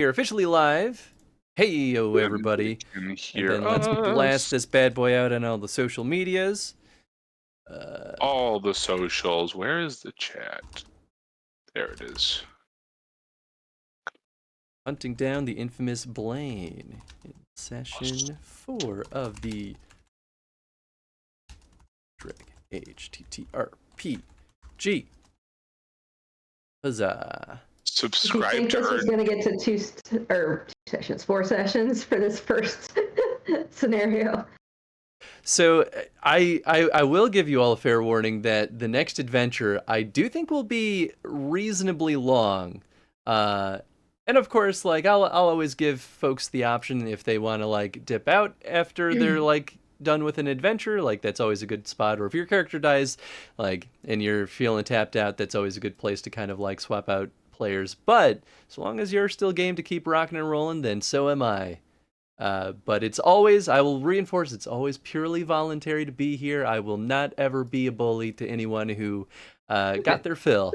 You're officially live. Hey, yo, everybody. And then let's blast this bad boy out on all the social medias. All the socials. Where is the chat? There it is. Hunting down the infamous Blaine in session 4 of the Age TTRPG. Huzzah. Subscribe think to this her. was going to get to 4 sessions for this first scenario. So I will give you all a fair warning that the next adventure I do think will be reasonably long. And of course, like I'll always give folks the option if they want to like dip out after they're like done with an adventure, like that's always a good spot. Or if your character dies, like and you're feeling tapped out, that's always a good place to kind of like swap out players. But as long as you're still game to keep rocking and rolling, then so am I. But it's always, I will reinforce, it's always purely voluntary to be here. I will not ever be a bully to anyone who got their fill.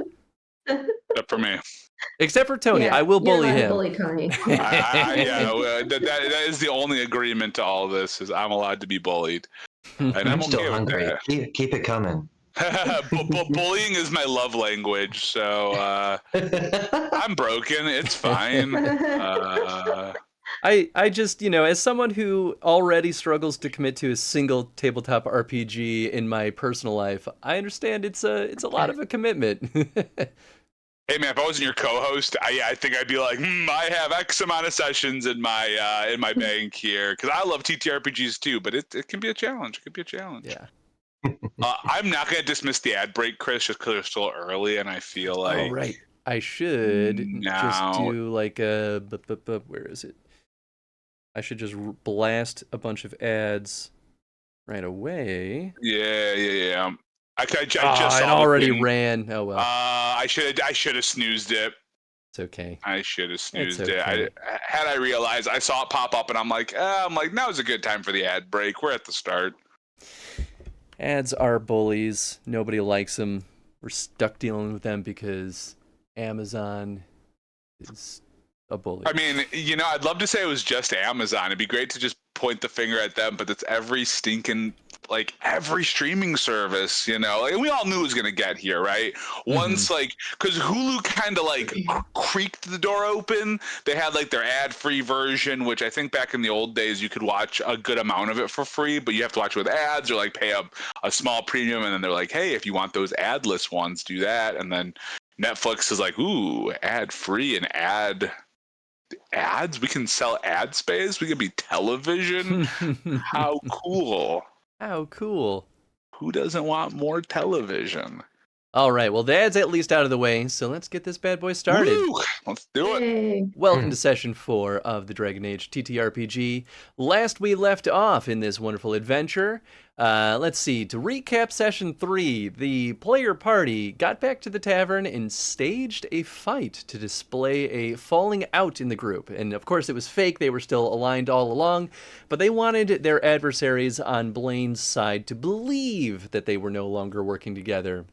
Except for me. Except for Tony. Yeah, I will bully you're not him. a bully, Tony. That is the only agreement to all this, is I'm allowed to be bullied. And I'm still okay hungry. with Keep it coming. that. Bullying is my love language, so I'm broken. It's fine. I just, as someone who already struggles to commit to a single tabletop RPG in my personal life, I understand it's a lot of a commitment. Hey man, if I wasn't your co-host, I think I'd be like, I have X amount of sessions in my bank here, because I love TTRPGs too, but it can be a challenge. It could be a challenge. Yeah. I'm not going to dismiss the ad break, Chris, just because we're still early, and I feel like... Oh, right. I should just do like a... Where is it? I should just blast a bunch of ads right away. Yeah. I just it already ran. Oh well. I should have snoozed it. It's okay. I should have snoozed okay. it. Had I realized, I saw it pop up, and I'm like, now's a good time for the ad break. We're at the start. Ads are bullies. Nobody likes them. We're stuck dealing with them because Amazon is a bully. I mean, I'd love to say it was just Amazon. It'd be great to just point the finger at them, but it's every stinking, every streaming service, and we all knew it was going to get here, right? Once, because Hulu kind of, creaked the door open. They had, their ad-free version, which I think back in the old days, you could watch a good amount of it for free, but you have to watch it with ads or, pay a small premium, and then they're like, hey, if you want those ad-less ones, do that. And then Netflix is like, ooh, ad-free and ads, we can sell ad space, we can be television. How cool who doesn't want more television? All right, well, the ad's at least out of the way, so let's get this bad boy started. Woo! Let's do it. Yay. Welcome to session 4 of the Dragon Age TTRPG. Last we left off in this wonderful adventure, let's see, to recap session 3, the player party got back to the tavern and staged a fight to display a falling out in the group. And of course it was fake, they were still aligned all along, but they wanted their adversaries on Blaine's side to believe that they were no longer working together.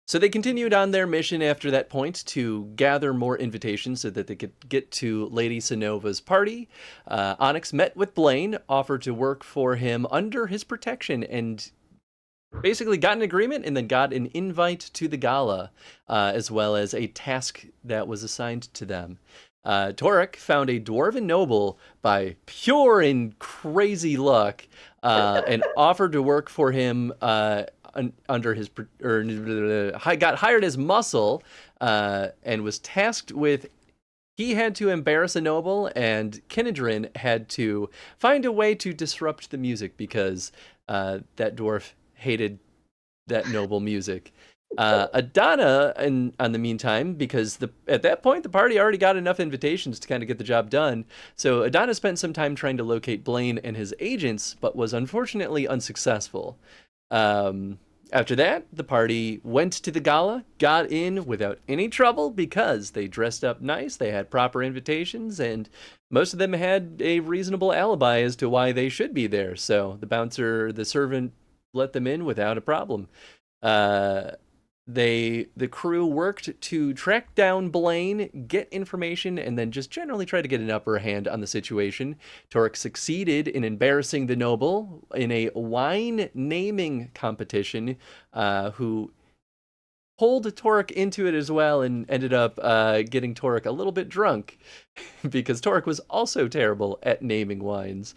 So they continued on their mission after that point to gather more invitations so that they could get to Lady Sinova's party. Onyx met with Blaine, offered to work for him under his protection, and basically got an agreement and then got an invite to the gala, as well as a task that was assigned to them. Torek found a dwarven noble by pure and crazy luck, and offered to work for him under his, got hired as muscle, and was tasked with, he had to embarrass a noble, and Kinedrin had to find a way to disrupt the music because that dwarf hated that noble music. Adana, on the meantime, because at that point the party already got enough invitations to kind of get the job done, so Adana spent some time trying to locate Blaine and his agents, but was unfortunately unsuccessful. After that, the party went to the gala, got in without any trouble because they dressed up nice, they had proper invitations, and most of them had a reasonable alibi as to why they should be there. So the servant let them in without a problem. The crew worked to track down Blaine, get information, and then just generally try to get an upper hand on the situation. Torek succeeded in embarrassing the noble in a wine naming competition, who pulled Torek into it as well and ended up getting Torek a little bit drunk because Torek was also terrible at naming wines.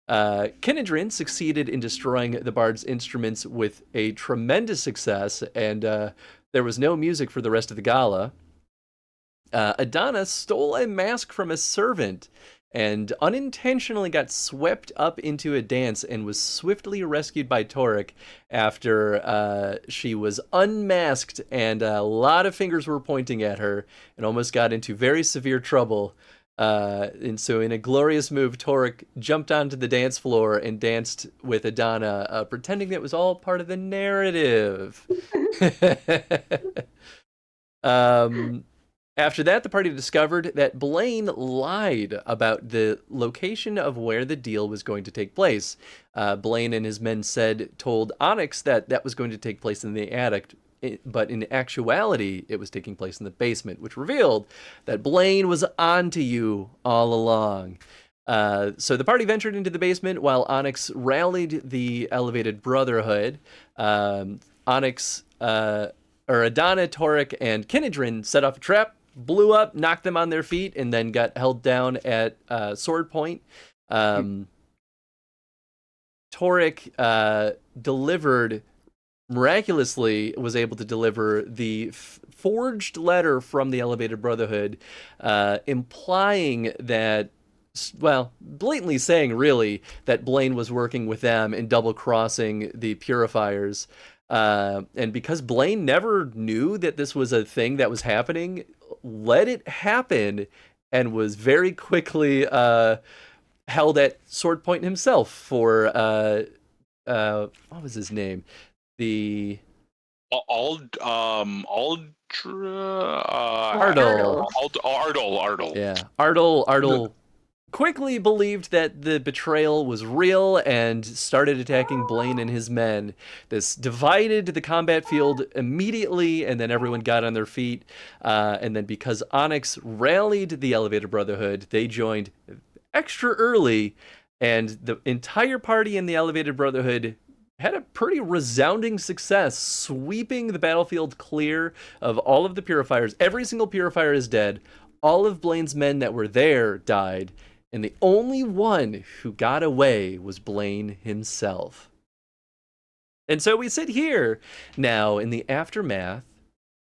Kinedrin succeeded in destroying the bard's instruments with a tremendous success, and there was no music for the rest of the gala. Adana stole a mask from a servant and unintentionally got swept up into a dance and was swiftly rescued by Torek after she was unmasked and a lot of fingers were pointing at her and almost got into very severe trouble. And so in a glorious move, Torek jumped onto the dance floor and danced with Adana, pretending that it was all part of the narrative. After that, the party discovered that Blaine lied about the location of where the deal was going to take place. Blaine and his men told Onyx that that was going to take place in the attic, but in actuality, it was taking place in the basement, which revealed that Blaine was onto you all along. So the party ventured into the basement while Onyx rallied the Elevated Brotherhood. Adana, Torek, and Kinedrin set off a trap, blew up, knocked them on their feet, and then got held down at sword point. Torek miraculously was able to deliver the forged letter from the Elevated Brotherhood, implying that, well, blatantly saying really that Blaine was working with them and double-crossing the Purifiers. And because Blaine never knew that this was a thing that was happening, let it happen and was very quickly held at sword point himself for what was his name? The Ardle. Yeah, Ardle quickly believed that the betrayal was real and started attacking Blaine and his men. This divided the combat field immediately, and then everyone got on their feet. And then because Onyx rallied the Elevated Brotherhood, they joined extra early, and the entire party in the Elevated Brotherhood had a pretty resounding success, sweeping the battlefield clear of all of the Purifiers. Every single Purifier is dead. All of Blaine's men that were there died. And the only one who got away was Blaine himself. And so we sit here now in the aftermath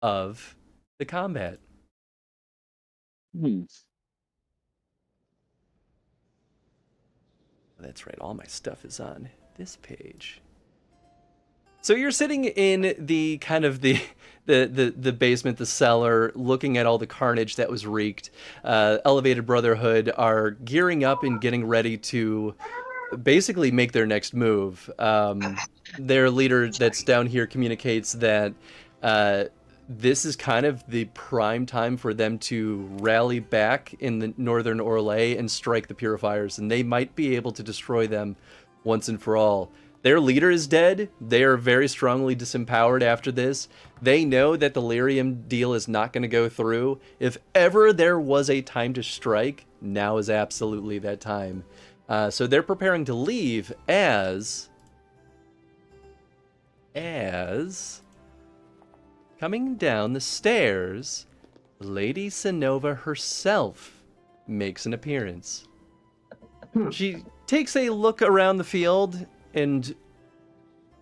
of the combat. That's right, all my stuff is on this page. So you're sitting in the kind of the basement, the cellar, looking at all the carnage that was wreaked. Elevated Brotherhood are gearing up and getting ready to basically make their next move. Their leader that's down here communicates that this is kind of the prime time for them to rally back in the northern Orlais and strike the Purifiers, and they might be able to destroy them once and for all. Their leader is dead. They are very strongly disempowered after this. They know that the lyrium deal is not going to go through. If ever there was a time to strike, now is absolutely that time. So they're preparing to leave as coming down the stairs, Lady Sinova herself makes an appearance. She takes a look around the field and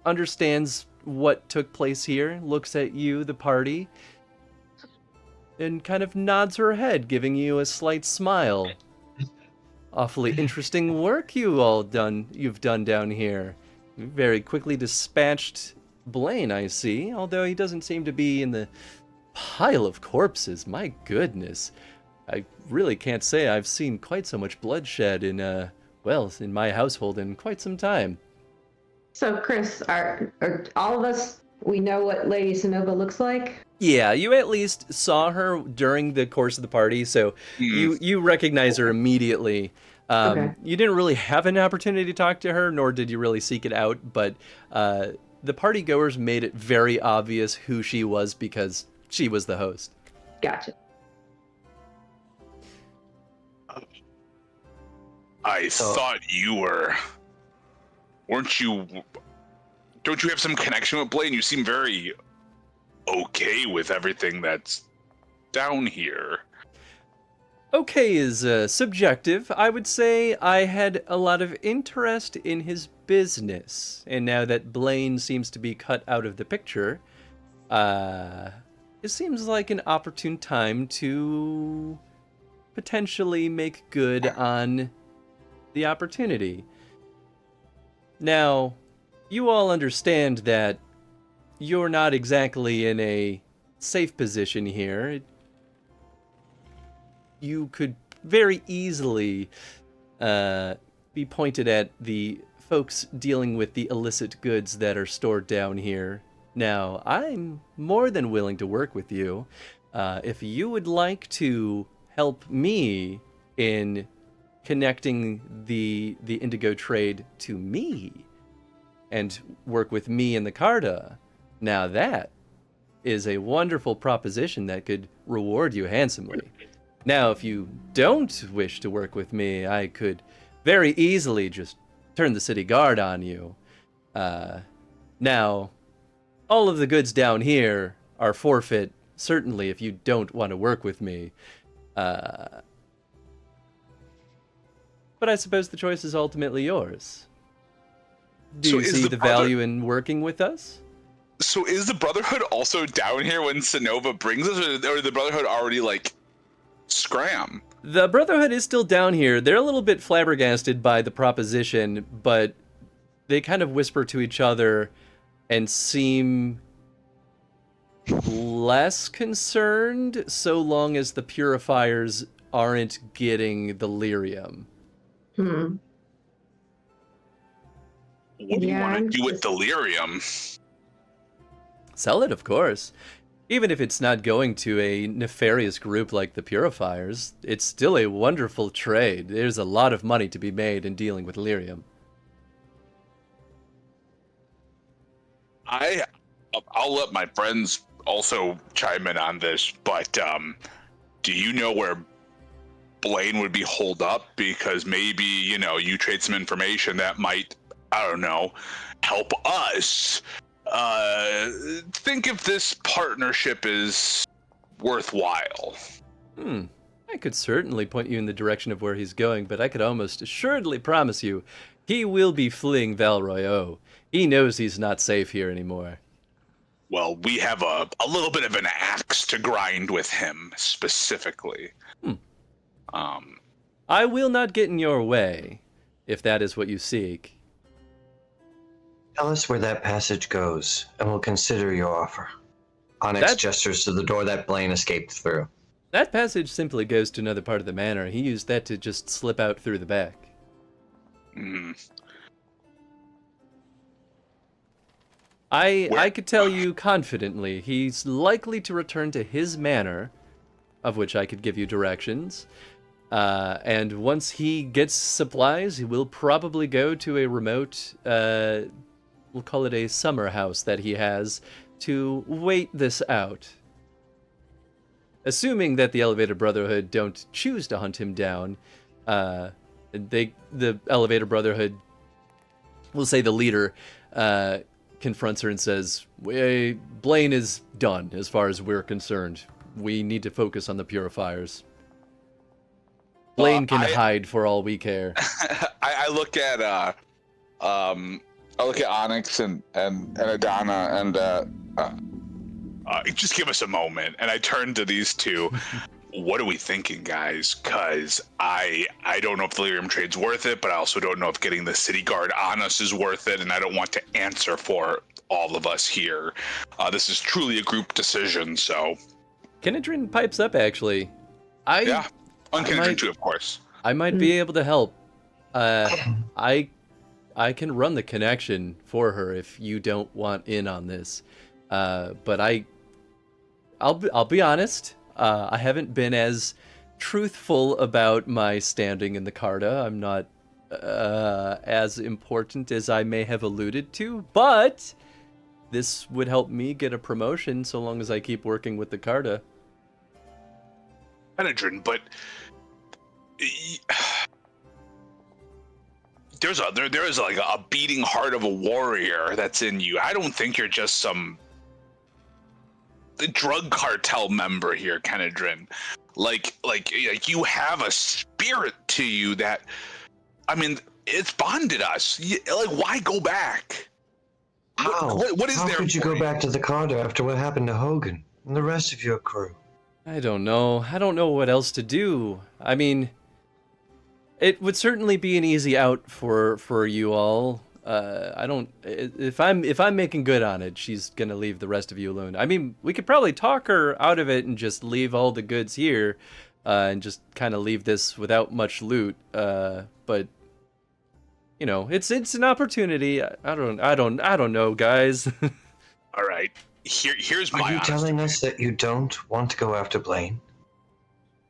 understands what took place here, looks at you, the party, and kind of nods her head, giving you a slight smile. Awfully interesting work you've done down here. You very quickly dispatched Blaine, I see, although he doesn't seem to be in the pile of corpses. My goodness. I really can't say I've seen quite so much bloodshed in my household in quite some time. So, Chris, are all of us, we know what Lady Sinova looks like? Yeah, you at least saw her during the course of the party, so you recognize her immediately. Okay. You didn't really have an opportunity to talk to her, nor did you really seek it out, but the partygoers made it very obvious who she was because she was the host. Gotcha. I thought you were... Weren't you... Don't you have some connection with Blaine? You seem very okay with everything that's down here. Okay is subjective. I would say I had a lot of interest in his business. And now that Blaine seems to be cut out of the picture, it seems like an opportune time to potentially make good on the opportunity. Now, you all understand that you're not exactly in a safe position here. You could very easily be pointed at the folks dealing with the illicit goods that are stored down here. Now, I'm more than willing to work with you. If you would like to help me in connecting the indigo trade to me and work with me in the Carta, now that is a wonderful proposition that could reward you handsomely. Now, if you don't wish to work with me, I could very easily just turn the city guard on you. Now, all of the goods down here are forfeit, certainly, if you don't want to work with me. But I suppose the choice is ultimately yours. Do you see the value in working with us? So is the Brotherhood also down here when Sonova brings us, or the Brotherhood already, like, scram? The Brotherhood is still down here. They're a little bit flabbergasted by the proposition, but they kind of whisper to each other and seem less concerned so long as the purifiers aren't getting the lyrium. Hmm. What do you want to do with delirium? Sell it, of course. Even if it's not going to a nefarious group like the Purifiers, it's still a wonderful trade. There's a lot of money to be made in dealing with lyrium. I'll let my friends also chime in on this, but do you know where Blaine would be holed up? Because maybe, you trade some information that might, I don't know, help us think if this partnership is worthwhile. I could certainly point you in the direction of where he's going, but I could almost assuredly promise you he will be fleeing Valroyo. He knows he's not safe here anymore. Well, we have a little bit of an axe to grind with him, specifically. I will not get in your way, if that is what you seek. Tell us where that passage goes, and we'll consider your offer. Onyx gestures to the door that Blaine escaped through. That passage simply goes to another part of the manor. He used that to just slip out through the back. I could tell you confidently, he's likely to return to his manor, of which I could give you directions. And once he gets supplies, he will probably go to a remote, we'll call it a summer house that he has, to wait this out. Assuming that the Elevator Brotherhood don't choose to hunt him down, the Elevator Brotherhood, we'll say the leader, confronts her and says, Blaine is done as far as we're concerned. We need to focus on the Purifiers. Blaine can hide for all we care. I look at Onyx and Adana and just give us a moment. And I turn to these two. What are we thinking, guys? Because I don't know if the lyrium trade's worth it, but I also don't know if getting the city guard on us is worth it, and I don't want to answer for all of us here. This is truly a group decision, so... Kenadrin pipes up, actually. Yeah, on Kenadrin too, of course. I might be able to help. I can run the connection for her if you don't want in on this. But I'll be honest. I haven't been as truthful about my standing in the Carta. I'm not as important as I may have alluded to. But this would help me get a promotion so long as I keep working with the Carta. Benadryl, but there is like a beating heart of a warrior that's in you. I don't think you're just some drug cartel member here, Kenedrin. Like you have a spirit to you that, I mean, it's bonded us. Like, why go back? How? What is How there? could you go back to the Carter after what happened to Hogan and the rest of your crew? I don't know. I don't know what else to do. I mean, it would certainly be an easy out for you all. I don't. If I'm making good on it, she's gonna leave the rest of you alone. I mean, we could probably talk her out of it and just leave all the goods here, and just kind of leave this without much loot. But you know, it's an opportunity. I don't know, guys. All right. Here's my. Are you telling us that you don't want to go after Blaine?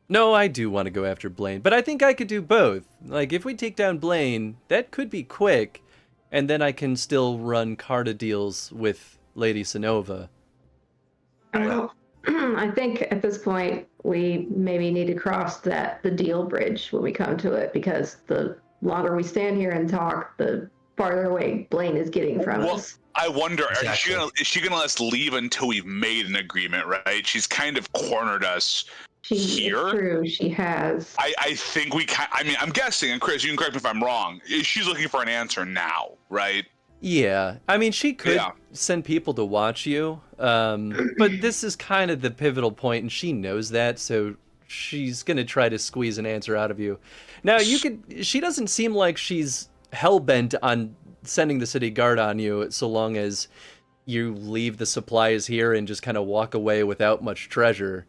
No, I do want to go after Blaine, but I think I could do both. Like, if we take down Blaine, that could be quick, and then I can still run Carta deals with Lady Sonova. Well, I think at this point we maybe need to cross the deal bridge when we come to it, because the longer we stand here and talk, the farther away Blaine is getting from us. I wonder, Exactly. is she gonna let us leave until we've made an agreement, right? She's kind of cornered us here. It's true, she has. I think I mean, I'm guessing, and Chris, you can correct me if I'm wrong, she's looking for an answer now, right? Yeah, I mean, she could Yeah. send people to watch you, but this is kind of the pivotal point, and she knows that, so she's gonna try to squeeze an answer out of you. Now, she doesn't seem like she's hell-bent on sending the city guard on you, so long as you leave the supplies here and just kind of walk away without much treasure.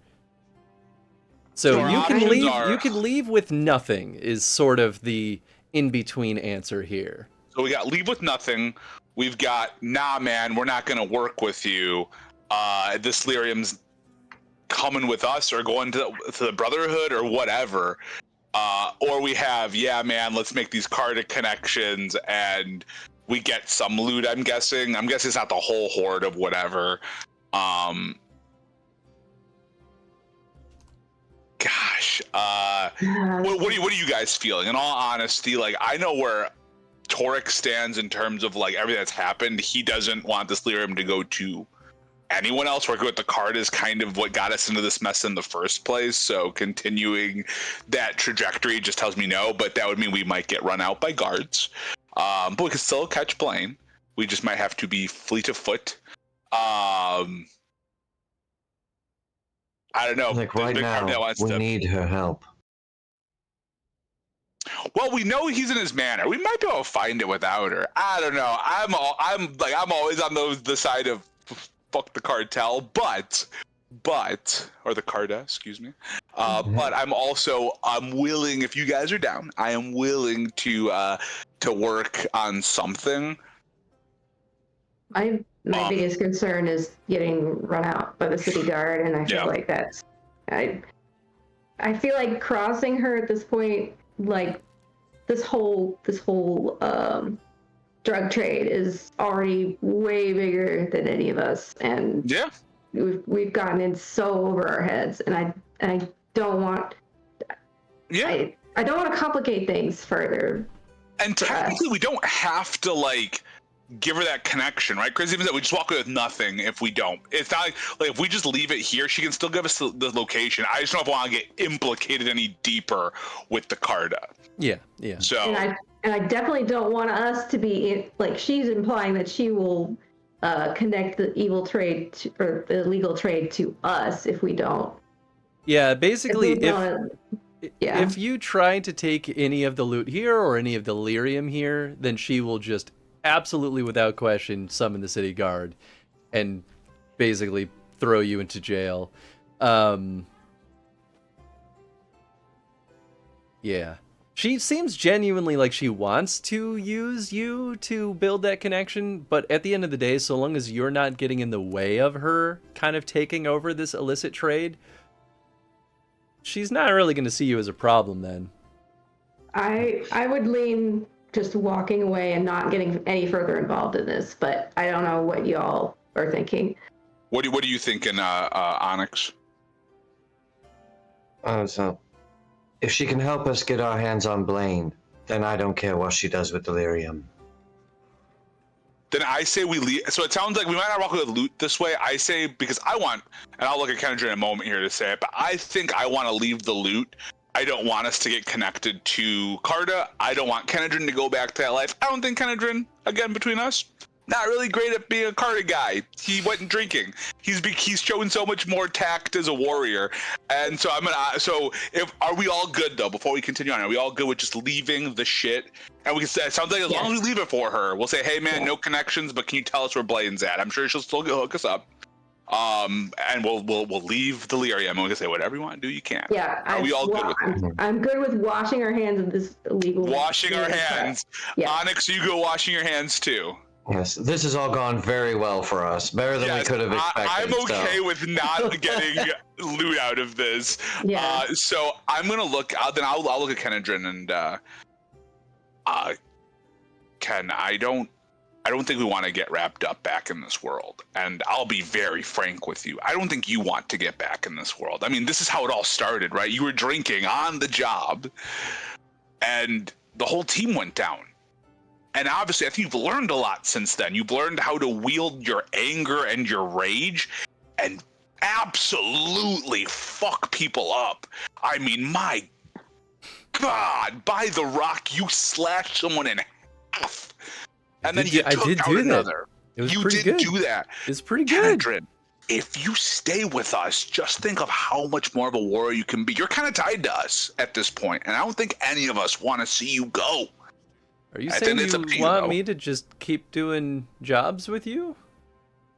So Our you can options leave. are- You can leave with nothing. Is sort of the in-between answer here. So we got leave with nothing. We've got, nah, man, we're not gonna work with you. This lyrium's coming with us or going to the Brotherhood or whatever. Or we have, yeah, man, let's make these Carta connections and we get some loot, I'm guessing. I'm guessing it's not the whole horde of whatever. Gosh. What are you guys feeling? In all honesty, like, I know where Torek stands in terms of like everything that's happened. He doesn't want this lyrium to go to anyone else. Working with the card is kind of what got us into this mess in the first place. So continuing that trajectory just tells me no, but that would mean we might get run out by guards. But we could still catch Blaine. We just might have to be fleet of foot. I don't know. Like right now, we need her help. Well, we know he's in his manor. We might be able to find it without her. I don't know. I'm always on the side of fuck the cartel, but or the Carta, excuse me. But I'm willing, if you guys are down, I am willing to work on something. My biggest concern is getting run out by the city guard, and I feel like that's I feel like crossing her at this point, like this whole drug trade is already way bigger than any of us, and we've gotten in so over our heads, and I don't want I don't want to complicate things further. And technically, we don't have to like give her that connection, right? Because even that we just walk away with nothing if we don't. It's not like if we just leave it here, she can still give us the location. I just don't want to get implicated any deeper with the Carta. Yeah. So and I definitely don't want us to be like she's implying that she will connect the evil trade or the illegal trade to us if we don't. Yeah, basically, if you try to take any of the loot here or any of the lyrium here, then she will just absolutely without question summon the city guard and basically throw you into jail. Yeah. She seems genuinely like she wants to use you to build that connection, but at the end of the day, so long as you're not getting in the way of her kind of taking over this illicit trade, she's not really going to see you as a problem then. I would lean just walking away and not getting any further involved in this, but I don't know what y'all are thinking. What are you thinking, Onyx? So, if she can help us get our hands on Blaine, then I don't care what she does with delirium. Then I say we leave. So it sounds like we might not rock with loot this way. I say, because I want, and I'll look at Kendra in a moment here to say it, but I think I want to leave the loot. I don't want us to get connected to Carta. I don't want Kenedrin to go back to that life. I don't think Kenedrin, again, between us, not really great at being a Carta guy. He went drinking. He's showing so much more tact as a warrior. And so are we all good though, before we continue on, are we all good with just leaving the shit? And we can say, it sounds like as long as we leave it for her, we'll say, hey man, no connections, but can you tell us where Blaine's at? I'm sure she'll still hook us up. And we'll leave delirium, and we can say whatever you want to do, you can. Yeah, are we all good with that? I'm good with washing our hands of this illegal. Washing our hands. Yeah. Onyx, you go washing your hands too. Yes, this has all gone very well for us. Better than we could have expected. I'm okay with not getting loot out of this. Yeah. So I'm gonna look. I'll look at Kenedrin and Ken. I don't think we want to get wrapped up back in this world. And I'll be very frank with you. I don't think you want to get back in this world. I mean, this is how it all started, right? You were drinking on the job, and the whole team went down. And obviously, I think you've learned a lot since then. You've learned how to wield your anger and your rage and absolutely fuck people up. I mean, my God, by the rock, you slashed someone in half. And then you took out another. It was pretty good. You did do that. It's pretty good. Kendrin, if you stay with us, just think of how much more of a warrior you can be. You're kind of tied to us at this point, and I don't think any of us want to see you go. Are you saying you want me to just keep doing jobs with you?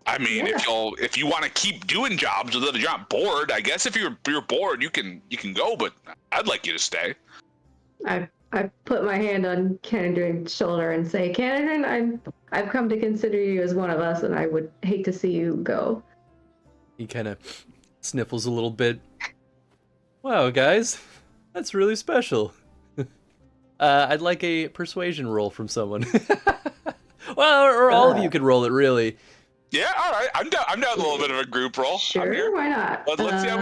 I mean, if you want to keep doing jobs with you're not bored, I guess if you're bored, you can go, but I'd like you to stay. I put my hand on Kenedrin's shoulder and say, Kenedrin, I've come to consider you as one of us, and I would hate to see you go. He kind of sniffles a little bit. Wow, guys, that's really special. I'd like a persuasion roll from someone. Well, or all of you could roll it, really. Yeah, all right. I'm down a little bit of a group roll. Sure, why not? But let's see how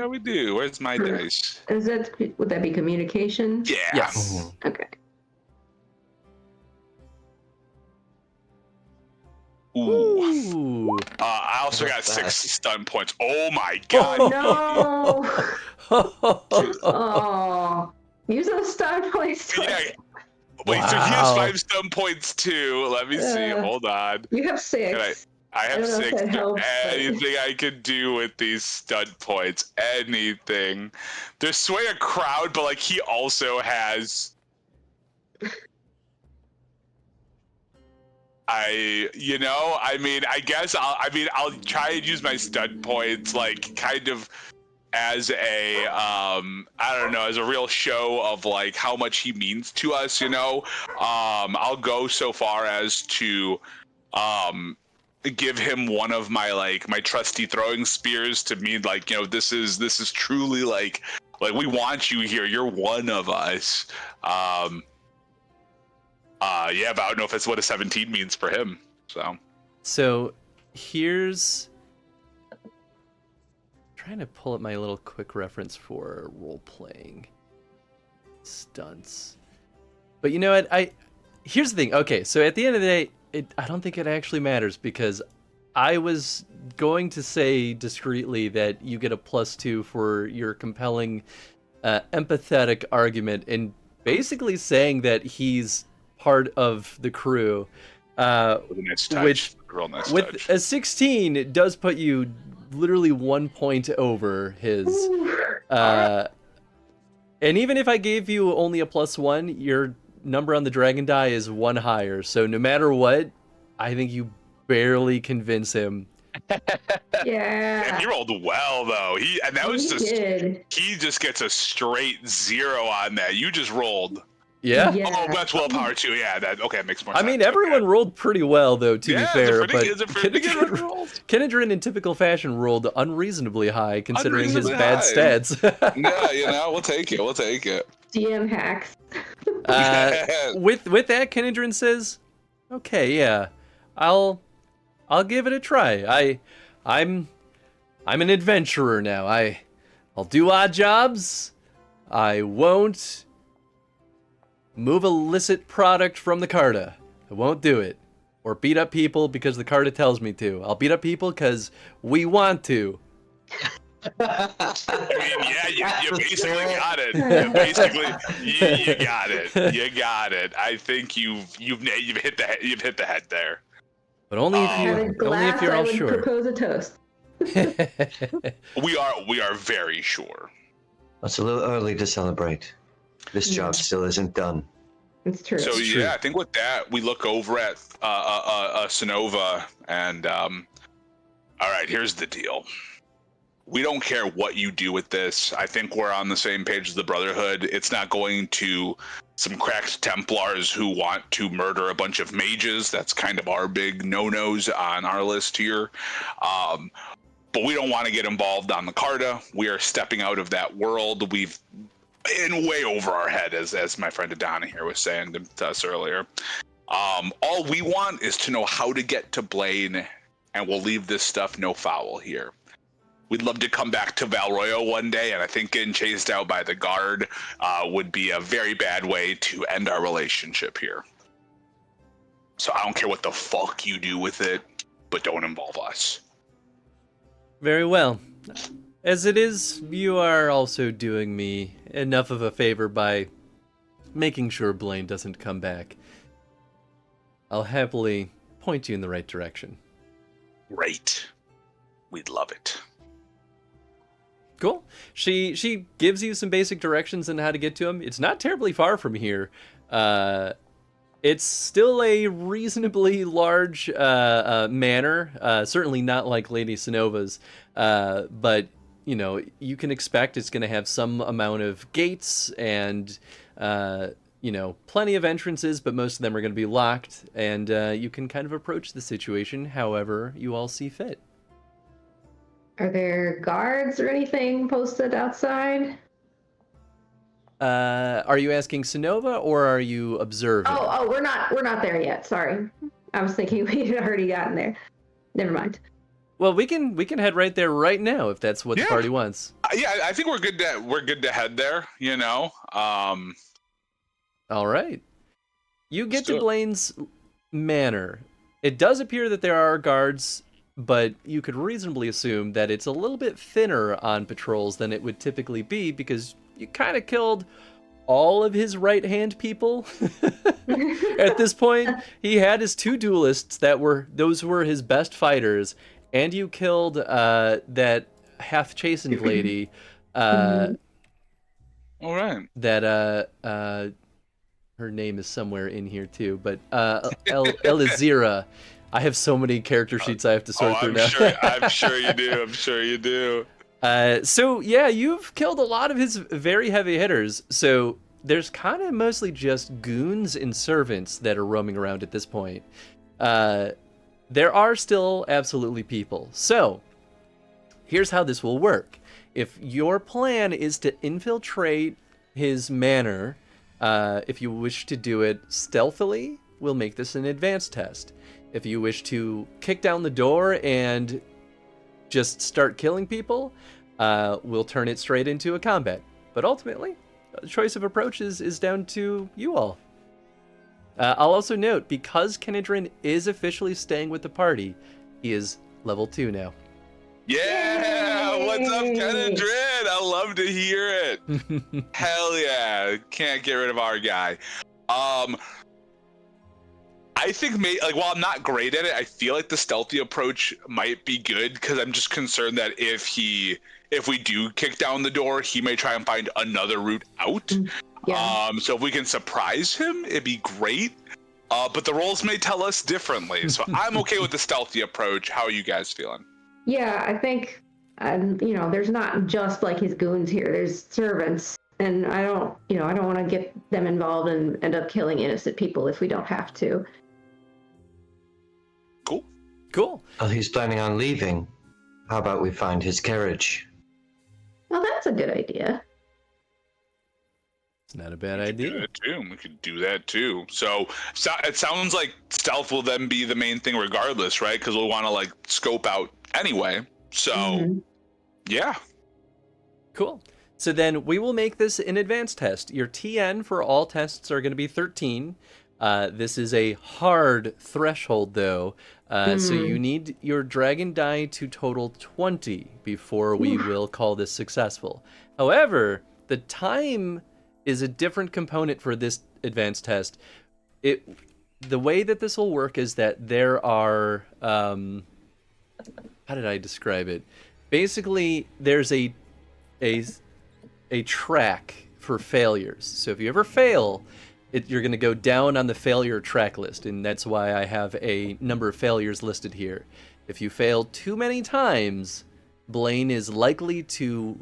we do. Where's my dice? Would that be communication? Yeah. Yes. Okay. Ooh. I also got 6 stun points. Oh my God. No. Oh. Use those stun points. Yeah. Wait, so he has 5 stun points too. Let me see. Hold on. You have 6. I have 6. Anything but... I could do with these stun points? Anything. There's sway a crowd, but like he also has. I guess I'll try and use my stun points like kind of as a I don't know, as a real show of like how much he means to us, you know. I'll go so far as to give him one of my trusty throwing spears to mean like, you know, this is truly like we want you here, you're one of us. Yeah, but I don't know if it's what a 17 means for him. So here's trying to pull up my little quick reference for role-playing stunts. But you know what? Here's the thing. Okay, so at the end of the day, I don't think it actually matters because I was going to say discreetly that you get a +2 for your compelling, empathetic argument and basically saying that he's part of the crew, which with a 16 it does put you literally 1 point over his. And even if I gave you only a +1, your number on the dragon die is 1 higher. So no matter what, I think you barely convince him. Yeah. And he rolled well though. He just gets a straight 0 on that. You just rolled. Yeah? Oh, that's willpower too. Yeah, that makes more sense. I mean, everyone rolled pretty well, though, to be fair. It's a pretty good roll. Kenedrin, in typical fashion, rolled unreasonably high, considering his bad stats. Yeah, you know, we'll take it. DM hacks. With that, Kenedrin says, okay, yeah, I'll I'll give it a try. I'm an adventurer now. I'll do odd jobs. I won't move illicit product from the Carta. I won't do it. Or beat up people because the Carta tells me to. I'll beat up people because we want to. I mean, yeah, you basically got it. You got it. You got it. I think you've hit the head there. But only if you're all I would sure. propose a toast. We are very sure. It's a little early to celebrate. This job still isn't done. It's true. So It's true. I think with that we look over at Sonova and all right, here's the deal. We don't care what you do with this. I think we're on the same page as the Brotherhood. It's not going to some cracked Templars who want to murder a bunch of mages. That's kind of our big no-nos on our list here. But we don't want to get involved on the Carta. We are stepping out of that world. We've been way over our head, as my friend Adana here was saying to us earlier. All we want is to know how to get to Blaine, and we'll leave this stuff no foul here. We'd love to come back to Valroyo one day, and I think getting chased out by the guard would be a very bad way to end our relationship here. So I don't care what the fuck you do with it, but don't involve us. Very well. As it is, you are also doing me enough of a favor by making sure Blaine doesn't come back. I'll happily point you in the right direction. Great. We'd love it. Cool. She gives you some basic directions on how to get to him. It's not terribly far from here. It's still a reasonably large manor. Certainly not like Lady Sonova's, but you know, you can expect it's going to have some amount of gates and you know, plenty of entrances, but most of them are going to be locked. And you can kind of approach the situation however you all see fit. Are there guards or anything posted outside? Are you asking Sonova or are you observing? Oh, we're not there yet. Sorry, I was thinking we had already gotten there. Never mind. Well, we can head right there right now if that's what the party wants. Yeah, I think we're good to head there. You know. All right. You get to Blaine's manor. It does appear that there are guards, but you could reasonably assume that it's a little bit thinner on patrols than it would typically be because you kind of killed all of his right-hand people at this point. He had his two duelists those were his best fighters, and you killed that half-chastened lady. All right. That her name is somewhere in here too, but Elizira. I have so many character sheets I have to sort through now. I'm sure you do. I'm sure you do. So yeah, you've killed a lot of his very heavy hitters. So there's kind of mostly just goons and servants that are roaming around at this point. There are still absolutely people. So here's how this will work. If your plan is to infiltrate his manor, if you wish to do it stealthily, we'll make this an advanced test. If you wish to kick down the door and just start killing people, we'll turn it straight into a combat. But ultimately, the choice of approach is down to you all. I'll also note, because Kenedrin is officially staying with the party, he is level 2 now. Yeah! Yay! What's up, Kenedrin? I love to hear it. Hell yeah. Can't get rid of our guy. I think while I'm not great at it, I feel like the stealthy approach might be good because I'm just concerned that if we do kick down the door, he may try and find another route out. Yeah. So if we can surprise him, it'd be great. But the rolls may tell us differently. So I'm okay with the stealthy approach. How are you guys feeling? Yeah, I think there's not just like his goons here. There's servants, and I don't want to get them involved and end up killing innocent people if we don't have to. Cool. Well, he's planning on leaving. How about we find his carriage? Well, that's a good idea. It's not a bad Do idea. that too. We could do that too. So it sounds like stealth will then be the main thing regardless, right? Because we'll want to like scope out anyway. So yeah. Cool. So then we will make this an advanced test. Your TN for all tests are going to be 13. This is a hard threshold, though. So you need your dragon die to total 20 before we will call this successful. However, the time is a different component for this advanced test. The way that this will work is that there are... how did I describe it? Basically, there's a track for failures. So if you ever fail, you're going to go down on the failure track list, and that's why I have a number of failures listed here. If you fail too many times, Blaine is likely to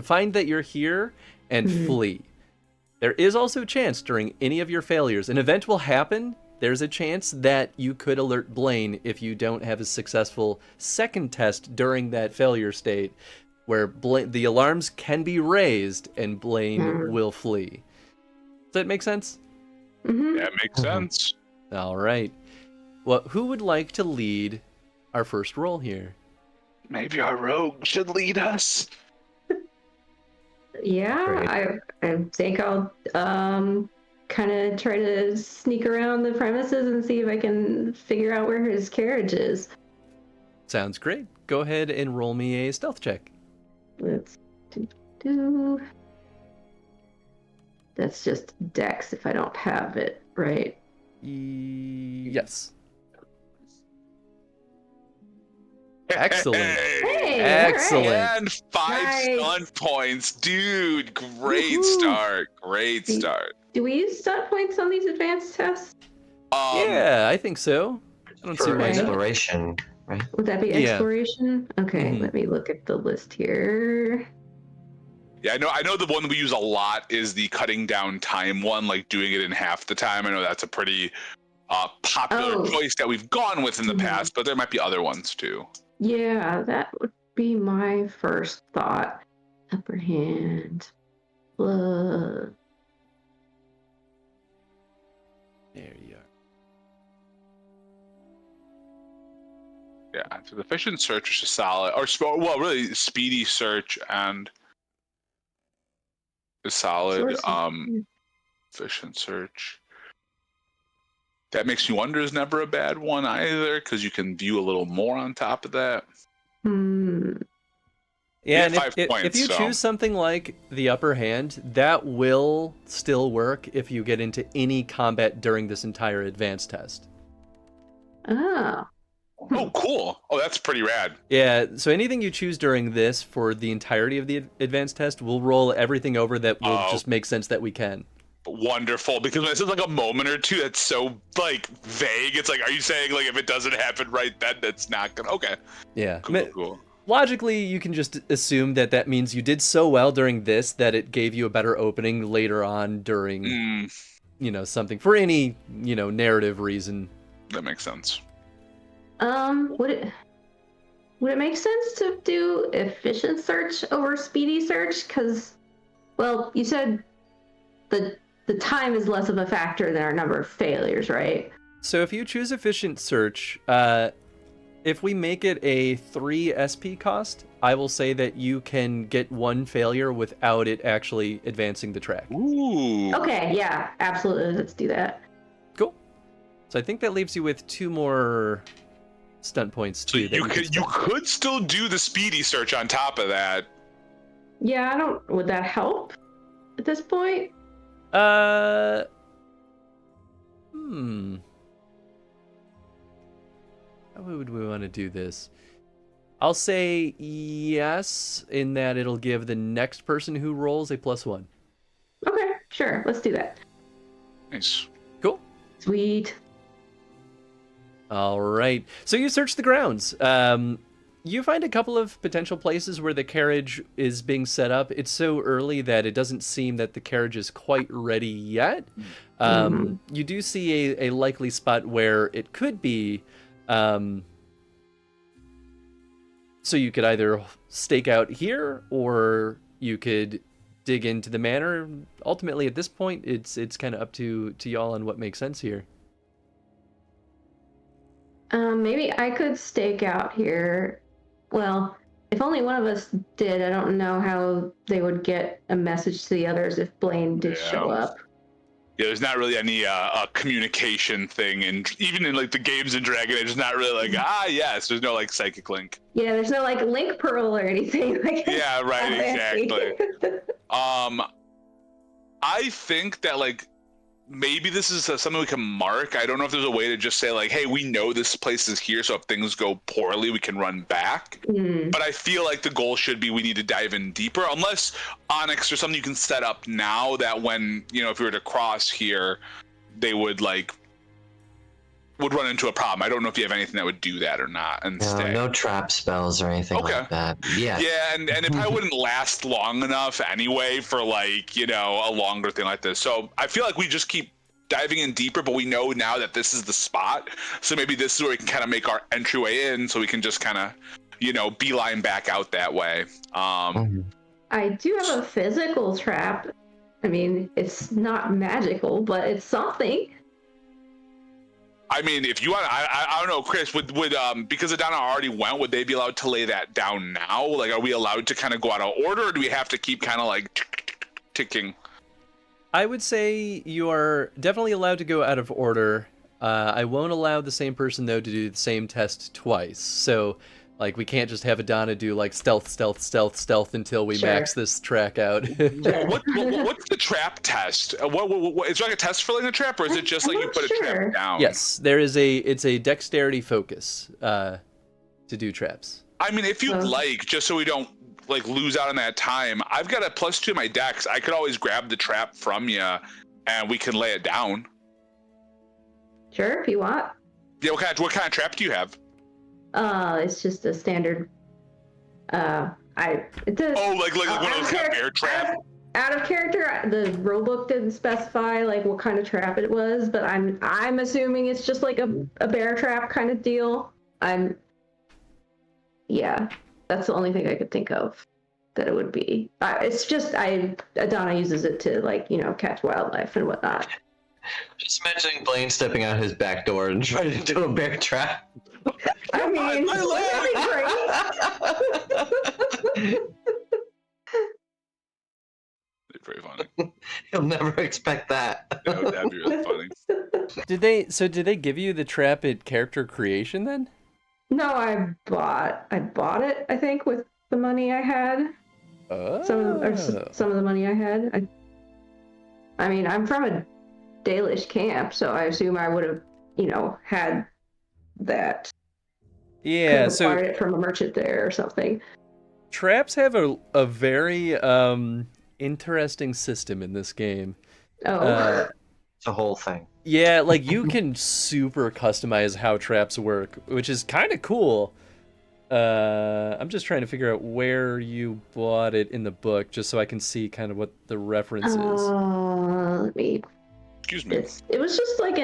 find that you're here and flee. There is also a chance during any of your failures, an event will happen. There's a chance that you could alert Blaine if you don't have a successful second test during that failure state, where the alarms can be raised and Blaine will flee. Does that make sense? That makes sense. All right. Well, who would like to lead our first roll here? Maybe our rogue should lead us. Yeah, I think I'll kind of try to sneak around the premises and see if I can figure out where his carriage is. Sounds great. Go ahead and roll me a stealth check. Let's do. That's just Dex if I don't have it, right? Yes. Excellent. Hey, Excellent. all right. And 5 Nice. stunt points. Dude, great Woohoo. start. Great start. Do we use stunt points on these advanced tests? Yeah, I think so. I don't see For why not. exploration, right? Would that be Yeah. exploration? Okay, Mhm. let me look at the list here. Yeah, I know the one we use a lot is the cutting down time one, like doing it in half the time. I know that's a pretty popular choice that we've gone with in the past, but there might be other ones too. Yeah, that would be my first thought. Upper hand. Blood. There you are. Yeah, so the efficient search is solid, well, really speedy search and is solid. Sources. Efficient search. That makes you wonder is never a bad one either, because you can view a little more on top of that. Yeah, and 5 if points, you so. choose something like the upper hand, that will still work if you get into any combat during this entire advanced test. Oh. Oh, cool. Oh, that's pretty rad. Yeah, so anything you choose during this for the entirety of the advanced test, we'll roll everything over that will just make sense that we can. Wonderful, because when it says like a moment or two, that's so like vague. It's like, are you saying like if it doesn't happen right then, that's not gonna? Okay. Yeah. Cool. Logically, you can just assume that means you did so well during this that it gave you a better opening later on during, something for any, narrative reason. That makes sense. Would it make sense to do efficient search over speedy search? Because, well, you said the time is less of a factor than our number of failures, right? So if you choose efficient search, if we make it a 3 SP cost, I will say that you can get 1 failure without it actually advancing the track. Ooh. Okay, yeah, absolutely. Let's do that. Cool. So I think that leaves you with 2 more stunt points So too. you could still do the speedy search on top of that. Yeah, would that help at this point? How would we want to do this? I'll say yes, in that it'll give the next person who rolls a +1. Okay, sure. Let's do that. Nice. Cool. Sweet. All right. So you search the grounds. You find a couple of potential places where the carriage is being set up. It's so early that it doesn't seem that the carriage is quite ready yet. You do see a likely spot where it could be. So you could either stake out here, or you could dig into the manor. Ultimately, at this point, it's kind of up to y'all on what makes sense here. Maybe I could stake out here. Well, if only one of us did, I don't know how they would get a message to the others if Blaine did show up. Yeah, there's not really any communication thing, and even in like the games in Dragon Age, there's not really like yes, there's no like psychic link. Yeah, there's no like link pearl or anything. Like yeah, right, exactly. I think that like maybe this is something we can mark. I don't know if there's a way to just say like, hey, we know this place is here, so if things go poorly, we can run back. But I feel like the goal should be we need to dive in deeper, unless Onyx or something you can set up now that when, if we were to cross here, they would run into a problem. I don't know if you have anything that would do that or not. And no trap spells or anything like that. Yeah. Yeah, and it probably wouldn't last long enough anyway for like, a longer thing like this. So I feel like we just keep diving in deeper, but we know now that this is the spot. So maybe this is where we can kind of make our entryway in, so we can just kind of, beeline back out that way. I do have a physical trap. I mean, it's not magical, but it's something. I mean, if you want, I don't know, Chris, would because Adana already went, would they be allowed to lay that down now? Like, are we allowed to kind of go out of order, or do we have to keep kind of like ticking? I would say you are definitely allowed to go out of order. I won't allow the same person, though, to do the same test twice. So, like, we can't just have Adana do, like, stealth until we max this track out. What's the trap test? Is there like a test for like a trap, or is it just like you put a trap down? Yes, it's a dexterity focus to do traps. I mean, if you'd like, just so we don't like lose out on that time, I've got a +2 to my dex. I could always grab the trap from you, and we can lay it down. Sure, if you want. Yeah, what kind of trap do you have? It's just a standard. Like one of those kind of bear trap. Out of character, the rulebook didn't specify like what kind of trap it was, but I'm assuming it's just like a bear trap kind of deal. Yeah, that's the only thing I could think of that it would be. It's just Adana uses it to like catch wildlife and whatnot. Just imagining Blaine stepping out his back door and trying to do a bear trap. I mean, that'd be great. Pretty funny. You'll never expect that. That'd be really funny. Did they give you the trap at character creation then? No, I bought it, I think, with the money I had. Some of the money I had. I mean, I'm from a Dalish camp, so I assume I would have, had that. Yeah, so acquired it from a merchant there or something. Traps have a very interesting system in this game. It's a whole thing. Yeah, like you can super customize how traps work, which is kind of cool. I'm just trying to figure out where you bought it in the book, just so I can see kind of what the reference is. Let me. Excuse me. It was just like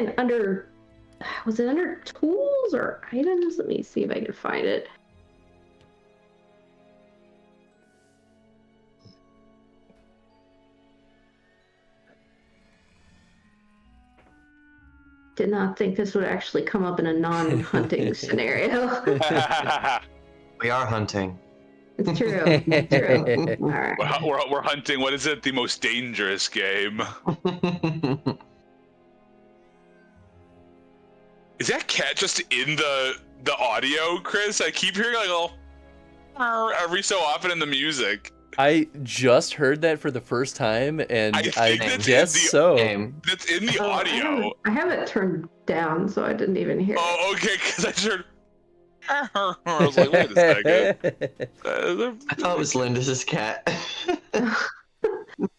was it under tools or items? Let me see if I can find it. Did not think this would actually come up in a non-hunting scenario. We are hunting. It's true. It's true. All right. We're hunting. What is it? The most dangerous game. Is that cat just in the audio, Chris? I keep hearing like every so often in the music. I just heard that for the first time, and I guess so. That's in the audio. I have it turned down, so I didn't even hear it. Oh, okay, because I heard. I was like, wait a second. I thought it was Linda's cat.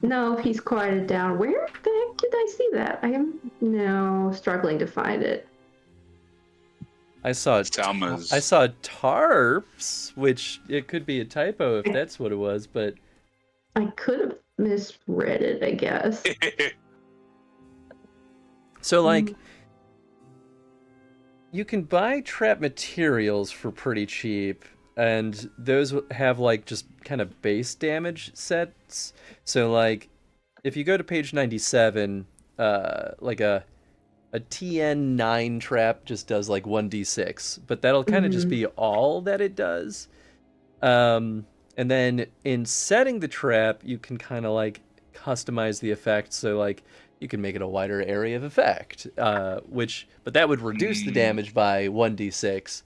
No, he's quieted down. Where the heck did I see that? I am struggling to find it. I saw tarps, which it could be a typo if that's what it was, but I could have misread it, I guess. So like you can buy trap materials for pretty cheap. and those have like just kind of base damage sets. So like if you go to page 97, like a TN9 trap just does like 1d6, but that'll kind of just be all that it does. And then in setting the trap, you can kind of like customize the effect. So like you can make it a wider area of effect, but that would reduce the damage by 1d6.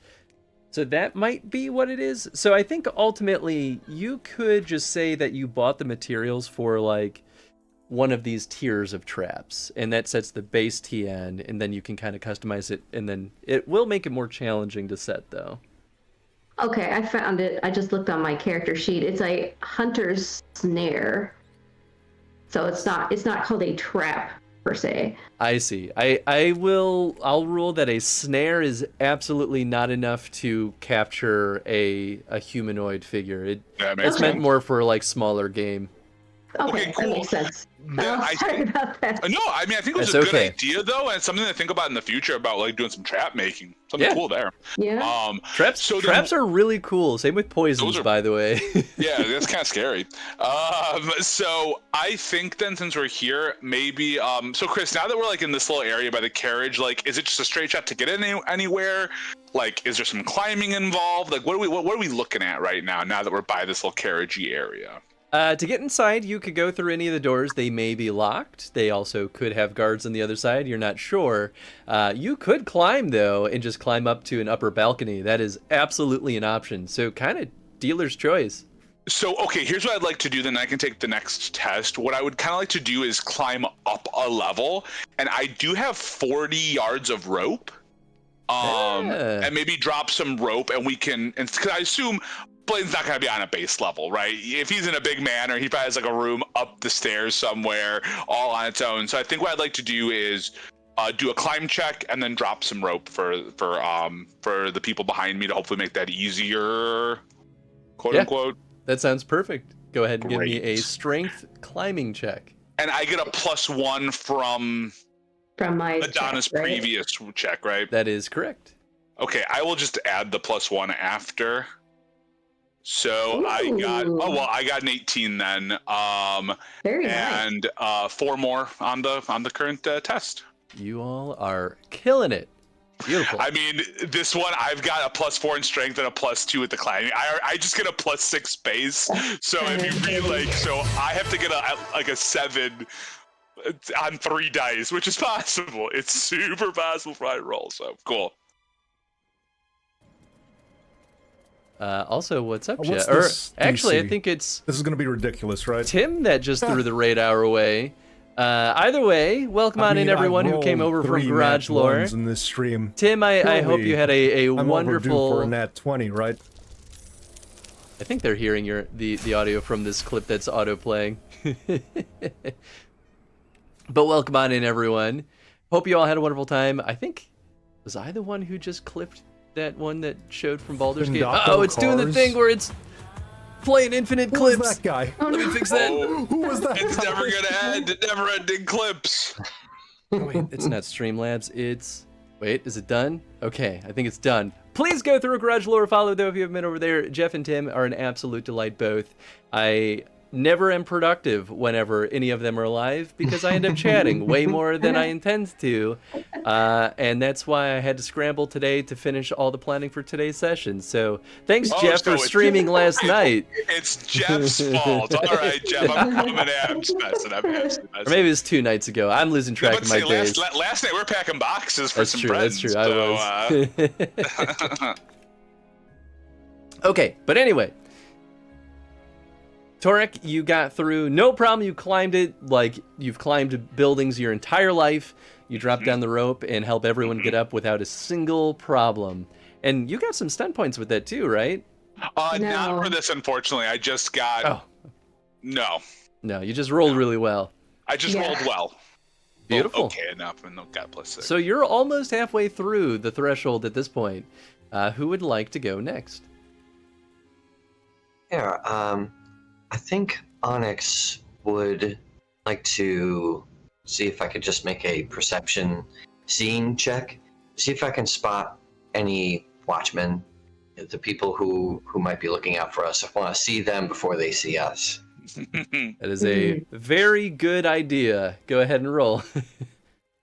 So that might be what it is. So I think ultimately you could just say that you bought the materials for like one of these tiers of traps, and that sets the base TN, and then you can kind of customize it, and then it will make it more challenging to set though. Okay, I found it. I just looked on my character sheet. It's a hunter's snare. So it's not called a trap per se. I see. I'll rule that a snare is absolutely not enough to capture a humanoid figure. It's meant more for like smaller game. Okay, cool. That makes sense. Sorry about that. No, I mean, I think it was a good idea, though, and something to think about in the future about, like, doing some trap making. Something cool there. Yeah. Traps are really cool. Same with poisons, by the way. Yeah, that's kind of scary. So I think then, since we're here, maybe, so Chris, now that we're, like, in this little area by the carriage, like, is it just a straight shot to get in anywhere? Like, is there some climbing involved? Like, what are we looking at right now that we're by this little carriagey area? To get inside, you could go through any of the doors. They may be locked. They also could have guards on the other side. You're not sure. You could climb, though, and just climb up to an upper balcony. That is absolutely an option. So kind of dealer's choice. So, okay, here's what I'd like to do. Then I can take the next test. What I would kind of like to do is climb up a level. And I do have 40 yards of rope. And maybe drop some rope, and we can, and because I assume Blaine's not going to be on a base level, right? If he's in a big manor, he probably has like a room up the stairs somewhere all on its own. So I think what I'd like to do is do a climb check and then drop some rope for the people behind me to hopefully make that easier, quote unquote. That sounds perfect. Go ahead and give me a strength climbing check. And I get a +1 from my Adana's previous check, right? That is correct. Okay, I will just add the +1 after. So I got an 18 then. Very and nice. 4 more on the current test. You all are killing it. Beautiful. I mean, this one I've got a +4 in strength and a +2 at the climbing. I just get a +6 base. So if you read so I have to get a 7 on 3 dice, which is possible. It's super possible for I roll. So cool. Also, what's up, What's Jeff? Or this actually, DC? I think it's This is going to be ridiculous, right? Tim that just threw the raid hour away. Either way, welcome on in everyone who came over from Garage Lore. In this stream. Tim, I hope you had a I'm wonderful. For a nat 20, right? I think they're hearing the audio from this clip that's auto playing. But welcome on in, everyone. Hope you all had a wonderful time. I think, was I the one who just clipped that one that showed from Baldur's Gate? Oh, it's doing the thing where it's playing infinite clips. Who was that guy? Let me fix that. Who was that? It's never gonna end. Never-ending clips. Oh, wait, it's not Streamlabs. It's... Wait, is it done? Okay, I think it's done. Please go through Garage Lore follow, though, if you haven't been over there. Jeff and Tim are an absolute delight both. I never am productive whenever any of them are live because I end up chatting way more than I intend to. And that's why I had to scramble today to finish all the planning for today's session. So thanks, Jeff, for streaming last night. It's Jeff's fault. All right, Jeff, I'm coming at. I'm just messing. Or maybe it was 2 nights ago. I'm losing track of my days. Last night we were packing boxes for some That's friends. true. I was. Okay, but anyway. Torek, you got through, no problem, you climbed it, like you've climbed buildings your entire life, you drop down the rope and help everyone get up without a single problem. And you got some stun points with that too, right? No. Not for this, unfortunately. I just got, No, you just rolled really well. I just rolled well. Beautiful. Okay, enough, and got +6. So you're almost halfway through the threshold at this point. Who would like to go next? Yeah, I think Onyx would like to see if I could just make a perception scene check. See if I can spot any watchmen the people who might be looking out for us. I want to see them before they see us. That is a very good idea. Go ahead and roll.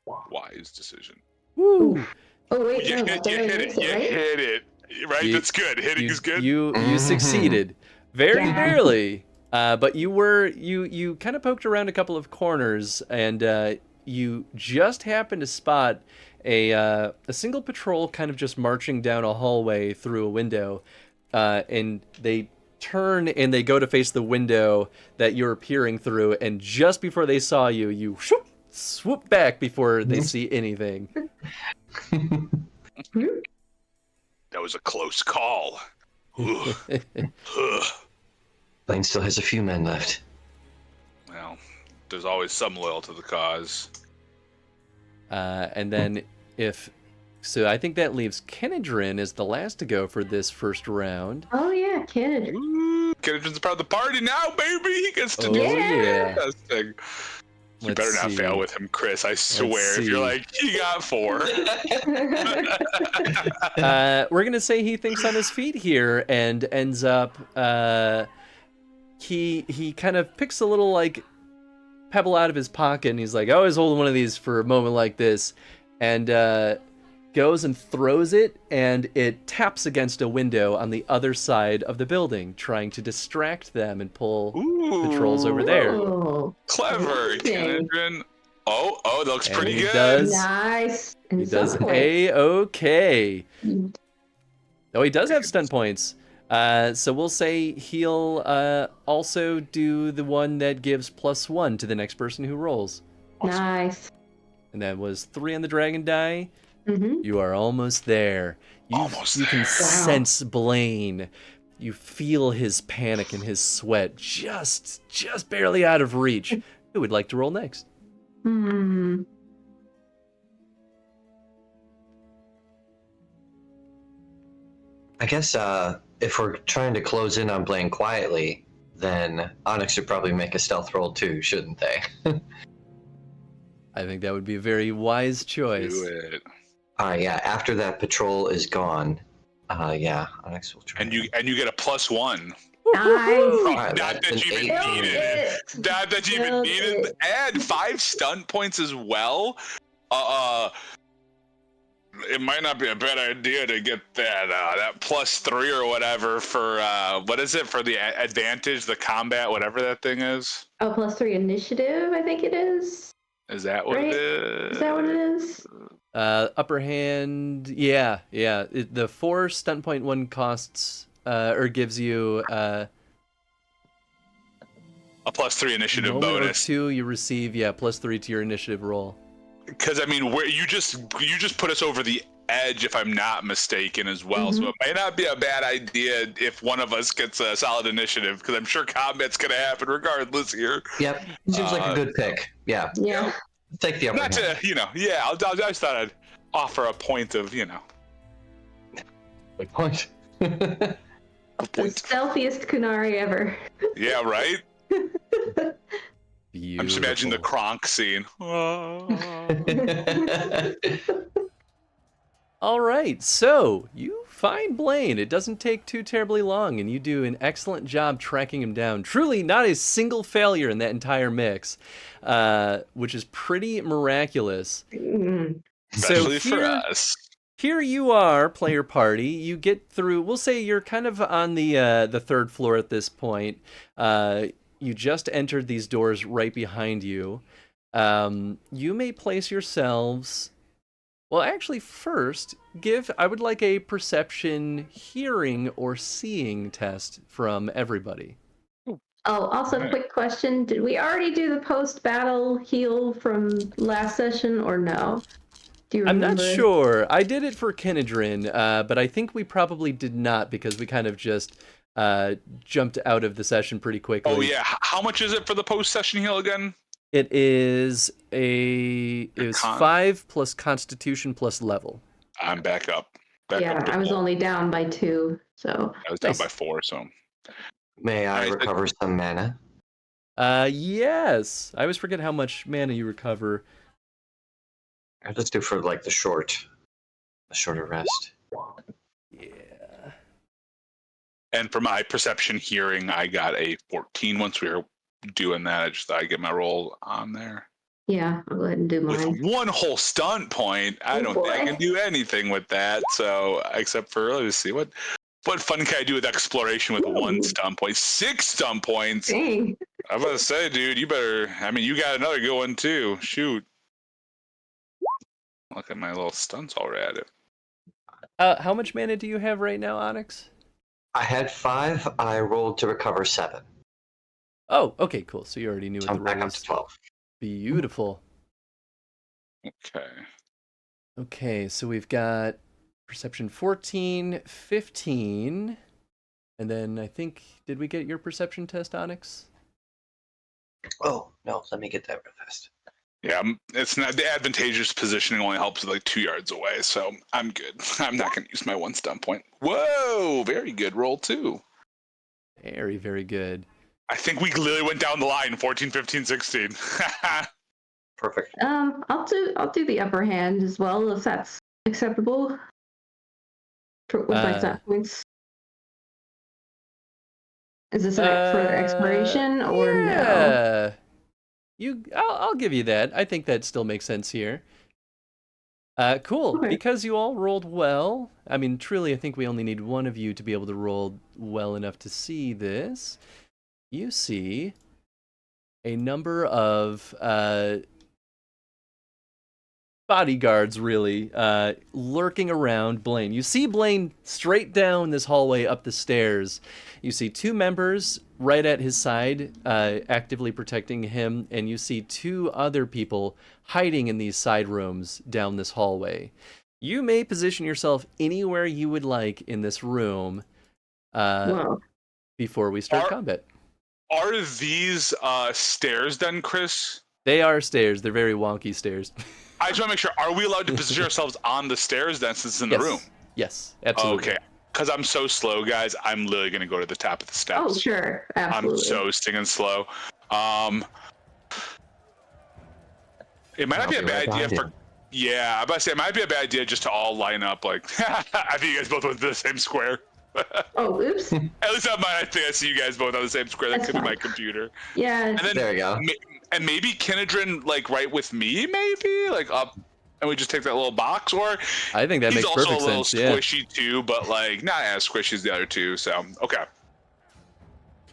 Wise decision. Woo! Oh wait, You no, hit, that you only hit makes it. You right? hit it. Right? That's good. Hitting is good. You succeeded. Very Yeah. barely. But you kind of poked around a couple of corners, and you just happened to spot a single patrol kind of just marching down a hallway through a window, and they turn and they go to face the window that you're peering through, and just before they saw you, you swoop back before they see anything. That was a close call. Ugh. Ugh. Blaine still has a few men left. Well, there's always some loyal to the cause. And then so I think that leaves Kenedrin as the last to go for this first round. Oh yeah, Kennedy. Ooh, Kenedrin's part of the party now, baby. He gets to Oh, do yeah. this thing. You Let's better not see. fail with him, Chris. I swear. If you're see. like, he got 4. We're gonna say he thinks on his feet here and ends up he kind of picks a little like pebble out of his pocket and he's like, I always hold one of these for a moment like this, and goes and throws it, and it taps against a window on the other side of the building, trying to distract them and pull the trolls over there. Oh, Clever, amazing. Kenedrin. Oh, that looks And pretty he good. does. Nice. He And does so A-okay. Oh, he does have stun points. So we'll say he'll also do the one that gives +1 to the next person who rolls. nice. And that was 3 on the dragon die. Mm-hmm. You are almost there. Almost You can there. sense Blaine. You feel his panic and his sweat just barely out of reach. Who would like to roll next? Hmm. I guess if we're trying to close in on Blaine quietly, then Onyx should probably make a stealth roll too, shouldn't they? I think that would be a very wise choice. Do it. Yeah. After that patrol is gone, yeah, Onyx will try. And you get a +1. Nice. Alright, Not that's that an you even 8. needed it. Not that you even Nailed needed. it. And 5 stun points as well. It might not be a bad idea to get that +3 or whatever for what is it for the advantage, the combat, whatever that thing is. Oh, +3 initiative, I think it is. Is that what Right? it is? Is that what it is? Upper hand, yeah. The 4 stun point one costs or gives you A +3 initiative moment or bonus. 2 you receive, +3 to your initiative roll. Because I mean, you just put us over the edge, if I'm not mistaken, as well. So it may not be a bad idea if one of us gets a solid initiative, because I'm sure combat's gonna happen regardless here. Yep, seems like a good pick. Yeah, Yeah. take the upper Not hand. to, I just thought I'd offer a point of, Good point. a The point. stealthiest Kunari ever. Yeah, right. Beautiful. I'm just imagining the Kronk scene. All right, so you find Blaine. It doesn't take too terribly long, and you do an excellent job tracking him down. Truly not a single failure in that entire mix, which is pretty miraculous. Especially for us. Here you are, player party. You get through. We'll say you're kind of on the 3rd floor at this point. You just entered these doors right behind you. You may place yourselves. Well, actually, first, I would like a perception, hearing, or seeing test from everybody. Oh, also, Alright. quick question. Did we already do the post-battle heal from last session or no? Do you I'm remember? not sure. I did it for Kenedrin, but I think we probably did not because we kind of just jumped out of the session pretty quickly. Oh yeah. How much is it for the post-session heal again? It was 5 plus Constitution plus level. I'm back up. Yeah, to I was full. only down by 2, so. I was down Nice. by 4, so. May I Alright, recover some mana? Yes. I always forget how much mana you recover. I'll just do for like the shorter rest. Yeah. And for my perception hearing, I got a 14. Once we were doing that, I just thought I'd get my roll on there. Yeah, I'll go ahead and do With mine. one whole stunt point, I don't think I can do anything with that. So, except for, let's see, what fun can I do with exploration with one stunt point? 6 stunt points. Dang. I'm about to say, dude, you better. I mean, you got another good one too. Shoot. Look at my little stunts already. How much mana do you have right now, Onyx? I had 5. I rolled to recover 7. Oh, okay, cool. So you already knew So what I'm the back roll up was. to 12. Beautiful. Okay. Okay, so we've got perception 14, 15, and then I think, did we get your perception test, Onyx? Oh, no, let me get that real fast. Yeah, it's not the advantageous positioning only helps like 2 yards away, so I'm good. I'm not going to use my 1 stunt point. Whoa, very good roll too. Very, very good. I think we literally went down the line 14, 15, 16. Perfect. I'll do the upper hand as well if that's acceptable. With my stunt points. Is this an further exploration or no? I'll give you that. I think that still makes sense here. Cool. Okay. Because you all rolled well. I mean, truly, I think we only need one of you to be able to roll well enough to see this. You see a number of bodyguards, really, lurking around Blaine. You see Blaine straight down this hallway up the stairs. You see 2 members right at his side, actively protecting him, and you see 2 other people hiding in these side rooms down this hallway. You may position yourself anywhere you would like in this room before we start combat. Are these stairs then, Chris? They are stairs. They're very wonky stairs. I just want to make sure, are we allowed to position ourselves on the stairs then since it's in the room? Yes, absolutely. Okay. Because I'm so slow, guys, I'm literally going to go to the top of the steps. Oh, sure. Absolutely. I'm so stinging slow. It might not be a bad idea for... Yeah, I'm about to say, it might be a bad idea just to all line up, like... I think you guys both went to the same square. Oh, oops. At least on mine, I think I see you guys both on the same square. That could be my computer. Yeah. And then, there we go. And maybe Kinedrin, like, right with me, maybe? Like, up... And we just take that little box, or I think that makes perfect sense. He's also a little squishy too, but like not as squishy as the other 2. So okay.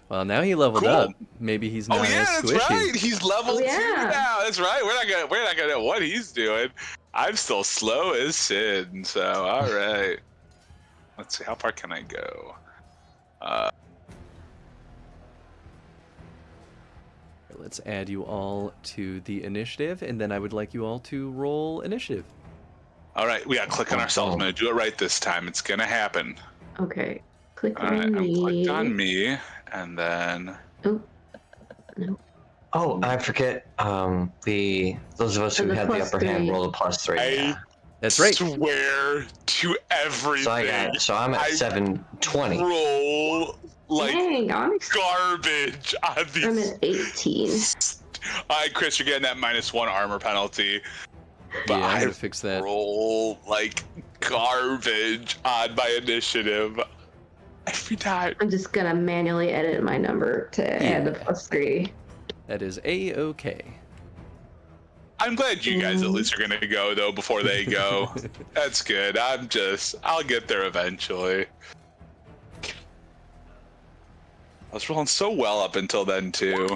Well, now he leveled up. Maybe he's not as squishy. That's right. He's level 2 now. That's right. We're not gonna know what he's doing. I'm still slow as sin. So all right. Let's see. How far can I go? Let's add you all to the initiative, and then I would like you all to roll initiative. All right, we gotta click on ourselves. I'm gonna do it right this time. It's gonna happen. Okay. Click all right, on me. I'm clicked on me, and then. Oh. No. Oh, I forget. Those of us who had the upper hand roll a +3. That's right. Swear to everything. So I'm at 720. Roll like garbage on these. I'm at 18. All right, Chris, you're getting that -1 armor penalty. But yeah, I gotta fix that. Roll like garbage on my initiative every time. I'm just gonna manually edit my number to add the +3. That is A-okay. I'm glad you guys at least are gonna go though before they go. That's good. I'll get there eventually. I was rolling so well up until then too.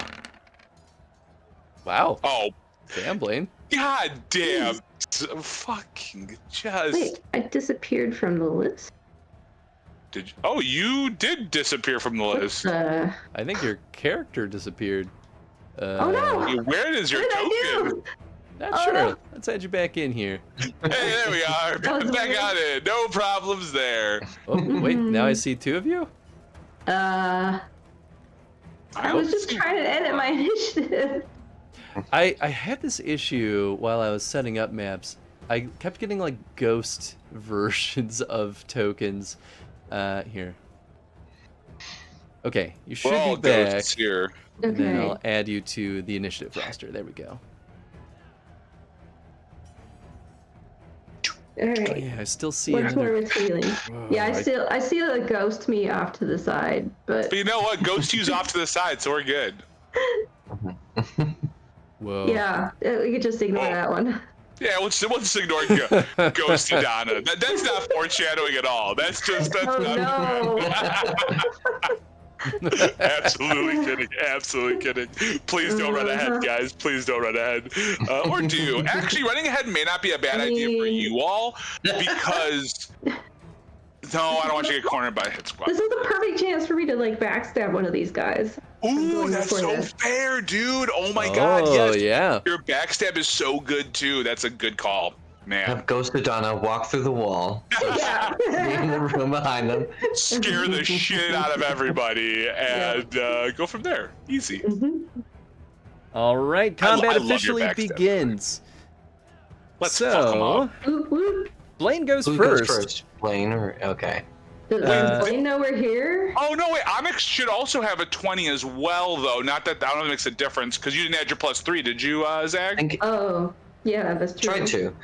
Wow. Oh. Damn, Blaine. God damn. Fucking just. Wait, I disappeared from the list. Did you? Oh, you did disappear from the list. I think your character disappeared. Oh no! Where is your token? Not sure. No. Let's add you back in here. Hey, there we are. Back on it. No problems there. Oh, wait. Now I see 2 of you? I was just trying to edit my initiative. I had this issue while I was setting up maps. I kept getting like ghost versions of tokens. Here. Okay, you should be back. Here. And then I'll add you to the initiative roster. There we go. All right. Yeah, I still see What's more another. of its healing? Yeah, I see the ghost me off to the side, but But you know what? Ghost you's off to the side, so we're good. Whoa. yeah, we could just ignore Oh. that one. Yeah, we'll just ignore Ghost Donna. That's not foreshadowing at all. That's Oh not. no! Absolutely kidding. Absolutely kidding. Please don't run ahead, guys. Please don't run ahead. Or do. Actually, running ahead may not be a bad idea for you all because. No, I don't want you to get cornered by a hit squad. This is the perfect chance for me to like backstab one of these guys. Ooh, that's so fair, dude. Oh my God, yes. Yeah. Your backstab is so good too. That's a good call, man. Have Ghost Donna walk through the wall, Yeah. be in the room behind them. Scare the shit out of everybody and go from there. Easy. All right, combat I love your officially backstab. begins. Let's fuck 'em up. Whoop, whoop. Blaine goes Who first. goes first? Blaine or okay? Does Blaine know we're here? Oh no, wait. Onyx should also have a 20 as well, though. Not that I don't know if it makes a difference because you didn't add your +3, did you, I Zach? think Oh, yeah, that's true. tried to,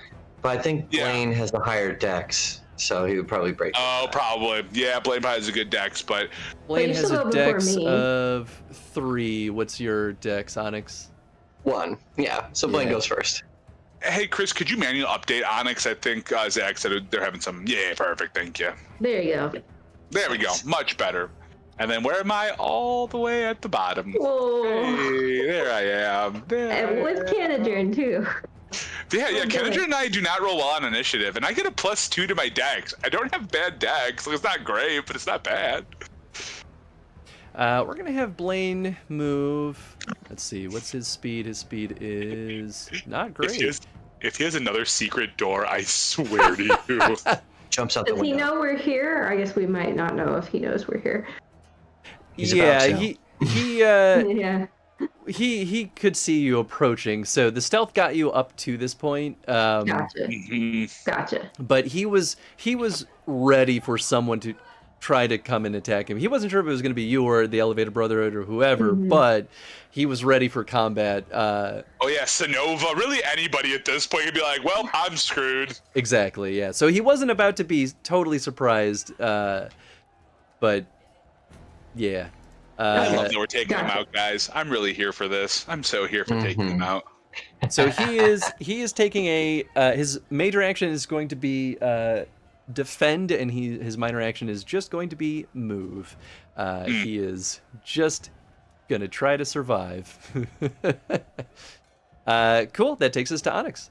but I think Yeah. Blaine has a higher dex, so he would probably break. Oh, that. probably. Yeah, Blaine probably has a good dex, but Blaine you has still a go before dex me. of 3. What's your dex, Onyx? 1. Yeah, so Blaine Yeah. goes first. hey, Chris, could you manually update Onyx? I think Zach said they're having some. Yeah, perfect. Thank you. There you go. There we go. Much better. And then where am I? All the way at the bottom. Whoa. Hey, there I am. There And I with am. Canadrin too. Yeah, Okay. Kendra and I do not roll well on initiative, and I get a +2 to my dex. I don't have bad dex. Like, it's not great, but it's not bad. We're gonna have Blaine move. Let's see, what's his speed? His speed is not great. If he has another secret door, I swear to you. Jumps out the Does he window. know we're here? I guess we might not know if he knows we're here. He's Yeah, about to. Yeah. he could see you approaching. So the stealth got you up to this point. Gotcha. Mhm. Gotcha. But he was ready for someone to try to come and attack him. He wasn't sure if it was going to be you or the Elevated Brotherhood or whoever, but he was ready for combat. Oh yeah, Sonova. Really, anybody at this point could be like, "Well, I'm screwed." Exactly, yeah. So he wasn't about to be totally surprised, but yeah. I love that we're taking him Gotcha. out, guys. I'm really here for this. I'm so here for taking him out. So he is taking a his major action is going to be defend, and his minor action is just going to be move. He is just gonna try to survive. Cool. That takes us to Onyx.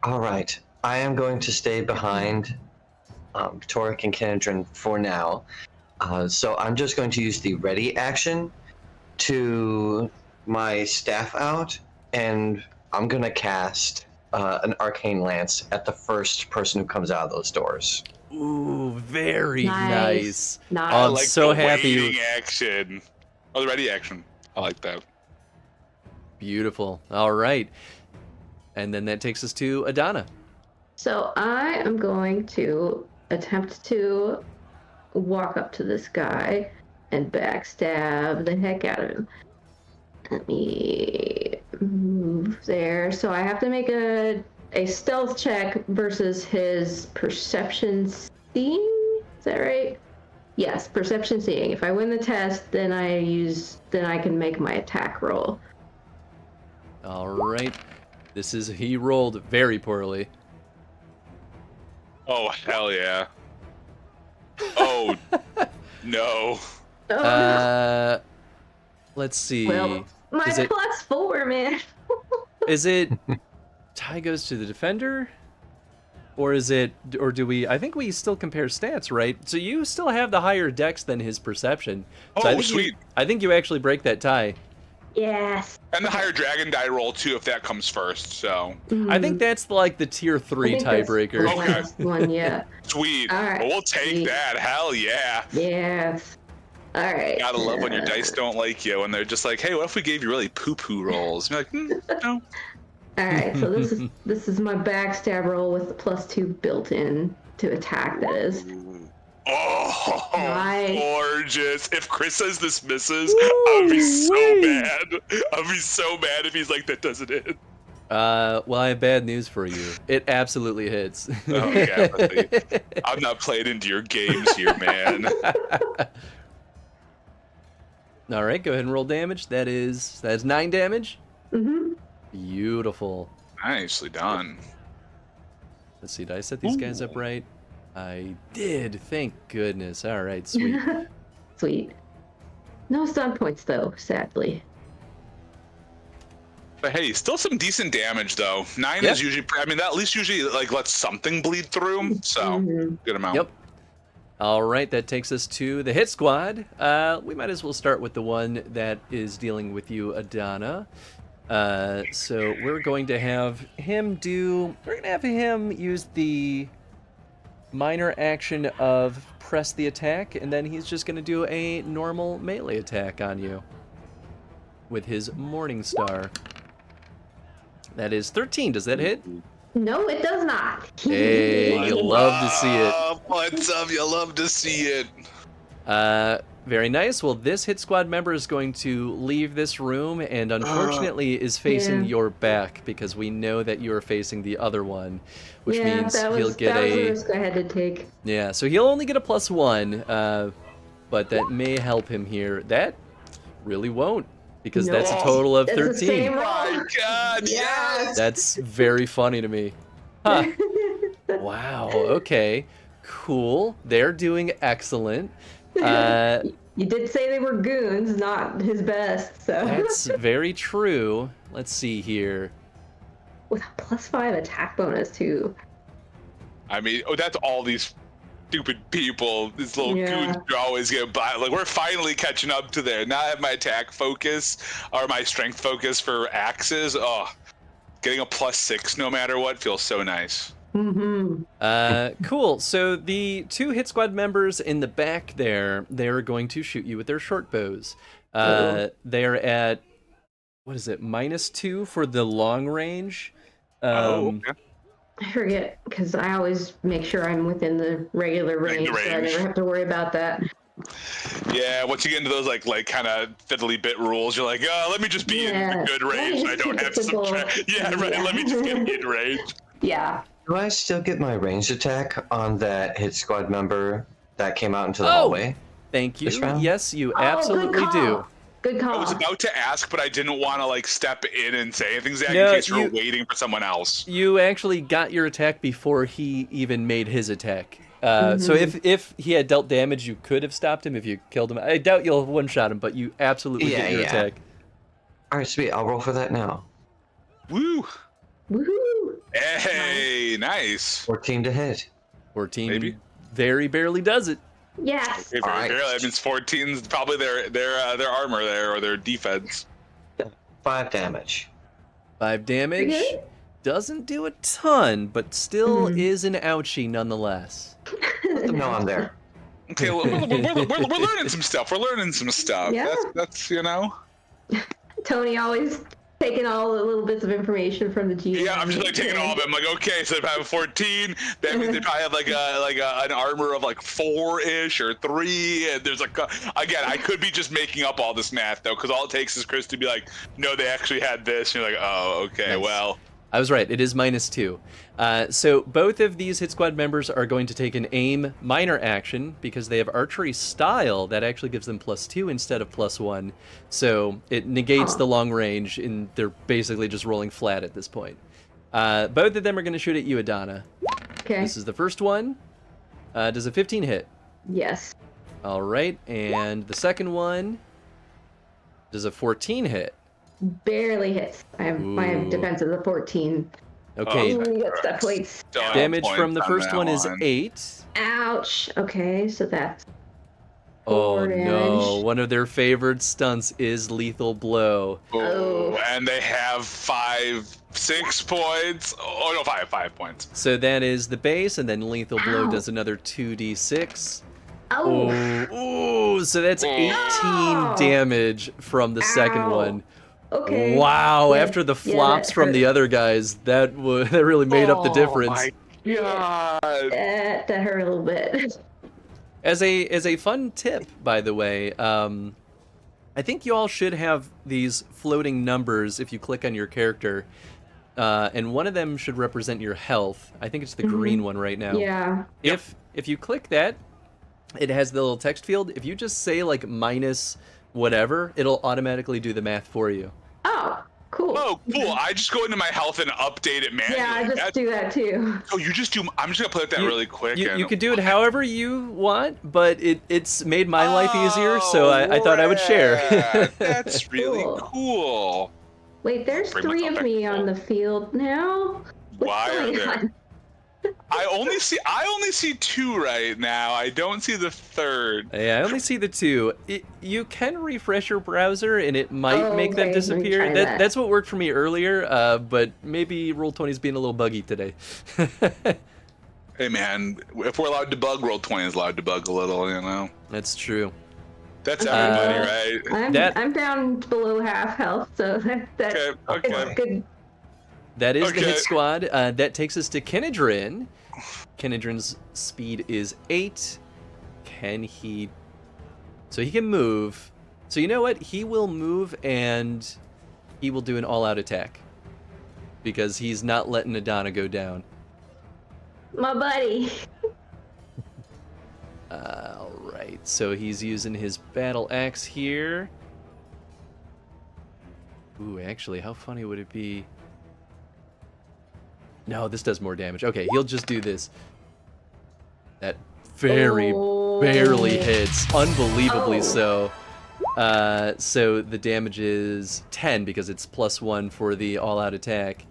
All right, I am going to stay behind Torek and Canadrin for now. So I'm just going to use the ready action to my staff out, and I'm gonna cast an arcane lance at the first person who comes out of those doors. Ooh, very nice. Nice. I'm I like so the happy you- waiting action. Oh, the ready action. I like that. Beautiful. All right. And then that takes us to Adana. So I am going to attempt to walk up to this guy and backstab the heck out of him. Let me move there. So I have to make a stealth check versus his perception seeing. Is that right? Yes, perception seeing. If I win the test, then I can make my attack roll. All right. He rolled very poorly. Oh hell yeah. Oh no. Oh, no. Let's see. Well, my is it- +4, man. Is it tie goes to the defender? Or do we, I think we still compare stats, right? So you still have the higher dex than his perception. So Oh, I think sweet. I think you actually break that tie. Yes. And the higher dragon die roll too if that comes first. So I think that's like the tier 3 I think that's tiebreaker. the Okay. last one, yeah. sweet. All right. Well, we'll take Sweet. that. Hell yeah. Yes. All right. Gotta love when your dice don't like you when they're just like, hey, what if we gave you really poo-poo rolls? You're like, no. All right. So this is my backstab roll with the +2 built in to attack. That is. Oh, Nice. gorgeous. If Chris says this misses, I would be so Woo-wee. mad. I would be so mad if he's like, that doesn't hit. Well, I have bad news for you. It absolutely hits. Oh, yeah, I'm not playing into your games here, man. All right, go ahead and roll damage. That's 9 damage. Mm-hmm. Beautiful. Nicely done. Let's see, did I set these guys up right? I did, thank goodness. All right, sweet. Sweet. No stun points, though, sadly. But hey, still some decent damage though. 9 Yep. is usually, I mean, that at least usually like lets something bleed through. So good amount. Yep. All right, that takes us to the hit squad. We might as well start with the one that is dealing with you, Adana. So we're going to have him use the minor action of press the attack, and then he's just going to do a normal melee attack on you with his Morning Star. That is 13. Does that hit? No, it does not. Hey, you love to see it. What's up? You love to see it. Very nice. Well, this hit squad member is going to leave this room and unfortunately is facing your back because we know that you are facing the other one, which means he'll get that was a risk I had to take. Yeah, so he'll only get a +1, but that may help him here. That really won't because that's a total of That's the 13. same roll. My God, yes. That's very funny to me. Huh. Wow, okay. Cool. They're doing excellent. You did say they were goons, not his best, so. That's very true. Let's see here. With a +5 attack bonus, too. I mean, that's all these stupid people. These little goons are always getting by. Like, we're finally catching up to there. Now I have my attack focus or my strength focus for axes. Oh, getting a +6 no matter what feels so nice. Cool. So the 2 hit squad members in the back there, they're going to shoot you with their short bows. They're at, what is it, -2 for the long range. Okay. I forget, because I always make sure I'm within the regular range, so I never have to worry about that. Yeah, once you get into those like kind of fiddly bit rules, you're like, let me just be in the good range. I don't have to subtract. Yeah, right. Let me just get in range. Yeah. Do I still get my ranged attack on that hit squad member that came out into the hallway? Thank you. This round? Yes, you absolutely do. Good call. I was about to ask, but I didn't want to like step in and say anything, Zach, No, in case you were waiting for someone else. You actually got your attack before he even made his attack. So if he had dealt damage, you could have stopped him if you killed him. I doubt you'll one-shot him, but you absolutely get your attack. All right, sweet. I'll roll for that now. Woo! Woohoo! Hey, nice. 14 to hit. 14 Maybe. very barely does it. Yes. Okay, All right. that means 14's probably their armor there or their defense. 5 damage. 5 damage. Pretty good. Doesn't do a ton, but still is an ouchie nonetheless. Let them know I'm there. Okay, well, we're learning some stuff. We're learning some stuff. Yeah. That's you know. Tony always taking all the little bits of information from the GM. Yeah, I'm just like taking all of it. I'm like, okay, so if I have 14, that means they probably have like an armor of like 4-ish or 3. And there's like, again, I could be just making up all this math though, because all it takes is Chris to be like, no, they actually had this. And you're like, oh, okay, Nice. well. I was right. It is -2. So both of these hit squad members are going to take an aim minor action because they have archery style that actually gives them +2 instead of +1. So it negates the long range, and they're basically just rolling flat at this point. Both of them are going to shoot at you, Adana. Okay. This is the first one. Does a 15 hit? Yes. All right. And the second one, does a 14 hit? Barely hits. My Ooh. defense is a 14. Okay. Ooh, that's definitely. Damage from the first one is 8. Ouch. Okay, so that's. Oh 4 no, damage. one of their favorite stunts is lethal blow. Oh, and they have 6 points. Oh no, 5 points. So that is the base, and then lethal blow Ow. does another 2d6. Oh. Ooh, so that's 18 damage from the second Ow. one. Okay. Wow, Yeah, after the yeah, flops that from the hurt. other guys, that really made up the difference. My God. That hurt a little bit. As a fun tip, by the way, I think you all should have these floating numbers if you click on your character. and one of them should represent your health. I think it's the green one right now. Yeah. If you click that, it has the little text field. If you just say like minus whatever, it'll automatically do the math for you. Oh, cool. Oh, cool. I just go into my health and update it manually. Yeah, I just do that too. Oh, you just do. I'm just gonna play with that really quick. You can do it however you want, but it's made my life easier, so I thought I would share. That's really cool. Wait, there's Bring 3 myself of me back on the field now. What's Why are going there? on? I only see 2 right now. I don't see the third. Yeah, I only see the 2. You can refresh your browser, and it might make them okay, let me disappear. try that. That's what worked for me earlier, but maybe Roll20's being a little buggy today. Hey man, if we're allowed to bug, Roll20 is allowed to bug a little, you know. That's true. That's everybody, right? I'm down below half health, so that's Okay. good. That is the Okay. hit squad. That takes us to Kenedrin. Kenedrin's speed is 8. Can he... So he can move. So you know what? He will move and he will do an all-out attack. Because he's not letting Adana go down. My buddy. Alright, so he's using his battle axe here. Ooh, actually, how funny would it be? No, this does more damage. Okay, he'll just do this. That very barely hits. Unbelievably so. So the damage is 10 because it's +1 for the all-out attack.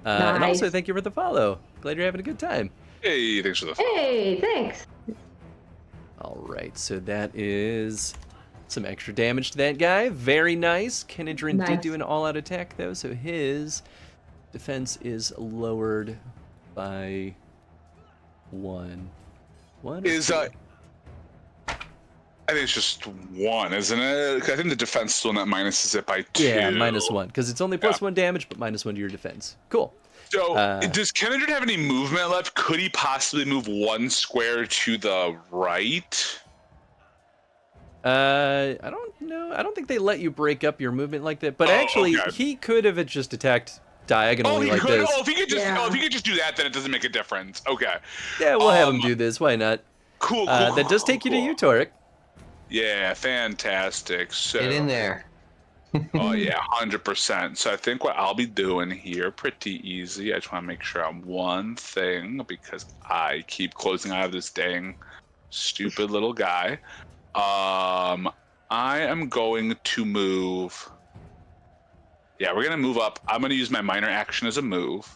And also, Nice. thank you for the follow. Glad you're having a good time. Hey, thanks for the follow. Hey, thanks. Alright, so that is some extra damage to that guy. Very nice. Kenedrin did Nice. do an all-out attack, though, so his defense is lowered by 1. What Is I think it's just 1, isn't it? 'Cause I think the defense still not minuses it by 2. Yeah, -1, because it's only +1 damage, but -1 to your defense. Cool. So, does Kenedrin have any movement left? Could he possibly move 1 square to the right? I don't know. I don't think they let you break up your movement like that, but Oh, actually, okay. he could have just attacked diagonally He like could. this. Oh, if he could just, Yeah. if he could just do that, then it doesn't make a difference. Okay. Yeah, we'll have him do this. Why not? Cool. That does take you to you, Torek. Yeah, fantastic. So, Get in there. oh yeah, 100%. So I think what I'll be doing here, pretty easy. I just want to make sure I'm one thing because I keep closing out of this dang stupid little guy. I am going to move. Yeah, we're gonna move up. I'm gonna use my minor action as a move.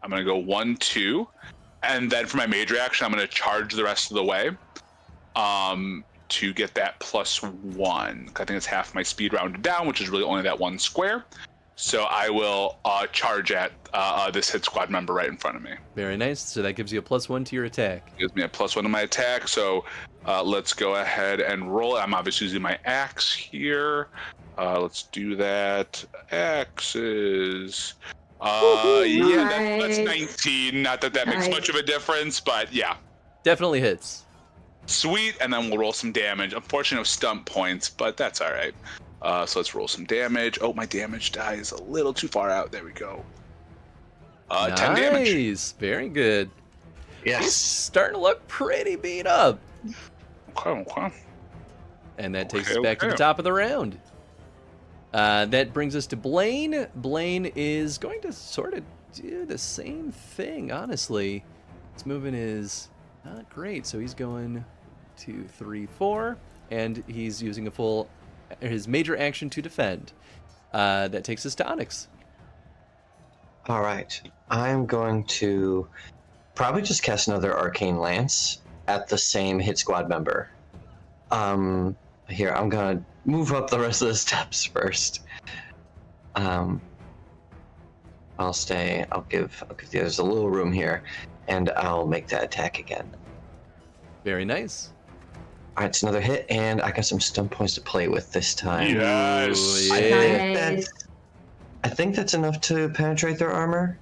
I'm gonna go 1, 2, and then for my major action, I'm gonna charge the rest of the way. To get that +1. I think it's half my speed rounded down, which is really only that 1 square. So I will charge at this hit squad member right in front of me. Very nice. So that gives you a +1 to your attack. Gives me a +1 to my attack. So let's go ahead and roll. I'm obviously using my axe here. Let's do that. Axes. Yeah, that's Nice. 19. Not that makes Nice. much of a difference, but yeah. Definitely hits. Sweet, and then we'll roll some damage. Unfortunately, no stump points, but that's all right. So let's roll some damage. Oh, my damage die is a little too far out. There we go. 10 damage. Nice. Very good. He's Yes. starting to look pretty beat up. Okay. And that takes us Okay, back to the okay. top of the round. That brings us to Blaine. Blaine is going to sort of do the same thing, honestly. His movement is not great, so he's going 2, 3, 4, and he's using his major action to defend. That takes us to Onyx. All right. I'm going to probably just cast another Arcane Lance at the same hit squad member. Here, I'm gonna move up the rest of the steps first. I'll give the others a little room here, and I'll make that attack again. Very nice. All right, it's another hit, and I got some stun points to play with this time. Yes. Ooh, I yeah. think Nice. that's enough to penetrate their armor.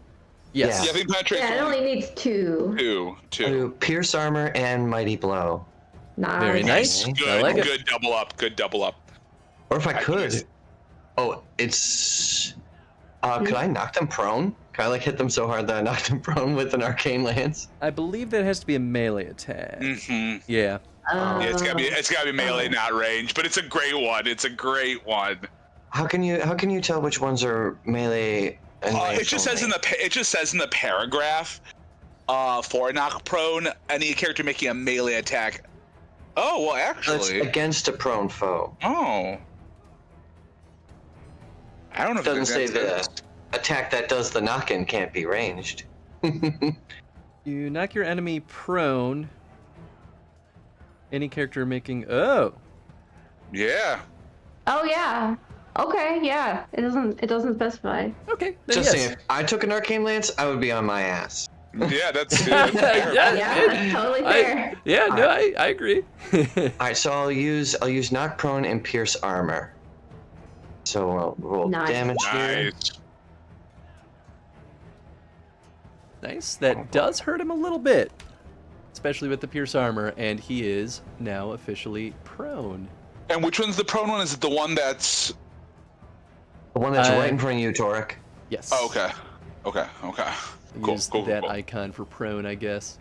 Yes. Yeah, I think penetrates Yeah, it only needs 2. two. To pierce armor and mighty blow. Nice. Very nice. Good, I like it. good double up. Good double up. Or if I I could. guess- Oh, it's. Could I knock them prone? Can I like hit them so hard that I knock them prone with an arcane lance? I believe that has to be a melee attack. Mm-hmm. Yeah. Yeah, it's gotta be melee, not range. But it's a great one. It's a great one. How can you tell which ones are melee and range It just says only? in the paragraph. For a knock prone, any character making a melee attack. Oh well, That's actually. against a prone foe. Oh. I don't know It if doesn't say that's the attack that does the knock-in can't be ranged. You knock your enemy prone. Any character making... Oh! Yeah. Oh yeah. Okay, yeah. It doesn't specify. Okay, then Just yes. saying, if I took an arcane lance, I would be on my ass. Yeah, that's fair. Yeah, Yeah, that's totally fair. I agree. All right, so I'll use knock prone and pierce armor. So we'll roll Nice. damage here. Nice. Nice. That does hurt him a little bit. Especially with the pierce armor, and he is now officially prone. And which one's the prone one? Is it the one that's... The one that's right in front of you, Torek. Yes. Oh, okay. Okay. Cool, Use cool, that cool. icon for prone, I guess.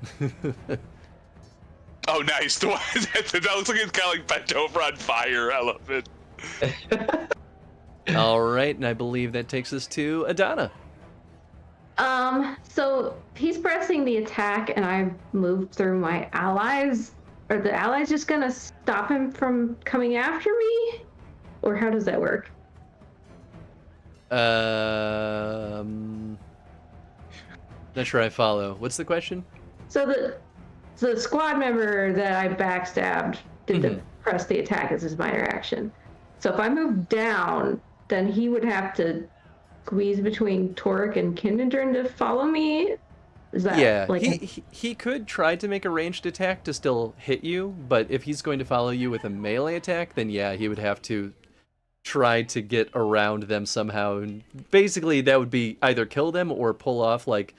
Oh, nice. The one that looks like it's kind of like bent over on fire. I love it. All right, and I believe that takes us to Adana. So he's pressing the attack, and I've moved through my allies. Are the allies just gonna stop him from coming after me, or how does that work? Not sure I follow. What's the question? So the squad member that I backstabbed did the press the attack as his minor action. So if I move down, then he would have to squeeze between Torek and Kindendrin to follow me. Is that Yeah, like he could try to make a ranged attack to still hit you, but if he's going to follow you with a melee attack, then yeah, he would have to try to get around them somehow. And basically, that would be either kill them or pull off like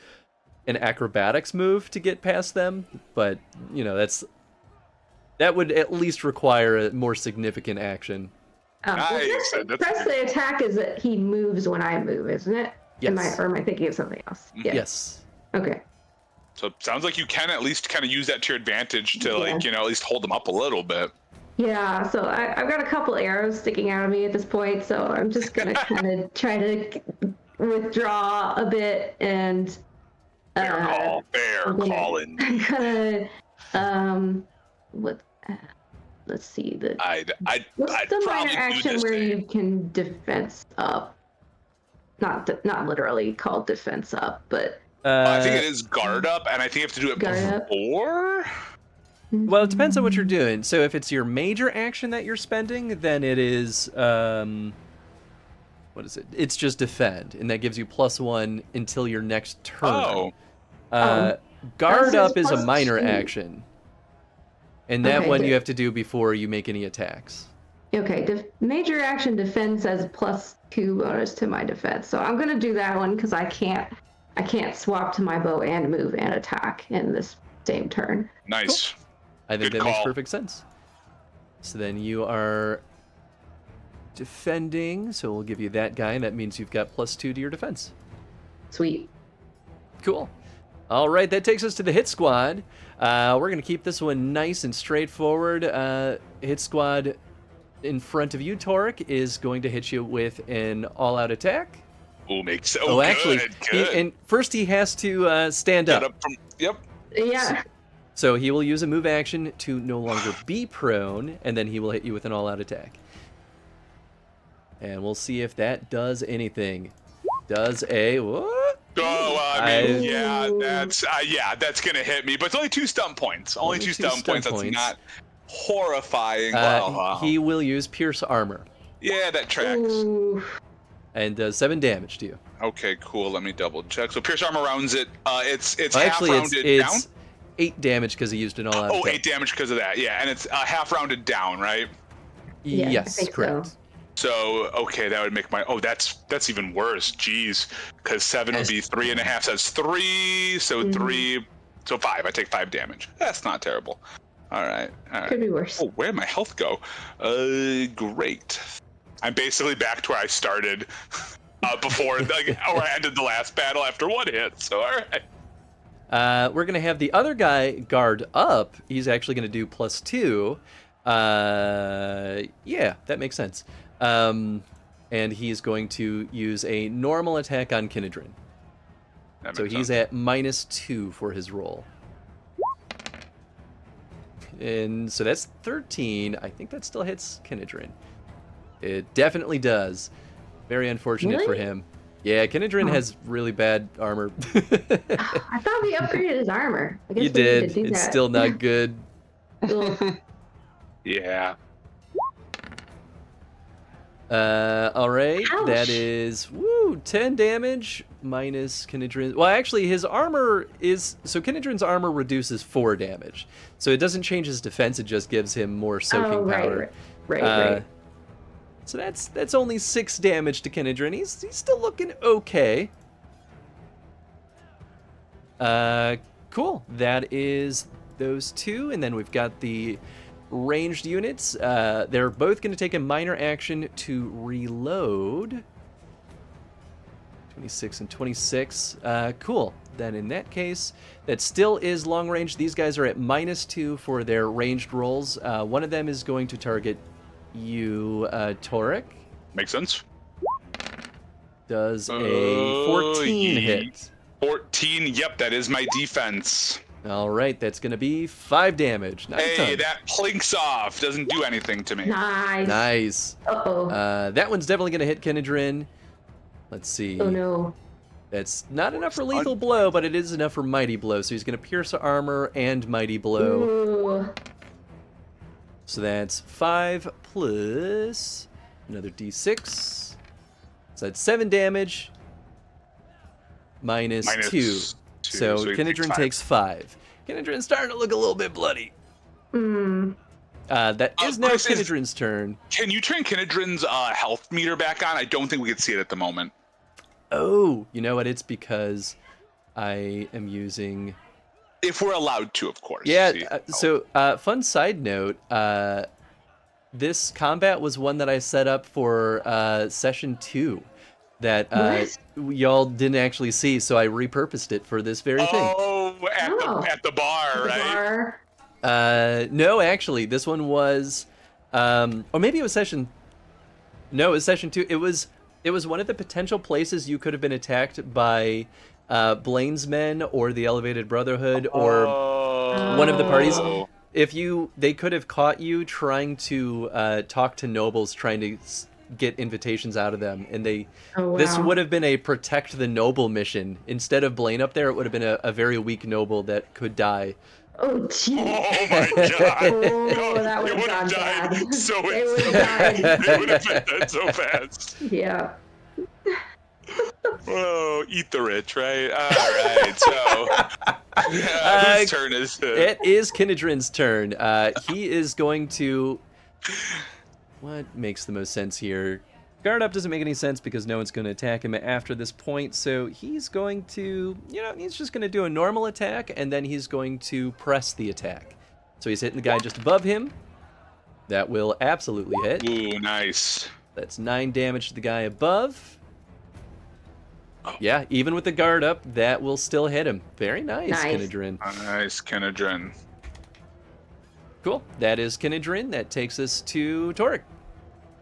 an acrobatics move to get past them. But you know, that would at least require a more significant action. Nice. press the attack is that he moves when I move, isn't it? Yes. Or am I thinking of something else? Yeah. Yes. Okay. So it sounds like you can at least kind of use that to your advantage to like, at least hold them up a little bit. Yeah, so I've got a couple arrows sticking out of me at this point, so I'm just gonna kind of try to withdraw a bit and Fair call. Fair calling. I'm gonna let's see I'd what's the probably minor do action this where thing. you can defense up? Not literally called defense up, but I think it is guard up, and I think you have to do it Guard up. before. Well, it depends on what you're doing. So if it's your major action that you're spending, then it is what is it? It's just defend, and that gives you +1 until your next turn. Oh, Guard That says up is a minor +2. action, and that Okay, one good. you have to do before you make any attacks. okay. Major action defense has +2 bonus to my defense, so I'm gonna do that one because I can't swap to my bow and move and attack in this same turn. nice. I think Good that makes call. perfect sense. So then you are defending, so we'll give you that guy, and that means you've got +2 to your defense. Sweet. Cool. All right, that takes us to the hit squad. We're going to keep this one nice and straightforward. Hit squad in front of you, Torek, is going to hit you with an all-out attack. Oh, makes Actually, good. and first he has to stand Get up. up from. Yep. Yeah. So he will use a move action to no longer be prone, and then he will hit you with an all-out attack. And we'll see if that does anything. Does a what? Oh, I mean, that's gonna hit me, but it's only 2 stun points. Only two stun points. That's not horrifying. Wow. He will use pierce armor Yeah, that tracks. Ooh. and does 7 damage to you. Okay, cool. Let me double check. So pierce armor rounds it. It's Well, half actually, rounded down. it's 8 damage because he used an all-out Oh, attack. 8 damage because of that. Yeah, and it's half rounded down, right? Yeah, I Yes, think correct. so. So okay, that would make my that's even worse. Jeez, because 7 would be 3.5. So that's 3. So 3. So 5. I take 5 damage. That's not terrible. All right. Could be worse. Oh, where'd my health go? Great. I'm basically back to where I started. before, or I ended the last battle after 1 hit. So all right. We're gonna have the other guy guard up. He's actually gonna do +2. Yeah, that makes sense. And he's going to use a normal attack on Kinedrin. So he's at -2 for his roll. And so that's 13. I think that still hits Kinedrin. It definitely does. Very unfortunate for him. Yeah, Kinedrin has really bad armor. I thought we upgraded his armor. I guess You we need did. to do It's that. still not good. Ugh. Yeah. All right. Ouch. That is 10 damage minus Kinedrin. Well, actually, his armor is Kinedrin's armor reduces 4 damage, so it doesn't change his defense. It just gives him more soaking power. Right. So that's only 6 damage to Kinedrin. He's still looking okay. Cool. That is those two, and then we've got the ranged units. They're both going to take a minor action to reload. 26 and 26. Cool. Then in that case, that still is long range. These guys are at -2 for their ranged rolls. One of them is going to target you, Torek. Makes sense. Does a 14 yeah. hit. 14. Yep, that is my defense. All right, that's going to be 5 damage. Not a Hey, ton. that plinks off. Doesn't do anything to me. Nice. Nice. Uh-oh. That one's definitely going to hit Kinedrin. Let's see. Oh, no. That's not enough for lethal blow, but it is enough for mighty blow. So he's going to pierce armor and mighty blow. Ooh. So that's 5 plus another d6. So that's 7 damage minus 2. So he Kinedrin takes 5. Kinedrin's starting to look a little bit bloody. That is now Chris, Kinedrin's turn. Can you turn Kinedrin's health meter back on? I don't think we can see it at the moment. Oh, you know what? It's because I am using... If we're allowed to, of course. Yeah, fun side note, this combat was one that I set up for session 2 that y'all didn't actually see, so I repurposed it for this very thing. Oh, at the bar, right? No, actually, this one was, or maybe it was session. No, it was session 2. It was one of the potential places you could have been attacked by Blaine's men or the Elevated Brotherhood or one of the parties. If they could have caught you trying to talk to nobles, trying to get invitations out of them, and this would have been a protect the noble mission. Instead of Blaine up there, it would have been a very weak noble that could die. Oh, geez. Oh my god! Oh, that would have gone died bad. so It would have died. It would have been dead so fast. Yeah. Oh, eat the rich, right? All right, so whose turn is it? It is Kinedrin's turn. He is going to... What makes the most sense here? Guard up doesn't make any sense because no one's going to attack him after this point, so he's going to, he's just going to do a normal attack, and then he's going to press the attack. So he's hitting the guy just above him. That will absolutely hit. Ooh, nice. That's 9 damage to the guy above. Yeah, even with the guard up, that will still hit him. Very nice. Kinedrin. Nice, Kinedrin. Cool. That is Kinedrin. That takes us to Torek.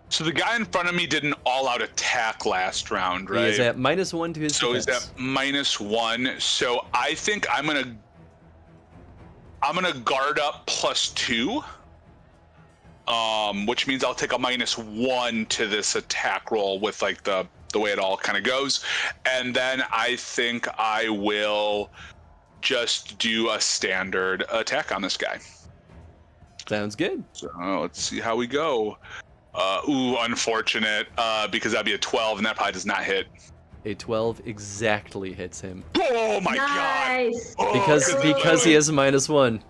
So the guy in front of me did an all-out attack last round, right? He is at -1 to his So defense. he's at -1. So I think I'm gonna guard up +2. Which means I'll take a -1 to this attack roll with like the way it all kind of goes. And then I think I will just do a standard attack on this guy. Sounds good. So let's see how we go. Unfortunate, because that'd be a 12, and that probably does not hit. A 12 exactly hits him. Oh my Nice. god! Because he has a -1.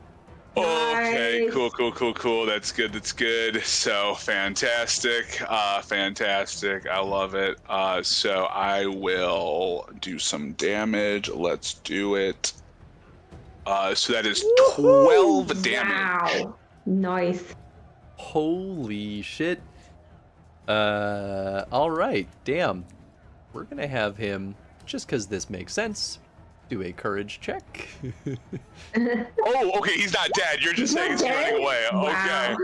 Okay, Nice. cool. That's good. So fantastic. I love it. So I will do some damage. Let's do it. So that is 12 damage. Wow. Nice. Holy shit. All right. Damn. we're going to have him, just because this makes sense, do a courage check. Oh, okay, he's not dead. You're just saying he's running away. Wow. Okay.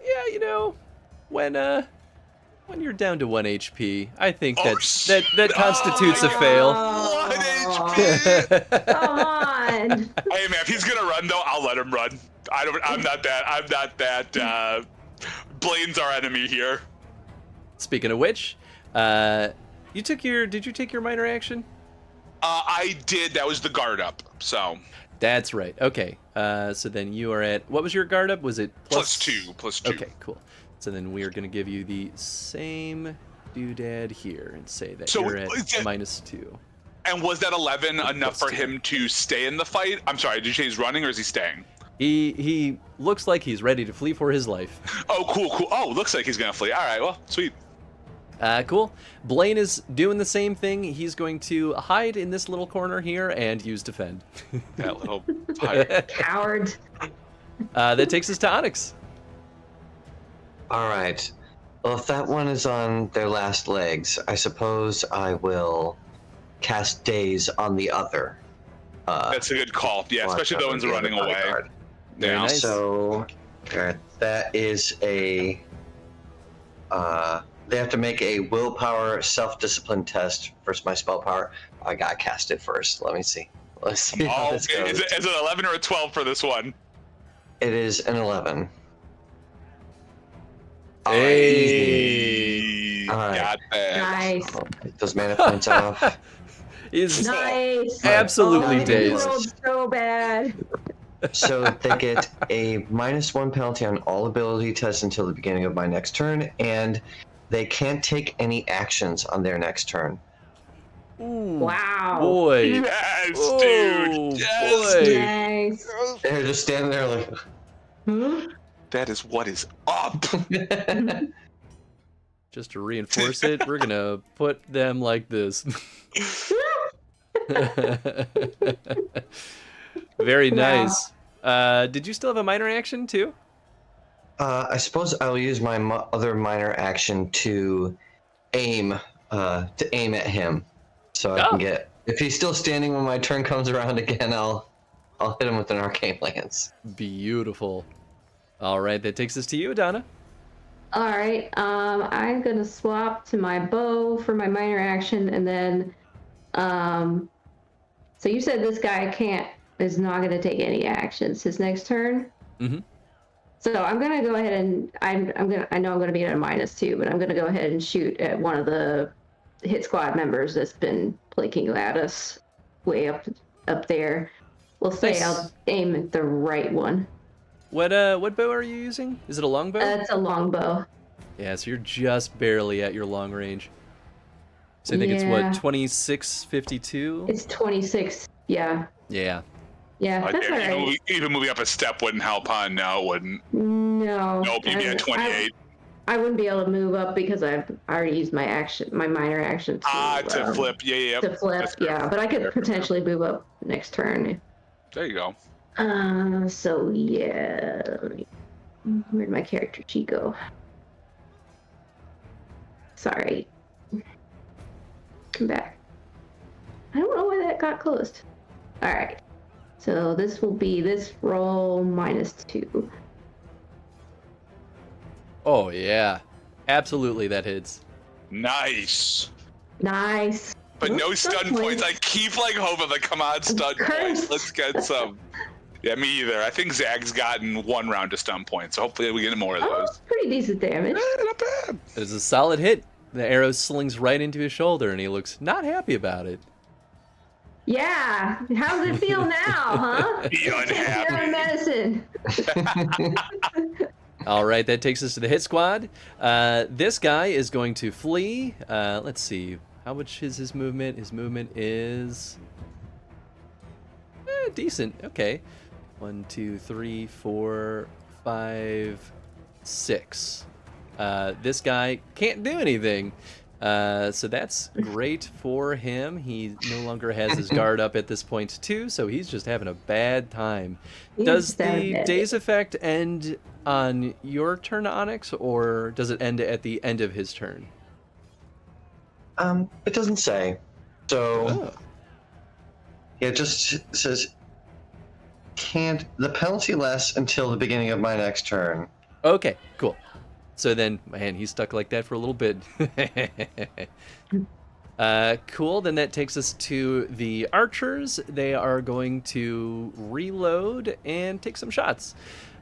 Yeah, you know, when you're down to 1 HP, I think Oh, that constitutes a fail. 1 HP. Come on. Hey man, if he's gonna run though, I'll let him run. I'm not that. Blaine's our enemy here. Speaking of which, did you take your minor action? I did. That was the guard up. So. That's right. Okay. So then you are at, what was your guard up? Was it Plus two. Okay, cool. So then we are going to give you the same doodad here and say that you're at -2. And was that 11 enough for +2. him to stay in the fight? I'm sorry, did you say he's running or is he staying? He looks like he's ready to flee for his life. Oh, cool. Oh, looks like he's gonna flee. All right, well, sweet. Cool. Blaine is doing the same thing. He's going to hide in this little corner here and use defend. That little pirate. Coward. That takes us to Onyx. All right. Well, if that one is on their last legs, I suppose I will cast Daze on the other. That's a good call. Yeah, especially the ones running away. Very Yeah. nice. So that is a. They have to make a willpower self-discipline test versus my spell power. I got cast it first. Let me see. Let's see how Oh, this goes. is it 11 or a 12 for this one? It is an 11. Hey. All right. Got that. Nice. I'll take those mana points off. Is Nice. absolutely Oh, dazed. you rolled so bad. So they get a -1 penalty on all ability tests until the beginning of my next turn, and they can't take any actions on their next turn. Ooh, Wow. boy. Yes, Oh, dude. Yes, boy. dude. Nice. They're just standing there like. Hmm? That is what is up. Just to reinforce it, we're gonna put them like this. Very Wow. nice. Did you still have a minor action too? I suppose I'll use my other minor action to aim at him, so I Oh. can get. If he's still standing when my turn comes around again, I'll hit him with an arcane lance. Beautiful. All right, that takes us to you, Donna. All right. I'm gonna swap to my bow for my minor action, and then, so you said this guy is not gonna take any actions his next turn. Mhm. So I'm gonna go ahead and I know I'm gonna be at a -2, but I'm gonna go ahead and shoot at one of the hit squad members that's been blinking at us way up there. We'll say Nice. I'll aim at the right one. What bow are you using? Is it a longbow? It's a longbow. Yeah, so you're just barely at your long range. So I think it's Yeah. what, 2652? It's 26. Yeah. Yeah. Yeah, that's all right. Even moving up a step wouldn't help, huh? No, it wouldn't. No. Nope, you'd be at 28. I wouldn't be able to move up because I've already used my minor action To flip. Yeah. To flip, That's fair. yeah. But I could potentially move up next turn. There you go. So yeah. Where'd my character sheet go? Sorry. Come back. I don't know why that got closed. All right. So this will be this roll -2. Oh yeah. Absolutely that hits. Nice. Nice. But no stun points. I keep hoping like, come on, stun points. Let's get some. Yeah, me either. I think Zag's gotten 1 round of stun points, so hopefully we get more of Oh, those. pretty decent damage. Not bad. It is a solid hit. The arrow slings right into his shoulder and he looks not happy about it. Yeah. How does it feel now, huh? Be Take your unhappy. own medicine. All right, that takes us to the hit squad. This guy is going to flee. Let's see. How much is his movement? His movement is decent. Okay. 1, 2, 3, 4, 5, 6. This guy can't do anything. So that's great for him. He no longer has his guard up at this point too, so he's just having a bad time. Does the daze effect end on your turn, Onyx, or does it end at the end of his turn? It doesn't say. So Oh. it just says the penalty lasts until the beginning of my next turn. Okay, cool. So then, man, he's stuck like that for a little bit. Cool. Then that takes us to the archers. They are going to reload and take some shots.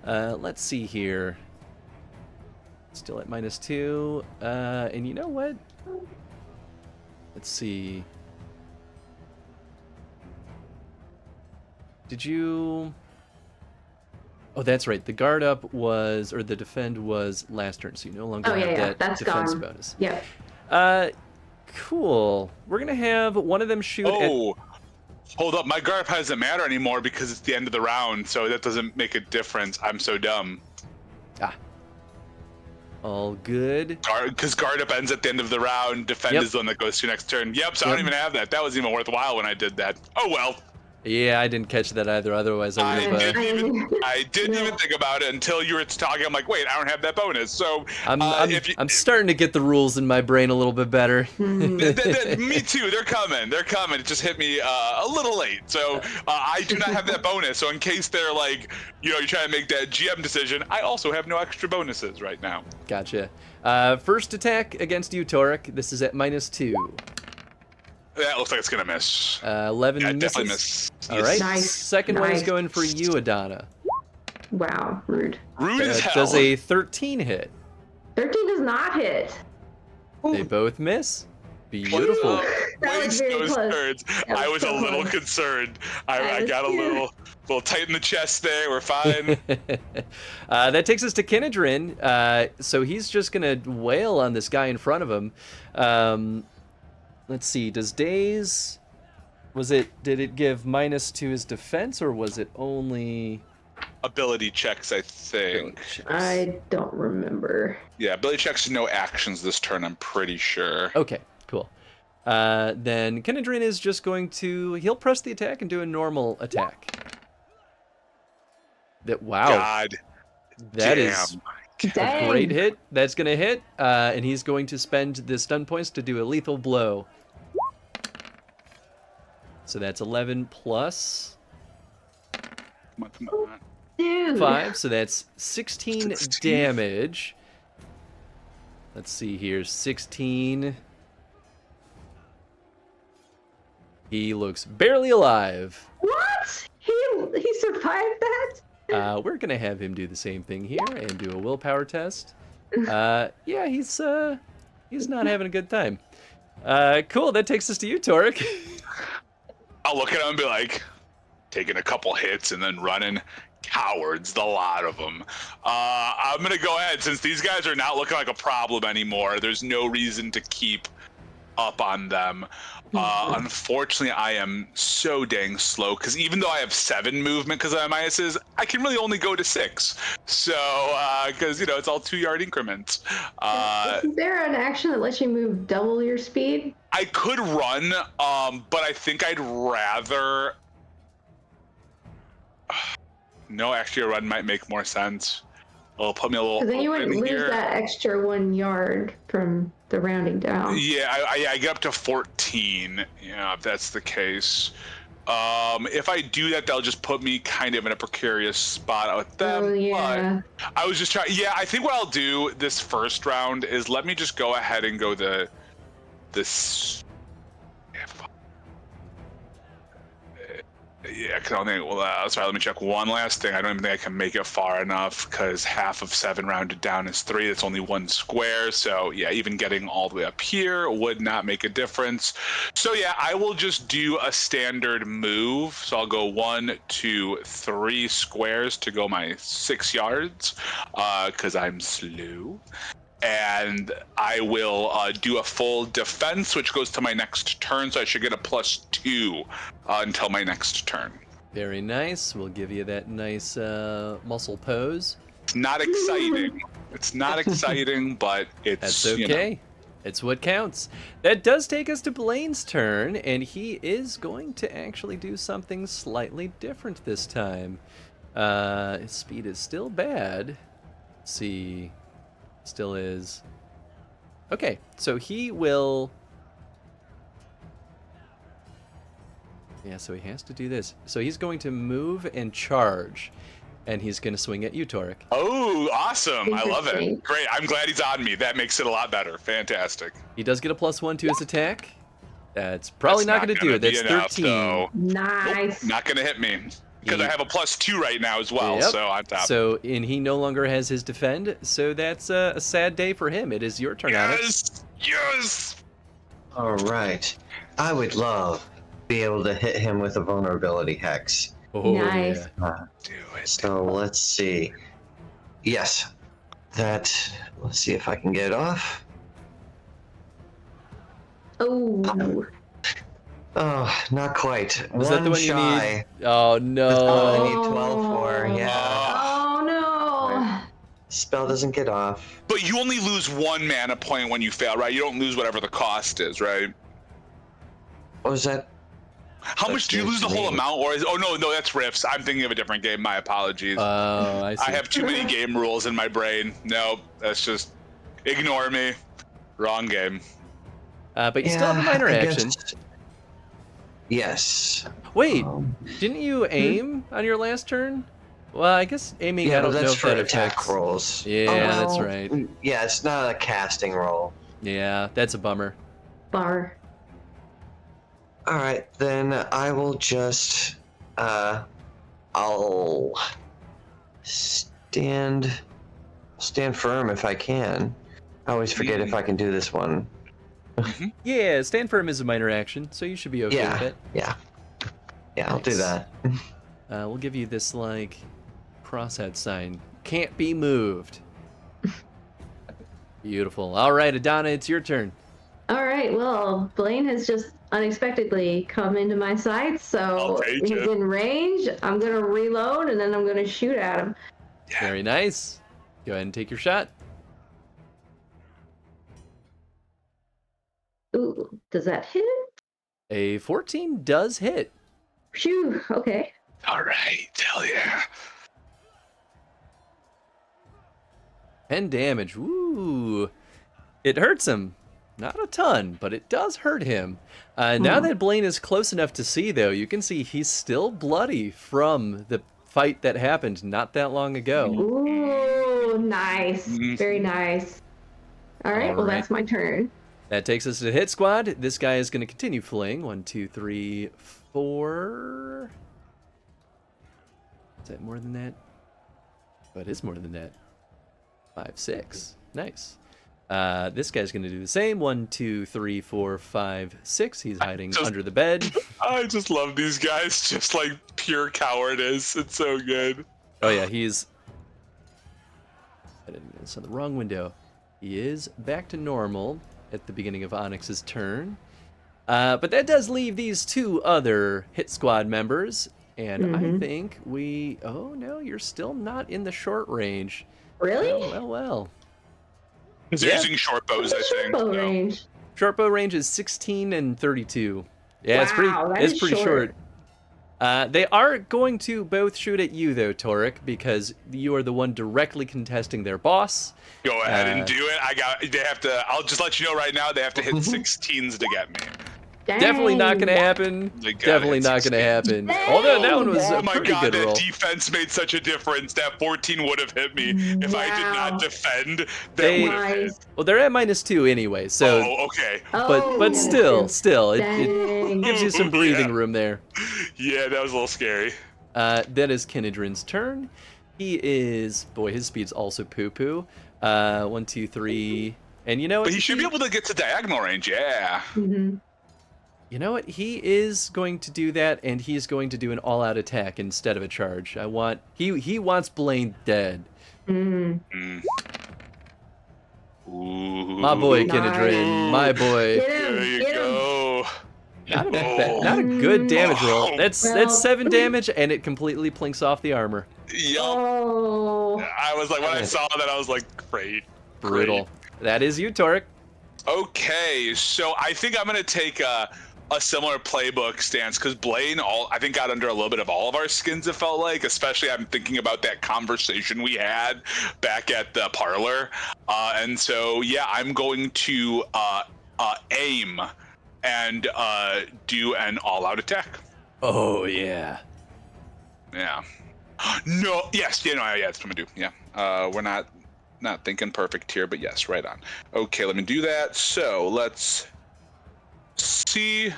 Let's see here. Still at -2. And you know what? Let's see. Did you... Oh, that's right. The guard up was, or the defend was last turn, so you no longer have that That's defense gone. bonus. Yep. Cool. We're gonna have one of them shoot at... Oh, hold up. My Garp doesn't matter anymore because it's the end of the round, so that doesn't make a difference. I'm so dumb. All good. Because guard up ends at the end of the round. Defend is the one that goes to your next turn. Yep, so I don't even have that. That was even worthwhile when I did that. Oh, well. Yeah, I didn't catch that either. Otherwise, I would have... I didn't even think about it until you were talking. I'm like, wait, I don't have that bonus. So I'm starting to get the rules in my brain a little bit better. Me too. They're coming. It just hit me a little late. So I do not have that bonus. So in case they're like, you're trying to make that GM decision, I also have no extra bonuses right now. Gotcha. First attack against you, Torek. This is at -2. That looks like it's gonna miss. 11 Yeah, misses. definitely miss. All right. Nice. Second one is Nice. going for you, Adana. Wow, rude. Rude as hell. Does a 13 hit? 13 does not hit. They both miss. Beautiful. That was Waste very those close. turns. That I was a so little close. concerned. That I was got a cute. little tight in the chest there. We're fine. That takes us to Kenadrin. So he's just gonna wail on this guy in front of him. Let's see. Does Daze? Did it give -2 to his defense, or was it only Ability checks, I think. I don't remember. Yeah, ability checks, no actions this turn, I'm pretty sure. Okay, cool. Then Kenadrin is just going to... He'll press the attack and do a normal attack. Wow. God. That is Dang. a great hit. That's going to hit, and he's going to spend the stun points to do a lethal blow. So that's 11 plus Come on. Dude. 5, so that's 16 damage. Let's see here, 16. He looks barely alive. What? He survived that? We're gonna have him do the same thing here and do a willpower test. Yeah, he's not having a good time. Cool. That takes us to you, Torek. I'll look at him and be like, taking a couple hits and then running. Cowards, the lot of them. I'm gonna go ahead, since these guys are not looking like a problem anymore. There's no reason to keep up on them. Unfortunately, I am so dang slow, because even though I have 7 movement because of my minuses, I can really only go to 6. So, because, it's all 2-yard increments. Is there an action that lets you move double your speed? I could run, but I think I'd rather... No, actually, a run might make more sense. It'll put me a little... Because then you wouldn't in lose here. that extra 1 yard from the rounding down. Yeah, I get up to 14, if that's the case. If I do that, that'll just put me kind of in a precarious spot with them. Oh, yeah. But I was just trying... Yeah, I think what I'll do this first round is let me just go ahead and go this... Yeah, because I don't think... Well, sorry, let me check one last thing. I don't even think I can make it far enough, because half of 7 rounded down is 3. That's only 1 square. So, yeah, even getting all the way up here would not make a difference. So, yeah, I will just do a standard move. So I'll go 1, 2, 3 squares to go my 6 yards, because I'm slow. And I will do a full defense, which goes to my next turn, so I should get a +2 until my next turn. Very nice. We'll give you that nice muscle pose. It's not exciting. It's not exciting, but it's... That's okay. It's what counts. That does take us to Blaine's turn, and he is going to actually do something slightly different this time. His speed is still bad. Let's see... Still is. Okay, so he will Yeah, so he has to do this. So he's going to move and charge, and he's going to swing at you, Torek. Oh, awesome. I love Interesting. it. Great. I'm glad he's on me. That makes it a lot better. Fantastic. He does get a +1 to his attack. That's probably not going to do it. That's 13. Though. Nice. Nope, not going to hit me. Because I have a +2 right now as well, Yep. so on top. So, and he no longer has his defend, so that's a sad day for him. It is your turn, Onyx. Yes! All right. I would love to be able to hit him with a vulnerability hex. Oh, Nice. yeah. Do it. So let's see. Yes. Let's see if I can get it off. Oh. Oh, not quite. Was that the one you shy. need? Oh, That's all I no. need 12 for. Yeah. Oh no. Spell doesn't get off. But you only lose 1 mana point when you fail, right? You don't lose whatever the cost is, right? What was that? How much do you lose the whole amount? Or is, oh, no, that's Rifts. I'm thinking of a different game. My apologies. Oh, I see. I have too many game rules in my brain. No, that's just, ignore me. Wrong game. But you still have a minor I action. guess- Yes. Wait, Um, didn't you aim on your last turn? Well, I guess aiming, yeah, I but don't know that's if for that attack affects. rolls. Yeah, Oh, that's well, right. Yeah, it's not a casting roll. Yeah, that's a bummer. Bar. All right, then I will just, I'll stand firm if I can. I always forget if I can do this one. Yeah, stand firm is a minor action, so you should be okay with it. Yeah, I'll do Nice. that. We'll give you this, like, crosshead sign. Can't be moved. Beautiful. All right, Adana, it's your turn. All right. Well, Blaine has just unexpectedly come into my sight, so I'll take he's it. in range. I'm gonna reload and then I'm gonna shoot at him. Very nice. Go ahead and take your shot. Ooh, does that hit? A 14 does hit. Phew. Okay. All right, hell yeah. 10 damage. Woo. It hurts him. Not a ton, but it does hurt him. Now that Blaine is close enough to see, though, you can see he's still bloody from the fight that happened not that long ago. Ooh, nice. Very nice. All right. All Well, right. that's my turn. That takes us to hit squad. This guy is going to continue fleeing. 1, 2, 3, 4. Is that more than that? Oh, it is more than that. 5, 6. Nice. This guy's going to do the same. 1, 2, 3, 4, 5, 6. He's hiding under the bed. I just love these guys, just like pure cowardice. It's so good. Oh yeah, he's. I didn't. It's on the wrong window. He is back to normal at the beginning of Onyx's turn, but that does leave these 2 other hit squad members, and I think we. Oh no, you're still not in the short range. Really? Well. They're Yeah. using short bows, I think. Bow so. range. Short bow range is 16 and 32. Yeah, it's pretty. Wow, that It's is pretty short. short. They are going to both shoot at you though, Torek, because you are the one directly contesting their boss. Go ahead and do it. They have to. I'll just let you know right now. They have to hit 16s to get me. Dang. Definitely not going to happen. They got Definitely it, not going to 16. happen. Dang. Although that one was Oh a my pretty god, good that roll. defense made such a difference. That 14 would have hit me if I did Wow. not defend. That They- would have hit. Nice. Well, they're at -2 anyway, so. Oh, okay. Oh, But still, it Dang. gives you some breathing room there. Yeah, that was a little scary. That is Kenedrin's turn. He is, boy, his speed's also poo-poo. 1, 2, 3, and you know what? But he should be able to get to diagonal range. Yeah. Mhm. You know what? He is going to do that, and he's going to do an all-out attack instead of a charge. He wants Blaine dead. Mm. Ooh. My boy, Nice. Kenedrin. My boy. Get him. There you Get him. go. Not a good damage roll. That's Well, 7 damage, and it completely plinks off the armor. Yup. Oh. I was like, when I saw that, I was like, great. Brutal. That is you, Torek. Okay, so I think I'm gonna take a similar playbook stance because Blaine, I think, got under a little bit of all of our skins. It felt like, especially I'm thinking about that conversation we had back at the parlor, and so yeah, I'm going to aim and do an all-out attack. Oh, yeah. Yeah. No. Yes. Yeah. No. Yeah. That's what I'm gonna do. Yeah. We're not thinking perfect here, but yes, right on. Okay. Let me do that. So let's see.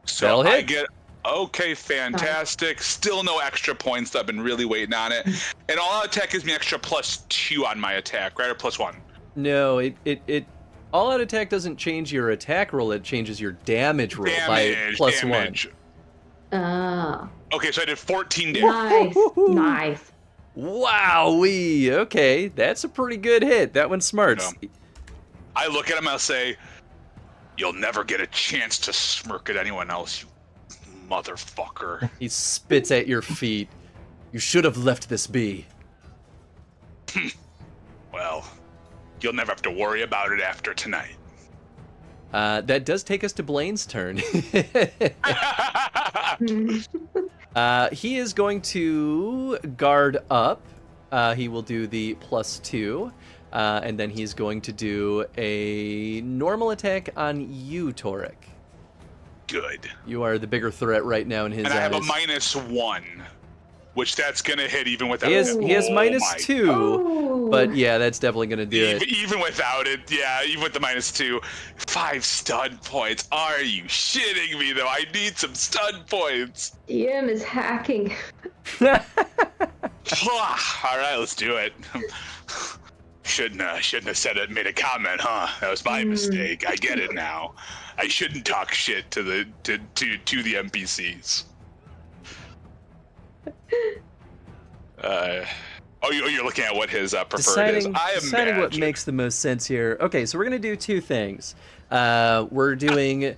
So That'll I hit. get. Okay. Fantastic. Still no extra points. I've been really waiting on it. And all-out attack gives me extra +2 on my attack, right? Or +1. No, it all-out attack doesn't change your attack roll. It changes your damage roll by +1. Damage. Ah, Okay. So I did 14 damage. nice, nice. Wowee. Okay, that's a pretty good hit. That one's smart. Yeah. I look at him. I'll say, "You'll never get a chance to smirk at anyone else, you motherfucker." He spits at your feet. You should have left this be. Well, you'll never have to worry about it after tonight. That does take us to Blaine's turn. He is going to guard up. He will do the +2. And then he's going to do a normal attack on you, Torek. Good. You are the bigger threat right now in his And I have a eyes. -1, which that's gonna hit even without He it. has Oh -2, Oh. but yeah, that's definitely going to do it. Even without it, yeah, even with the -2, 5 stun points. Are you shitting me though? I need some stun points. DM is hacking. All right, let's do it. Shouldn't have said it. Made a comment, huh? That was my mistake. I get it now. I shouldn't talk shit to the NPCs. You're looking at what his preferred is. I Deciding what imagine. makes the most sense here. Okay, so we're gonna do two things. We're gonna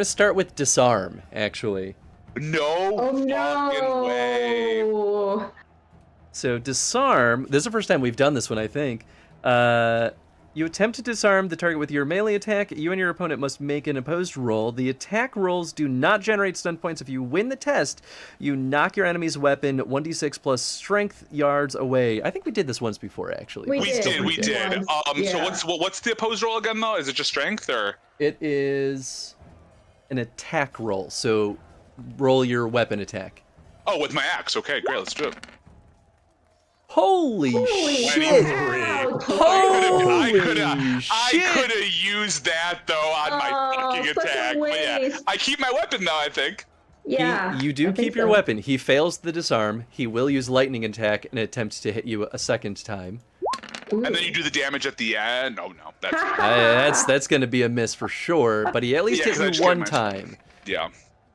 start with disarm, actually. No Oh fucking way. no! So disarm. This is the first time we've done this one, I think. You attempt to disarm the target with your melee attack. You and your opponent must make an opposed roll. The attack rolls do not generate stun points. If you win the test, you knock your enemy's weapon 1d6 plus strength yards away. I think we did this once before, actually. We We did. once. So what's the opposed roll again though? Is it just strength or? It is an attack roll. So roll your weapon attack. Oh, with my axe. Okay, great. Let's do it. Holy shit! Cow, Holy I shit! could have used that though on my fucking such a attack. But yeah, waste. I keep my weapon now. I think. Yeah. You do I think keep your so. weapon. He fails the disarm. He will use lightning attack and attempt to hit you a second time. Ooh. And then you do the damage at the end. Oh no, that's That's going to be a miss for sure. But he at least Yeah, 'cause I hit just you one did mine. time yeah.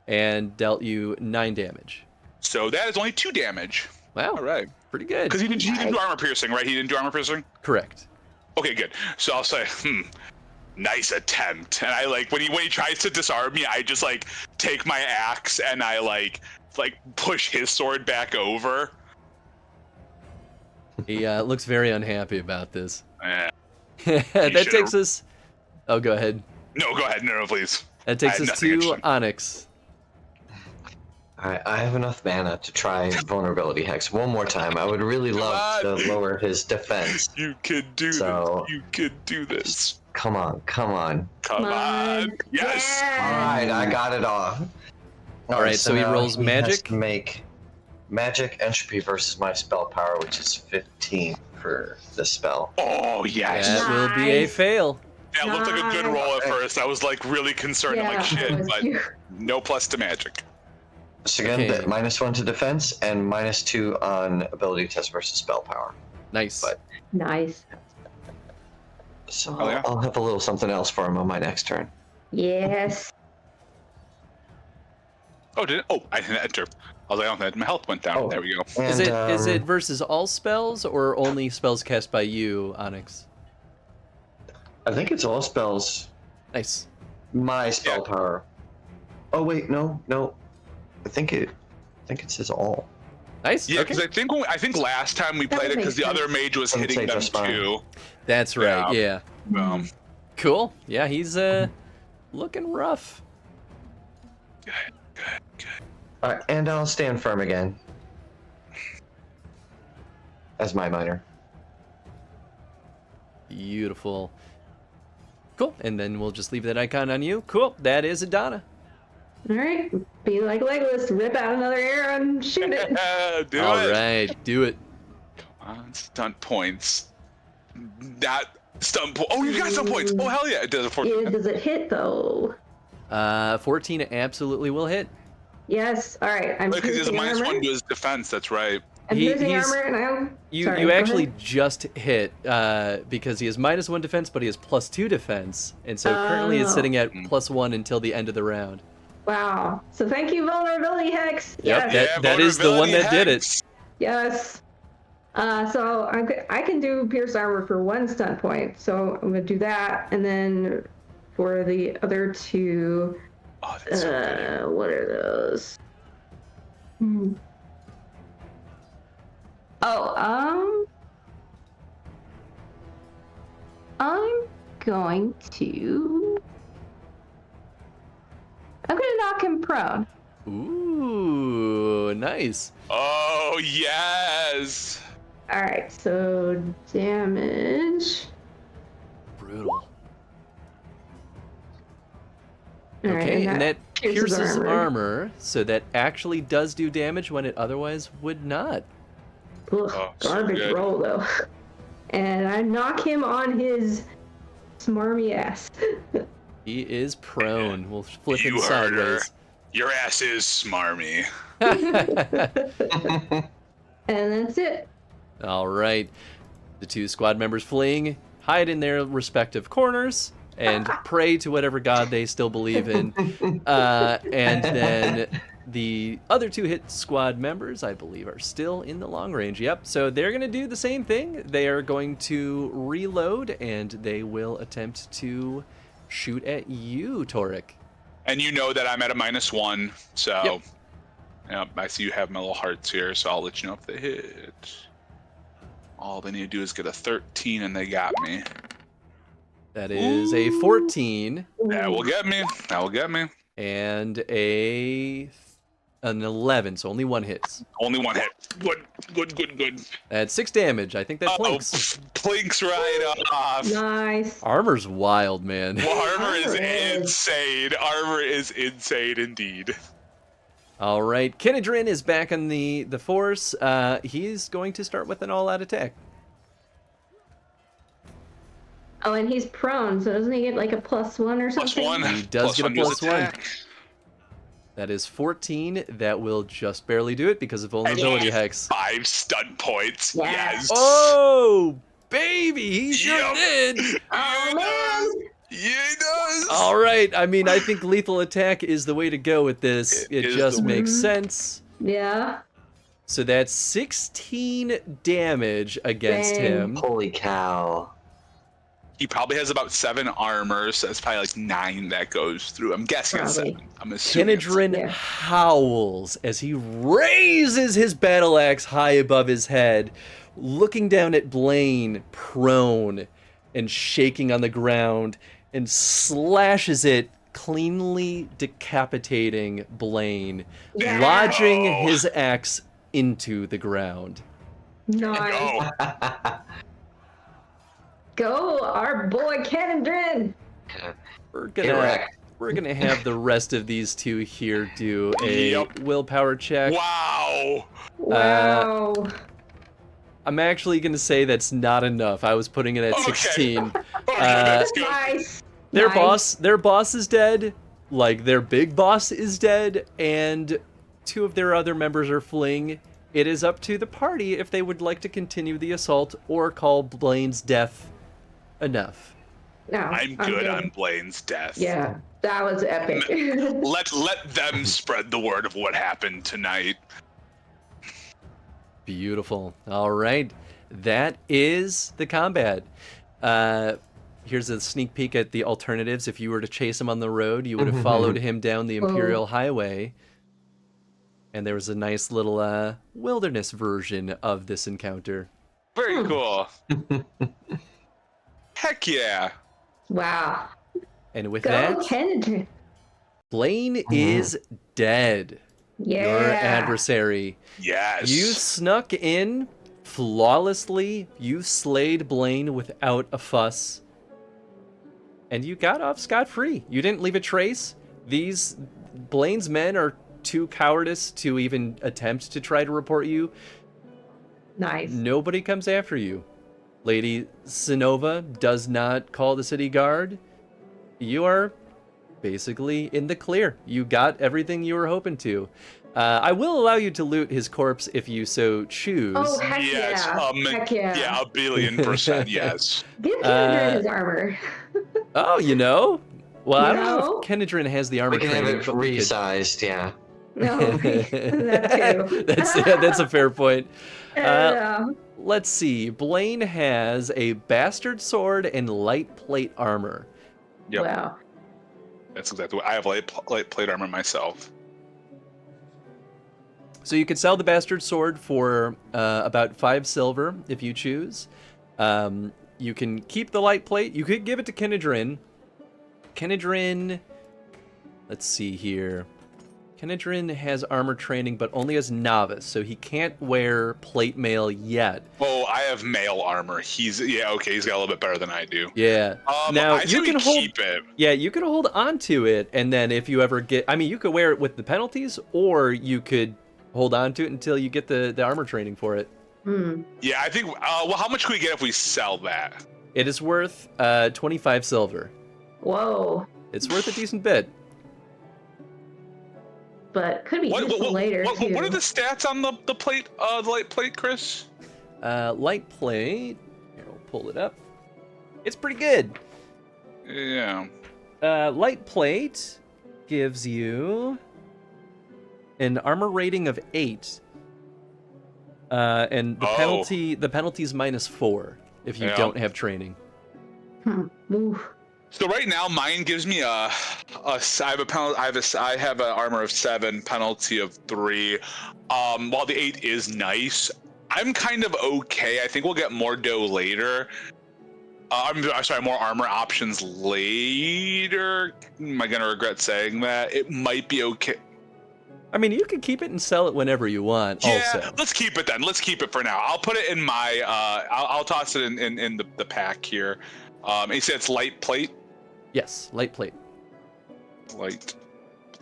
and dealt you 9 damage. So that is only 2 damage. Wow, All right. pretty good. Because he didn't do armor piercing, right? He didn't do armor piercing. Correct. Okay, good. So I'll say, nice attempt. And I when he tries to disarm me, I just take my axe and I like push his sword back over. He looks very unhappy about this. Eh. That should've- takes us. Oh, go ahead. No, go ahead. No, please. That takes I had us nothing to interesting. Onyx. Alright, I have enough mana to try Vulnerability Hex one more time. I would really love to lower his defense. You can do So- this. You can do this. Come on, come on. Come on. Yes. Alright, I got it all. Alright, so he now rolls has magic? to make magic entropy versus my spell power, which is 15 for this spell. Oh, yes. That will be a Nice. fail. That looked like a good roll at first. I was really concerned. I'm Yeah, like, shit, that was but cute. no plus to magic. So again, Okay. -1 to defense and -2 on ability test versus spell power. Nice. But- Nice. So Oh, yeah. I'll have a little something else for him on my next turn. Yes. Oh, did it? Oh, I didn't enter. I was like, oh, my health went down. Oh. There we go. Is And, it versus all spells or only spells cast by you, Onyx? I think it's all spells. Nice. My spell power. Oh wait, no. I think it says all. Nice. Yeah, okay. because I think last time we That played it, would because the make other sense. mage was Doesn't hitting say them just fine. too. That's right. Yeah. Cool. Yeah, he's looking rough. Good. Alright, and I'll stand firm again. As my minor. Beautiful. Cool. And then we'll just leave that icon on you. Cool. That is Adana. All right. be like Legolas, rip out another arrow and shoot it. Do All it. right, do it. Stunt points. That stunt point. Oh, you got stunt points. Oh, hell yeah. It does a 14. Yeah, does it hit though? 14 absolutely will hit. Yes. All right. I'm Because he has a piercing -1 armor. to his defense. That's right. I'm piercing he's- armor, and I'm. You Sorry, you go actually ahead. just hit because he has -1 defense, but he has +2 defense, and so currently it's Oh. sitting at +1 until the end of the round. Wow. So thank you, vulnerability hex. Yep, Yes. that is the one vulnerability that did it. hex. Yes. So I can do pierce armor for 1 stunt point. So I'm gonna do that, and then for the other 2, Oh, that's so good. what are those? Oh, I'm going to. I'm gonna knock him prone. Ooh, nice. Oh, yes. All right, so damage. Brutal. All right, Okay, and that pierces pierces armor, so that actually does do damage when it otherwise would not. Ugh, Oh, so garbage good. roll though. And I knock him on his smarmy ass. He is prone. We'll flip him You heard her. sideways. Your ass is smarmy. And that's it. All right. The 2 squad members fleeing hide in their respective corners and pray to whatever god they still believe in. And then the other 2 hit squad members, I believe, are still in the long range. Yep. So they're going to do the same thing. They are going to reload, and they will attempt to shoot at you, Torek. And you know that I'm at a -1, so Yep. Yep, I see you have my little hearts here, so I'll let you know if they hit. All they need to do is get a 13, and they got me. That is a 14 That will get me. That will get me. and an 11, so only 1 hits. Only 1 hit. Good. That's 6 damage. I think that Oh, plinks. plinks right off. Nice. Armor's wild, man. Well, armor is Armor is. insane. Armor is insane indeed. All right, Kenedrin is back on the force. He's going to start with an all-out attack. Oh, and he's prone, so doesn't he get like a +1 or something? +1. He does get a does +1. attack. That is 14. That will just barely do it because of vulnerability hex. 5 stun points. Yeah. Yes. Oh, baby, he sure Yep. did. Oh man! Yeah, he does. All right, I mean, I think lethal attack is the way to go with this. It It is just the way. makes sense. Yeah. So that's 16 damage against Dang. him. Holy cow. He probably has about 7 armor, so that's probably like 9 that goes through. I'm guessing it's Probably. 7. I'm assuming. Kenedrin Yeah. howls as he raises his battle axe high above his head, looking down at Blaine prone and shaking on the ground, and slashes it, cleanly decapitating Blaine, Yeah. lodging Oh. his axe into the ground. Nice. Oh, Go, our boy Kenedrin. Erect. We're gonna have the rest of these 2 here do a Yep. willpower check. wow. Wow. I'm actually gonna say that's not enough. I was putting it at Okay. 16. Okay, that's good. Nice. Their Nice. boss is dead. Like their big boss is dead, and 2 of their other members are fleeing. It is up to the party if they would like to continue the assault or call Blaine's death enough. No, I'm good on Blaine's death. Yeah, that was epic. Let them spread the word of what happened tonight. Beautiful. All right, that is the combat. Here's a sneak peek at the alternatives. If you were to chase him on the road, you would have followed him down the Imperial Highway. And there was a nice little wilderness version of this encounter. Very cool. Heck yeah. Wow. And with Go, that, Kenedrin. Blaine is dead. Yeah. Your adversary. Yes. You snuck in flawlessly. You slayed Blaine without a fuss. And you got off scot-free. You didn't leave a trace. Blaine's men are too cowardice to even attempt to try to report you, Nice. nobody comes after you. Lady Sinova does not call the city guard. You are basically in the clear. You got everything you were hoping to. I will allow you to loot his corpse if you so choose. Oh, heck Yes, yeah. Heck yeah. yeah, 1,000,000,000% yes. Give Kendra his armor. Oh, well, I don't know No? if Kenedrin has the armor We can have training, it but we could- resized, yeah. No, that too. that's a fair point. Yeah. Let's see. Blaine has a bastard sword and light plate armor. Yep. Wow. That's exactly what I have. Light plate armor myself. So you could sell the bastard sword for about 5 silver if you choose. You can keep the light plate. You could give it to Kenedrin. Kenedrin, let's see here. Kenedrin has armor training, but only as novice, so he can't wear plate mail yet. Oh, I have mail armor. He's got a little bit better than I do. Yeah. Now you you can can hold. keep it. Yeah, you can hold on to it, and then if you ever get, you could wear it with the penalties, or you could hold on to it until you get the armor training for it. Yeah, I think. Well, how much can we get if we sell that? It is worth 25 silver. Whoa. It's worth a decent bit. But could be useful later too. What are the stats on the plate? The light plate, Chris? Light plate. Here, we'll pull it up. It's pretty good. Yeah. Light plate gives you an armor rating of 8. And the penalty's -4 if you don't have training. Oof. So right now, mine gives me I have an armor of 7, penalty of 3. While the 8 is nice, I'm kind of okay. I think we'll get more dough later. I'm sorry, more armor options later. Am I gonna regret saying that? It might be okay. You can keep it and sell it whenever you want. Yeah, also, let's keep it then. Let's keep it for now. I'll put it in my. I'll toss it in the pack here. You said it's light plate. yes, light plate. Light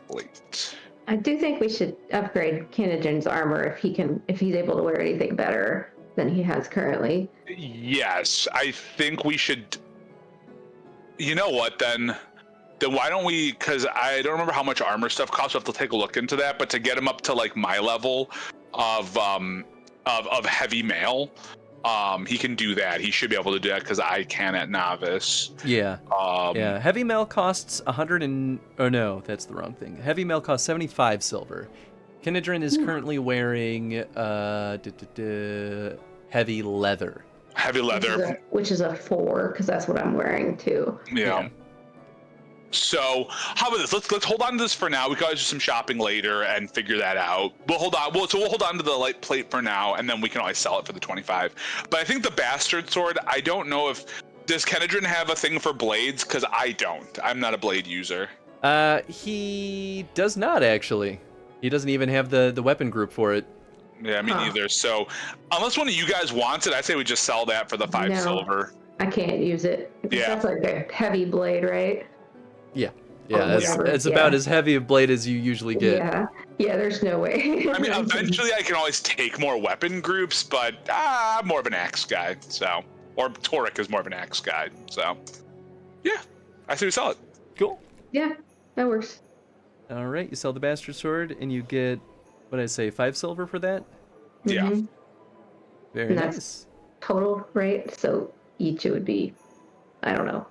plate. I do think we should upgrade Kenedrin's armor if he's able to wear anything better than he has currently. Yes, I think we should. You know what then? Then why don't we? Because I don't remember how much armor stuff costs. We'll have to take a look into that. But to get him up to like my level of heavy mail, he can do that. He should be able to do that because I can at novice. Yeah. Yeah. Heavy mail costs 100 and. Oh no, that's the wrong thing. Heavy mail costs 75 silver. Kenedrin is currently wearing heavy leather. Heavy leather, Which is a 4, because that's what I'm wearing too. Yeah. So how about this? Let's hold on to this for now. We can always do some shopping later and figure that out. We'll hold on. We'll hold on to the light plate for now, and then we can always sell it for the 25. But I think the bastard sword. I don't know if does Kenedrin have a thing for blades? Because I don't. I'm not a blade user. He does not actually. He doesn't even have the weapon group for it. Yeah, me neither. So unless one of you guys wants it, I say we just sell that for the 5 silver. I can't use it. Yeah. That's like a heavy blade, right? Yeah. Yeah, it's about as heavy a blade as you usually get. Yeah, there's no way. Eventually I can always take more weapon groups, but I'm more of an axe guy, so. Or Torek is more of an axe guy, so. Yeah, I say we sell it. Cool. Yeah, that works. All right, you sell the bastard sword, and you get, what did I say, 5 silver for that? Yeah. Mhm. Very And that's nice. total, right? So each it would be, I don't know.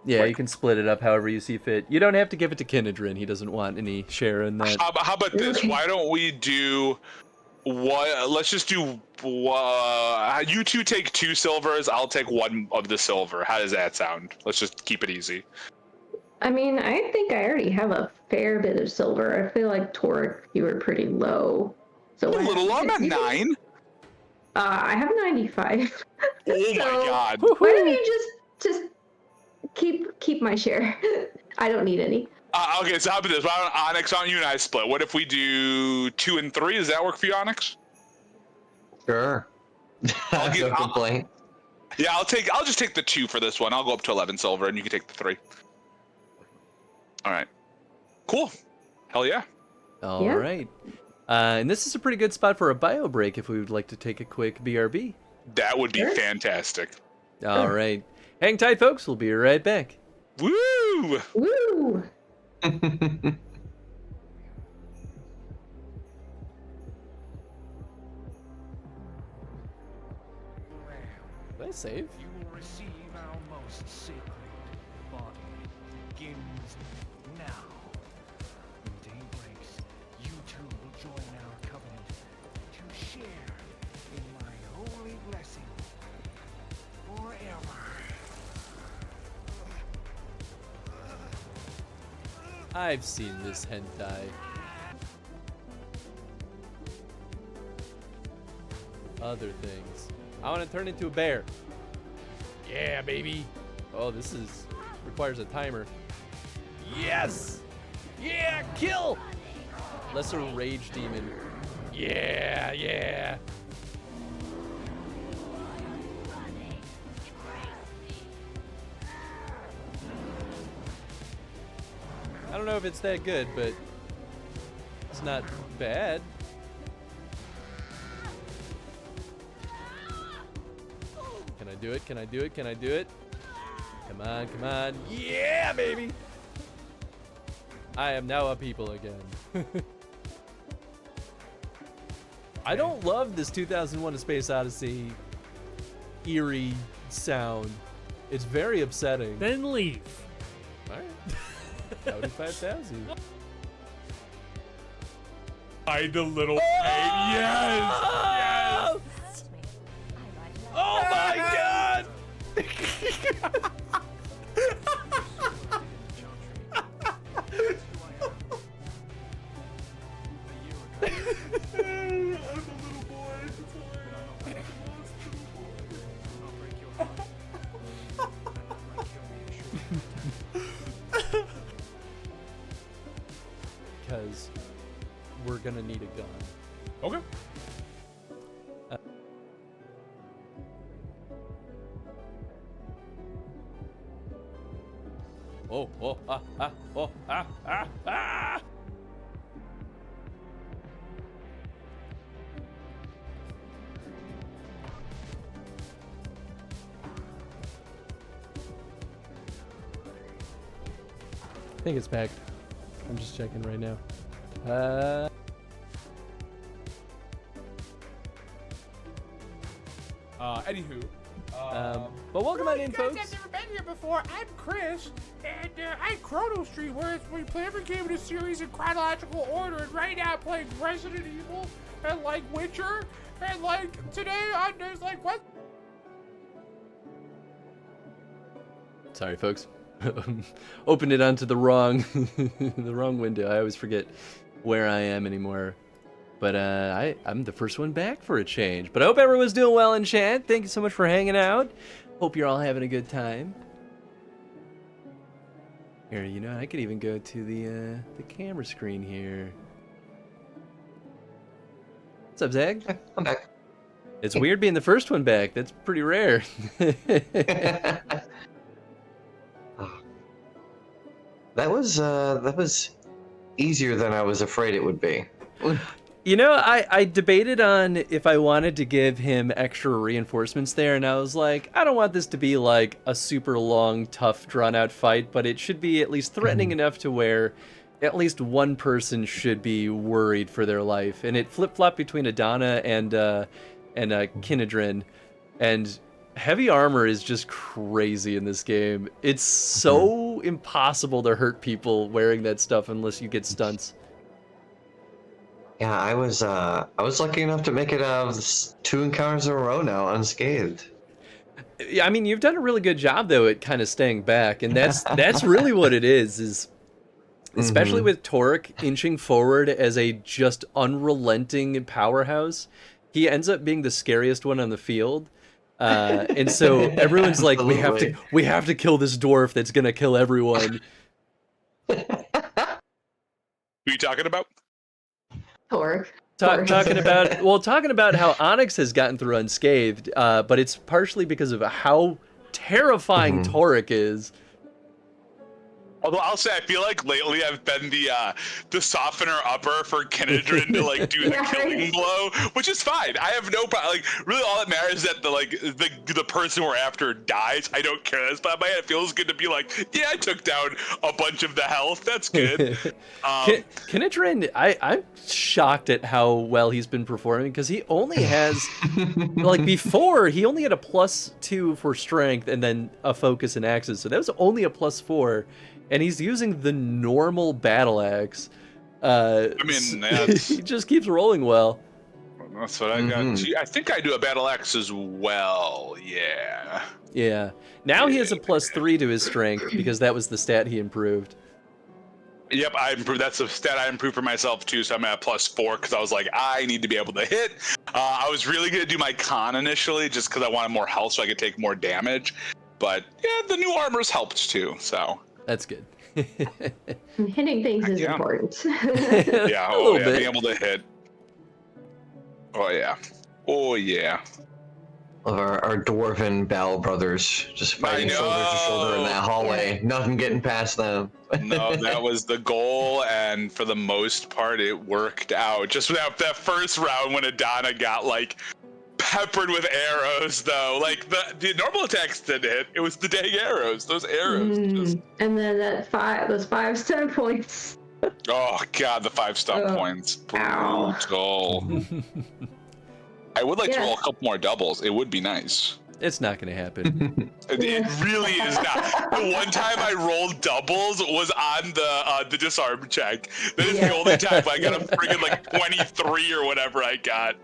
Yeah, you can split it up however you see fit. You don't have to give it to Kenedrin. He doesn't want any share in that. How about this? Why don't we do what? Let's just do. You two take 2 silvers. I'll take 1 of the silver. How does that sound? Let's just keep it easy. I mean, I think I already have a fair bit of silver. I feel like Torek, you were pretty low. So A little low. I'm at 9. I have 95. Oh my god. Why don't you just keep my share? I don't need any. Okay, so how about this? Why don't Onyx, on you and I split? What if we do 2 and 3? Does that work for you, Onyx? Sure. I'll give- No complaint. Yeah, I'll just take the 2 for this one. I'll go up to 11 silver, and you can take the 3. All right. Cool. Hell yeah. All Yeah. right. And this is a pretty good spot for a bio break if we would like to take a quick BRB. That would be Sure. fantastic. All right. Hang tight, folks. We'll be right back. Woo! Woo! Did I save? You will receive our most sacred body. Begins now. When day breaks, you two will join our covenant to share in my holy blessing forever. I've seen this hentai. Other things. I want to turn into a bear. Yeah, baby. Oh, this requires a timer. Yes! Yeah, kill! Lesser rage demon. Yeah, yeah. I don't know if it's that good, but it's not bad. Can I do it? Can I do it? Can I do it? Come on, come on. Yeah, baby! I am now a people again. I don't love this 2001 A Space Odyssey eerie sound. It's very upsetting. Then leave. Alright. Howdy 5000. Hide the little pain. Yes! Yes! Oh my god! Because we're gonna need a gun. Okay. Oh, oh, ah, ah, oh, ah, ah, ah! I think it's back. I'm just checking right now. Anywho. But welcome on in, You guys folks. have never been here before. I'm Chris, and I chronostream, where we play every game in a series in chronological order. And right now, I'm playing Resident Evil and like Witcher, and like today, there's like what? Sorry, folks. Opened it onto the wrong, the wrong window. I always forget where I am anymore. But I'm the first one back for a change. But I hope everyone's doing well in chat. Thank you so much for hanging out. Hope you're all having a good time. Here, you know, I could even go to the camera screen here. What's up, Zag? I'm back. It's weird being the first one back. That's pretty rare. That was easier than I was afraid it would be. You know, I debated on if I wanted to give him extra reinforcements there, and I was like, I don't want this to be like a super long, tough, drawn-out fight, but it should be at least threatening enough to where at least one person should be worried for their life. And it flip-flopped between Adana and Kinedrin, and heavy armor is just crazy in this game. It's so impossible to hurt people wearing that stuff unless you get stunts. Yeah, I was lucky enough to make it out of 2 encounters in a row now unscathed. Yeah, I mean, you've done a really good job though at kind of staying back, and that's really what it is especially with Torek inching forward as a just unrelenting powerhouse. He ends up being the scariest one on the field. And so everyone's like, we have to kill this dwarf that's gonna kill everyone. Who are you talking about? Torque. Talking about how Onyx has gotten through unscathed, but it's partially because of how terrifying Torek is. Although I'll say, I feel like lately I've been the softener upper for Kenedrin to like do the killing blow, which is fine. I have no problem. Like, really, all that matters is that the person we're after dies. I don't care. That's by my head. It feels good to be like, yeah, I took down a bunch of the health. That's good. Kenedrin, I'm shocked at how well he's been performing because he only has, like before, he only had a +2 for strength and then a focus and axes. So that was only a +4. And he's using the normal battle axe. I mean, he just keeps rolling well. That's what I got. I think I do a battle axe as well. Yeah. Yeah. Now he has a +3 to his strength because that was the stat he improved. Yep, I improved. That's a stat I improved for myself too. So I'm at +4 because I was like, I need to be able to hit. I was really gonna do my con initially just because I wanted more health so I could take more damage. But yeah, the new armor's helped too. So. That's good. Hitting things is important. Yeah, A little bit. being able to hit. Oh yeah. Oh yeah. Of our dwarven battle brothers just fighting shoulder to shoulder in that hallway. Nothing getting past them. No, that was the goal, and for the most part, it worked out. Just that first round when Adana got like peppered with arrows, though. Like the normal attacks didn't hit. It was the dang arrows. Those arrows. Just... And then those 5 stun points. Oh god, the 5 stun points. Brutal. I would like to roll a couple more doubles. It would be nice. It's not going to happen. It really is not. The one time I rolled doubles was on the disarm check. That is the only time I got a friggin' like 23 or whatever I got.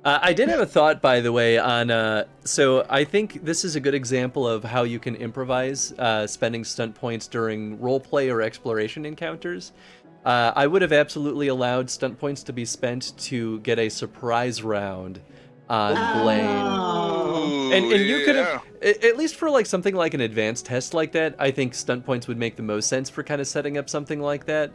I did have a thought, by the way, on so I think this is a good example of how you can improvise spending stunt points during roleplay or exploration encounters. I would have absolutely allowed stunt points to be spent to get a surprise round on Blaine. Ooh, and you could have, at least for like something like an advanced test like that, I think stunt points would make the most sense for kind of setting up something like that.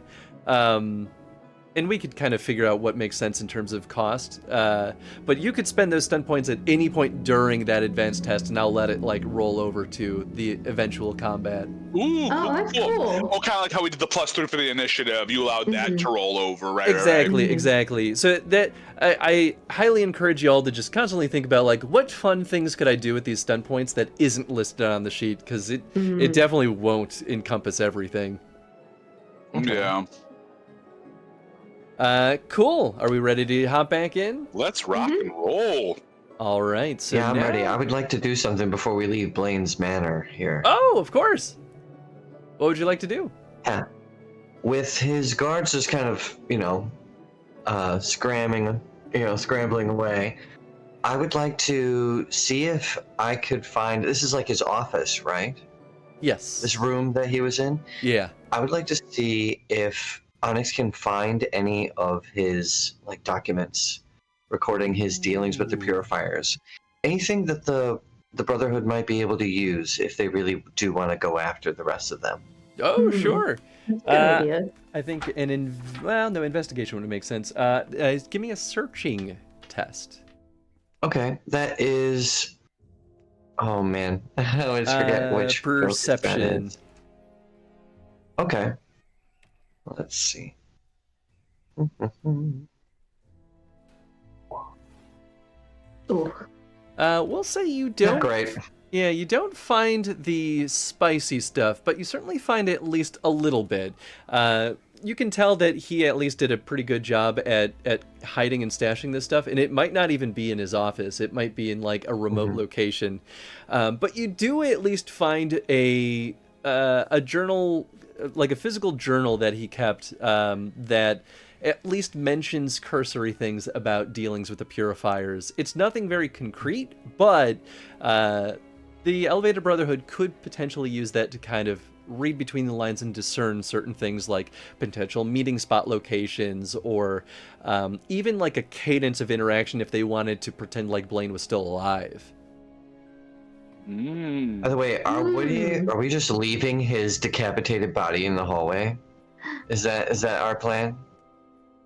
And we could kind of figure out what makes sense in terms of cost. But you could spend those stunt points at any point during that advanced test, and I'll let it like roll over to the eventual combat. Ooh, that's cool. Oh, kind of like how we did the +3 for the initiative. You allowed that to roll over, right? Exactly, exactly. So that I highly encourage you all to just constantly think about like what fun things could I do with these stunt points that isn't listed on the sheet, because it definitely won't encompass everything. Yeah. Cool. Are we ready to hop back in? Let's rock and roll. All right. So Yeah, I'm now... ready. I would like to do something before we leave Blaine's Manor here. Oh, of course. What would you like to do? Yeah. With his guards just kind of, scrambling away, I would like to see if I could find, this is like his office, right? Yes. This room that he was in? Yeah. I would like to see if Onyx can find any of his documents recording his dealings with the purifiers. Anything that the Brotherhood might be able to use if they really do want to go after the rest of them. Oh, sure. That's a good idea. I think no, investigation would make sense. Give me a searching test. Okay, that is... Oh man, I always forget which perception. that is. Okay. Let's see. We'll say you don't. Not great. Yeah, you don't find the spicy stuff, but you certainly find at least a little bit. You can tell that he at least did a pretty good job at hiding and stashing this stuff, and it might not even be in his office. It might be in like a remote location. But you do at least find a journal, like a physical journal that he kept that at least mentions cursory things about dealings with the purifiers. It's nothing very concrete, but the Elevated Brotherhood could potentially use that to kind of read between the lines and discern certain things like potential meeting spot locations, or even like a cadence of interaction if they wanted to pretend like Blaine was still alive. By the way, are we just leaving his decapitated body in the hallway? Is that our plan?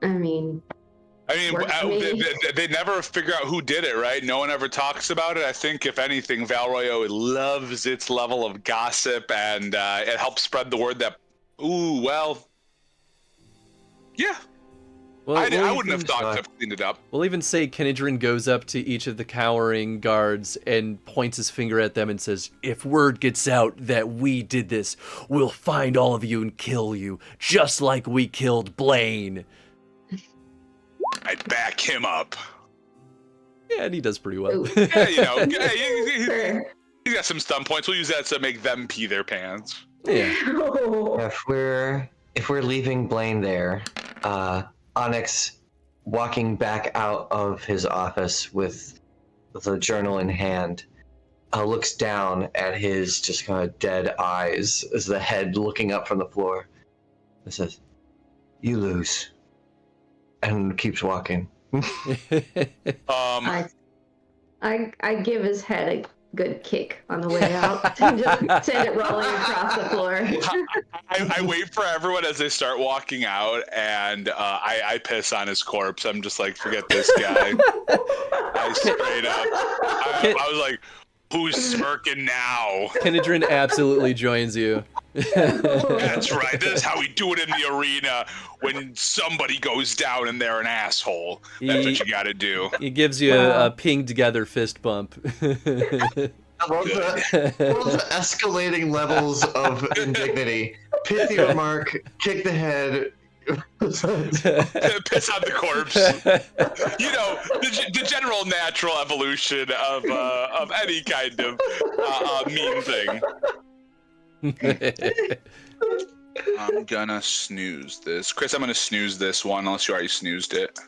I mean, I mean, they never figure out who did it, right? No one ever talks about it. I think, if anything, Val Royo loves its level of gossip, and it helps spread the word that, ooh, well, yeah. Well, I wouldn't have thought to have cleaned it up. We'll even say Kenidrin goes up to each of the cowering guards and points his finger at them and says, "If word gets out that we did this, we'll find all of you and kill you, just like we killed Blaine." I'd back him up. Yeah, and he does pretty well. Yeah, you know, he's got some stun points. We'll use that to make them pee their pants. Yeah. If we're leaving Blaine there, Onyx, walking back out of his office with the journal in hand, looks down at his just kind of dead eyes as the head looking up from the floor, and says, "You lose," and keeps walking. I give his head a good kick on the way out and just send it rolling across the floor. I wait for everyone as they start walking out, and I piss on his corpse. I'm just like, forget this guy. I straight up. I was like, who's smirking now? Kenidrin absolutely joins you. That's right. This is how we do it in the arena when somebody goes down and they're an asshole. That's what you gotta do. He gives you a ping together fist bump. I love the escalating levels of indignity. Pithy remark, kick the head. Piss on the corpse. You know, the general natural evolution of any kind of mean thing. I'm gonna snooze this. Chris, I'm gonna snooze this one unless you already snoozed it.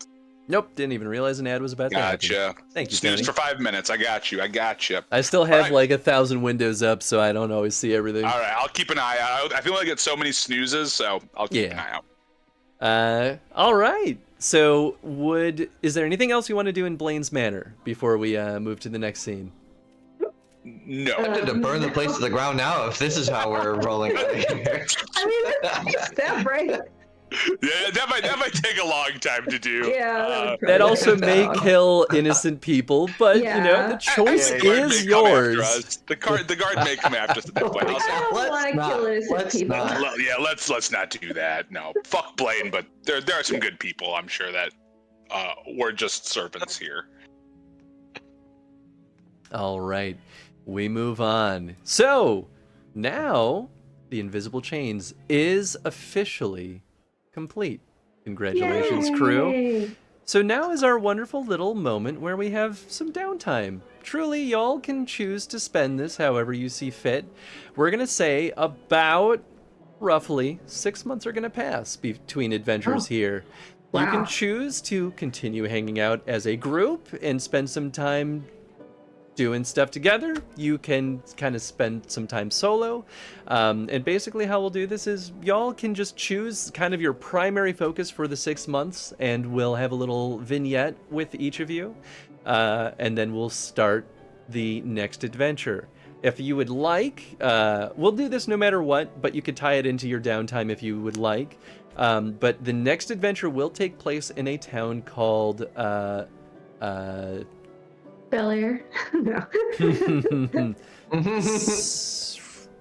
Nope, didn't even realize an ad was about to happen. Gotcha. Thank you, Snooze Tony. for 5 minutes. I got you. I still have right. like 1,000 windows up, so I don't always see everything. All right, I'll keep an eye out. I feel like I get so many snoozes, so I'll keep an eye out. All right. So, is there anything else you want to do in Blaine's Manor before we move to the next scene? No. I'm tempted to burn the place to the ground now if this is how we're rolling out of here. I mean, that's a step, right? Yeah, that might take a long time to do. Yeah. That also may kill innocent people, but you know the choice is yours. The guard may come after us at that point. I don't want to kill innocent people. Yeah, let's not do that. No, fuck Blaine, but there are some good people. I'm sure that we're just servants here. All right, we move on. So now the invisible chains is officially complete. Congratulations, crew. So now is our wonderful little moment where we have some downtime. Truly, y'all can choose to spend this however you see fit. We're going to say about roughly 6 months are going to pass between adventures here. Wow. You can choose to continue hanging out as a group and spend some time doing stuff together. You can kind of spend some time solo. And basically how we'll do this is y'all can just choose kind of your primary focus for the 6 months, and we'll have a little vignette with each of you. And then we'll start the next adventure. If you would like, we'll do this no matter what, but you could tie it into your downtime if you would like. But the next adventure will take place in a town called Bel Air. No.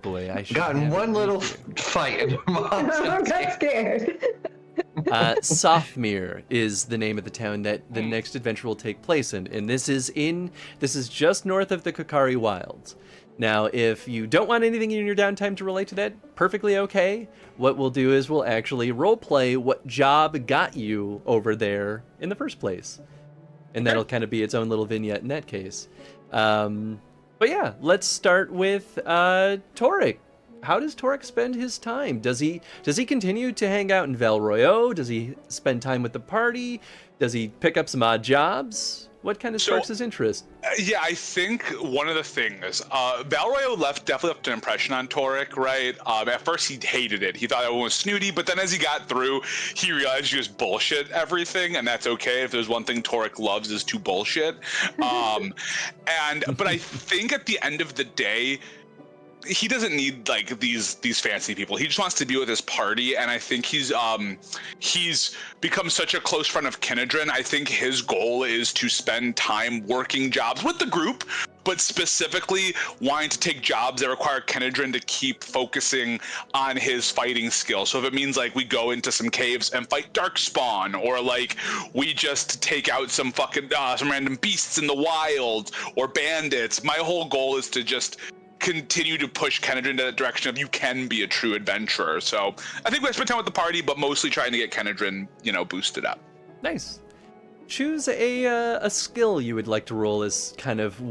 Boy, I should Got in one little fight and I got scared. Sothmere is the name of the town that the next adventure will take place in, and this is just north of the Kokari Wilds. Now, if you don't want anything in your downtime to relate to that, perfectly okay. What we'll do is we'll actually roleplay what job got you over there in the first place. And that'll kind of be its own little vignette in that case. But yeah, let's start with Torek. How does Torek spend his time? Does he continue to hang out in Val Royo? Does he spend time with the party? Does he pick up some odd jobs? What kind of sparks his interest? Yeah, I think one of the things, Val Royo definitely left an impression on Torek, right? At first he hated it. He thought everyone was snooty, but then as he got through, he realized he was bullshit everything, and that's okay. If there's one thing Torek loves is to bullshit. But I think at the end of the day, he doesn't need like these fancy people. He just wants to be with his party, and I think he's become such a close friend of Kenedrin. I think his goal is to spend time working jobs with the group, but specifically wanting to take jobs that require Kenedrin to keep focusing on his fighting skill. So if it means like we go into some caves and fight Darkspawn, or like we just take out some fucking some random beasts in the wild or bandits, my whole goal is to just continue to push Kenedrin in that direction of you can be a true adventurer. So I think we spend time with the party, but mostly trying to get Kenedrin, boosted up. Nice. Choose a skill you would like to roll as kind of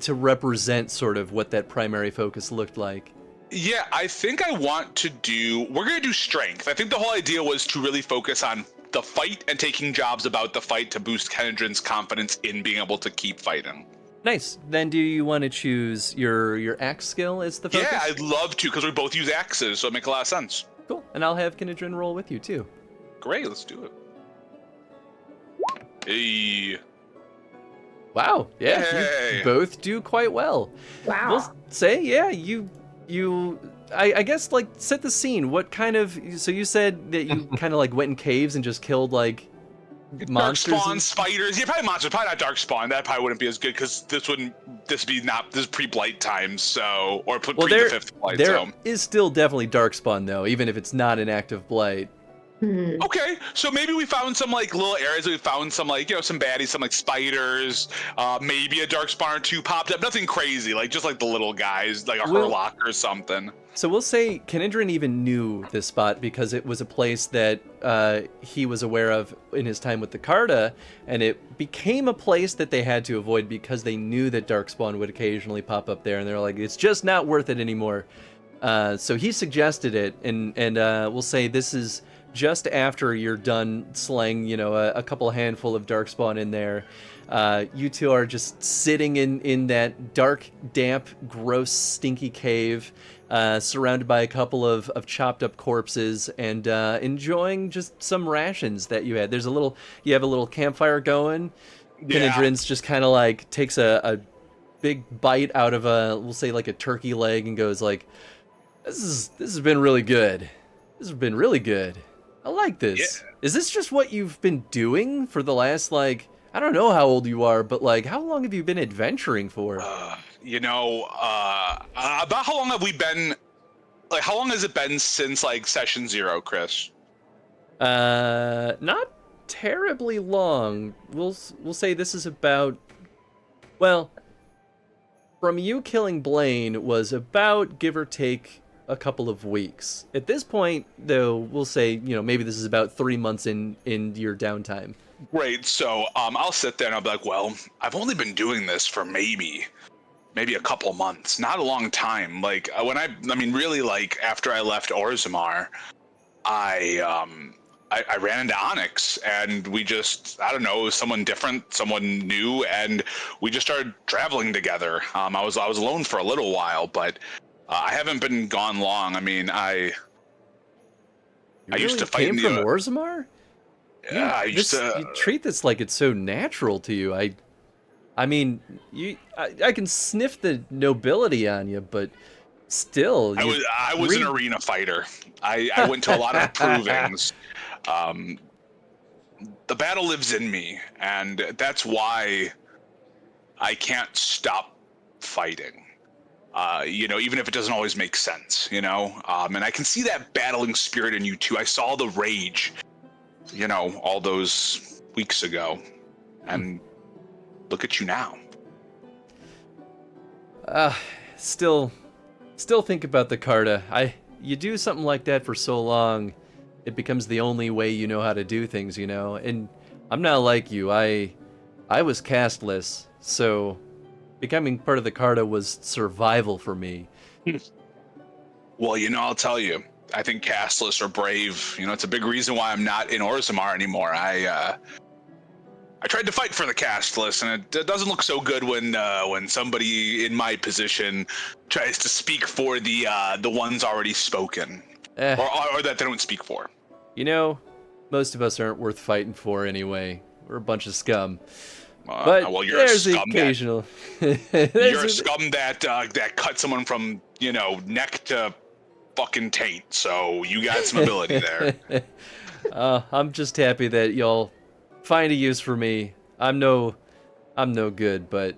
to represent sort of what that primary focus looked like. Yeah, I think we're going to do strength. I think the whole idea was to really focus on the fight and taking jobs about the fight to boost Kenedrin's confidence in being able to keep fighting. Nice. Then do you want to choose your axe skill as the focus? Yeah, I'd love to, because we both use axes, so it makes a lot of sense. Cool. And I'll have Kenedrin roll with you too. Great, let's do it. Hey. Wow. Yeah. Hey. You both do quite well. Wow. We'll say, yeah, you I guess like set the scene. What kind of, so you said that you kind of like went in caves and just killed like monsters? Darkspawn, spiders. Yeah, probably monsters. Probably not Darkspawn. That probably wouldn't be as good, because this is pre-blight times, so, or pre the fifth blight. There is still definitely Darkspawn though, even if it's not an active blight. Okay, so maybe we found some like little areas. We found some like some baddies, some like spiders. Maybe a Darkspawn or two popped up. Nothing crazy, like just like the little guys, like a Hurlock or something. So we'll say Kenedrin even knew this spot because it was a place that he was aware of in his time with the Carta, and it became a place that they had to avoid because they knew that Darkspawn would occasionally pop up there, and they're like, it's just not worth it anymore. So he suggested it, and we'll say this is just after you're done slaying, a couple handful of Darkspawn in there. You two are just sitting in that dark, damp, gross, stinky cave, surrounded by a couple of chopped up corpses, and enjoying just some rations that you had. You have a little campfire going. Yeah. Kenedrin's just kind of like takes a big bite out of we'll say like a turkey leg, and goes like, this has been really good. This has been really good. I like this. Yeah. Is this just what you've been doing for the last, like, I don't know how old you are, but like, how long have you been adventuring for? About how long have we been? Like, how long has it been since like session 0, Chris? Not terribly long. We'll say this is about, well, from you killing Blaine was about, give or take, a couple of weeks. At this point, though, we'll say, maybe this is about 3 months in your downtime. Great. So I'll sit there and I'll be like, well, I've only been doing this for maybe a couple months, not a long time. Like really, like after I left Orzammar, I ran into Onyx, and we just, I don't know, someone different, someone new, and we just started traveling together. I was alone for a little while, but I haven't been gone long. I mean, I used to fight in the... from Orzammar? Yeah, I used to... You treat this like it's so natural to you. I mean, I can sniff the nobility on you, but still... I was an arena fighter. I went to a lot of provings. The battle lives in me, and that's why I can't stop fighting. Even if it doesn't always make sense, and I can see that battling spirit in you too. I saw the rage, all those weeks ago, and look at you now. Still think about the Carta. You do something like that for so long, it becomes the only way you know how to do things, and I'm not like you. I was castless, so becoming part of the Carta was survival for me. Well, I'll tell you, I think castless are brave. It's a big reason why I'm not in Orzammar anymore. I tried to fight for the castless, and it doesn't look so good when somebody in my position tries to speak for the ones already spoken, or that they don't speak for. Most of us aren't worth fighting for anyway. We're a bunch of scum. But you're a there's the scum occasional. you're a scum that cut someone from, neck to fucking taint. So you got some ability there. I'm just happy that y'all find a use for me. I'm no good, but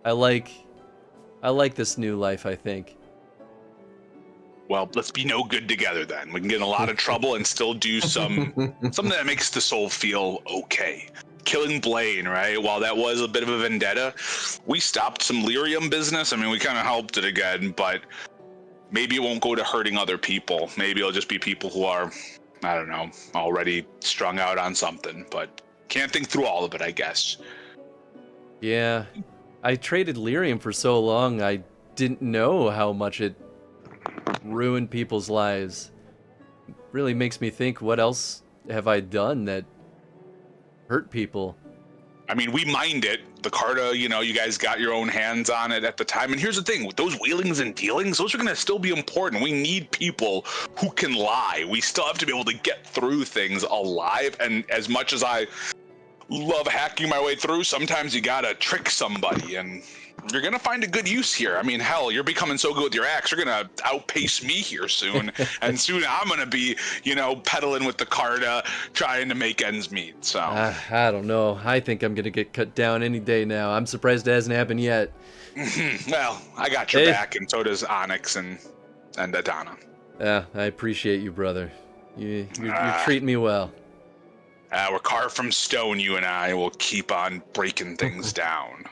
I like this new life, I think. Well, let's be no good together then. We can get in a lot of trouble and still do something that makes the soul feel okay. Killing Blaine, right? While that was a bit of a vendetta, we stopped some lyrium business. I mean, we kind of helped it again, but maybe it won't go to hurting other people. Maybe it'll just be people who are, I don't know, already strung out on something, but can't think through all of it, I guess. Yeah, I traded lyrium for so long, I didn't know how much it ruined people's lives. Really makes me think, what else have I done that hurt people? I mean, we mined it. The Carta, you guys got your own hands on it at the time. And here's the thing, with those wheelings and dealings, those are going to still be important. We need people who can lie. We still have to be able to get through things alive. And as much as I love hacking my way through, sometimes you got to trick somebody. And you're going to find a good use here. I mean, hell, you're becoming so good with your axe, you're going to outpace me here soon. And soon I'm going to be, pedaling with the Carta, trying to make ends meet. So I don't know. I think I'm going to get cut down any day now. I'm surprised it hasn't happened yet. Well, I got your back, and so does Onyx and Adana. Yeah, I appreciate you, brother. You're treating me well. We're carved from stone, you and I. Will keep on breaking things down.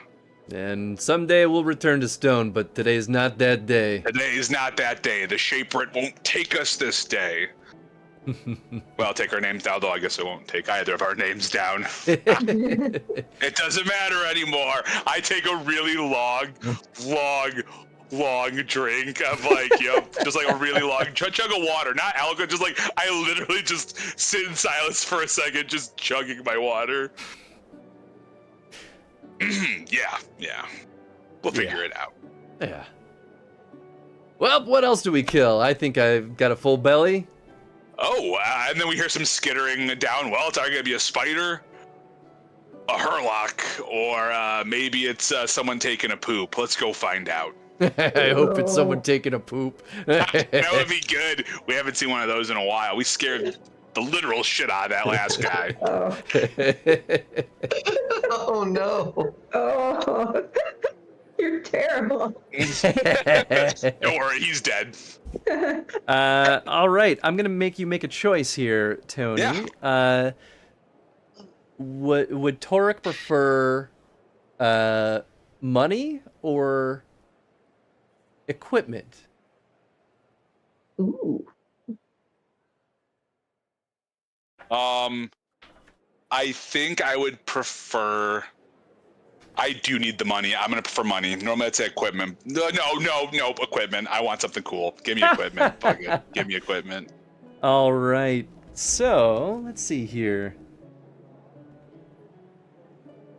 And someday we'll return to stone, but today's not that day. Today is not that day. The Shaperate won't take us this day. Well, take our names down, although I guess it won't take either of our names down. It doesn't matter anymore. I take a really long drink of just like a really long chug of water, not alcohol, just like I literally just sit in silence for a second, just chugging my water. Yeah. We'll figure it out. Yeah. Well, what else do we kill? I think I've got a full belly. Oh, and then we hear some skittering down. Well, it's either going to be a spider, a Hurlock, or maybe it's someone taking a poop. Let's go find out. I hope it's someone taking a poop. That would be good. We haven't seen one of those in a while. We scared the literal shit out of that last guy. Oh no. Oh, you're terrible. Don't worry, he's dead. All right, I'm gonna make you make a choice here, Tony. Yeah. Would Torek prefer money or equipment? Ooh. I think I would prefer. I do need the money. I'm gonna prefer money. Normally I'd say equipment. No, equipment. I want something cool. Give me equipment. Fuck it. Give me equipment. All right. So let's see here.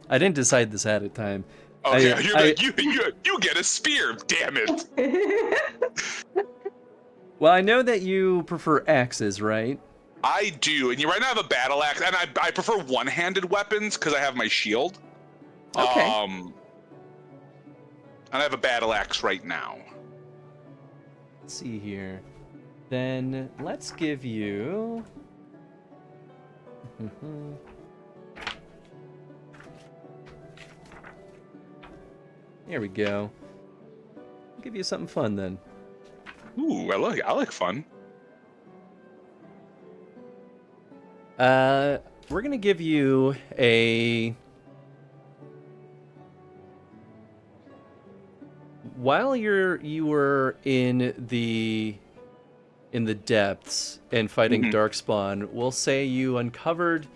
I didn't decide this ahead of time. Okay, you get a spear. Damn it. Well, I know that you prefer axes, right? I do, and right now I have a battle axe, and I prefer one-handed weapons because I have my shield. Okay. And I have a battle axe right now. Let's see here. Then let's give you. Here we go. I'll give you something fun then. Ooh, I like fun. We're gonna give you a. While you were in the depths and fighting Darkspawn, we'll say you uncovered.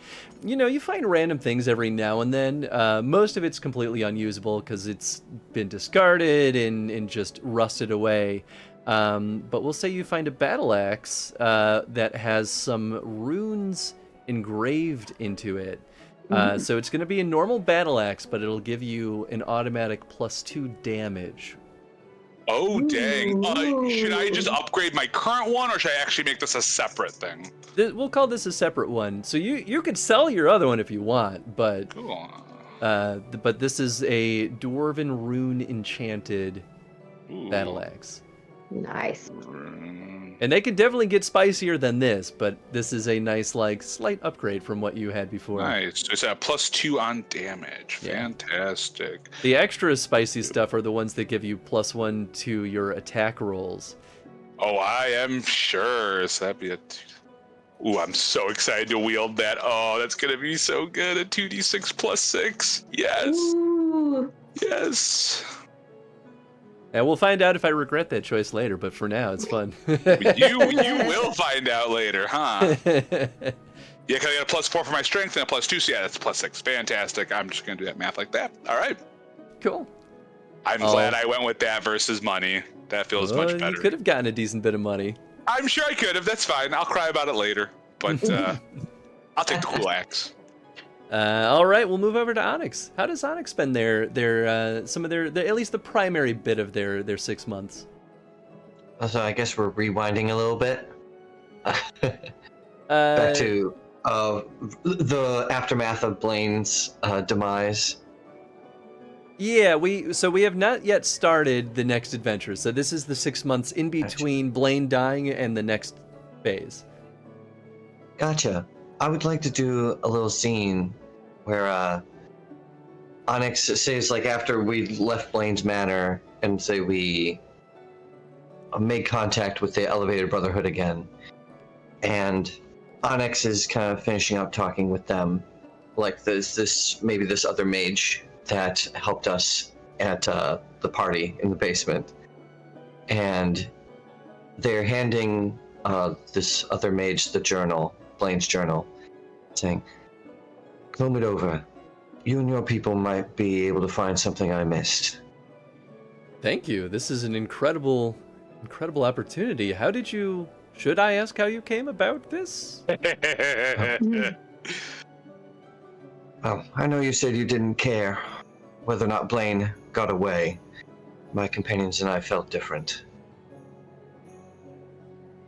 You find random things every now and then. Most of it's completely unusable because it's been discarded and just rusted away. But we'll say you find a battle axe that has some runes engraved into it. So it's going to be a normal battle axe, but it'll give you an automatic +2 damage. Oh, dang. Should I just upgrade my current one, or should I actually make this a separate thing? We'll call this a separate one. So you could sell your other one if you want, but Cool. But this is a dwarven rune enchanted Ooh. battle axe. Nice. And they could definitely get spicier than this, but this is a nice, like, slight upgrade from what you had before. Nice. It's a +2 on damage. Yeah. Fantastic. The extra spicy stuff are the ones that give you +1 to your attack rolls. Oh, I am sure. So that'd be a. Ooh, I'm so excited to wield that. Oh, that's gonna be so good. A 2d6 +6. Yes. Ooh. Yes. And we'll find out if I regret that choice later, but for now, it's fun. You will find out later, huh? Yeah, because I got a +4 for my strength and a +2, so yeah, that's +6. Fantastic. I'm just gonna do that math like that. All right. Cool. I'm glad I went with that versus money. That feels much better. You could have gotten a decent bit of money. I'm sure I could have. That's fine. I'll cry about it later. But I'll take the cool axe. All right, we'll move over to Onyx. How does Onyx spend some of their at least the primary bit of their 6 months? So I guess we're rewinding a little bit. Back to the aftermath of Blaine's demise. Yeah, we have not yet started the next adventure. So this is the 6 months in between Blaine dying and the next phase. Gotcha. I would like to do a little scene where Onyx says, like, after we left Blaine's Manor and say we made contact with the Elevated Brotherhood again, and Onyx is kind of finishing up talking with them, like this other mage that helped us at the party in the basement, and they're handing this other mage the journal, Blaine's journal, saying, "Comb it over. You and your people might be able to find something I missed." Thank you. This is an incredible opportunity. Should I ask how you came about this? Well, I know you said you didn't care whether or not Blaine got away. My companions and I felt different.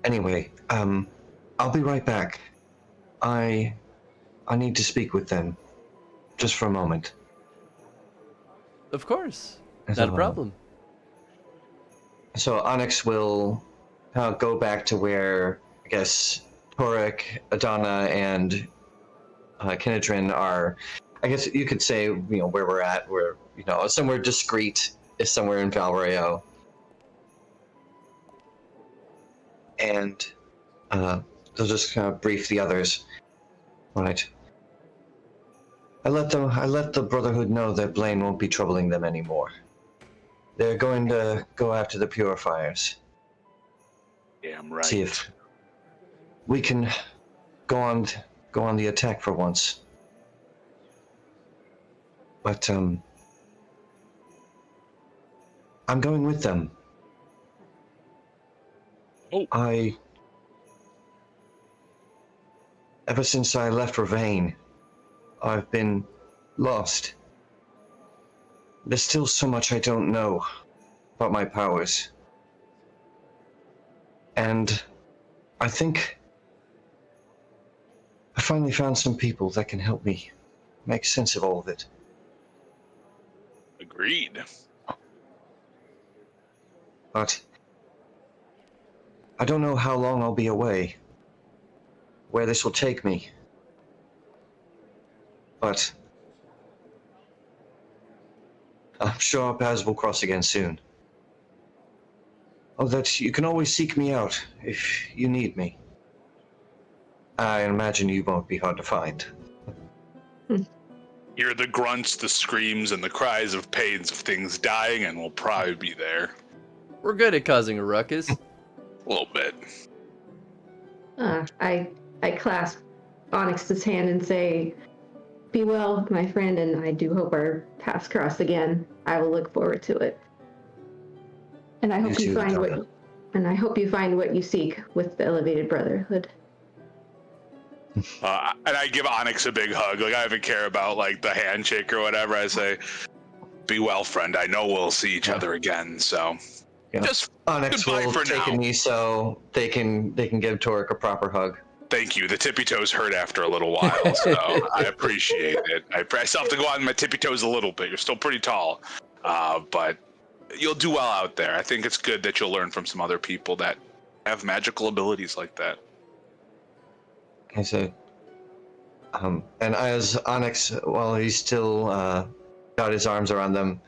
Anyway, I'll be right back. I need to speak with them. Just for a moment. Of course. Not a problem. So Onyx will go back to where, I guess, Torek, Adana, and Kinedrin are. I guess you could say, where we're at. We're, somewhere discreet is somewhere in Valrayo. And they'll just kind of brief the others. Right. I let the Brotherhood know that Blaine won't be troubling them anymore. They're going to go after the Purifiers. Damn right. See if we can go on the attack for once. But I'm going with them. Oh. Ever since I left Ravane, I've been lost. There's still so much I don't know about my powers. And I think I finally found some people that can help me make sense of all of it. Agreed. But I don't know how long I'll be away, where this will take me. But I'm sure our paths will cross again soon. Oh, that you can always seek me out if you need me. I imagine you won't be hard to find. Hear the grunts, the screams, and the cries of pains of things dying, and we'll probably be there. We're good at causing a ruckus. A little bit. I clasp Onyx's hand and say, "Be well, my friend, and I do hope our paths cross again. I will look forward to it. And I hope you find what you seek with the Elevated Brotherhood." And I give Onyx a big hug. Like, I don't even care about the handshake or whatever. I say, "Be well, friend. I know we'll see each other again." So, just Onyx goodbye will for take now. a knee so they can give Torek a proper hug. Thank you. The tippy toes hurt after a little while, so I appreciate it. I still have to go on my tippy toes a little bit. You're still pretty tall, but you'll do well out there. I think it's good that you'll learn from some other people that have magical abilities like that. I say, and as Onyx, while he's still got his arms around them,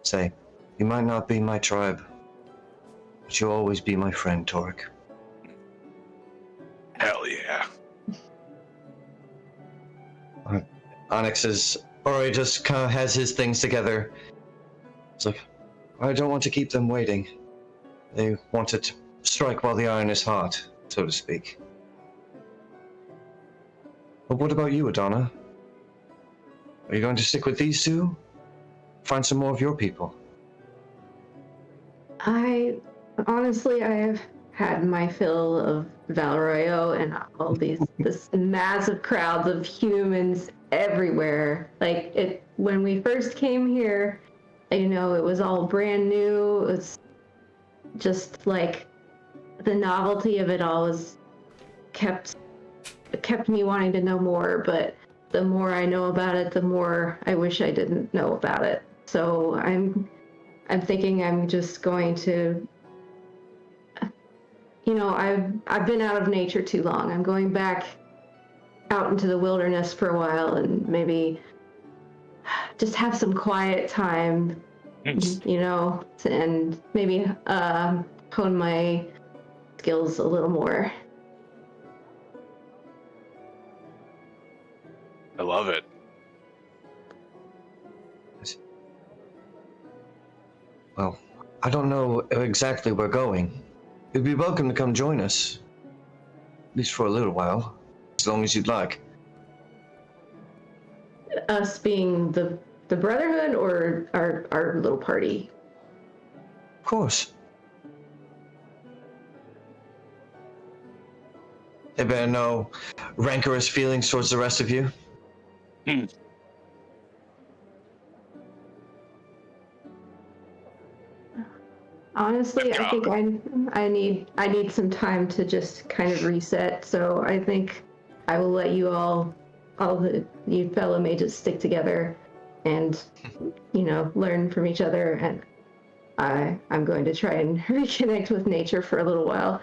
say, "You might not be my tribe, but you'll always be my friend, Torek." Hell yeah. Onyx is, or he just kind of has his things together. It's like, I don't want to keep them waiting. They want to strike while the iron is hot, so to speak. But what about you, Adana? Are you going to stick with these two? Find some more of your people? I have had my fill of Valroyo and all this massive crowds of humans everywhere. Like when we first came here, it was all brand new. It was just like the novelty of it all was kept me wanting to know more, but the more I know about it, the more I wish I didn't know about it. So I'm thinking I'm just going to, I've been out of nature too long. I'm going back out into the wilderness for a while and maybe just have some quiet time, and maybe hone my skills a little more. I love it. Well, I don't know exactly where we're going. You'd be welcome to come join us. At least for a little while. As long as you'd like. Us being the Brotherhood or our little party? Of course. There bear no rancorous feelings towards the rest of you? Honestly, I think I need some time to just kind of reset. So I think I will let you all you fellow mages stick together and learn from each other. And I'm going to try and reconnect with nature for a little while.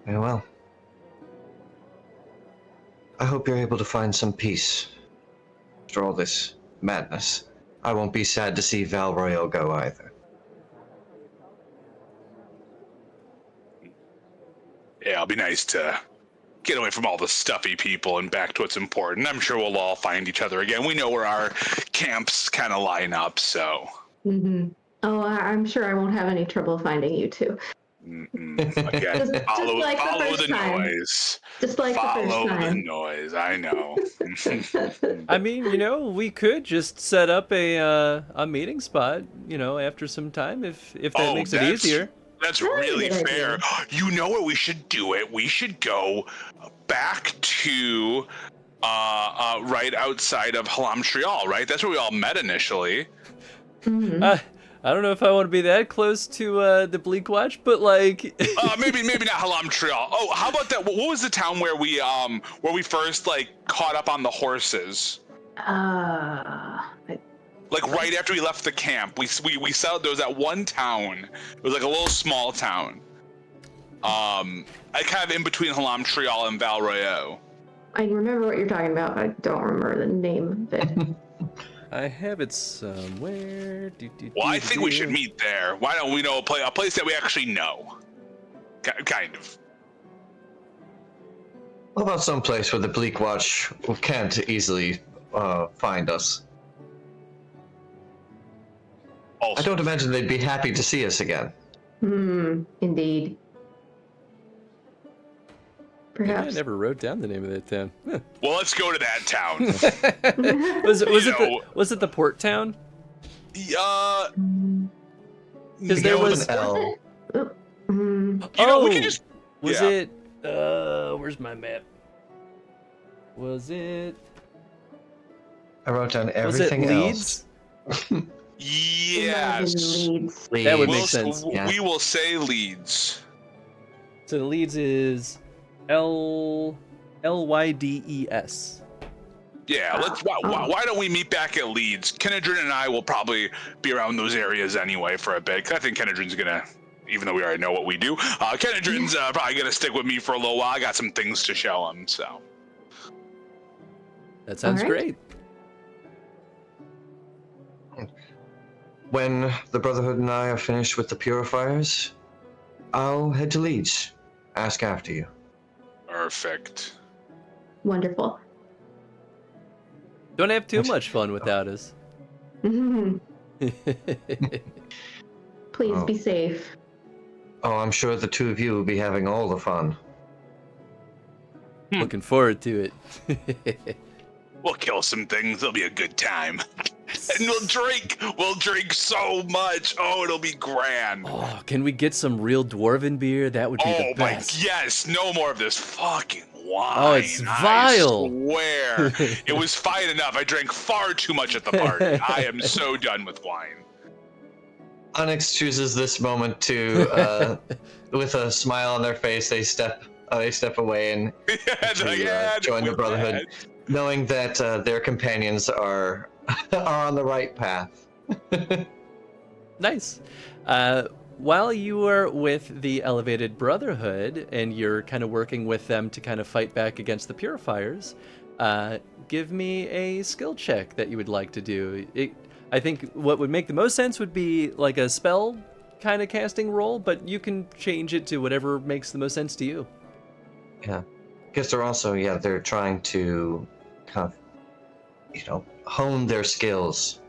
Very well. I hope you're able to find some peace after all this madness. I won't be sad to see Val Royal go either. Yeah, it'll be nice to get away from all the stuffy people and back to what's important. I'm sure we'll all find each other again. We know where our camps kind of line up, so. Mm-hmm. Oh, I'm sure I won't have any trouble finding you two. Again, follow the noise. Just like the first follow time. the noise. I know. I mean, we could just set up a meeting spot, after some time if that makes it easier. That's really fair. You know what we should do it? We should go back to right outside of Halam Trial, right? That's where we all met initially. Mm-hmm. I don't know if I want to be that close to the Bleak Watch, but like maybe not Halam Trial. Oh, how about that? What was the town where we first caught up on the horses? Like right after we left the camp, we settled. There was that one town. It was like a little small town. I kind of in between Halam Trial and Val Royal. I remember what you're talking about. I don't remember the name of it. I have it somewhere. Well, I think we should meet there. Why don't we know a place that we actually know? Kind of. What about some place where the Bleak Watch can't easily find us? Also, I don't imagine they'd be happy to see us again. Indeed. Maybe I Perhaps. never wrote down the name of that town. Huh. Well, let's go to that town. Was it the port town? Because there was an L. we can just. Was it? Where's my map? Was it? I wrote down everything was it Leeds? else. Yes. Leeds. That would make We'll- sense. Yeah. We will say Leeds. So the Leeds is Lydes. Yeah, why don't we meet back at Leeds? Kenedrin and I will probably be around those areas anyway for a bit. 'Cause I think Kenedrin's gonna, even though we already know what we do, Kenedrin's probably gonna stick with me for a little while. I got some things to show him, so. That sounds All right. great. When the Brotherhood and I are finished with the purifiers, I'll head to Leeds. Ask after you. Perfect. Wonderful. Don't have too much fun without us. Please Oh. be safe. Oh, I'm sure the two of you will be having all the fun. Looking forward to it. We'll kill some things. It'll be a good time. And we'll drink. We'll drink so much. Oh, it'll be grand. Oh, can we get some real dwarven beer? That would be Oh the my, best. yes. No more of this fucking wine. Oh, it's vile. I swear. It was fine enough. I drank far too much at the party. I am so done with wine. Onyx chooses this moment to, with a smile on their face, they step away and join the Brotherhood, knowing that their companions are on the right path. Nice. While you are with the Elevated Brotherhood and you're kind of working with them to kind of fight back against the Purifiers, give me a skill check that you would like to do. I think what would make the most sense would be like a spell kind of casting roll, but you can change it to whatever makes the most sense to you. Yeah. Because they're also, they're trying to kind of, hone their skills.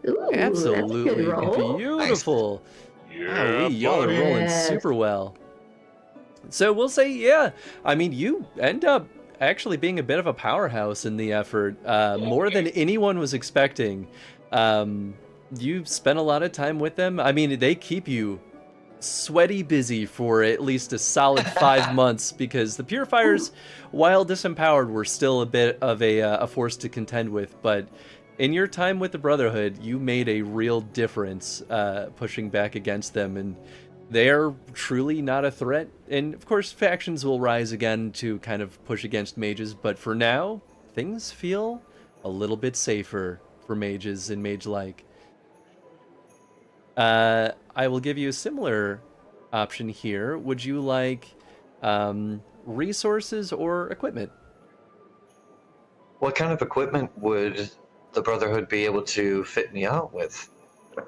Ooh, Absolutely That's a good roll. beautiful. Yeah, Y'all are buddy. rolling Yes. super well. So we'll say, yeah. I mean, you end up actually being a bit of a powerhouse in the effort, more than anyone was expecting. You spent a lot of time with them. I mean, they keep you sweaty busy for at least a solid 5 months because the Purifiers, while disempowered, were still a bit of a force to contend with. But in your time with the Brotherhood, you made a real difference pushing back against them, and they're truly not a threat. And of course, factions will rise again to kind of push against mages, but for now, things feel a little bit safer for mages and mage-like. I will give you a similar option here. Would you like resources or equipment? What kind of equipment would the Brotherhood be able to fit me out with?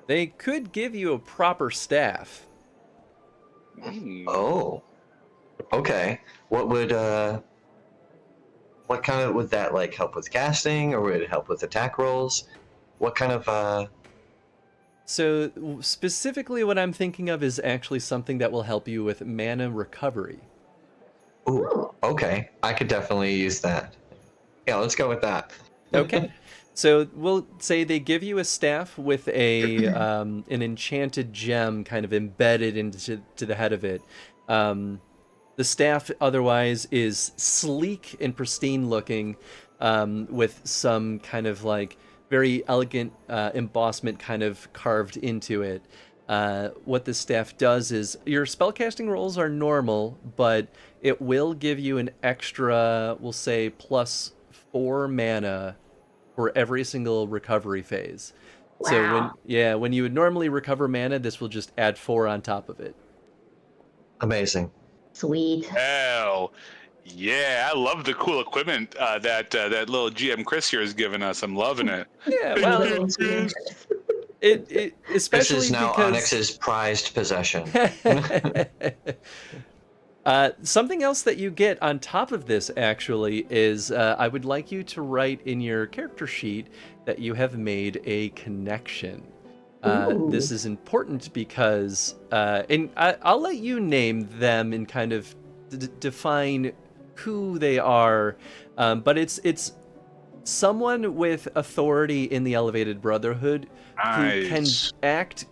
They could give you a proper staff. Oh. Okay. What would what kind of would that like help with casting, or would it help with attack rolls? What kind of So specifically what I'm thinking of is actually something that will help you with mana recovery. Ooh, okay. I could definitely use that. Yeah, let's go with that. Okay. So we'll say they give you a staff with a an enchanted gem kind of embedded into the head of it. The staff otherwise is sleek and pristine looking, with some kind of like very elegant embossment kind of carved into it. What the staff does is your spellcasting rolls are normal, but it will give you an extra, we'll say, +4 mana for every single recovery phase. Wow. So when you would normally recover mana, this will just add 4 on top of it. Amazing. Sweet. Hell, yeah! I love the cool equipment that little GM Chris here has given us. I'm loving it. Yeah, well, it especially This is now because Onyx's prized possession. Something else that you get on top of this actually is I would like you to write in your character sheet that you have made a connection. This is important because, and I'll let you name them and kind of define who they are, but it's someone with authority in the Elevated Brotherhood who can act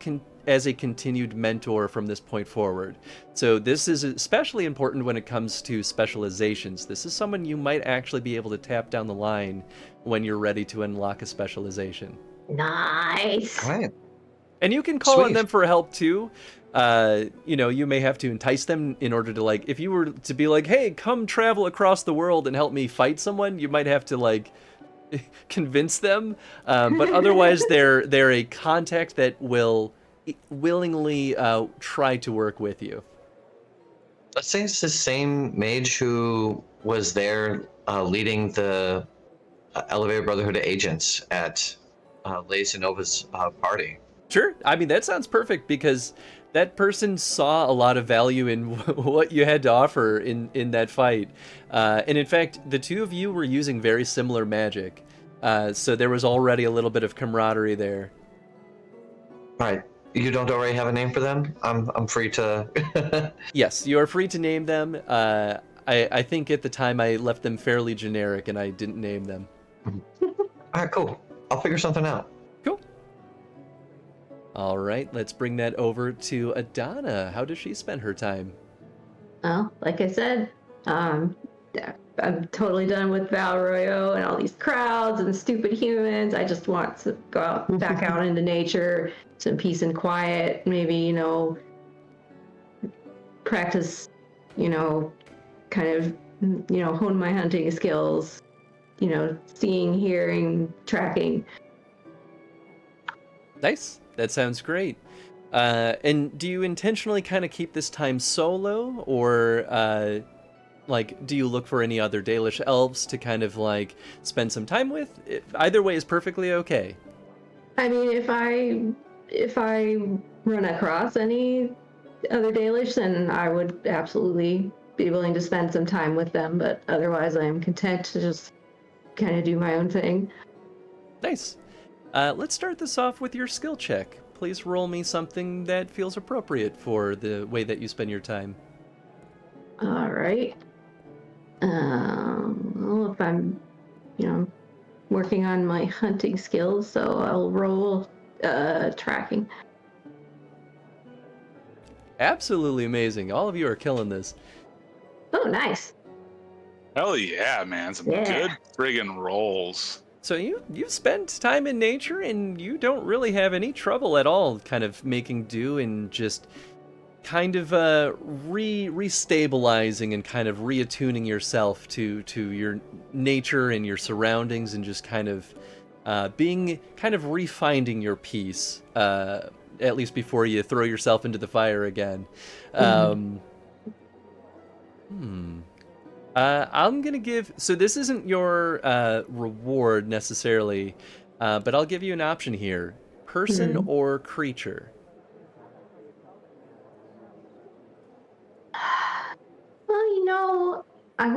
as a continued mentor from this point forward. So this is especially important when it comes to specializations. This is someone you might actually be able to tap down the line when you're ready to unlock a specialization. Nice. All right. And you can call on Sweet. them for help too. You may have to entice them in order to, like, if you were to be like, hey, come travel across the world and help me fight someone, you might have to, like, convince them. But otherwise, they're a contact that will willingly try to work with you. Let's say it's the same mage who was there leading the Elevator Brotherhood of Agents at Lady Nova's party. Sure. I mean, that sounds perfect because that person saw a lot of value in what you had to offer in that fight. And in fact, the two of you were using very similar magic. So there was already a little bit of camaraderie there. All right. You don't already have a name for them? I'm free to... Yes, you are free to name them. I think at the time I left them fairly generic and I didn't name them. All right, cool. I'll figure something out. Cool. All right, let's bring that over to Adana. How does she spend her time? Well, like I said, I'm totally done with Val Arroyo and all these crowds and stupid humans. I just want to go out, back out into nature, some peace and quiet, maybe, practice, kind of, hone my hunting skills, seeing, hearing, tracking. Nice. That sounds great. And do you intentionally kind of keep this time solo, or do you look for any other Dalish elves to kind of like spend some time with? Either way is perfectly okay. I mean, if I run across any other Dalish, then I would absolutely be willing to spend some time with them. But otherwise, I am content to just kind of do my own thing. Nice. Let's start this off with your skill check. Please roll me something that feels appropriate for the way that you spend your time. All right. Well, if I'm, working on my hunting skills, so I'll roll tracking. Absolutely amazing. All of you are killing this. Oh, nice. Hell yeah, man. Some Yeah. good friggin' rolls. So you spend time in nature and you don't really have any trouble at all kind of making do and just kind of restabilizing and kind of reattuning yourself to your nature and your surroundings and just kind of being kind of refinding your peace, at least before you throw yourself into the fire again. I'm gonna give, so this isn't your reward necessarily, but I'll give you an option here. Person or creature? Well, I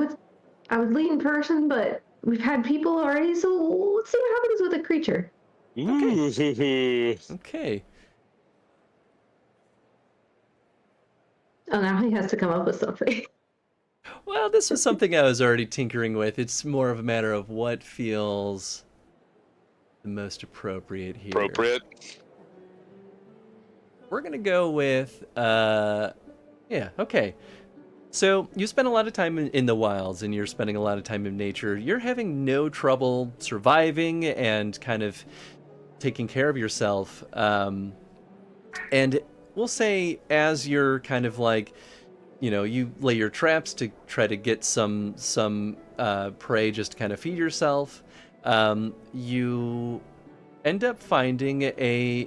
would lead in person, but we've had people already, so let's see what happens with a creature. Okay. Oh, now he has to come up with something. Well, this was something I was already tinkering with. It's more of a matter of what feels the most appropriate here. Appropriate. We're gonna go with, yeah, okay. So you spend a lot of time in the wilds and you're spending a lot of time in nature. You're having no trouble surviving and kind of taking care of yourself. And we'll say as you're kind of like, you lay your traps to try to get some prey just to kind of feed yourself. You end up finding a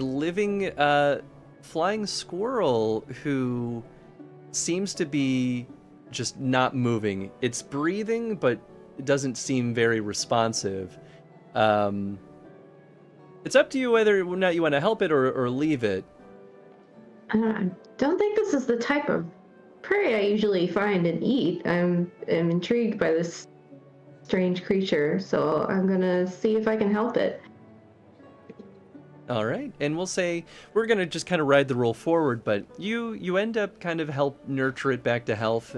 living flying squirrel who seems to be just not moving. It's breathing, but it doesn't seem very responsive. It's up to you whether or not you want to help it or leave it. I don't think this is the type of prey I usually find and eat. I'm intrigued by this strange creature, so I'm gonna see if I can help it. All right, and we'll say we're gonna just kind of ride the roll forward, but you end up kind of help nurture it back to health.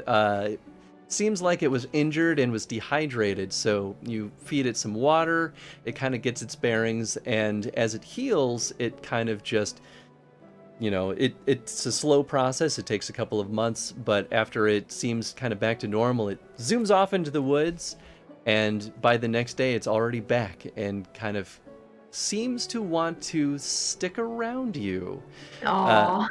Seems like it was injured and was dehydrated, so you feed it some water, it kind of gets its bearings, and as it heals, it kind of just, it's a slow process. It takes a couple of months, but after it seems kind of back to normal, it zooms off into the woods, and by the next day, it's already back and kind of seems to want to stick around you. Aw.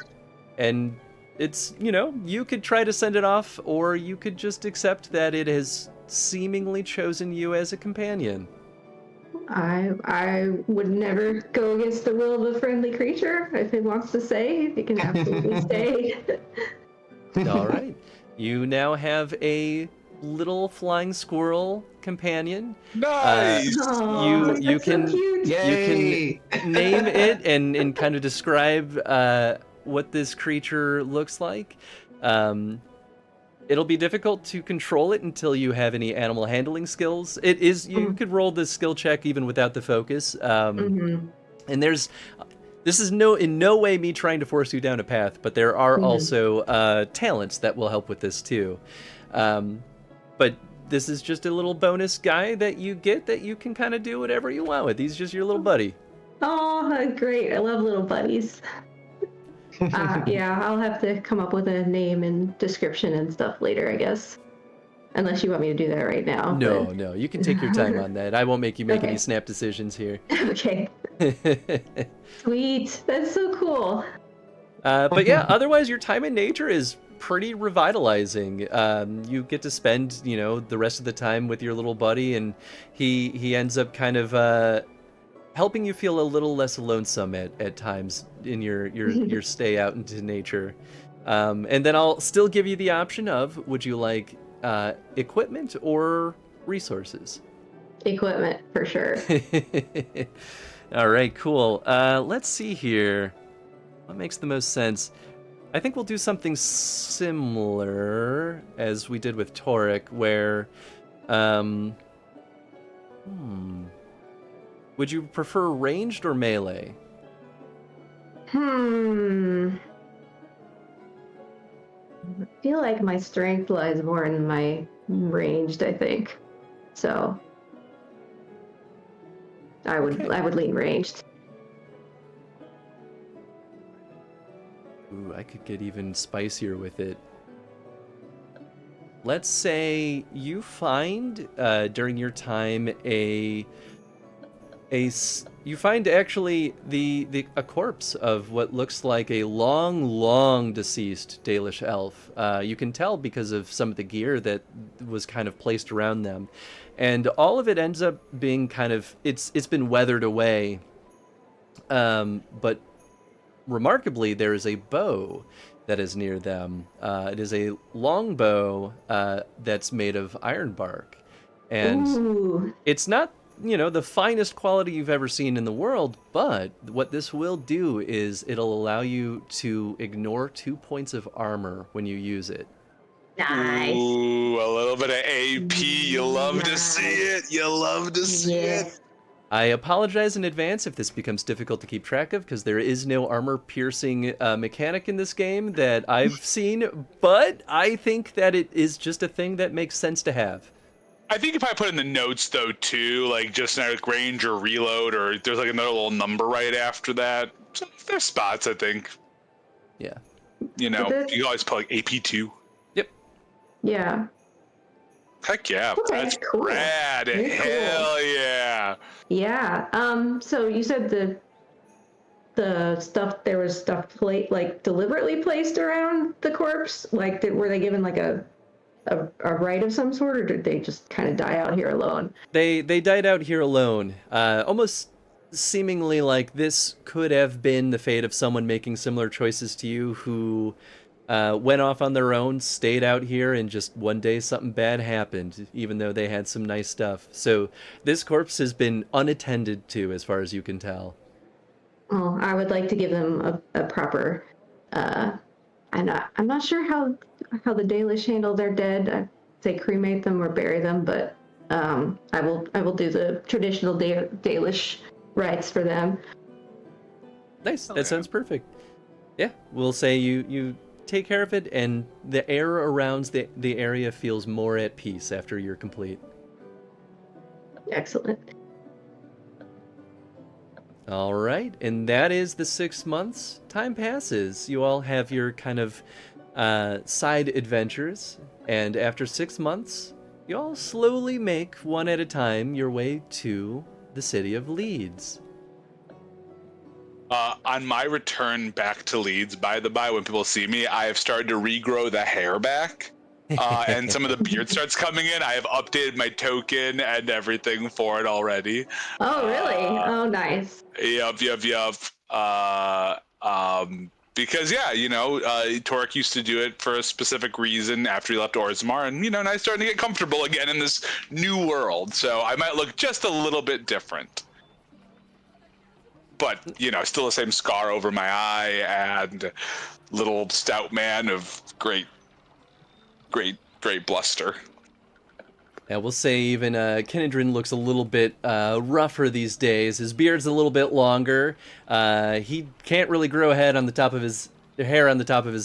And it's, you could try to send it off, or you could just accept that it has seemingly chosen you as a companion. I would never go against the will of a friendly creature. If it wants to stay, it can absolutely stay. All right. You now have a little flying squirrel companion. Nice. Aw, you that's so can cute. Yay! you can name it and kind of describe what this creature looks like. It'll be difficult to control it until you have any animal handling skills. It is you could roll this skill check even without the focus. And this is in no way me trying to force you down a path, but there are also talents that will help with this too. But this is just a little bonus guy that you get that you can kind of do whatever you want with. He's just your little buddy. Oh, great. I love little buddies. Yeah, I'll have to come up with a name and description and stuff later, I guess. Unless you want me to do that right now. No, you can take your time on that. I won't make you make Okay. any snap decisions here. Okay. Sweet. That's so cool. But yeah, otherwise your time in nature is pretty revitalizing. You get to spend, the rest of the time with your little buddy, and he ends up kind of helping you feel a little less lonesome at times in your stay out into nature. And then I'll still give you the option of, would you like equipment or resources? Equipment, for sure. All right, cool. Let's see here. What makes the most sense? I think we'll do something similar as we did with Toric, where would you prefer ranged or melee? I feel like my strength lies more in my ranged, I think. So I would lean ranged. Ooh, I could get even spicier with it. Let's say you find during your time you find actually a corpse of what looks like a long deceased Dalish elf. You can tell because of some of the gear that was kind of placed around them, and all of it ends up being kind of it's been weathered away. But remarkably, there is a bow that is near them. It is a long bow that's made of iron bark, and Ooh. it's not the finest quality you've ever seen in the world, but what this will do is it'll allow you to ignore 2 points of armor when you use it. Nice. Ooh, a little bit of AP. You love to see it. You love to see it. I apologize in advance if this becomes difficult to keep track of, because there is no armor-piercing mechanic in this game that I've seen, but I think that it is just a thing that makes sense to have. I think if I put in the notes though too, like just like range or reload, or there's like another little number right after that. So there's spots, I think. Yeah. You can always put like AP2. Yep. Yeah. Heck yeah, Okay, that's cool. rad. Very cool. Hell yeah. Yeah. So you said the stuff, there was stuff deliberately placed around the corpse. Like, were they given like a rite of some sort, or did they just kind of die out here alone? They died out here alone. Almost seemingly like this could have been the fate of someone making similar choices to you, who went off on their own, stayed out here, and just one day something bad happened, even though they had some nice stuff. So this corpse has been unattended to, as far as you can tell. Well, I would like to give them a proper. I'm not sure how the Dalish handle their dead. I'd say cremate them or bury them, but I will do the traditional Dalish rites for them. Nice. That sounds perfect. Yeah, we'll say you take care of it, and the air around the area feels more at peace after you're complete. Excellent. All right, and that is the 6 months. Time passes. You all have your kind of side adventures, and after 6 months, you all slowly make, one at a time, your way to the city of Leeds. On my return back to Leeds, by the by, when people see me, I have started to regrow the hair back. And some of the beard starts coming in. I have updated my token and everything for it already. Oh, really? Oh, nice. Yup. Because yeah, Torek used to do it for a specific reason after he left Orzammar, and now he's starting to get comfortable again in this new world. So I might look just a little bit different. But, still the same scar over my eye and little stout man of great bluster. Yeah, we'll say even Kenedrin looks a little bit rougher these days. His beard's a little bit longer. He can't really grow hair on the top of his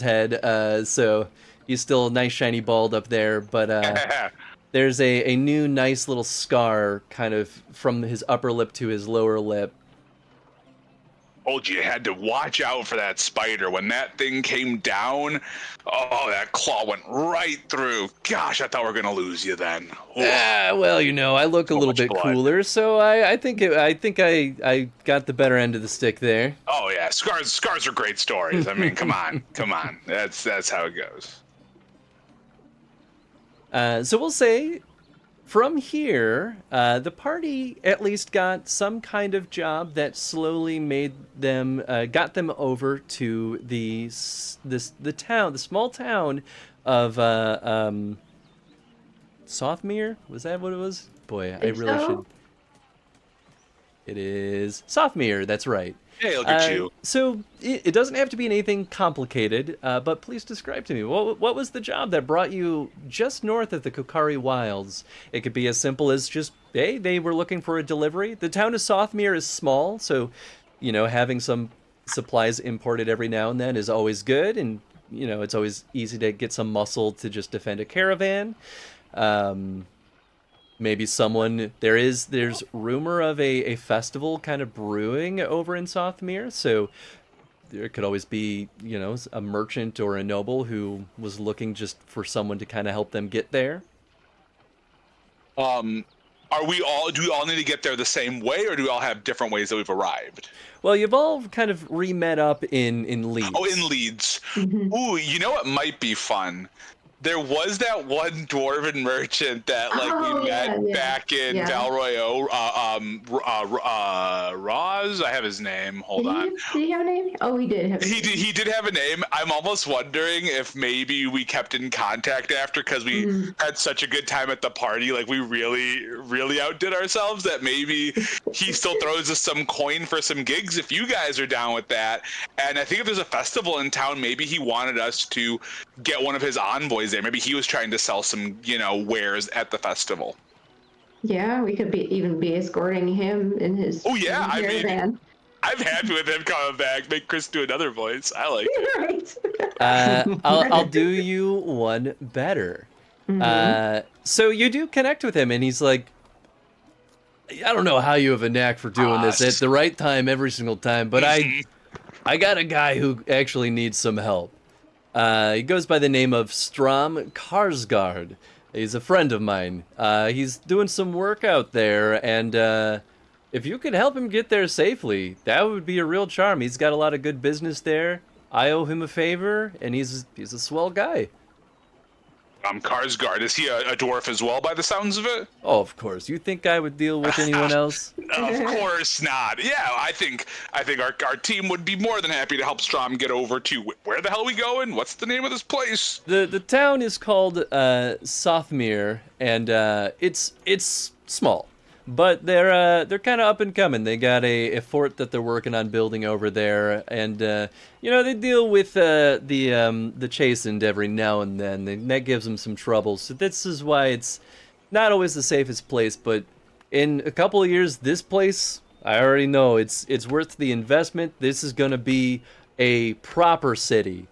head, so he's still a nice shiny bald up there. But there's a new nice little scar kind of from his upper lip to his lower lip. Told you had to watch out for that spider. When that thing came down, that claw went right through. Gosh, I thought we were gonna lose you then. Well, I look a little bit cooler, so I think I got the better end of the stick there. Oh yeah, scars are great stories. I mean, come on. That's how it goes. So we'll say, from here, the party at least got some kind of job that slowly got them over to the small town of Sothmere. Was that what it was? Boy, I really should. It is Sothmere. That's right. Hey, look at you. So it doesn't have to be anything complicated, but please describe to me, what was the job that brought you just north of the Kokari Wilds? It could be as simple as just, hey, they were looking for a delivery. The town of Sothmere is small, so, having some supplies imported every now and then is always good, and, it's always easy to get some muscle to just defend a caravan. Maybe there's rumor of a festival kind of brewing over in Sothmere, so there could always be, a merchant or a noble who was looking just for someone to kind of help them get there. Do we all need to get there the same way, or do we all have different ways that we've arrived? Well, you've all kind of re-met up in Leeds. Oh, in Leeds. Mm-hmm. Ooh, you know what might be fun? There was that one dwarven merchant that we met back in Valroyo. Roz, I have his name. Hold on. Did he have a name? Oh, he did have a name. He did have a name. I'm almost wondering if maybe we kept in contact after, because we had such a good time at the party. Like, we really, really outdid ourselves, that maybe he still throws us some coin for some gigs if you guys are down with that. And I think if there's a festival in town, maybe he wanted us to get one of his envoys there. Maybe he was trying to sell some, wares at the festival. Yeah, we could even be escorting him in his caravan. I'm happy with him coming back. Make Chris do another voice. I like it. Right. I'll do you one better. Mm-hmm. So you do connect with him, and he's like, I don't know how you have a knack for doing this at the right time every single time, but I got a guy who actually needs some help. He goes by the name of Strom Karsgaard. He's a friend of mine. He's doing some work out there, and if you could help him get there safely, that would be a real charm. He's got a lot of good business there. I owe him a favor, and he's a swell guy. Karsgaard, is he a dwarf as well, by the sounds of it? Oh, of course. You think I would deal with anyone else? Of course not. Yeah, I think our team would be more than happy to help Strom get over to where the hell are we going? What's the name of this place? The town is called Sothmere, and it's small, but they're kind of up and coming. They got a fort that they're working on building over there, and they deal with the chastened every now and then, and that gives them some trouble. So this is why it's not always the safest place, but in a couple of years, this place, I already know it's worth the investment. This is gonna be a proper city.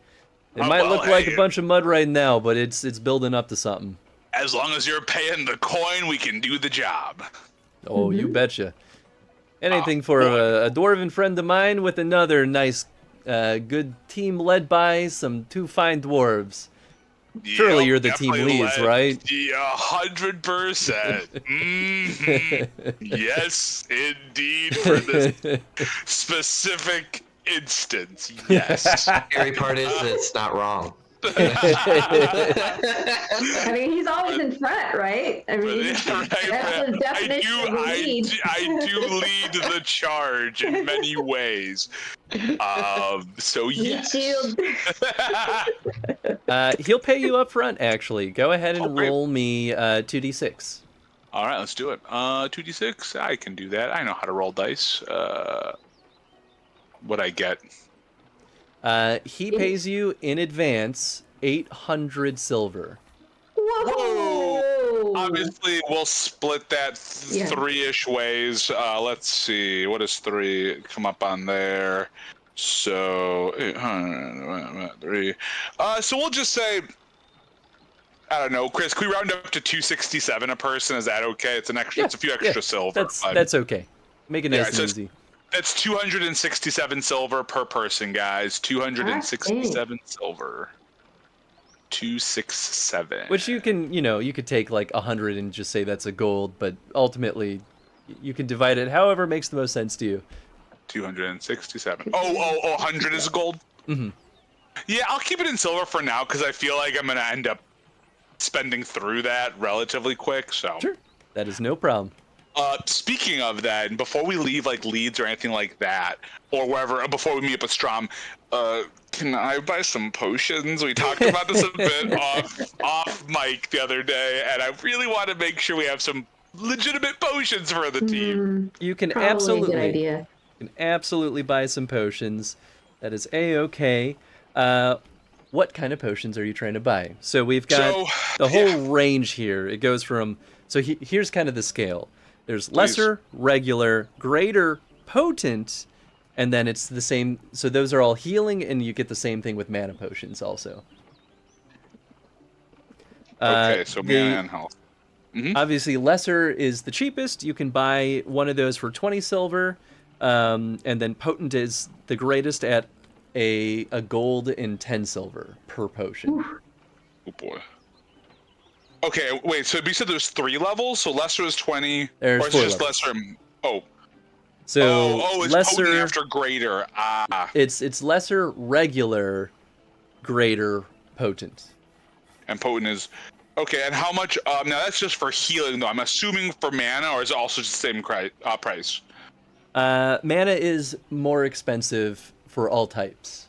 It might look like a bunch of mud right now, but it's building up to something. As long as you're paying the coin, we can do the job. Oh, you betcha. Anything for a dwarven friend of mine with another nice, good team led by two fine dwarves. Surely Yep, you're the team definitely leads, led. right? Yeah, 100%. Yes, indeed, for this specific instance. Yes. Scary part is that it's not wrong. I mean, he's always in front, right? I mean, that's the definition of a lead. I do lead the charge in many ways. So yes. He'll pay you up front, actually. Go ahead and Okay. roll me 2d6. All right, let's do it. 2d6. I can do that. I know how to roll dice. What I get? He pays you in advance 800 silver. Whoa! Obviously, we'll split that Yeah. three-ish ways. Let's see. What does 3 come up on there? So 3. So we'll just say, I don't know, Chris. Can we round up to 267 a person? Is that okay? It's an extra. Yeah, It's a few extra silver. That's okay. Make it nice so and it's- easy. That's 267 silver per person, guys. 267 silver. 267. Which you can, you could take like 100 and just say that's a gold, but ultimately you can divide it however makes the most sense to you. 267. Oh, 100 is gold? Mm-hmm. Yeah, I'll keep it in silver for now because I feel like I'm going to end up spending through that relatively quick. So Sure. That is no problem. Speaking of that, and before we leave like Leeds or anything like that, or wherever, before we meet up with Strom, can I buy some potions? We talked about this a bit off mic the other day, and I really want to make sure we have some legitimate potions for the team. You can Probably a absolutely good idea. buy some potions. That is a-okay. What kind of potions are you trying to buy? So we've got the whole range here. It goes from, so here's kind of the scale. There's lesser, regular, greater, potent, and then it's the same. So those are all healing, and you get the same thing with mana potions also. Okay, so mana and health. Obviously, lesser is the cheapest. You can buy one of those for 20 silver, and then potent is the greatest at a gold and 10 silver per potion. Oh boy. Okay, wait. So you said there's 3 levels. So lesser is 20, There's or it's 4 just levels. lesser. So it's lesser potent after greater. It's lesser, regular, greater, potent. And potent is okay. And how much? Now that's just for healing, though. I'm assuming for mana, or is it also just the same price? Mana is more expensive for all types.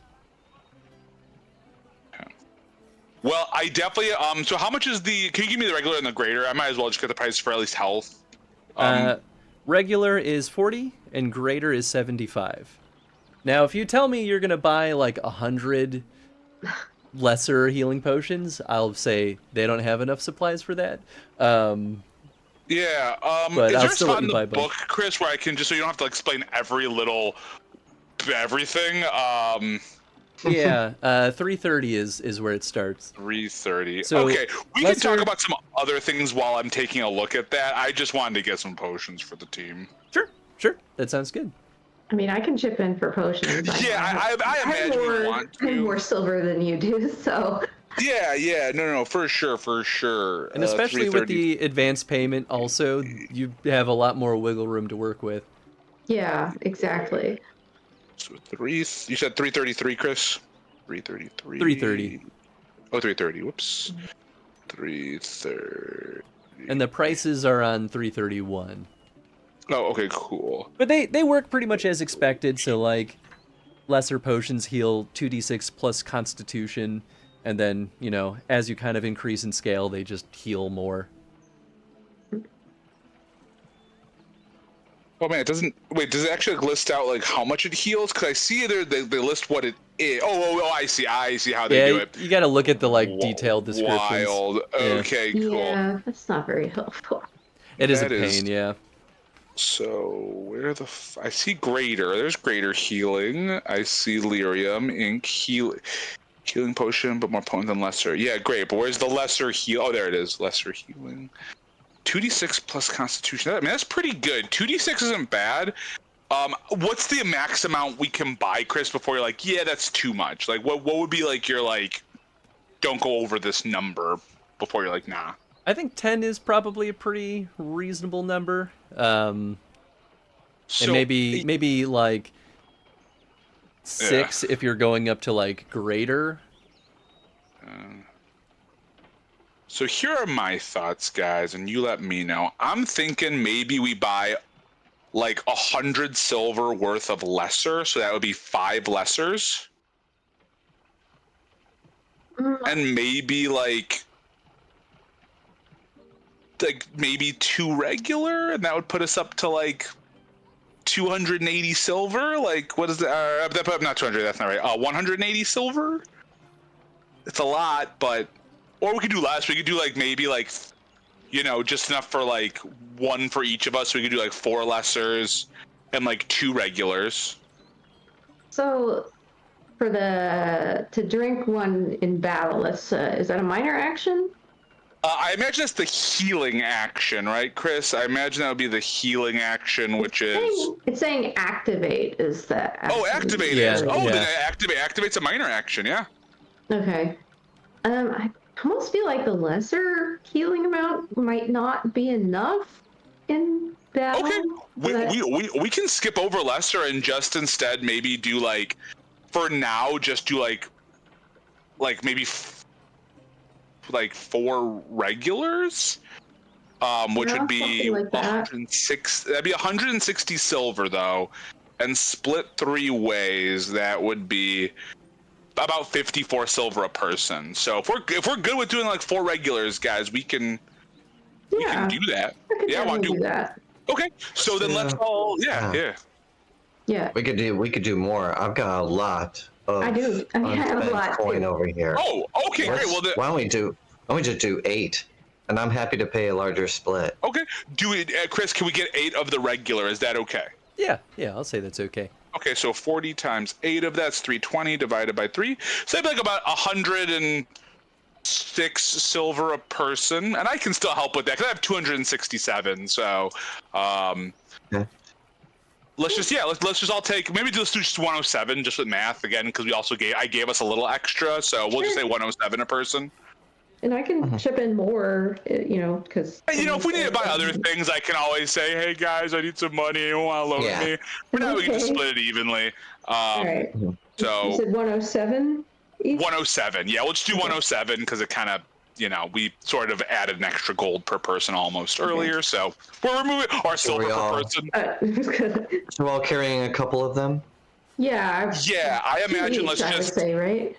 Well, I definitely. So how much is the? Can you give me the regular and the greater? I might as well just get the price for at least health. Regular is 40 and greater is 75. Now, if you tell me you're gonna buy like 100 lesser healing potions, I'll say they don't have enough supplies for that. Yeah. But Is I'll there a still let spot in you buy the a bunch. book, Chris, where I can just so you don't have to explain every little everything? Yeah, 330 is where it starts. 330. So, okay, we can lesser- talk about some other things while I'm taking a look at that. I just wanted to get some potions for the team. Sure, that sounds good. I mean, I can chip in for potions. I imagine you want I have to. more silver than you do, so. Yeah, no, for sure. And especially with 330. the advance payment, also you have a lot more wiggle room to work with. Yeah, exactly. So you said 333, Chris? 333. 330. Oh, 330. Whoops. 330. And the prices are on 331. Oh, okay, cool. But they work pretty much as expected, so like lesser potions heal 2d6 plus constitution, and then, as you kind of increase in scale, they just heal more. Oh man, does it actually list out like how much it heals? Because I see there they list what it is. Oh, I see how they do it. You gotta look at the detailed descriptions. Wild. Yeah. Okay, cool. Yeah, that's not very helpful. It is a That is- pain, yeah. So where I see greater. There's greater healing. I see lyrium, ink, healing potion, but more potent than lesser. Yeah, great. But where's the lesser heal? Oh, there it is. Lesser healing. 2d6 plus constitution. I mean, that's pretty good. 2d6 isn't bad. What's the max amount we can buy, Chris, before you're like, yeah, that's too much? Like, what would be like your don't go over this number before you're like, nah. I think 10 is probably a pretty reasonable number. So And maybe like 6 if you're going up to like greater. So here are my thoughts, guys, and you let me know. I'm thinking maybe we buy like 100 silver worth of lesser, so that would be 5 lessers. And maybe like maybe 2 regular, and that would put us up to like 280 silver. Like, what is that? Not 200, that's not right. 180 silver? It's a lot, but... Or we could do less. We could do like maybe like, you know, just enough for like 1 for each of us. So we could do like 4 lessers and like 2 regulars. So, to drink one in battle, is that a minor action? I imagine that's the healing action, right, Chris? I imagine that would be the healing action, which is... It's saying activate is that. Oh, activate Yeah, is. Oh, yeah. then activate's a minor action, yeah. Okay. I almost feel like the lesser healing amount might not be enough in battle. Okay, but- we can skip over lesser and just instead maybe do like, for now, just do like maybe like 4 regulars, which Yeah, would be something like that. 106. That'd be 160 silver though, and split 3 ways. That would be about 54 silver a person. So if we're good with doing like 4 regulars, guys, we can do that. I could Yeah, I want definitely to do that. Okay, so then let's all yeah. Yeah. We could do more. I've got a lot of I do. I have a unspent lot, coin too. over here. Oh, okay, great. Well, Why don't we just do 8, and I'm happy to pay a larger split. okay. Do it, Chris. Can we get 8 of the regular? Is that okay? Yeah, I'll say that's okay. Okay, so 40 times 8 of that's 320 divided by 3. So that'd be like about 106 silver a person, and I can still help with that because I have 267. So, Okay. let's just all take let's do just 107 just with math again because I gave us a little extra, so we'll just say 107 a person. And I can chip in more, because... If we need to buy other things, I can always say, hey guys, I need some money, you want to loan me? For now, we can just Okay. split it evenly. All right. So You said 107 each? 107, yeah, we'll just do 107 because it kind of, we sort of added an extra gold per person almost earlier, so we're removing our silver per person. So we're all carrying a couple of them? Yeah. Yeah, I imagine let's I would just... say, right?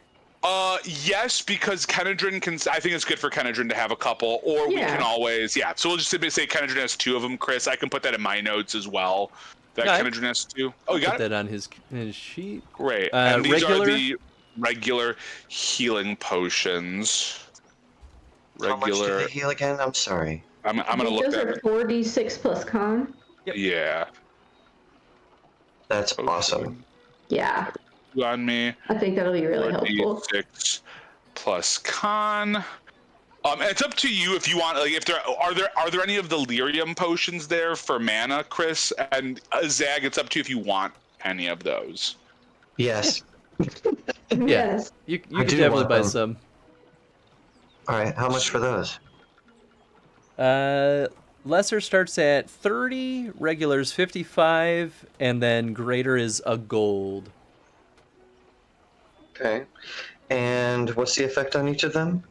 Yes, because Kenedrin I think it's good for Kenedrin to have a couple, or we can always, so we'll just simply say Kenedrin has 2 of them, Chris. I can put that in my notes as well, that Nice. Kenedrin has 2. Oh, you got Put it? that on his sheet. Great. And these regular? are the regular healing potions. How much do Regular, they heal again? I'm sorry. I'm going to look Those at are it. 4d6 plus con. Yeah. That's awesome. Yeah. On me. I think that'll be really helpful. 6 plus con. And it's up to you if you want. Like, if are there any of the lyrium potions there for mana, Chris? And Zag, it's up to you if you want any of those. Yes. Yes. You I could do definitely want buy them. some. All right. How much for those? Lesser starts at 30, regular's 55, and then greater is a gold. Okay. And what's the effect on each of them?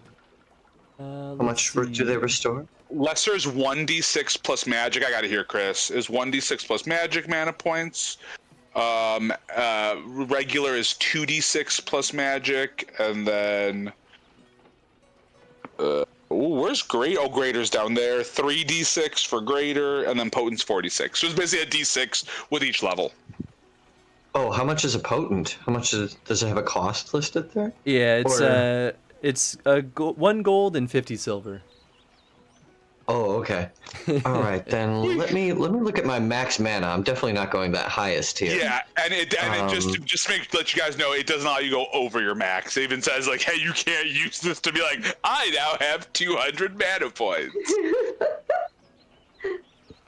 How much do they restore? Lesser is 1d6 plus magic. I got it here, Chris. Is 1d6 plus magic mana points. Regular is 2d6 plus magic, and then where's great? Oh, greater's down there. 3d6 for greater, and then potent's 46. So it's basically a d6 with each level. Oh, how much is a potent? How much does it have a cost listed there? Yeah, Or- it's 1 gold and 50 silver. Oh, okay. All right, then let me look at my max mana. I'm definitely not going that highest tier. Yeah, and it just let you guys know it doesn't allow you to go over your max. It even says like, hey, you can't use this to be like, I now have 200 mana points. Can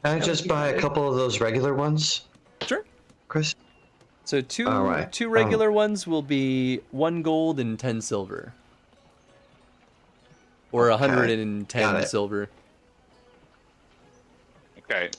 I just buy a couple of those regular ones, Sure. Chris? So two All right. regular ones will be 1 gold and 10 silver. or Okay. 110 Got it. silver. Okay.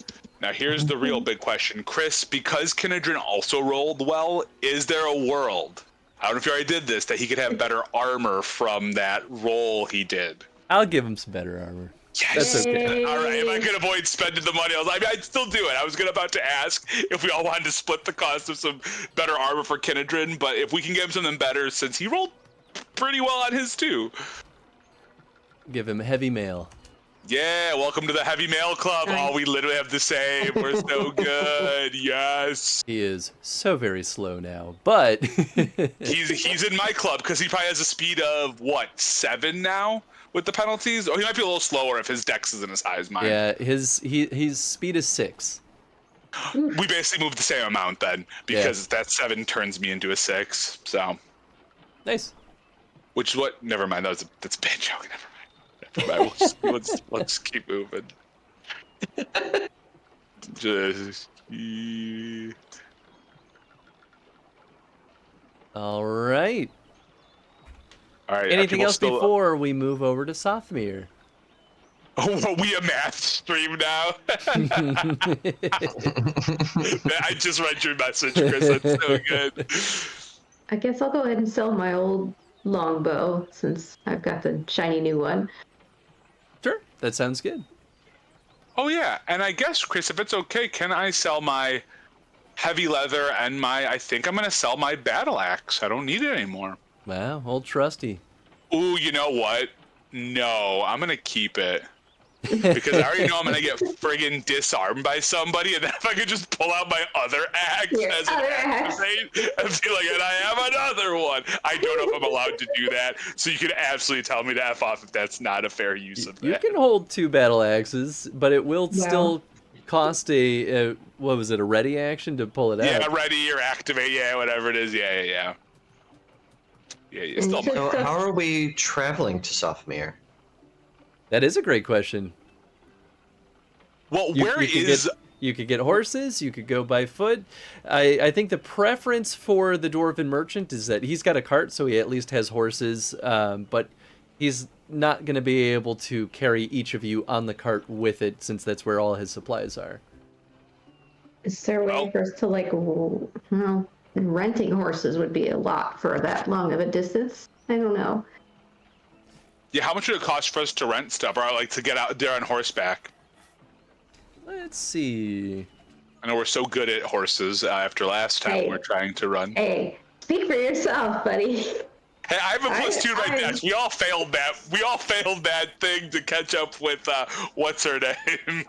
Now here's the real big question. Chris, because Kinedrin also rolled well, is there a world, I don't know if you already did this, that he could have better armor from that roll he did? I'll give him some better armor. Yes. That's okay. All right. If I could avoid spending the money, I'd still do it. I was about to ask if we all wanted to split the cost of some better armor for Kinedrin, but if we can give him something better, since he rolled pretty well on his too. Give him heavy mail. Yeah, welcome to the Heavy Mail Club. Nice. Oh, we literally have the same. We're so good. Yes. He is so very slow now, but He's in my club because he probably has a speed of, what, 7 now with the penalties? Or he might be a little slower if his dex isn't as high as mine. yeah, his speed is 6. We basically moved the same amount then because that 7 turns me into a 6. So, Nice. which is what, never mind. That's a bad joke. Never mind. Let's keep moving. Just All right. all right. Anything else before we move over to Sothmere? Oh, are we a math stream now? I just read your message, Chris. That's so good. I guess I'll go ahead and sell my old longbow since I've got the shiny new one. Sure, that sounds good. Oh yeah, and I guess, Chris, if it's okay, can I sell my heavy leather and I think I'm gonna sell my battle axe. I don't need it anymore. Wow, old trusty. Ooh, you know what? No, I'm gonna keep it. Because I already know I'm gonna get friggin' disarmed by somebody, and then if I could just pull out my other axe Your as an other axe. activate and be like, and I have another one. I don't know if I'm allowed to do that, so you can absolutely tell me to F off if that's not a fair use of You that. can hold 2 battle axes, but it will Yeah. still cost a what was it, a ready action to pull it Yeah, out. ready or activate, yeah, whatever it is, yeah. Yeah, you still And you So took how are we traveling to Softmere? That is a great question. Well, You, where you could is you could get horses, you could go by foot. I think the preference for the Dwarven merchant is that he's got a cart, so he at least has horses, but he's not going to be able to carry each of you on the cart with it, since that's where all his supplies are. Is there a way Well- for us to renting horses would be a lot for that long of a distance? I don't know. Yeah, how much would it cost for us to rent stuff, or like to get out there on horseback? Let's see. I know we're so good at horses after last time Hey. we're trying to run. Hey, speak for yourself, buddy. Hey, I have a +2 to my I- dex. We all failed that. We all failed that thing to catch up with what's her name?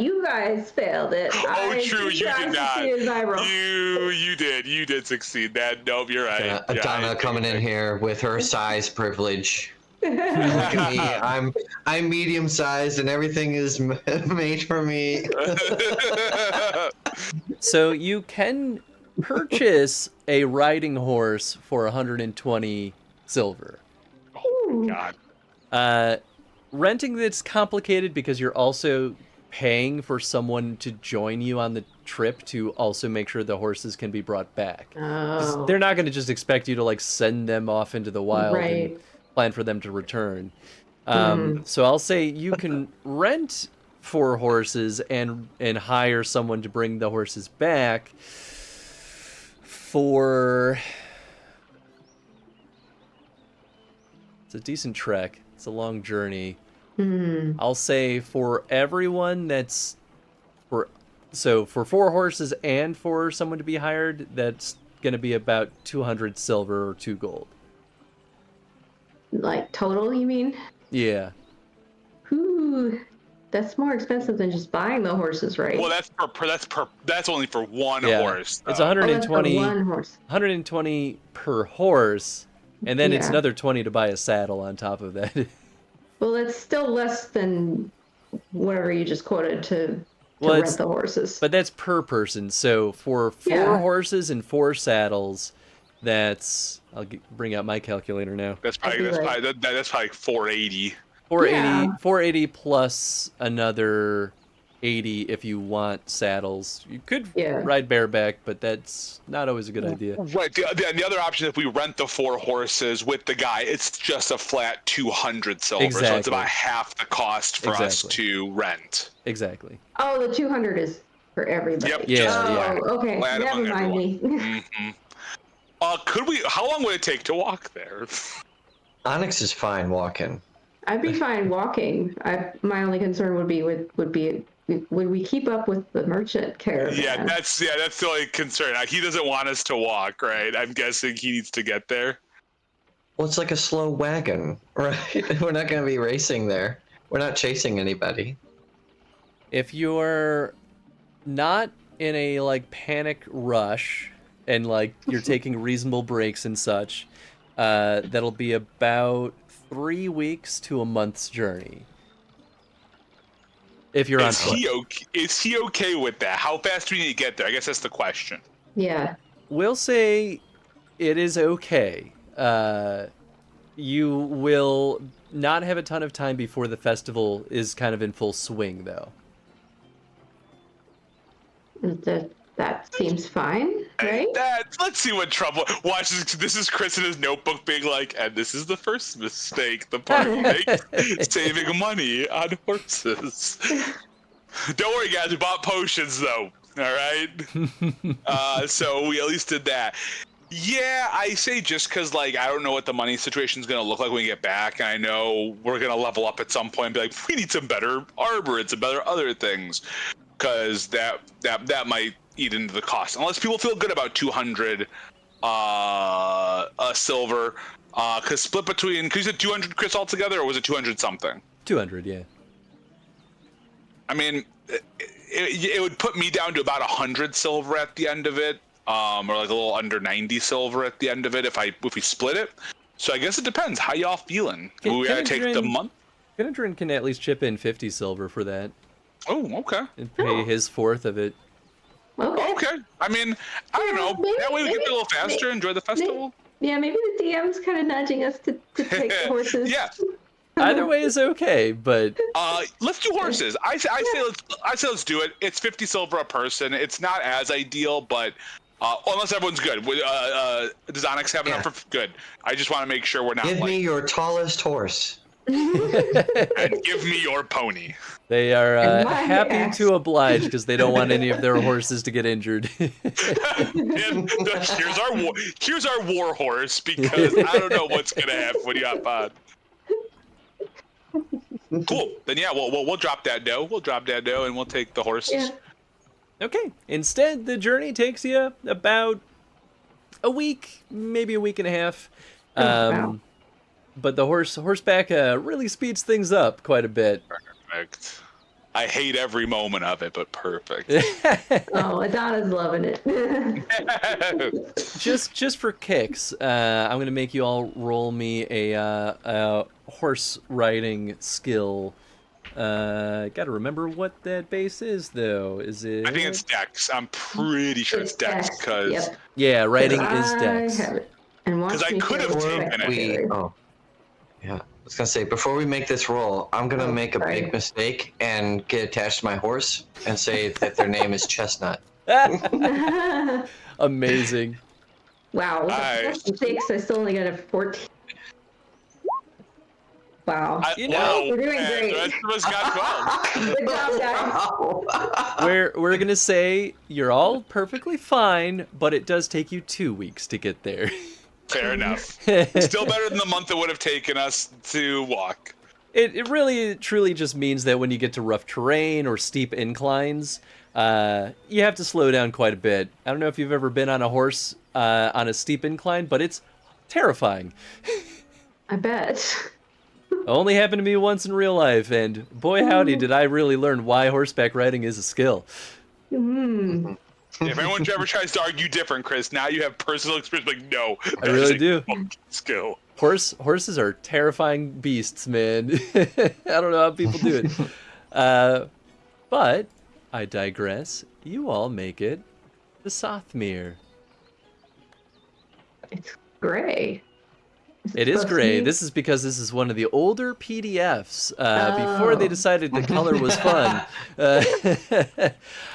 You guys failed it. Oh, true, you did not. You You did. You did succeed. That. Nope, you're right. Yeah, Donna coming in here with her size privilege. Look at me. I'm medium sized and everything is made for me. So you can purchase a riding horse for 120 silver. God. Renting that's complicated because you're also paying for someone to join you on the trip to also make sure the horses can be brought back. 'Cause Oh, they're not going to just expect you to like send them off into the wild right. and plan for them to return. So I'll say you can rent 4 horses and hire someone to bring the horses back for... It's a decent trek. It's a long journey. I'll say for everyone that's for 4 horses and for someone to be hired, that's going to be about 200 silver or 2 gold. Like total, you mean? Yeah. Ooh, that's more expensive than just buying the horses, right? Well, that's only for one Yeah. horse. It's though. Oh, that's for 120 one horse. 120 per horse, and then it's Yeah. another 20 to buy a saddle on top of that. Well, it's still less than whatever you just quoted to Well, rent it's- the horses. But that's per person. So for 4 Yeah. horses and 4 saddles, that's bring out my calculator now. That's probably I feel that's probably 480. 480 Yeah. 480 plus another 80 if you want saddles. You could Yeah. ride bareback, but that's not always a good idea. Right. The other option, if we rent the 4 horses with the guy, it's just a flat 200 silver. So it's Exactly. about half the cost for us Exactly. to rent. Exactly. Oh, the 200 is for everybody. Yep. Yeah, just Oh, flat. okay. Flat Never among mind me. everyone. How long would it take to walk there? Onyx is fine walking. I'd be fine walking. My only concern would be would we keep up with the merchant caravan? Yeah, that's the only concern. He doesn't want us to walk, right? I'm guessing he needs to get there. Well, it's like a slow wagon, right? We're not going to be racing there. We're not chasing anybody. If you're not in a like panic rush and like you're taking reasonable breaks and such, that'll be about 3 weeks to a month's journey. If you're on foot. Is he okay with that? How fast do we need to get there? I guess that's the question. Yeah. We'll say it is okay. You will not have a ton of time before the festival is kind of in full swing, though. That seems fine, right? Let's see what trouble. Watch this. This is Chris in his notebook being like, and this is the first mistake the party makes, saving money on horses. Don't worry, guys. We bought potions, though. All right. So we at least did that. Yeah, I say just because, like, I don't know what the money situation is going to look like when we get back. And I know we're going to level up at some point and be like, we need some better armor and some better other things. Because that might eat into the cost. Unless people feel good about 200 silver. Because split between, because you said 200 Chris altogether, or was it 200 something? 200, yeah. I mean, it would put me down to about 100 silver at the end of it. Or like a little under 90 silver at the end of it if we split it. So I guess it depends. How y'all feeling? We gotta take the month? Kenadrin can at least chip in 50 silver for that. Oh, okay. And pay his fourth of it. Okay. I mean, I don't know. That way we get there a little faster, enjoy the festival. Maybe the DM's kind of nudging us to take the horses. Yeah. Either way is okay, but let's do horses. I say let's do it. It's 50 silver a person. It's not as ideal, but unless everyone's good. Does Onyx have enough for good? I just want to make sure we're not. Give me your tallest horse. And give me your pony. they are my happy ass. to oblige because they don't want any of their horses to get injured. Here's our war horse because I don't know what's gonna happen when you hop on. Cool. Then yeah, we'll drop that dough. We'll drop that dough and we'll take the horses. Yeah. Okay. Instead, the journey takes you about a week, maybe a week and a half. Wow. But the horseback really speeds things up quite a bit. Perfect. I hate every moment of it, but perfect. Oh, Adana's loving it. Just for kicks, I'm gonna make you all roll me a horse riding skill. Gotta remember what that base is though. Is it? I think it's Dex. I'm pretty sure it's Dex because Yep. Yeah, riding is I Dex. have it. And watch 'Cause I me could have go taken back it. there. Yeah, I was gonna say before we make this roll, I'm gonna make a sorry. big mistake and get attached to my horse and say that their name is Chestnut. Amazing. Wow, with a Nice. 6, I still only got a 14. Wow. You know, we're doing and great. the rest of us got 12. Good job, guys. we're gonna say you're all perfectly fine, but it does take you 2 weeks to get there. Fair enough. Still better than the month it would have taken us to walk. It really truly just means that when you get to rough terrain or steep inclines, you have to slow down quite a bit. I don't know if you've ever been on a horse on a steep incline, but it's terrifying. I bet. Only happened to me once in real life, and boy howdy did I really learn why horseback riding is a skill. Hmm. If anyone ever tries to argue different, Chris, now you have personal experience. Like, no, I really do. Skill. Horses are terrifying beasts, man. I don't know how people do it. But I digress. You all make it to Sothmere. It's gray. It is supposed to gray. be? This is because this is one of the older PDFs. Before they decided the color was fun. Okay,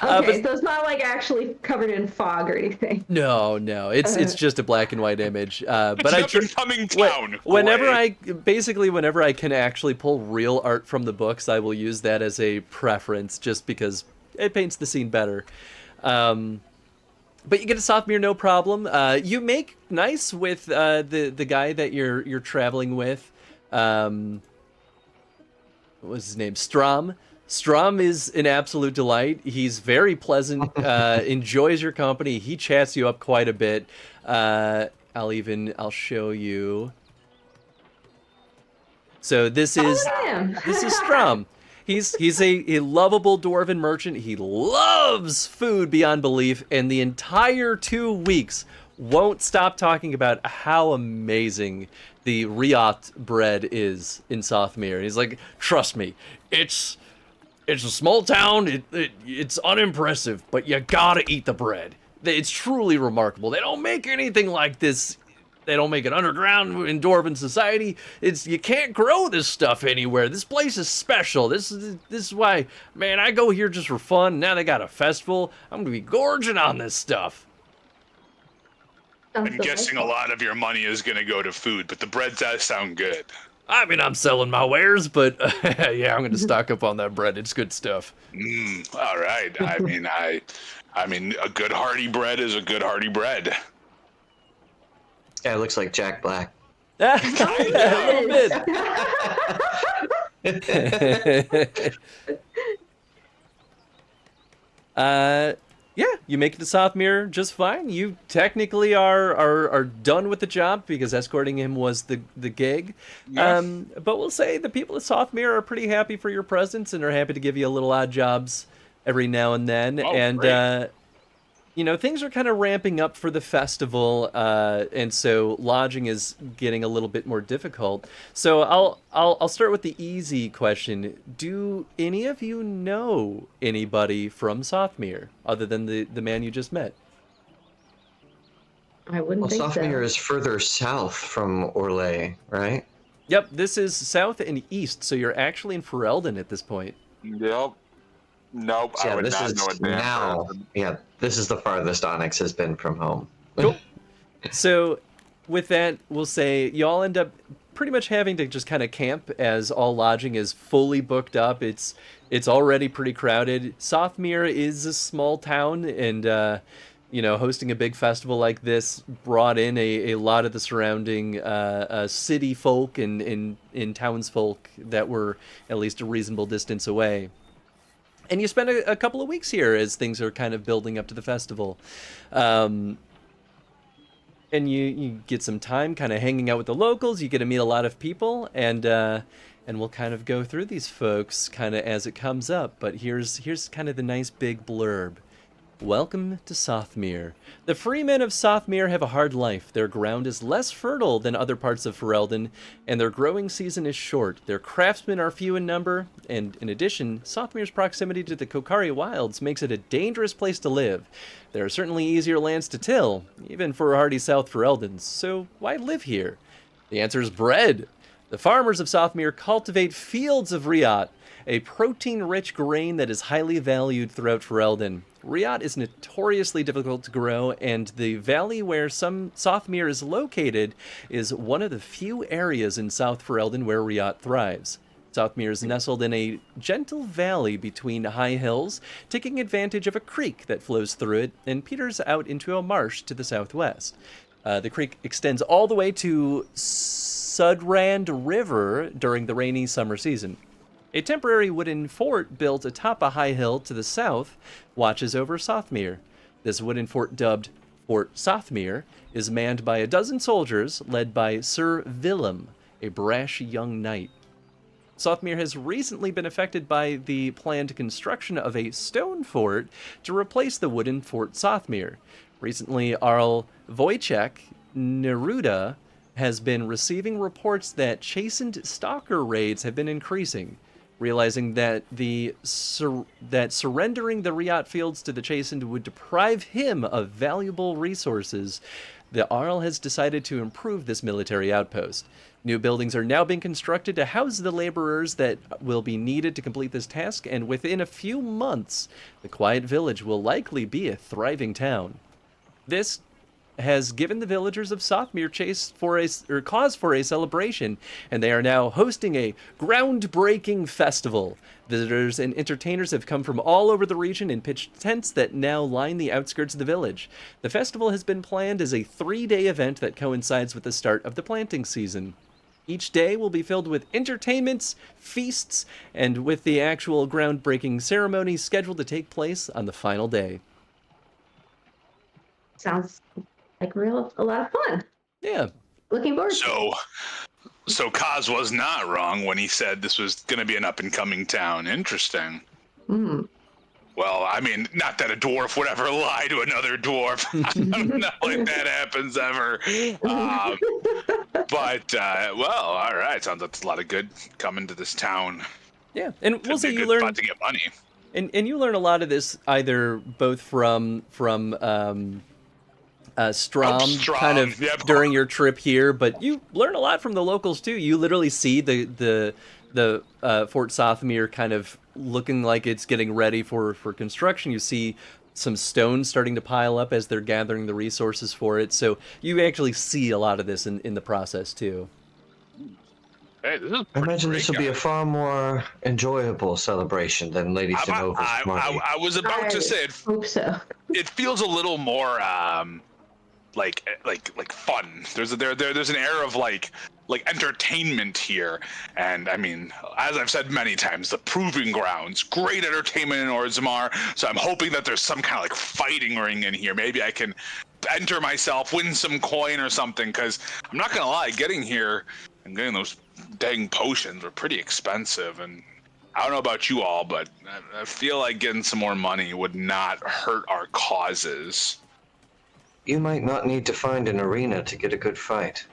But so it's not like actually covered in fog or anything. no, it's just a black and white image. But It's I up and coming town. whenever Gray. whenever I can actually pull real art from the books, I will use that as a preference, just because it paints the scene better. But you get a Softmere, no problem. You make nice with the guy that you're traveling with. What was his name? Strom. Strom is an absolute delight. He's very pleasant. Enjoys your company. He chats you up quite a bit. I'll show you. So this is Damn. Strom. He's a lovable dwarven merchant. He loves food beyond belief, and the entire 2 weeks won't stop talking about how amazing the Riot bread is in Sothmere. He's like, trust me, it's a small town. It's unimpressive, but you gotta eat the bread. It's truly remarkable. They don't make anything like this. They don't make it underground in Dwarven society. You can't grow this stuff anywhere. This place is special. This is why, man, I go here just for fun. Now they got a festival. I'm gonna be gorging on this stuff. Sounds I'm guessing a delightful. lot of your money is going to go to food, but the bread does sound good. I mean, I'm selling my wares, but yeah, I'm gonna stock up on that bread. It's good stuff. All right. I mean, a good hearty bread is a good hearty bread. Yeah, it looks like Jack Black. A little bit. Yeah, you make it to Sothmere just fine. You technically are done with the job because escorting him was the gig. Yeah. But we'll say the people of Sothmere are pretty happy for your presence and are happy to give you a little odd jobs every now and then. Oh, and great. things are kind of ramping up for the festival, and so lodging is getting a little bit more difficult. So I'll start with the easy question. Do any of you know anybody from Sothmere other than the man you just met? I wouldn't Well, think Softmere so. is further south from Orlais, right? Yep, this is south and east, so you're actually in Ferelden at this point. Yep. Nope. So, I yeah, would this not is know a damn now. person. Yeah, this is the farthest Onyx has been from home. Cool. So with that, we'll say you all end up pretty much having to just kind of camp as all lodging is fully booked up. It's already pretty crowded. Sothmere is a small town, and hosting a big festival like this brought in a lot of the surrounding city folk and townsfolk that were at least a reasonable distance away. And you spend a couple of weeks here as things are kind of building up to the festival. And you get some time kind of hanging out with the locals. You get to meet a lot of people, and we'll kind of go through these folks kind of as it comes up. But here's kind of the nice big blurb. Welcome to Sothmere. The freemen of Sothmere have a hard life. Their ground is less fertile than other parts of Ferelden, and their growing season is short. Their craftsmen are few in number, and in addition, Sothmere's proximity to the Kokari Wilds makes it a dangerous place to live. There are certainly easier lands to till, even for hardy South Fereldans, so why live here? The answer is bread. The farmers of Sothmere cultivate fields of Riot, a protein-rich grain that is highly valued throughout Ferelden. Riot is notoriously difficult to grow, and the valley where Sothmere is located is one of the few areas in South Ferelden where Riot thrives. Sothmere is nestled in a gentle valley between high hills, taking advantage of a creek that flows through it and peters out into a marsh to the southwest. The creek extends all the way to Sudrand River during the rainy summer season. A temporary wooden fort built atop a high hill to the south watches over Sothmere. This wooden fort, dubbed Fort Sothmere, is manned by a dozen soldiers led by Sir Willem, a brash young knight. Sothmere has recently been affected by the planned construction of a stone fort to replace the wooden Fort Sothmere. Recently, Arl Wojciech Neruda has been receiving reports that chastened stalker raids have been increasing. Realizing that surrendering the Riot fields to the Chastened would deprive him of valuable resources, the Arl has decided to improve this military outpost. New buildings are now being constructed to house the laborers that will be needed to complete this task, and within a few months, the quiet village will likely be a thriving town. This has given the villagers of Sothmere cause for a celebration, and they are now hosting a groundbreaking festival. Visitors and entertainers have come from all over the region and pitched tents that now line the outskirts of the village. The festival has been planned as a 3-day event that coincides with the start of the planting season. Each day will be filled with entertainments, feasts, and with the actual groundbreaking ceremony scheduled to take place on the final day. Sounds like a lot of fun. Yeah. Looking forward to it. So Kaz was not wrong when he said this was going to be an up-and-coming town. Interesting. Mm. Well, I mean, not that a dwarf would ever lie to another dwarf. Not like that happens ever. Well, all right. Sounds like there's a lot of good coming to this town. Yeah, and Could we'll be say a you good learn, spot to get money. and you learn a lot of this either both from Strom, kind of yep. during your trip here, but you learn a lot from the locals too. You literally see the Fort Sothmere kind of looking like it's getting ready for construction. You see some stones starting to pile up as they're gathering the resources for it. So you actually see a lot of this in the process too. Hey, this is I imagine this will be a far more enjoyable celebration than Lady Denova's party. I was about to say Hope so. it feels a little more like fun. There's an air of like entertainment here, and I mean, as I've said many times, the proving grounds, great entertainment in Orzammar. So I'm hoping that there's some kind of like fighting ring in here. Maybe I can enter myself, win some coin or something. Because I'm not gonna lie, getting here and getting those dang potions were pretty expensive, and I don't know about you all, but I feel like getting some more money would not hurt our causes. You might not need to find an arena to get a good fight.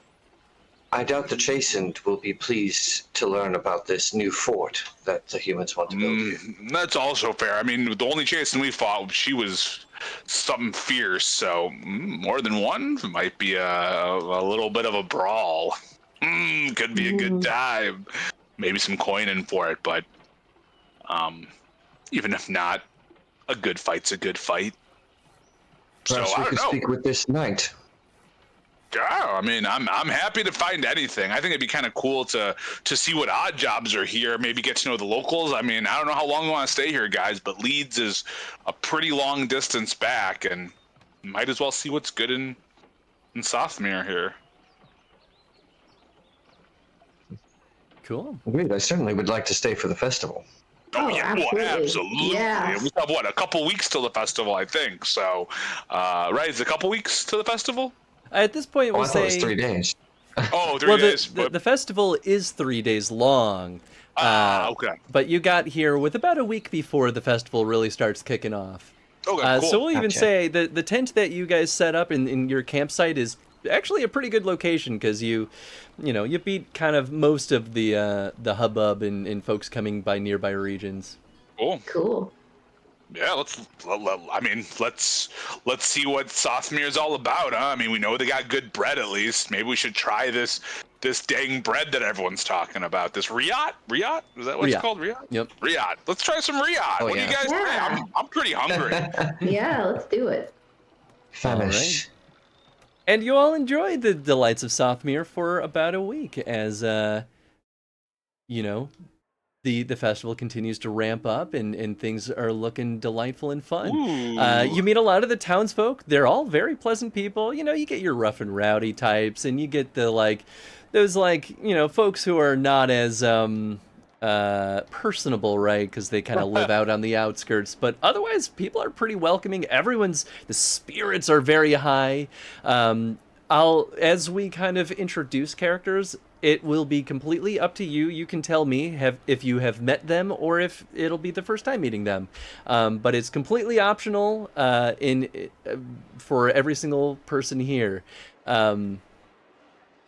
I doubt the Chastened will be pleased to learn about this new fort that the humans want to build here. That's also fair. I mean, the only Chastened we fought, she was something fierce, so more than one might be a little bit of a brawl. Could be a good time. Maybe some coin in for it, but even if not, a good fight's a good fight. Perhaps So we I could don't know. speak with this knight. Yeah, I mean, I'm happy to find anything. I think it'd be kind of cool to see what odd jobs are here. Maybe get to know the locals. I mean, I don't know how long you want to stay here, guys, but Leeds is a pretty long distance back, and might as well see what's good in Sothmere here. Cool. Agreed. I certainly would like to stay for the festival. Oh, yeah, well, absolutely. absolutely. Yeah. We have what, a couple weeks till the festival, I think. So, right, is it a couple weeks to the festival? At this point, Oh, we'll I thought it say was 3 days. Oh, 3 well, days. the festival is 3 days long. Okay. But you got here with about a week before the festival really starts kicking off. Okay, cool. So we'll even Gotcha. say the tent that you guys set up in your campsite is actually a pretty good location because you beat kind of most of the hubbub and folks coming by nearby regions. Cool. Cool. Yeah, let's see what Sothmere is all about, huh? I mean, we know they got good bread at least. Maybe we should try this dang bread that everyone's talking about. This riot? Is that what it's Riot. called? Riot? Yep. Riot. Let's try some riot. Oh, What do you yeah. guys say? Yeah. I'm pretty hungry. Yeah, let's do it. Famished. And you all enjoyed the delights of Sothmere for about a week as the festival continues to ramp up and things are looking delightful and fun. You meet a lot of the townsfolk. They're all very pleasant people. You get your rough and rowdy types, and you get those folks who are not as personable, right? Because they kind of live out on the outskirts. But otherwise, people are pretty welcoming. The spirits are very high. As we kind of introduce characters, it will be completely up to you. You can tell me if you have met them or if it'll be the first time meeting them. But it's completely optional for every single person here.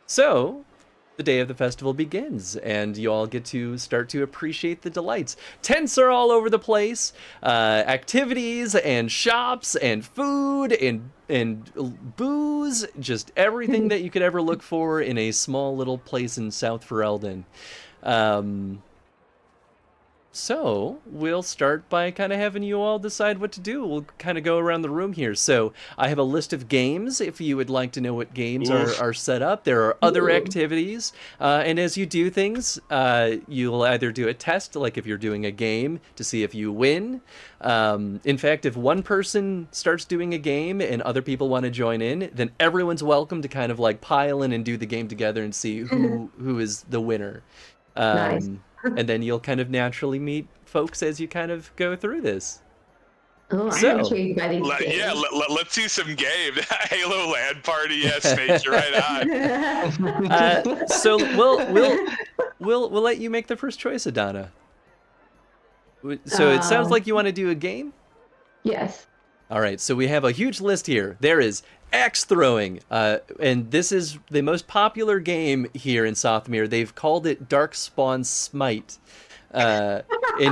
So the day of the festival begins, and you all get to start to appreciate the delights. Tents are all over the place, activities and shops and food and booze, just everything that you could ever look for in a small little place in South Ferelden. So we'll start by kind of having you all decide what to do. We'll kind of go around the room here. So I have a list of games if you would like to know what games are set up. There are other activities. And as you do things, you'll either do a test, like if you're doing a game, to see if you win. In fact, if one person starts doing a game and other people want to join in, then everyone's welcome to kind of like pile in and do the game together and see who is the winner. Nice. And then you'll kind of naturally meet folks as you kind of go through this. Oh, So- I'm intrigued by these games. Yeah, let's see some game. Halo LAN party. Yeah, Snake, you're right on. So we'll let you make the first choice, Adana. So it sounds like you want to do a game? Yes. All right, so we have a huge list here. There is axe throwing, and this is the most popular game here in Sothmere. They've called it Darkspawn Smite, and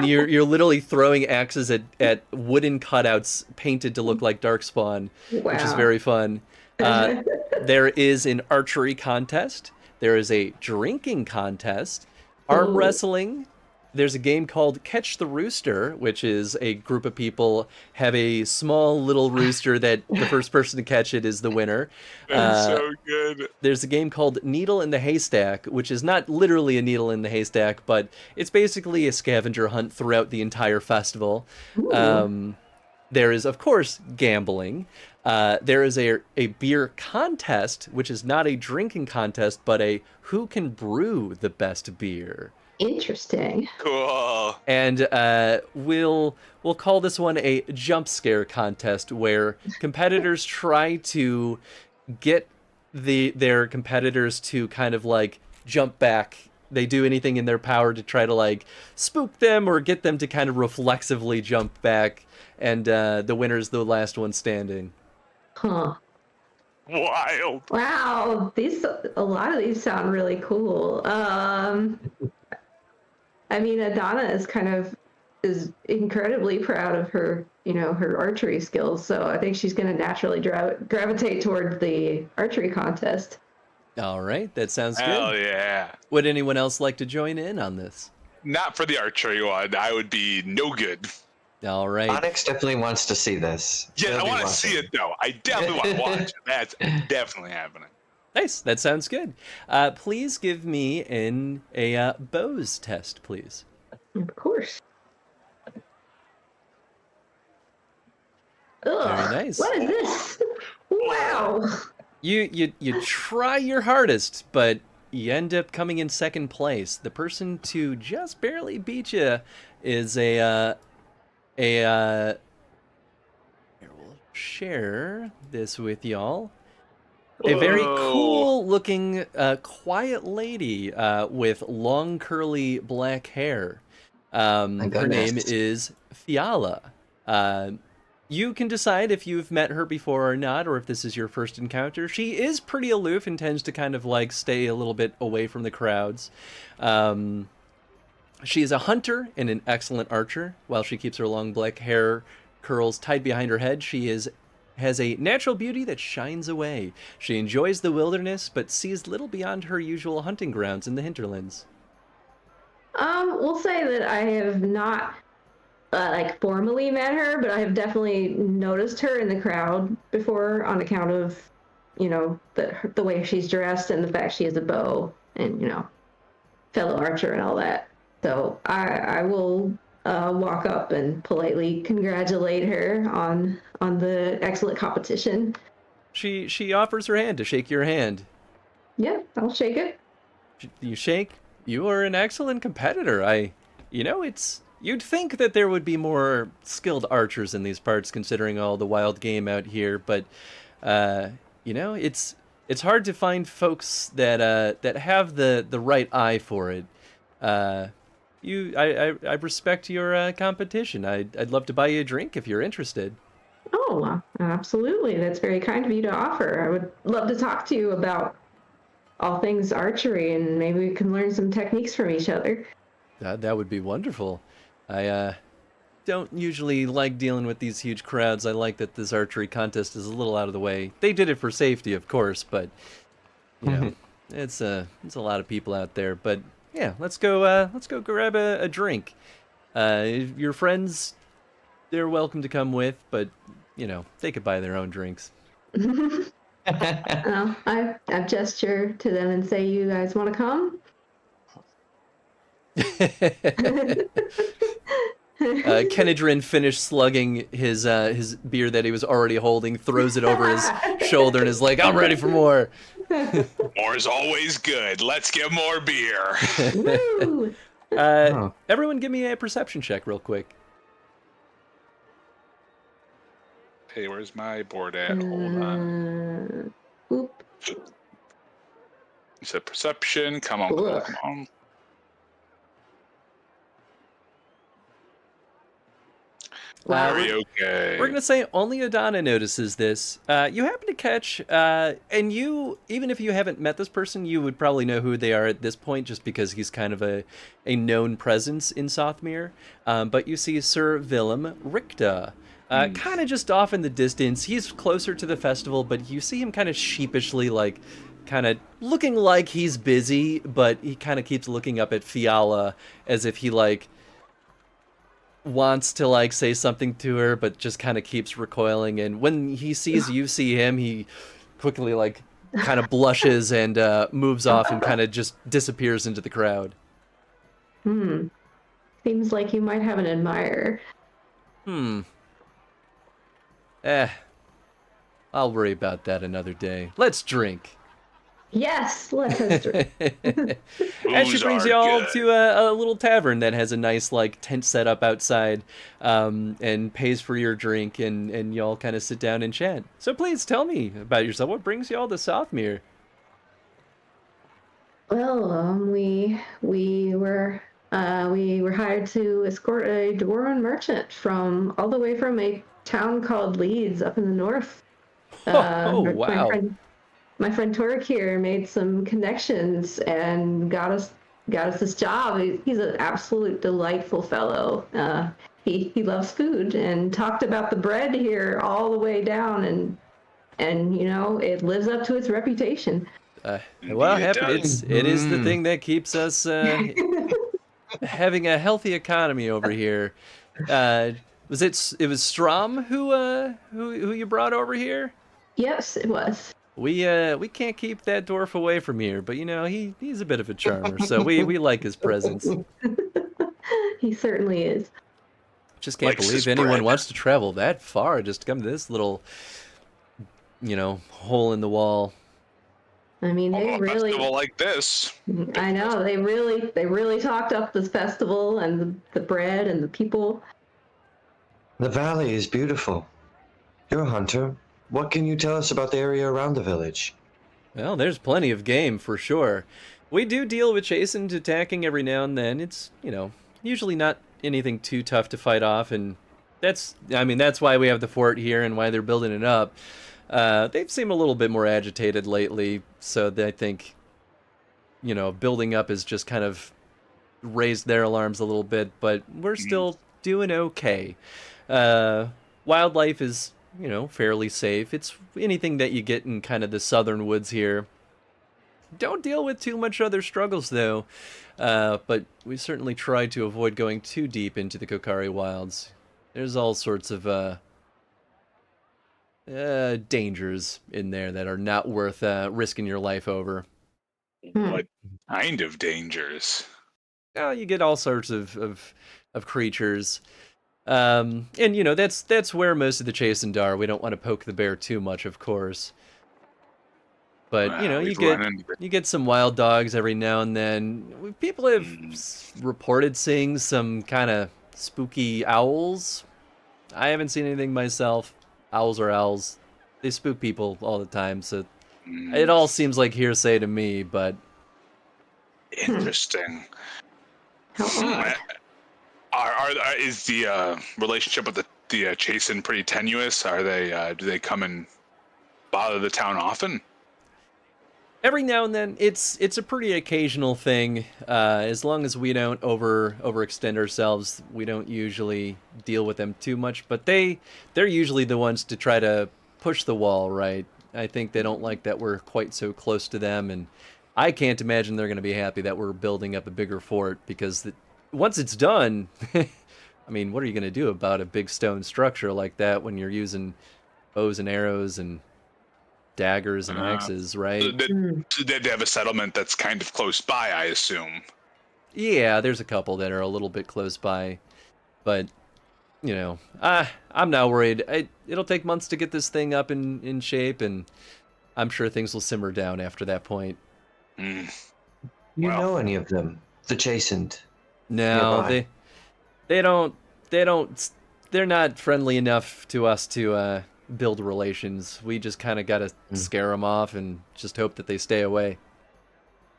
you're literally throwing axes at wooden cutouts painted to look like Darkspawn, which is Wow. very fun. There is an archery contest. There is a drinking contest, arm Ooh. wrestling. There's a game called Catch the Rooster, which is a group of people have a small little rooster that the first person to catch it is the winner. That's so good. There's a game called Needle in the Haystack, which is not literally a needle in the haystack, but it's basically a scavenger hunt throughout the entire festival. There is, of course, gambling. There is a beer contest, which is not a drinking contest, but a who can brew the best beer. Interesting. Cool. And we'll call this one a jump scare contest, where competitors try to get their competitors to kind of like jump back. They do anything in their power to try to like spook them or get them to kind of reflexively jump back. And the winner's the last one standing. Huh. Wild. Wow. A lot of these sound really cool. I mean, Adana is incredibly proud of her, her archery skills. So I think she's going to naturally gravitate toward the archery contest. All right, that sounds Hell good. yeah. Would anyone else like to join in on this? Not for the archery one. I would be no good. All right. Onyx definitely wants to see this. Yeah, He'll I be want to watching. see it though. I definitely want to watch it. That's definitely happening. Nice. That sounds good. Please give me a Bose test, please. Of course. Ugh, Very nice. What is this? Wow. You try your hardest, but you end up coming in second place. The person to just barely beat you is here, we'll share this with y'all. A very cool looking, quiet lady with long curly black hair. Her name goodness. is Fiala. You can decide if you've met her before or not, or if this is your first encounter. She is pretty aloof and tends to kind of like stay a little bit away from the crowds. She is a hunter and an excellent archer. While she keeps her long black hair curls tied behind her head, she has a natural beauty that shines away. She enjoys the wilderness, but sees little beyond her usual hunting grounds in the hinterlands. We'll say that I have not formally met her, but I have definitely noticed her in the crowd before on account of, the way she's dressed and the fact she has a bow and, fellow archer and all that. So I will walk up and politely congratulate her on the excellent competition. She offers her hand to shake your hand. Yeah, I'll shake it. You shake. You are an excellent competitor. You'd think that there would be more skilled archers in these parts, considering all the wild game out here. But, it's hard to find folks that have the right eye for it. I respect your competition. I'd love to buy you a drink if you're interested. Oh, absolutely. That's very kind of you to offer. I would love to talk to you about all things archery, and maybe we can learn some techniques from each other. That would be wonderful. I don't usually like dealing with these huge crowds. I like that this archery contest is a little out of the way. They did it for safety, of course, but you know, it's a lot of people out there. But yeah, let's go grab a drink. Your friends, they're welcome to come with, but you know, they could buy their own drinks. I gesture to them and say, "You guys want to come?" Kenedrin finished slugging his beer that he was already holding, throws it over his shoulder, and is like, "I'm ready for more." More is always good. Let's get more beer. Woo! Everyone, give me a perception check, real quick. Hey, where's my board at? Hold on. Oop. You said perception. Come on, come on, come on. Very okay. We're gonna say only Adana notices this. You happen to catch, and you, even if you haven't met this person, you would probably know who they are at this point, just because he's kind of a known presence in Sothmere. But you see Sir Willem Richter, kind of just off in the distance. He's closer to the festival, but you see him kind of sheepishly, like, kind of looking like he's busy, but he kind of keeps looking up at Fiala as if he, like, wants to, like, say something to her, but just kind of keeps recoiling. And when he sees you see him, he quickly, like, kind of blushes and moves off and kind of just disappears into the crowd. Seems like you might have an admirer. I'll worry about that another day. Let's drink. Yes, let us drink. And she brings you all to a little tavern that has a nice, like, tent set up outside, and pays for your drink, and y'all kind of sit down and chat. So please tell me about yourself. What brings you all to Sothmere? Well, we were hired to escort a dwarven merchant from all the way from a town called Leeds up in the north. Wow. My friend Torek here made some connections and got us this job. He's an absolute delightful fellow. He loves food and talked about the bread here all the way down, and you know, it lives up to its reputation. Well, it is the thing that keeps us having a healthy economy over here. It was Strom who you brought over here? Yes, it was. We can't keep that dwarf away from here, but you know, he's a bit of a charmer, so we like his presence. He certainly is. Just can't believe anyone wants to travel that far just to come to this little, you know, hole in the wall. I mean, they a really festival like this. I know they really talked up this festival and the bread and the people. The valley is beautiful. You're a hunter. What can you tell us about the area around the village? Well, there's plenty of game for sure. We do deal with chastened attacking every now and then. It's, you know, usually not anything too tough to fight off, and that's why we have the fort here and why they're building it up. They've seemed a little bit more agitated lately, so I think, you know, building up has just kind of raised their alarms a little bit, but we're still doing okay. Wildlife is, you know, fairly safe. It's anything that you get in kind of the southern woods here. Don't deal with too much other struggles, though, but we certainly try to avoid going too deep into the Kokari wilds. There's all sorts of dangers in there that are not worth risking your life over. What kind of dangers? Well, you get all sorts of creatures. And you know, that's where most of the chastened are. We don't want to poke the bear too much, of course. But you know, you get some wild dogs every now and then. People have reported seeing some kind of spooky owls. I haven't seen anything myself. Owls are owls. They spook people all the time, so it all seems like hearsay to me, but interesting. How odd. Is the relationship with the Chasen pretty tenuous? Are they do they come and bother the town often? every now and then, it's a pretty occasional thing. As long as we don't overextend ourselves, we don't usually deal with them too much. But they're usually the ones to try to push the wall, right? I think they don't like that we're quite so close to them, and I can't imagine they're going to be happy that we're building up a bigger fort, because once it's done, I mean, what are you going to do about a big stone structure like that when you're using bows and arrows and daggers and axes, right? They have a settlement that's kind of close by, I assume. Yeah, there's a couple that are a little bit close by, but you know, I'm not worried. It'll take months to get this thing up in shape, and I'm sure things will simmer down after that point. You know any of them? The Chastened? No, Nearby. they're not friendly enough to us to build relations. We just kind of gotta scare them off and just hope that they stay away.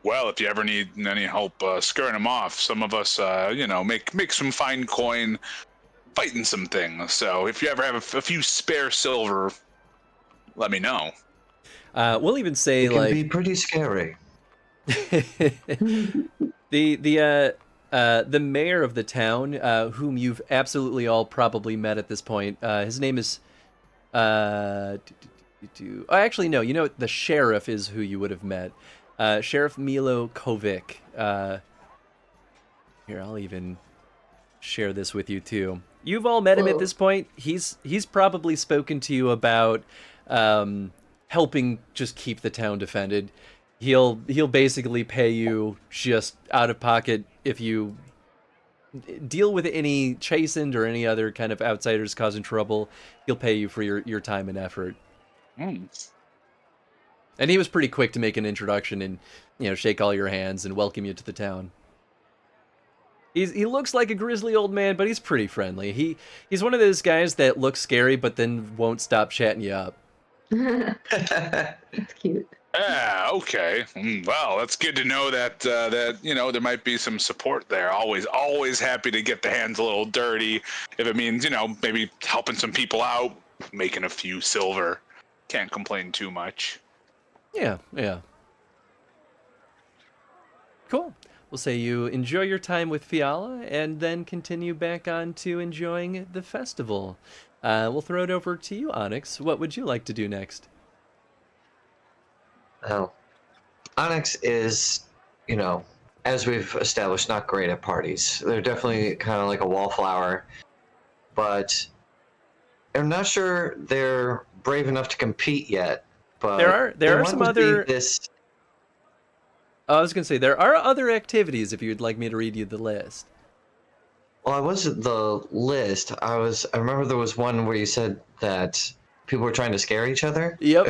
Well, if you ever need any help scaring them off, some of us, make some fine coin fighting some things. So if you ever have a few spare silver, let me know. We'll even say It can like be pretty scary. the mayor of the town, whom you've absolutely all probably met at this point. His name is actually no, you know, the sheriff is who you would have met. Sheriff Milo Kovic. Here, I'll even share this with you too. You've all met him at this point. He's probably spoken to you about helping just keep the town defended. He'll basically pay you just out of pocket if you deal with any chastened or any other kind of outsiders causing trouble. He'll pay you for your time and effort. And he was pretty quick to make an introduction and, you know, shake all your hands and welcome you to the town. He looks like a grizzly old man, but he's pretty friendly. He's one of those guys that looks scary, but then won't stop chatting you up. That's cute. Yeah, okay. Well, that's good to know that there might be some support there. Always happy to get the hands a little dirty if it means, maybe helping some people out, making a few silver. Can't complain too much. Yeah. Cool. We'll say you enjoy your time with Fiala and then continue back on to enjoying the festival. We'll throw it over to you, Onyx. What would you like to do next? Well, Onyx is, as we've established, not great at parties. They're definitely kind of like a wallflower, but I'm not sure they're brave enough to compete yet. But there are some other. I was gonna say there are other activities if you'd like me to read you the list. Well, I wasn't the list. I remember there was one where you said that people were trying to scare each other. Yep.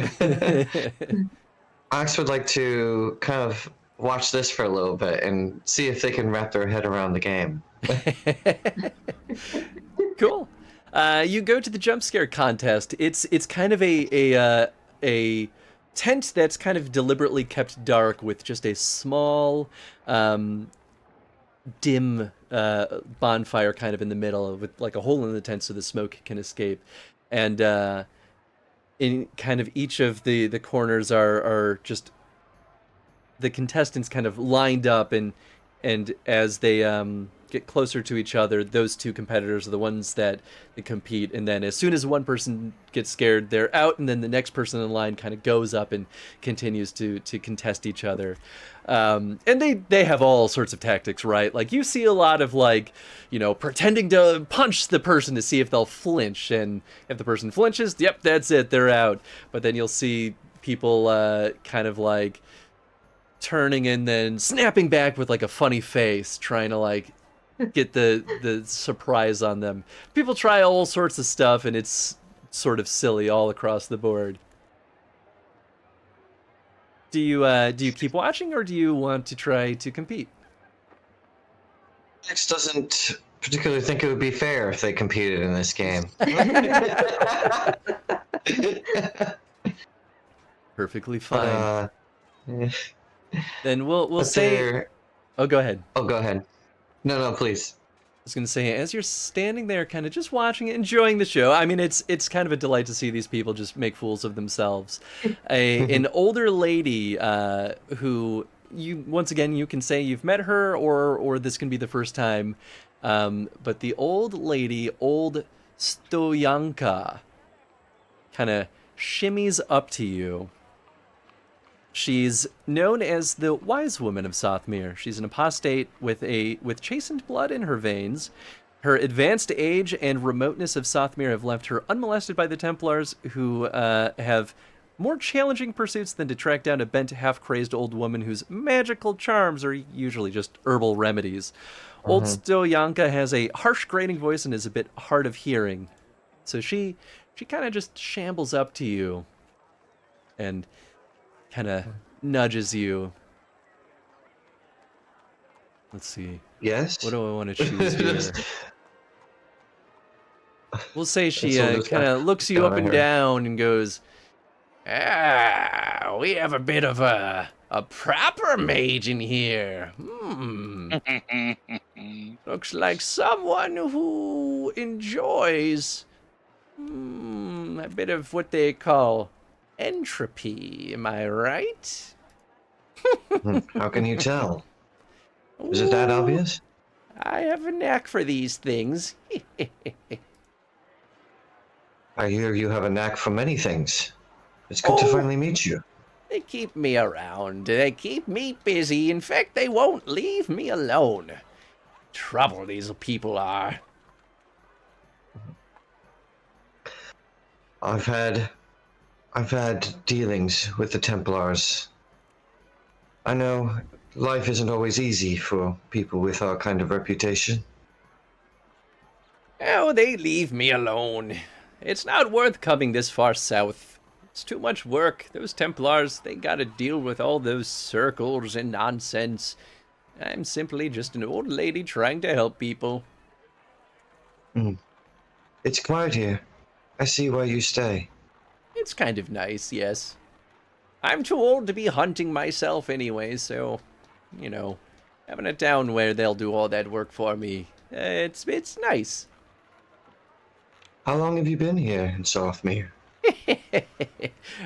Ox would like to kind of watch this for a little bit and see if they can wrap their head around the game. Cool. You go to the jump scare contest. It's kind of a tent that's kind of deliberately kept dark with just a small, dim bonfire kind of in the middle with like a hole in the tent so the smoke can escape. And in kind of each of the corners are just the contestants kind of lined up, and as they get closer to each other, those two competitors are the ones that compete, and then as soon as one person gets scared, they're out, and then the next person in line kind of goes up and continues to contest each other. And they have all sorts of tactics, right? Like you see a lot of pretending to punch the person to see if they'll flinch, and if the person flinches, yep, that's it, they're out. But then you'll see people kind of like turning and then snapping back with like a funny face, trying to get the surprise on them. People try all sorts of stuff, and it's sort of silly all across the board. Do you keep watching, or do you want to try to compete? Onyx doesn't particularly think it would be fair if they competed in this game. Perfectly fine. Yeah. Then we'll say. Oh, go ahead. Oh, go ahead. No, please. was going to say, as you're standing there kind of just watching it, enjoying the show, I mean, it's kind of a delight to see these people just make fools of themselves. An older lady who, once again, you can say you've met her or this can be the first time, but the old lady, old Stoyanka, kind of shimmies up to you. She's known as the Wise Woman of Sothmere. She's an apostate with chastened blood in her veins. Her advanced age and remoteness of Sothmere have left her unmolested by the Templars, who have more challenging pursuits than to track down a bent, half-crazed old woman whose magical charms are usually just herbal remedies. Old Stoyanka has a harsh, grating voice and is a bit hard of hearing. So she kind of just shambles up to you and kind of nudges you. Let's see. Yes? What do I want to choose here? We'll say she That's kind of looks you got up and her. down and goes, we have a bit of a proper mage in here. Looks like someone who enjoys a bit of what they call entropy. Am I right? How can you tell? Is it that Ooh, obvious? I have a knack for these things. I hear you have a knack for many things. It's good to Oh. finally meet you. They keep me around. They keep me busy. In fact, they won't leave me alone. Trouble these people are. I've had dealings with the Templars. I know life isn't always easy for people with our kind of reputation. Oh, they leave me alone. It's not worth coming this far south. It's too much work. Those Templars, they gotta deal with all those circles and nonsense. I'm simply just an old lady trying to help people. It's quiet here. I see why you stay. It's kind of nice, yes. I'm too old to be hunting myself anyway, so, having a town where they'll do all that work for me, it's nice. How long have you been here in Sothmere?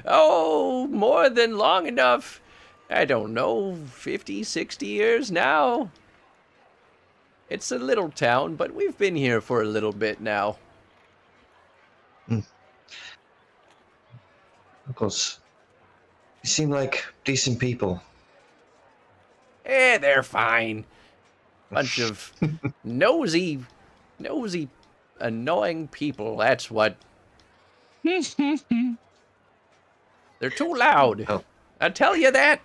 Oh, more than long enough. I don't know, 50, 60 years now. It's a little town, but we've been here for a little bit now. Uncles, you seem like decent people. They're fine. Bunch of nosy, annoying people, that's what. They're too loud. Oh. I'll tell you that.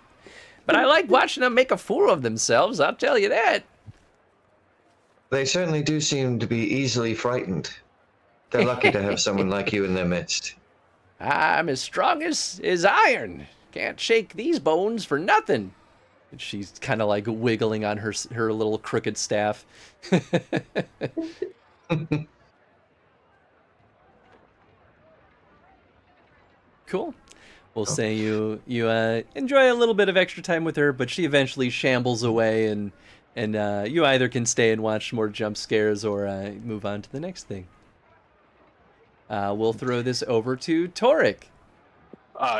But I like watching them make a fool of themselves, I'll tell you that. They certainly do seem to be easily frightened. They're lucky to have someone like you in their midst. I'm as strong as iron. Can't shake these bones for nothing. And she's kind of like wiggling on her little crooked staff. Cool. We'll say you enjoy a little bit of extra time with her, but she eventually shambles away, and you either can stay and watch more jump scares or move on to the next thing. We'll throw this over to Torek.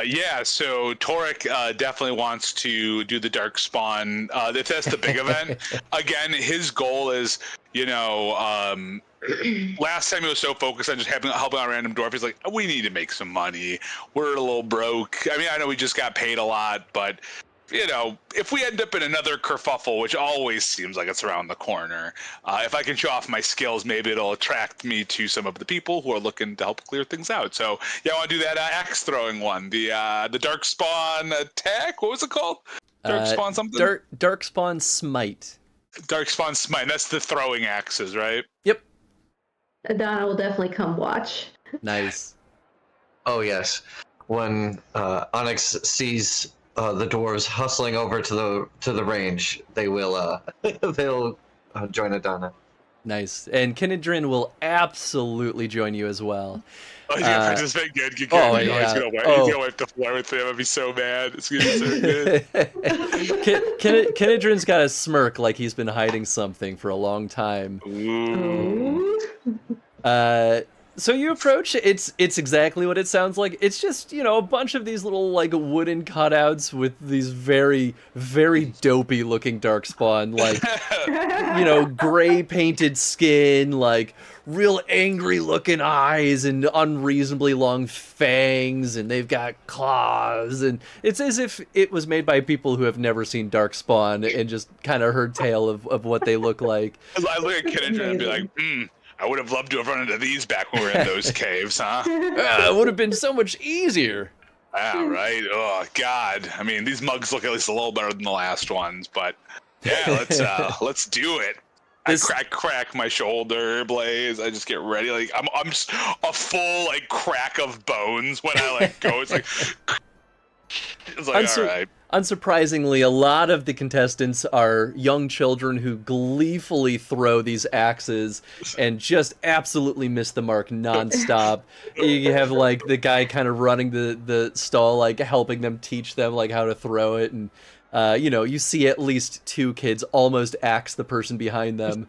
Yeah, so Torek definitely wants to do the Dark Spawn. If that's the big event, again, his goal is, last time he was so focused on just helping out random dwarf, he's like, we need to make some money. We're a little broke. I mean, I know we just got paid a lot, but if we end up in another kerfuffle, which always seems like it's around the corner, if I can show off my skills, maybe it'll attract me to some of the people who are looking to help clear things out. So yeah, I want to do that axe throwing one, the Dark Spawn attack. What was it called? Dark Spawn something. Dark Spawn Smite. Dark Spawn Smite. That's the throwing axes, right? Yep. Adana will definitely come watch. Nice. Oh yes. When Onyx sees the dwarves hustling over to the range, they will they'll join Adana. Nice. And Kinedrin will absolutely join you as well. Oh, he's gonna participate. Good. Oh, He's yeah. gonna wipe the floor with him. I'd be so mad. It's gonna be so good. Kinedrin's got a smirk like he's been hiding something for a long time. Ooh. So you approach, it's exactly what it sounds like. It's just, a bunch of these little like wooden cutouts with these very, very dopey looking darkspawn, like, gray painted skin, like real angry looking eyes and unreasonably long fangs, and they've got claws, and it's as if it was made by people who have never seen darkspawn and just kind of heard tale of what they look like. I look at Kinedrin and be like, I would have loved to have run into these back when we were in those caves, huh? It would have been so much easier. Yeah, right. Oh God. I mean, these mugs look at least a little better than the last ones, but yeah, let's do it. I crack my shoulder blades. I just get ready. Like I'm just a full like crack of bones when I like go. It's like all right. Unsurprisingly, a lot of the contestants are young children who gleefully throw these axes and just absolutely miss the mark nonstop. You have like the guy kind of running the stall, like helping them, teach them like how to throw it, and you see at least 2 kids almost axe the person behind them.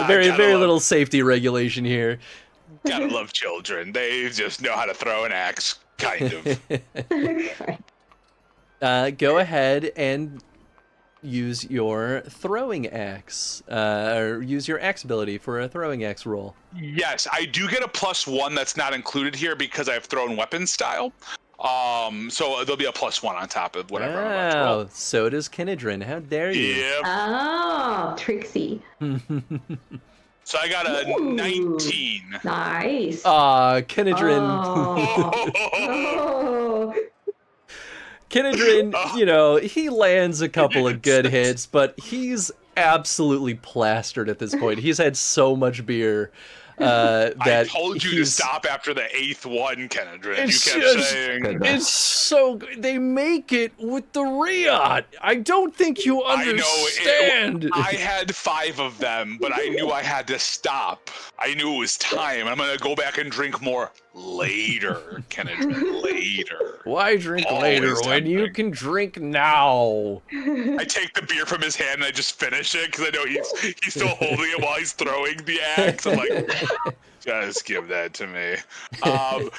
Very little safety regulation here. Gotta love children. They just know how to throw an axe. Kind of. Go ahead and use your throwing axe, or use your axe ability for a throwing axe roll. Yes, I do get a +1 that's not included here because I have thrown weapon style. So there'll be a +1 on top of whatever I'm about to roll. So does Kinedrin. How dare you? Yep. Oh, tricksy. So I got a 19. Nice. Kinedrin. Oh. Kinedrin, he lands a couple of good hits, but he's absolutely plastered at this point. He's had so much beer that I told you to stop after the 8th one, Kinedrin. You kept saying it's so good. They make it with the Riot. I don't think you understand. I had 5 of them, but I knew I had to stop. I knew it was time. I'm gonna go back and drink more later, Kinedrin. Later. Why drink later when you can drink now? I take the beer from his hand and I just finish it because I know he's still holding it while he's throwing the axe. I'm like, just give that to me. And,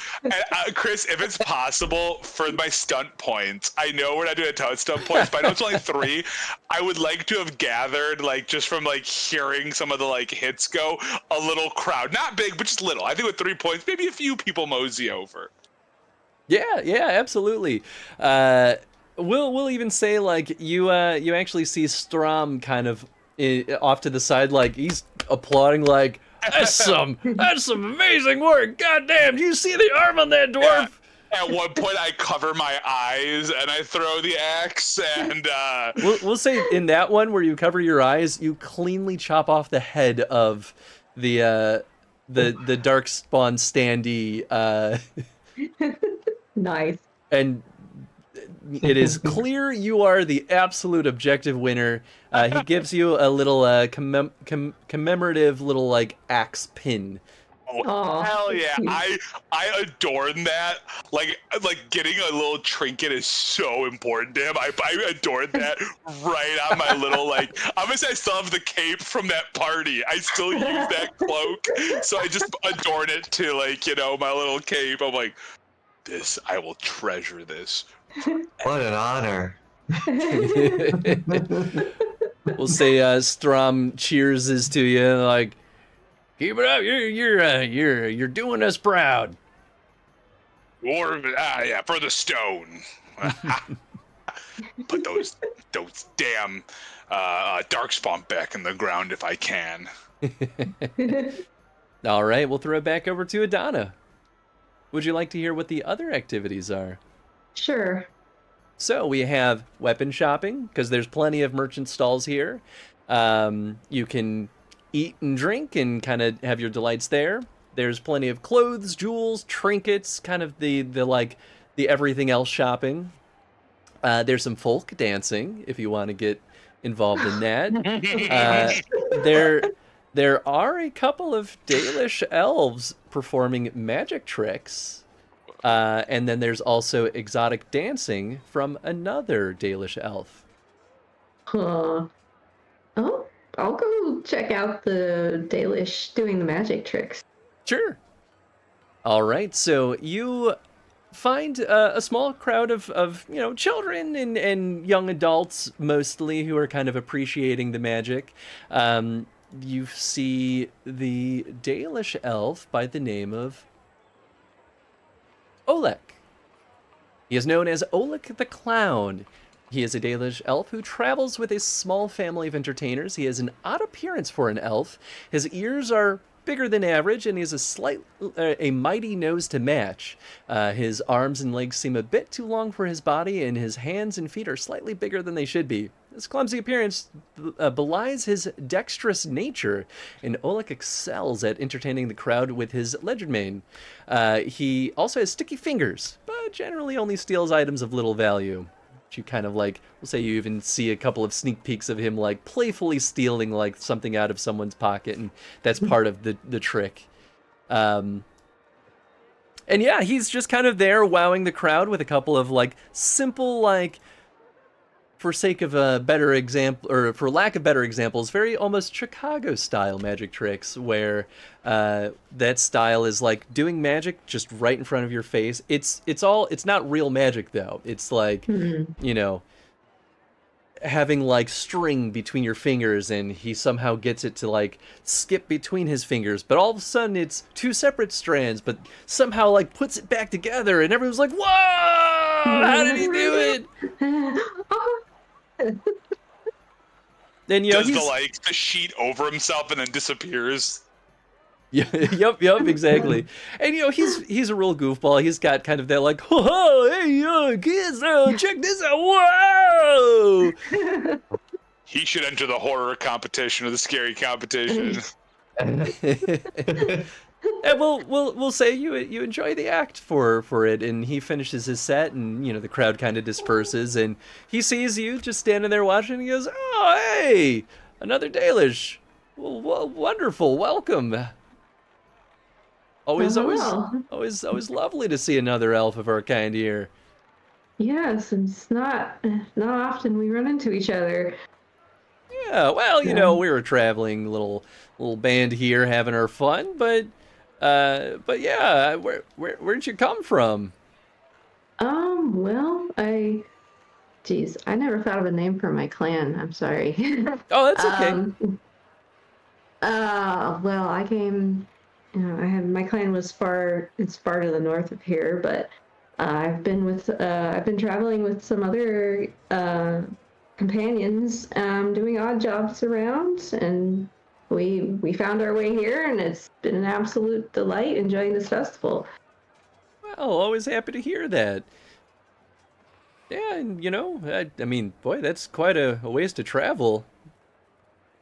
Chris, if it's possible, for my stunt points, I know we're not doing a ton of stunt points, but I know it's only 3. I would like to have gathered, like, just from like hearing some of the like hits go, a little crowd, not big, but just little. I think with 3 points, maybe a few people mosey over. Yeah, absolutely. We'll even say like you actually see Strom kind of off to the side, like he's applauding, like that's some amazing work. God damn, do you see the arm on that dwarf? Yeah. At one point, I cover my eyes and I throw the axe, and we'll say in that one where you cover your eyes, you cleanly chop off the head of the darkspawn standee. Nice. And it is clear you are the absolute objective winner. He gives you a little commemorative little like axe pin. Oh, hell yeah. I adorn that. Like getting a little trinket is so important to him. I adorned that right on my little, like, obviously I still have the cape from that party. I still use that cloak. So I just adorn it to, like, my little cape. I'm like, I will treasure this. What an honor. We'll say Strom cheers to you, like, keep it up. You're doing us proud. Or for the stone. Put those damn darkspawn back in the ground if I can. All right, we'll throw it back over to Adana. Would you like to hear what the other activities are? Sure. So we have weapon shopping, because there's plenty of merchant stalls here. You can eat and drink and kind of have your delights there. There's plenty of clothes, jewels, trinkets, kind of the everything else shopping. There's some folk dancing if you want to get involved in that. There are a couple of Dalish elves performing magic tricks. And then there's also exotic dancing from another Dalish elf. Huh. Oh, I'll go check out the Dalish doing the magic tricks. Sure. All right, so you find a small crowd of children and young adults mostly who are kind of appreciating the magic. You see the Dalish elf by the name of Olek. He is known as Olek the Clown. He is a Dalish elf who travels with a small family of entertainers. He has an odd appearance for an elf. His ears are bigger than average, and he has a mighty nose to match. His arms and legs seem a bit too long for his body, and his hands and feet are slightly bigger than they should be. His clumsy appearance belies his dexterous nature, and Olek excels at entertaining the crowd with his legerdemain. He also has sticky fingers, but generally only steals items of little value. You kind of we'll say you even see a couple of sneak peeks of him playfully stealing something out of someone's pocket, and that's part of the trick. And yeah, he's just kind of there wowing the crowd with a couple of simple for sake of a better example, or for lack of better examples, very almost Chicago style magic tricks where that style is doing magic just right in front of your face. It's not real magic though. It's having string between your fingers, and he somehow gets it to skip between his fingers, but all of a sudden it's two separate strands, but somehow puts it back together, and everyone's like, whoa, how did he do it? Then does the sheet over himself and then disappears. Yeah, yep, exactly. And he's a real goofball. He's got kind of that oh, hey, kids, check this out, whoa! He should enter the horror competition or the scary competition. And we'll say you enjoy the act for it, and he finishes his set, and the crowd kind of disperses, and he sees you just standing there watching, and he goes, "Oh, hey, another Dalish, well, wonderful, welcome." Always lovely to see another elf of our kind here. Yes, and it's not often we run into each other. Yeah, well, we were traveling little band here, having our fun, but yeah, where'd you come from? Well, I never thought of a name for my clan. I'm sorry. Oh, that's okay. Well, I came. My clan was far to the north of here, but I've been traveling with some other companions, doing odd jobs around, and we found our way here, and it's been an absolute delight enjoying this festival. Well, always happy to hear that. Yeah, and I mean, boy, that's quite a ways to travel.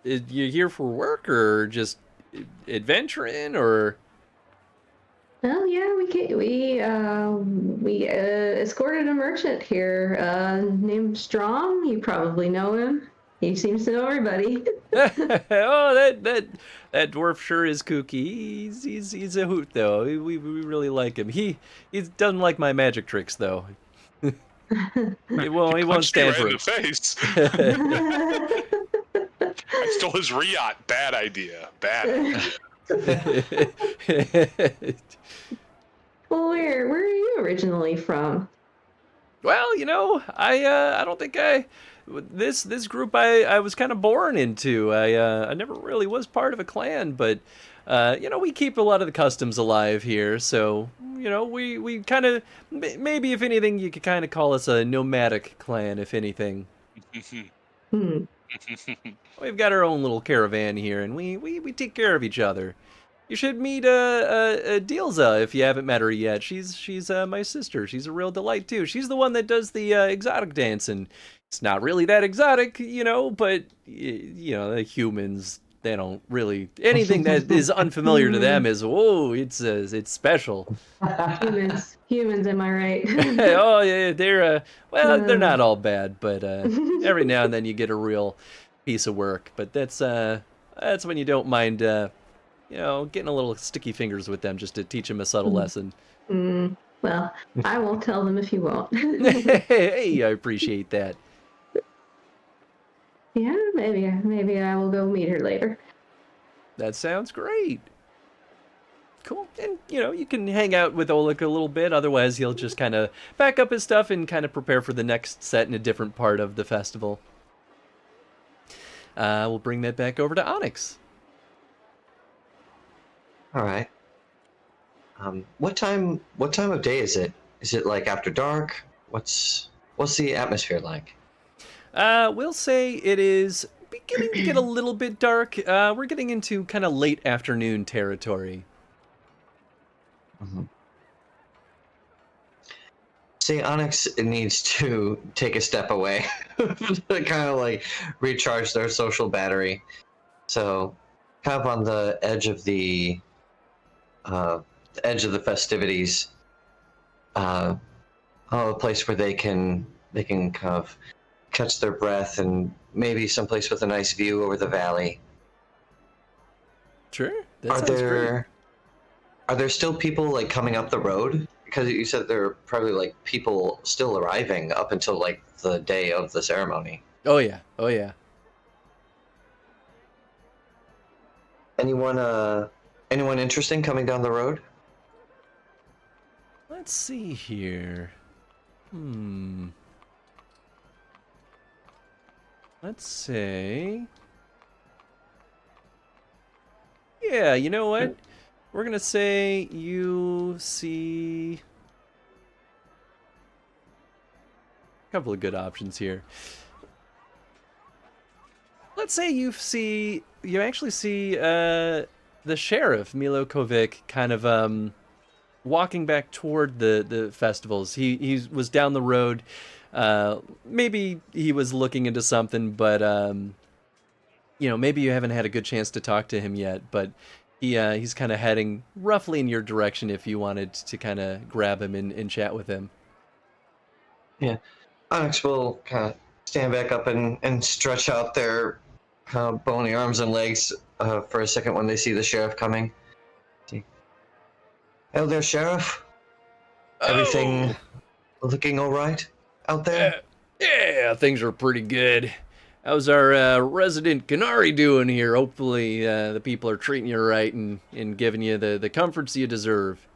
You here for work or just adventuring, or? Well, yeah, we escorted a merchant here named Strom. You probably know him. He seems to know everybody. Oh, that dwarf sure is kooky. He's a hoot though. We really like him. He doesn't like my magic tricks though. he won't stand for it. Face. I stole his riot. Bad idea. Well, where are you originally from? Well, I don't think this group I was kind of born into. I never really was part of a clan, but we keep a lot of the customs alive here. So we kind of, maybe if anything, you could kind of call us a nomadic clan, if anything. We've got our own little caravan here, and we take care of each other. You should meet Dealza if you haven't met her yet. She's my sister. She's a real delight too. She's the one that does the exotic dance, and it's not really that exotic, but the humans They don't really anything that is unfamiliar to them is whoa, it's special. Humans, am I right? Oh yeah, they're well, they're not all bad, but every now and then you get a real piece of work. But that's when you don't mind, getting a little sticky fingers with them just to teach them a subtle lesson. Well, I won't tell them if you won't. Hey, I appreciate that. Yeah, maybe I will go meet her later. That sounds great. Cool. And, you can hang out with Oleg a little bit. Otherwise, he'll just kind of pack up his stuff and kind of prepare for the next set in a different part of the festival. We'll bring that back over to Onyx. All right. What time of day is it? Is it like after dark? What's the atmosphere like? We'll say it is beginning to get a little bit dark. We're getting into kind of late afternoon territory. Mm-hmm. See, Onyx needs to take a step away to kind of like recharge their social battery. So, kind of on the edge of the festivities, a place where they can kind of catch their breath, and maybe someplace with a nice view over the valley. Sure, that sounds great. Are there still people like coming up the road? Because you said there are probably like people still arriving up until like the day of the ceremony. Oh yeah. Anyone interesting coming down the road? Let's see here. Let's say... Yeah, you know what? We're gonna say you see... a couple of good options here. Let's say you actually see the sheriff, Milo Kovic, kind of walking back toward the festivals. He was down the road. Maybe he was looking into something, but maybe you haven't had a good chance to talk to him yet. But he's kind of heading roughly in your direction if you wanted to kind of grab him and chat with him. Yeah, Onyx will kind of stand back up and stretch out their bony arms and legs for a second when they see the sheriff coming. Hello there, Sheriff. Everything looking all right out there? Yeah, things are pretty good. How's our resident Canary doing here? Hopefully the people are treating you right and giving you the comforts you deserve.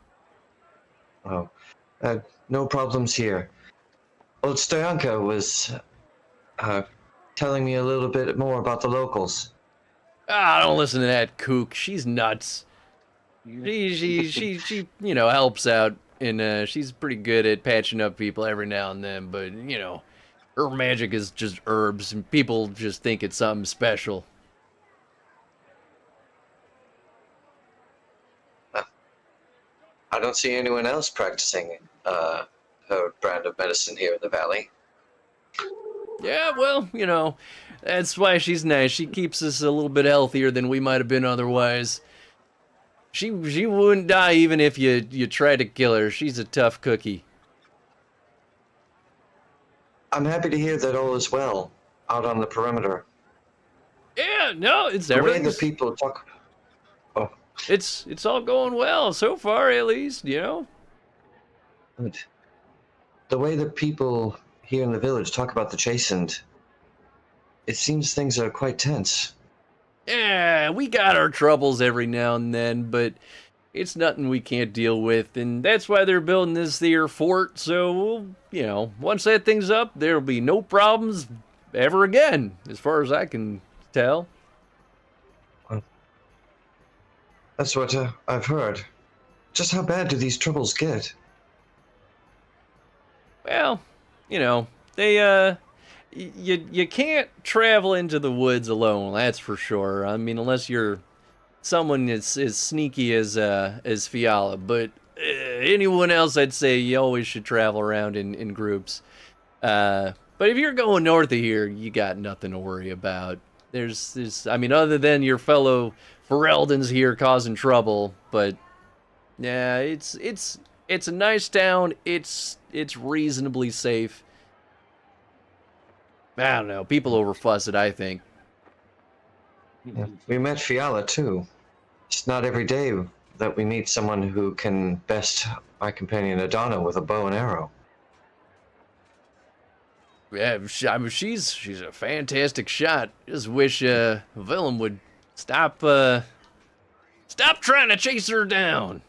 Oh, no problems here. Old Stoyanka was telling me a little bit more about the locals. Don't listen to that kook. She's nuts. She helps out, and she's pretty good at patching up people every now and then, but, her magic is just herbs, and people just think it's something special. I don't see anyone else practicing her brand of medicine here in the valley. Yeah, well, that's why she's nice. She keeps us a little bit healthier than we might have been otherwise. She wouldn't die even if you try to kill her. She's a tough cookie. I'm happy to hear that all is well out on the perimeter. Yeah, no, it's the everything. way the people talk. Oh, it's all going well so far, at least. Good. The way the people here in the village talk about the Chastened, it seems things are quite tense. Yeah, we got our troubles every now and then, but it's nothing we can't deal with, and that's why they're building this here fort, so, once that thing's up, there'll be no problems ever again, as far as I can tell. That's what I've heard. Just how bad do these troubles get? Well, they, you can't travel into the woods alone, that's for sure. I mean, unless you're someone as sneaky as Fiala, but anyone else, I'd say you always should travel around in groups. But if you're going north of here, you got nothing to worry about. there's I mean, other than your fellow Fereldans here causing trouble, but yeah, it's a nice town. It's reasonably safe. I don't know. People overfuss it, I think. Yeah. We met Fiala too. It's not every day that we meet someone who can best my companion Adana with a bow and arrow. Yeah, I mean, she's a fantastic shot. Just wish Willem would stop trying to chase her down.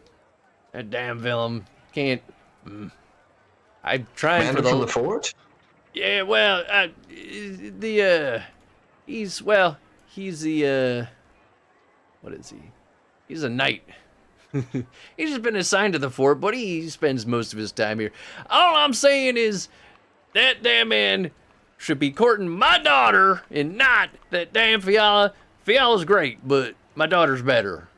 That damn Willem can't. I'm trying Man for from the fort? Yeah, well, he's the what is he? He's a knight. He's just been assigned to the fort, but he spends most of his time here. All I'm saying is that damn man should be courting my daughter and not that damn Fiala. Fiala's great, but my daughter's better.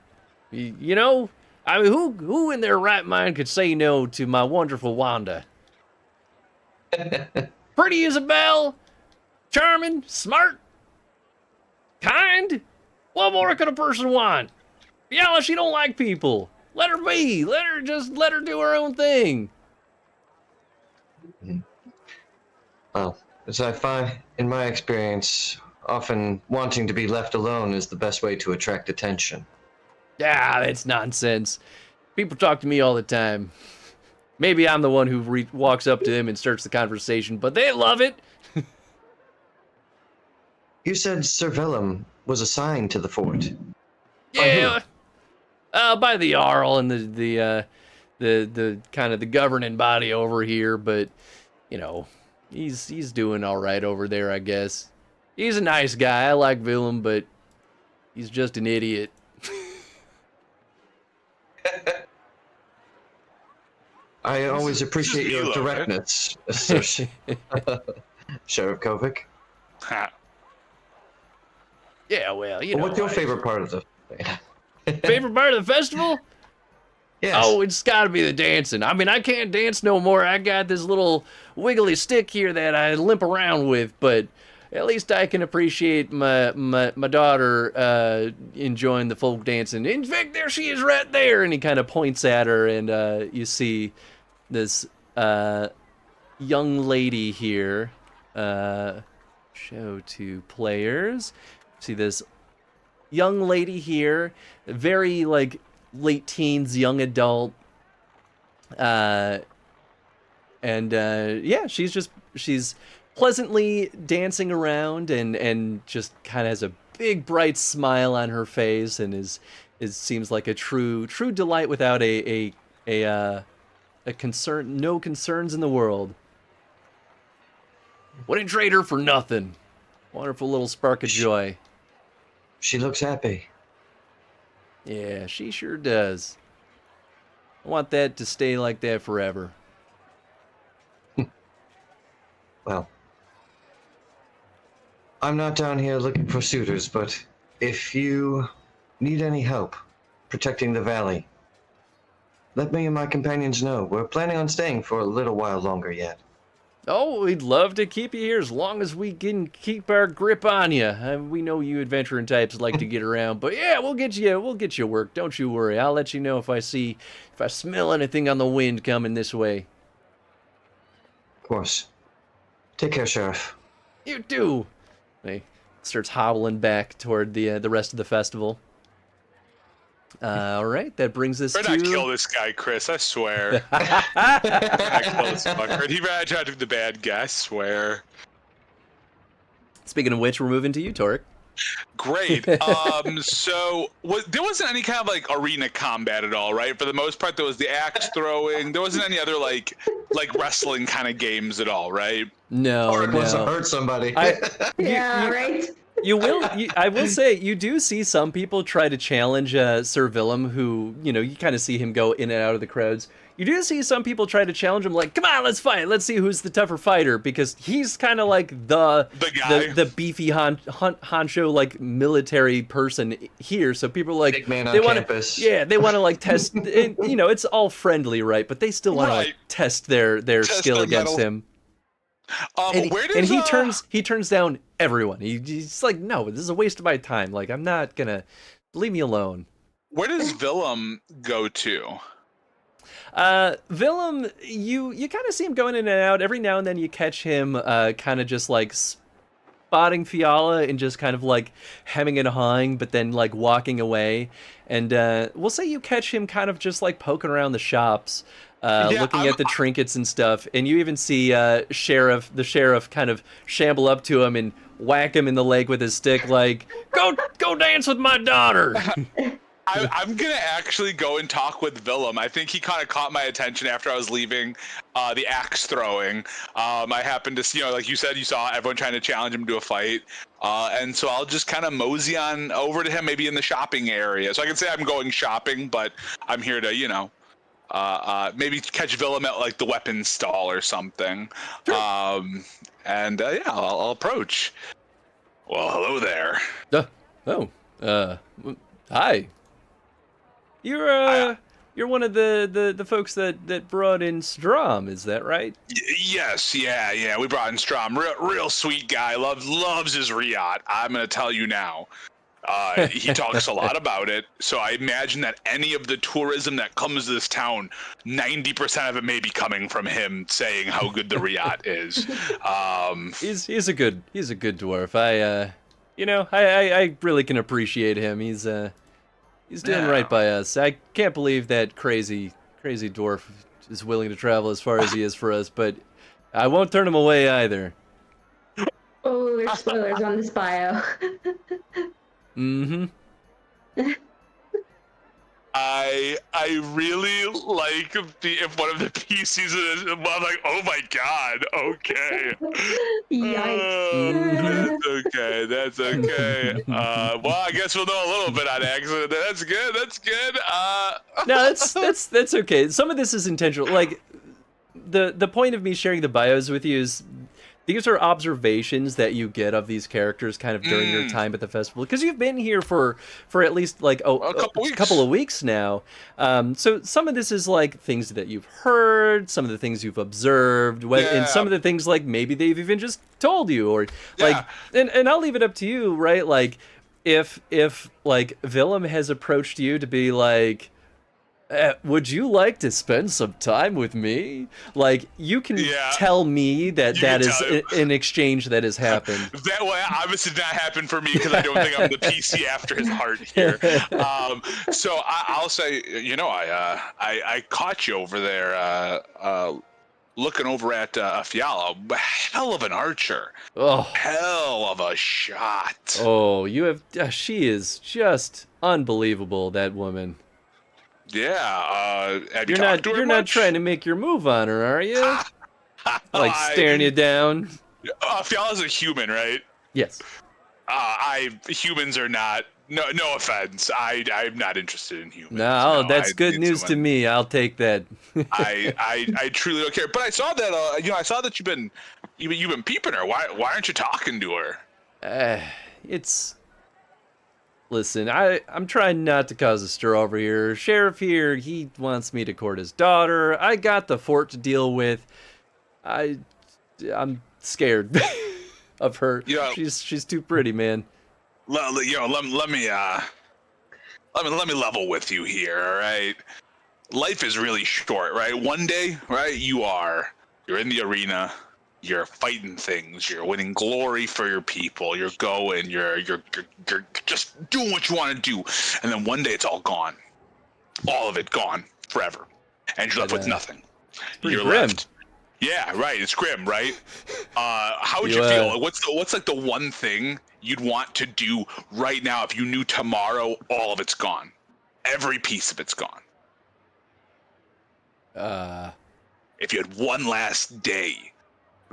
You know? I mean, who in their right mind could say no to my wonderful Wanda? Pretty Isabel, charming, smart, kind. What more could a person want? Fiala, she don't like people. Let her be. Let her do her own thing. Well, as I find in my experience, often wanting to be left alone is the best way to attract attention. Ah, that's nonsense. People talk to me all the time. Maybe I'm the one who walks up to them and starts the conversation, but they love it. You said Sir Willem was assigned to the fort. Yeah, by the Jarl and the kind of the governing body over here, but you know, he's doing all right over there, I guess. He's a nice guy. I like Willem, but he's just an idiot. I always appreciate your directness, Sir Sheriff Kovic. Yeah, well, you know. What's your favorite part of the favorite part of the festival? Yes. Oh, it's got to be the dancing. I mean, I can't dance no more. I got this little wiggly stick here that I limp around with, but at least I can appreciate my daughter enjoying the folk dancing. In fact, there she is right there. And he kind of points at her, and you see this young lady here. Show to players. See this young lady here, very like late teens, young adult. Yeah, she's pleasantly dancing around and just kind of has a big bright smile on her face and seems like a true delight without a concern, no concerns in the world. Wouldn't trade her for nothing. Wonderful little spark of joy. She looks happy. Yeah, she sure does. I want that to stay like that forever. Well, I'm not down here looking for suitors, but if you need any help protecting the valley, let me and my companions know. We're planning on staying for a little while longer yet. Oh, we'd love to keep you here as long as we can keep our grip on you. We know you adventuring types like to get around, but yeah, we'll get you work. Don't you worry. I'll let you know if I smell anything on the wind coming this way. Of course. Take care, Sheriff. You too. He starts hobbling back toward the rest of the festival. All right, that brings us Better to... not kill this guy, Chris, I swear. I kill this fucker. He tried to be the bad guy, I swear. Speaking of which, we're moving to you, Torek. Great. So there wasn't any kind of like arena combat at all, right? For the most part, there was the axe throwing. There wasn't any other like wrestling kind of games at all, right? No, Or it no. wants to hurt somebody. Yeah, right? I will say, you do see some people try to challenge Sir Willem, who, you know, you kind of see him go in and out of the crowds. You do see some people try to challenge him, like, come on, let's fight. Let's see who's the tougher fighter, because he's kind of like the guy. the beefy honcho, like, military person here. So people are like, Big man on they want campus. to, yeah, they want to like test, and, you know, it's all friendly, right? But they still want to like Right. test their Test skill their against mettle. him. Where does And he turns down everyone. He's like, no, this is a waste of my time. Like, I'm not gonna, leave me alone. where does Willem go to? Willem, you kind of see him going in and out. Every now and then you catch him kind of just like spotting Fiala and just kind of like hemming and hawing, but then like walking away. And we'll say you catch him kind of just like poking around the shops, looking at the trinkets and stuff. And you even see the sheriff kind of shamble up to him and whack him in the leg with his stick, like, go dance with my daughter. I'm gonna actually go and talk with Willem. I think he kind of caught my attention after I was leaving the axe throwing. I happened to see, like you said, you saw everyone trying to challenge him to a fight. And so I'll just kind of mosey on over to him, maybe in the shopping area. So I can say I'm going shopping, but I'm here to, maybe catch Willem at like the weapons stall or something. Sure. I'll approach. Well, hello there. Hi. You're one of the folks that brought in Strom, is that right? Yes, yeah. We brought in Strom. Real sweet guy. Loves his Riot. I'm gonna tell you now. He talks a lot about it, so I imagine that any of the tourism that comes to this town, 90% of it may be coming from him saying how good the Riot is. He's a good dwarf. I really can appreciate him. He's doing right by us. I can't believe that crazy dwarf is willing to travel as far as he is for us, but I won't turn him away either. Oh, there's spoilers on this bio. Mm-hmm. I really like if one of the PCs is, I'm like, oh my god, okay. Yikes. That's okay. Well, I guess we'll know a little bit on accident. That's good. No, that's okay. Some of this is intentional. Like, the point of me sharing the bios with you is these are observations that you get of these characters kind of during your time at the festival, because you've been here for at least like a couple of weeks now. So some of this is like things that you've heard, some of the things you've observed, and some of the things like maybe they've even just told you, or like, and I'll leave it up to you, right? Like if like Willem has approached you to be like, would you like to spend some time with me? Like, you can tell me that is an exchange that has happened. That way, obviously did not happen for me, because I don't think I'm the PC after his heart here. So I'll say, I caught you over there looking over at Fiala. Hell of an archer. Oh. Hell of a shot. Oh, she is just unbelievable, that woman. Yeah, you're not trying to make your move on her, are you? Like staring you down. Fiala's a human, right? Yes. Humans are not. No offense. I'm not interested in humans. No, that's good news to me. I'll take that. I truly don't care. But I saw that. I saw that you've been peeping her. Why aren't you talking to her? Listen, I'm trying not to cause a stir over here. Sheriff here, he wants me to court his daughter. I got the fort to deal with. I'm scared of her. Yeah. She's too pretty, man. Let me level with you here, all right? Life is really short, right? One day, right, you're in the arena. You're fighting things. You're winning glory for your people. You're going. You're just doing what you want to do. And then one day it's all gone. All of it gone forever. And you're left with nothing. You're grim. Left. Yeah, right. It's grim, right? How would you feel? What's like the one thing you'd want to do right now if you knew tomorrow all of it's gone? Every piece of it's gone. If you had one last day,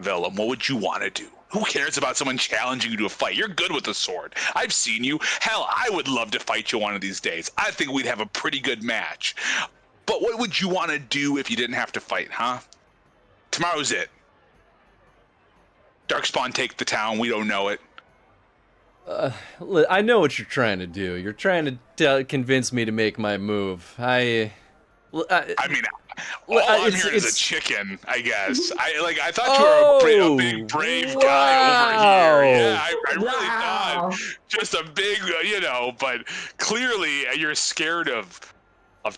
Willem, what would you want to do? Who cares about someone challenging you to a fight? You're good with a sword. I've seen you. Hell, I would love to fight you one of these days. I think we'd have a pretty good match. But what would you want to do if you didn't have to fight, huh? Tomorrow's it. Darkspawn take the town. We don't know it. I know what you're trying to do. You're trying to convince me to make my move. I mean, all I'm hearing is a chicken, I guess. I thought you were a big, brave guy over here. Yeah, I really thought just a big, but clearly you're scared of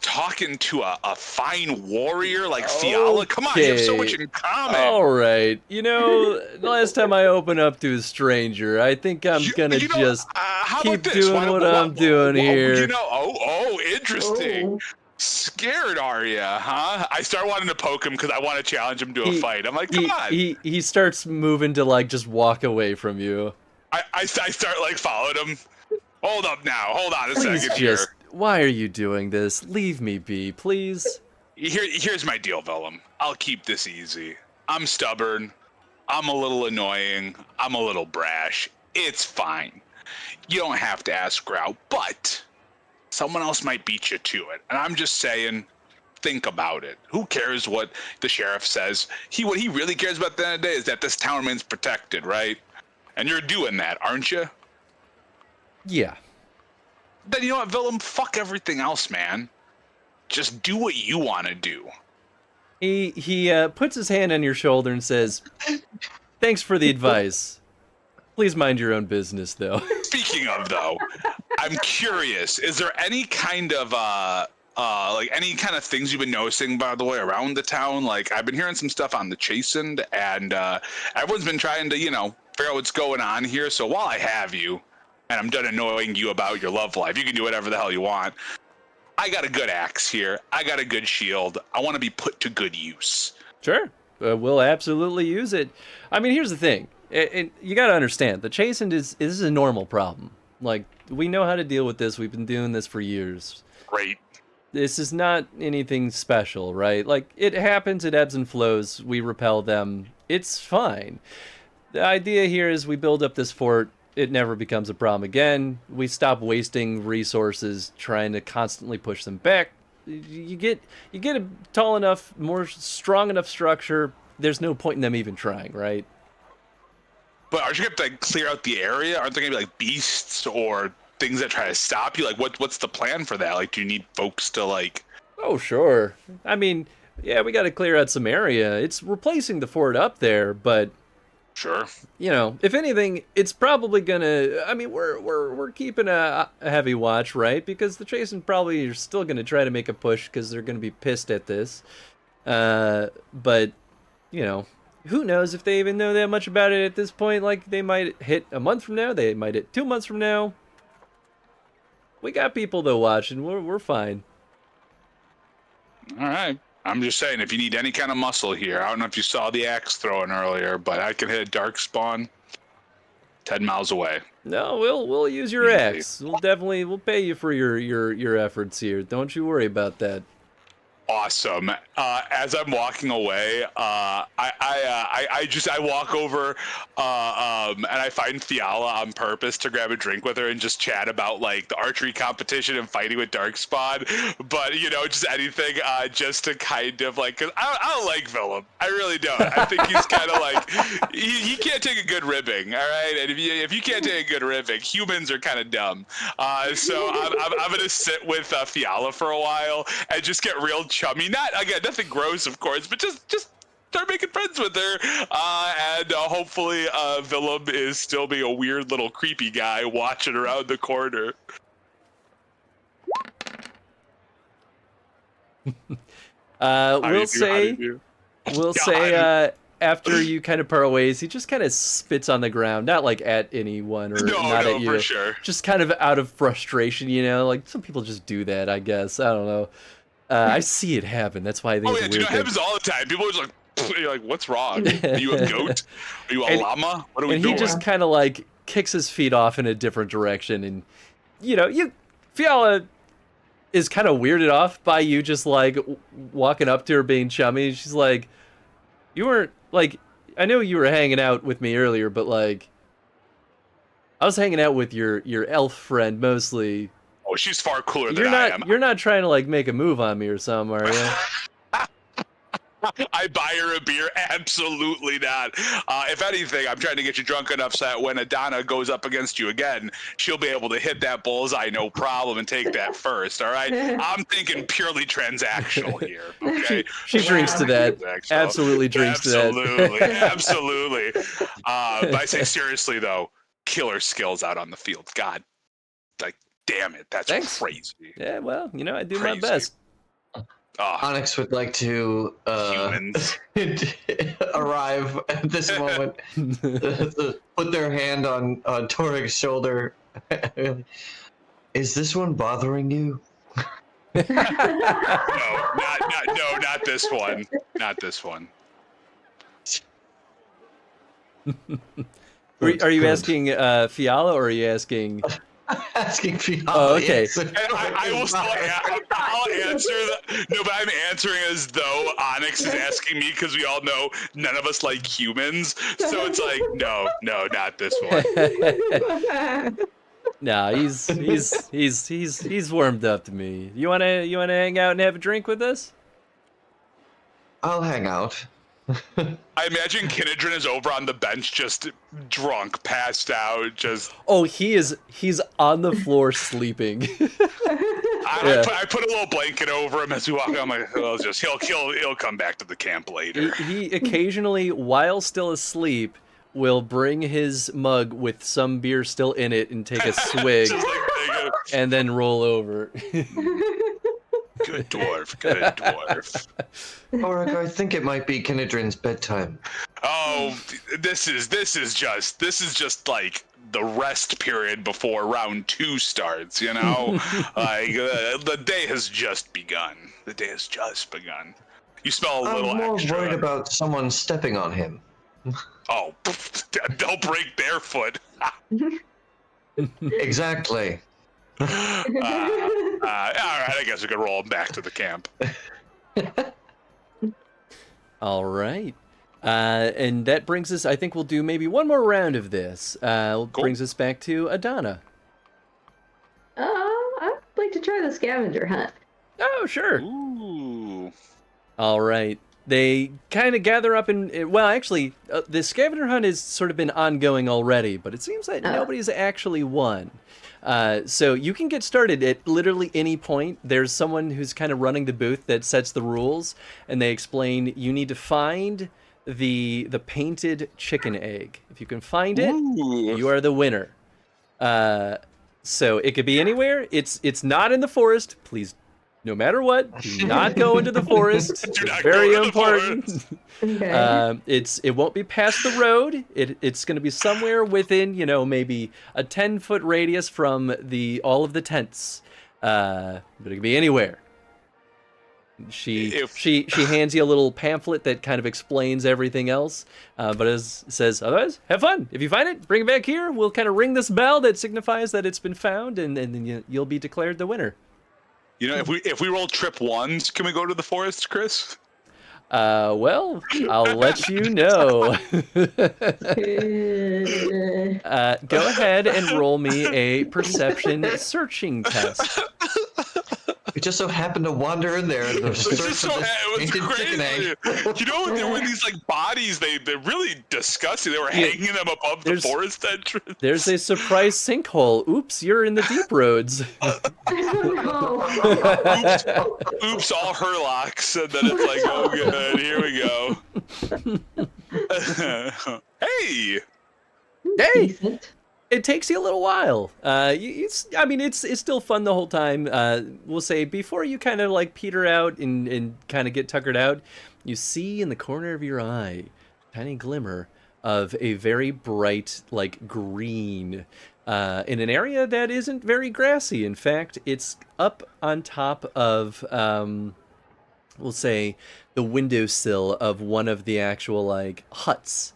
talking to a fine warrior like Fiala. Come on, you have so much in common. All right. The last time I open up to a stranger, I think I'm gonna just keep doing what I'm doing here. Interesting. Scared are ya, huh? I start wanting to poke him because I want to challenge him to a fight. I'm like, come on. He starts moving to like just walk away from you. I start like following him. Hold up now. Hold on a Please second here. Why are you doing this? Leave me be, please. Here's my deal, Vellum. I'll keep this easy. I'm stubborn. I'm a little annoying. I'm a little brash. It's fine. You don't have to ask out, but someone else might beat you to it. And I'm just saying, think about it. Who cares what the sheriff says? What he really cares about at the end of the day is that this town remains protected, right? And you're doing that, aren't you? Yeah. Then you know what, Vellum? Fuck everything else, man. Just do what you want to do. He puts his hand on your shoulder and says, "Thanks for the advice. Please mind your own business, though." Speaking of, though, I'm curious. Is there any kind of any kind of things you've been noticing, by the way, around the town? Like, I've been hearing some stuff on the Chastened, and everyone's been trying to, figure out what's going on here. So while I have you, and I'm done annoying you about your love life, you can do whatever the hell you want. I got a good axe here. I got a good shield. I want to be put to good use. Sure. We'll absolutely use it. I mean, here's the thing. You got to understand, the Chastened this is a normal problem. Like, we know how to deal with this. We've been doing this for years. Great. This is not anything special, right? Like, it happens, it ebbs and flows. We repel them. It's fine. The idea here is we build up this fort. It never becomes a problem again. We stop wasting resources trying to constantly push them back. You get a tall enough, more strong enough structure, there's no point in them even trying, right? But aren't you going to have to clear out the area? Aren't there going to be like beasts or things that try to stop you? Like, what's the plan for that? Like, do you need folks to like... Oh, sure. I mean, yeah, we got to clear out some area. It's replacing the fort up there, but... Sure. If anything, it's probably gonna. I mean, we're keeping a heavy watch, right? Because the Chastened probably are still gonna try to make a push because they're gonna be pissed at this. But who knows if they even know that much about it at this point? Like, they might hit a month from now. They might hit 2 months from now. We got people though watching. We're fine. All right. I'm just saying, if you need any kind of muscle here, I don't know if you saw the axe throwing earlier, but I can hit a dark spawn 10 miles away. No, we'll use your axe. We'll pay you for your efforts here. Don't you worry about that. Awesome. As I'm walking away, I walk over and I find Fiala on purpose to grab a drink with her and just chat about like the archery competition and fighting with Darkspawn. But just anything, just to kind of like, cause I don't like Philip. I really don't. I think he's kind of like he can't take a good ribbing. All right, and if you can't take a good ribbing, humans are kind of dumb. So I'm gonna sit with Fiala for a while and just get real chummy. Nothing gross, of course, but just start making friends with her. And hopefully Willem is still being a weird little creepy guy watching around the corner. We'll say after you kind of part ways, he just kind of spits on the ground, not like at anyone or not at you. For sure. Just kind of out of frustration, like some people just do that, I guess. I don't know. I see it happen. That's why I think it's a weird it happens all the time. People are just like, you're like, what's wrong? Are you a goat? Are you a llama? What are we doing? And he just kind of like kicks his feet off in a different direction. And, Fiala is kind of weirded off by you just like walking up to her being chummy. She's like, you weren't like, I know you were hanging out with me earlier, but like, I was hanging out with your elf friend mostly. Oh, she's far cooler than I am. You're not trying to like make a move on me or something, are you? I buy her a beer? Absolutely not. If anything, I'm trying to get you drunk enough so that when Adana goes up against you again, she'll be able to hit that bullseye no problem and take that first. All right. I'm thinking purely transactional here. Okay. She drinks to that. Transactional. Absolutely drinks to that. Absolutely. But I say seriously though, killer skills out on the field. God, like, damn it, that's Thanks. crazy. Yeah, well, I do my Crazy. best. Onyx would like to Humans. arrive at this moment, put their hand on Torik's shoulder. Is this one bothering you? No, not this one. Not this one. Are you asking Fiala or are you asking? Asking Fiala. Oh, okay. yes. And I will still I'll answer that. No, but I'm answering as though Onyx is asking me because we all know none of us like humans. So it's like, no, not this one. Nah, he's warmed up to me. You wanna hang out and have a drink with us? I'll hang out. I imagine Kinedrin is over on the bench, just drunk, passed out, just. Oh, he's on the floor sleeping. I put a little blanket over him as we walk out. I'm like, oh, he'll come back to the camp later. He occasionally, while still asleep, will bring his mug with some beer still in it and take a swig, Just like, and then roll over. good dwarf. Torik, I think it might be Kinedrin's bedtime. Oh, this is just like the rest period before round 2 starts. Like the day has just begun. You smell a little I'm more extra. worried about someone stepping on him. Oh, they'll break their foot. Exactly. All right, I guess we could roll them back to the camp. All right. And that brings us, I think we'll do maybe one more round of this. Cool. Brings us back to Adana. I'd like to try the scavenger hunt. Oh, sure. Ooh. All right. They kind of gather up and, well, actually, the scavenger hunt has sort of been ongoing already, but it seems that nobody's actually won. So you can get started at literally any point. There's someone who's kind of running the booth that sets the rules, and they explain you need to find the painted chicken egg. If you can find it, you are the winner. So it could be anywhere. It's not in the forest. Please, no matter what, do not go into the forest. It's very important. Okay. It won't be past the road. It's going to be somewhere within, maybe a 10-foot radius from all of the tents. But it could be anywhere. She hands you a little pamphlet that kind of explains everything else, but says, otherwise, have fun. If you find it, bring it back here. We'll kind of ring this bell that signifies that it's been found, and then you'll be declared the winner. If we roll trip 1s, can we go to the forest, Chris? Well, I'll let you know. Go ahead and roll me a perception searching test. We just so happened to wander in there and It was chicken egg. crazy. There were these bodies. They're really disgusting. They were hanging them above the forest entrance. There's a surprise sinkhole. Oops, you're in the deep roads. Oops, all Herlocks, and then it's like, oh good, here we go. Hey. Decent. It takes you a little while. It's still fun the whole time. We'll say before you kind of peter out and kind of get tuckered out, you see in the corner of your eye, tiny glimmer of a very bright green in an area that isn't very grassy. In fact, it's up on top of we'll say the windowsill of one of the actual huts.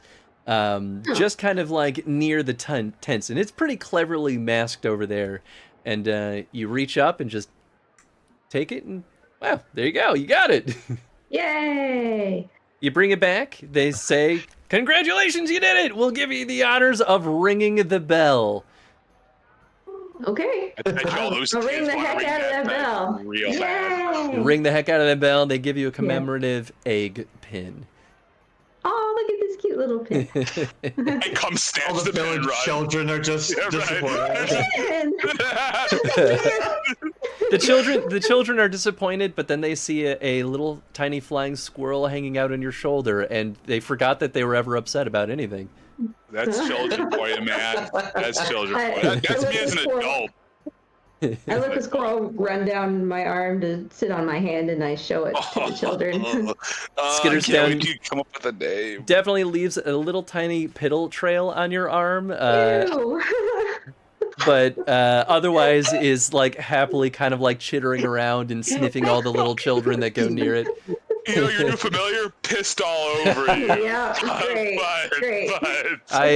Just kind of near the tents, and it's pretty cleverly masked over there. And you reach up and just take it, and wow, there you go, you got it. Yay! You bring it back. They say, "Congratulations, you did it! We'll give you the honors of ringing the bell." Okay. I bet you all those I'll ring kids the want to heck ring out of that bell. real bad. Yay! Ring the heck out of that bell. They give you a commemorative egg pin. Oh, look at this cute little pin. And come All snatch the the pin and village run. children are just Yeah, disappointed. Pin! The children are disappointed, but then they see a little tiny flying squirrel hanging out on your shoulder, and they forgot that they were ever upset about anything. That's children for you, man. That's children for you. That's me as an adult. I let the squirrel run down my arm to sit on my hand, and I show it to the children. Skitters I can't down. wait till you come up with a name. Definitely leaves a little tiny piddle trail on your arm, Ew. but otherwise is like happily kind of like chittering around and sniffing all the little children that go near it. You know your new familiar pissed all over you. Yeah, great, great. I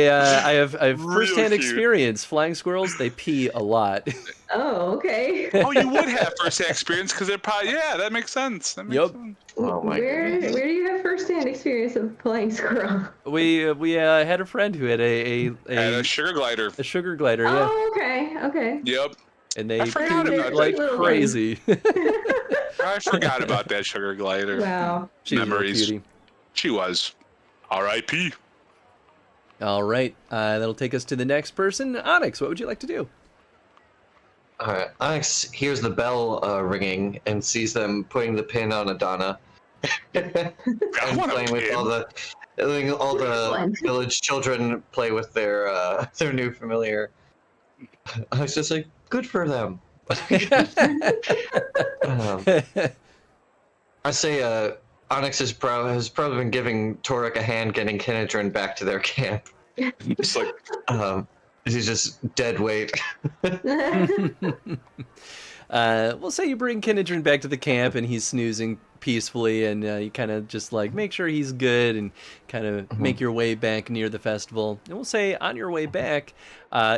have Real firsthand cute. experience. Flying squirrels, they pee a lot. Oh, okay. Oh, you would have first-hand experience because they're probably that makes sense. That makes Yep. sense. Oh my Where goodness. do you have first-hand experience of playing squirrel? We had a friend who had And a sugar glider. a sugar glider, yeah, Oh, okay. Yep. and they I forgot pee about that. like Little crazy. I forgot about that sugar glider. Wow. She was a Memories. cutie. She was. R.I.P. All right, that'll take us to the next person. Onyx, what would you like to do? Alright, Onyx hears the bell ringing and sees them putting the pin on Adana. I And want playing to with letting all the Excellent. village children play with their new familiar. I was just like, good for them. I say Onyx has probably been giving Torek a hand getting Kinedrin back to their camp. It's like, He's just dead weight. We'll say you bring Kinedrin back to the camp, and he's snoozing peacefully, and you kind of just like make sure he's good, and kind of make your way back near the festival. And we'll say on your way back,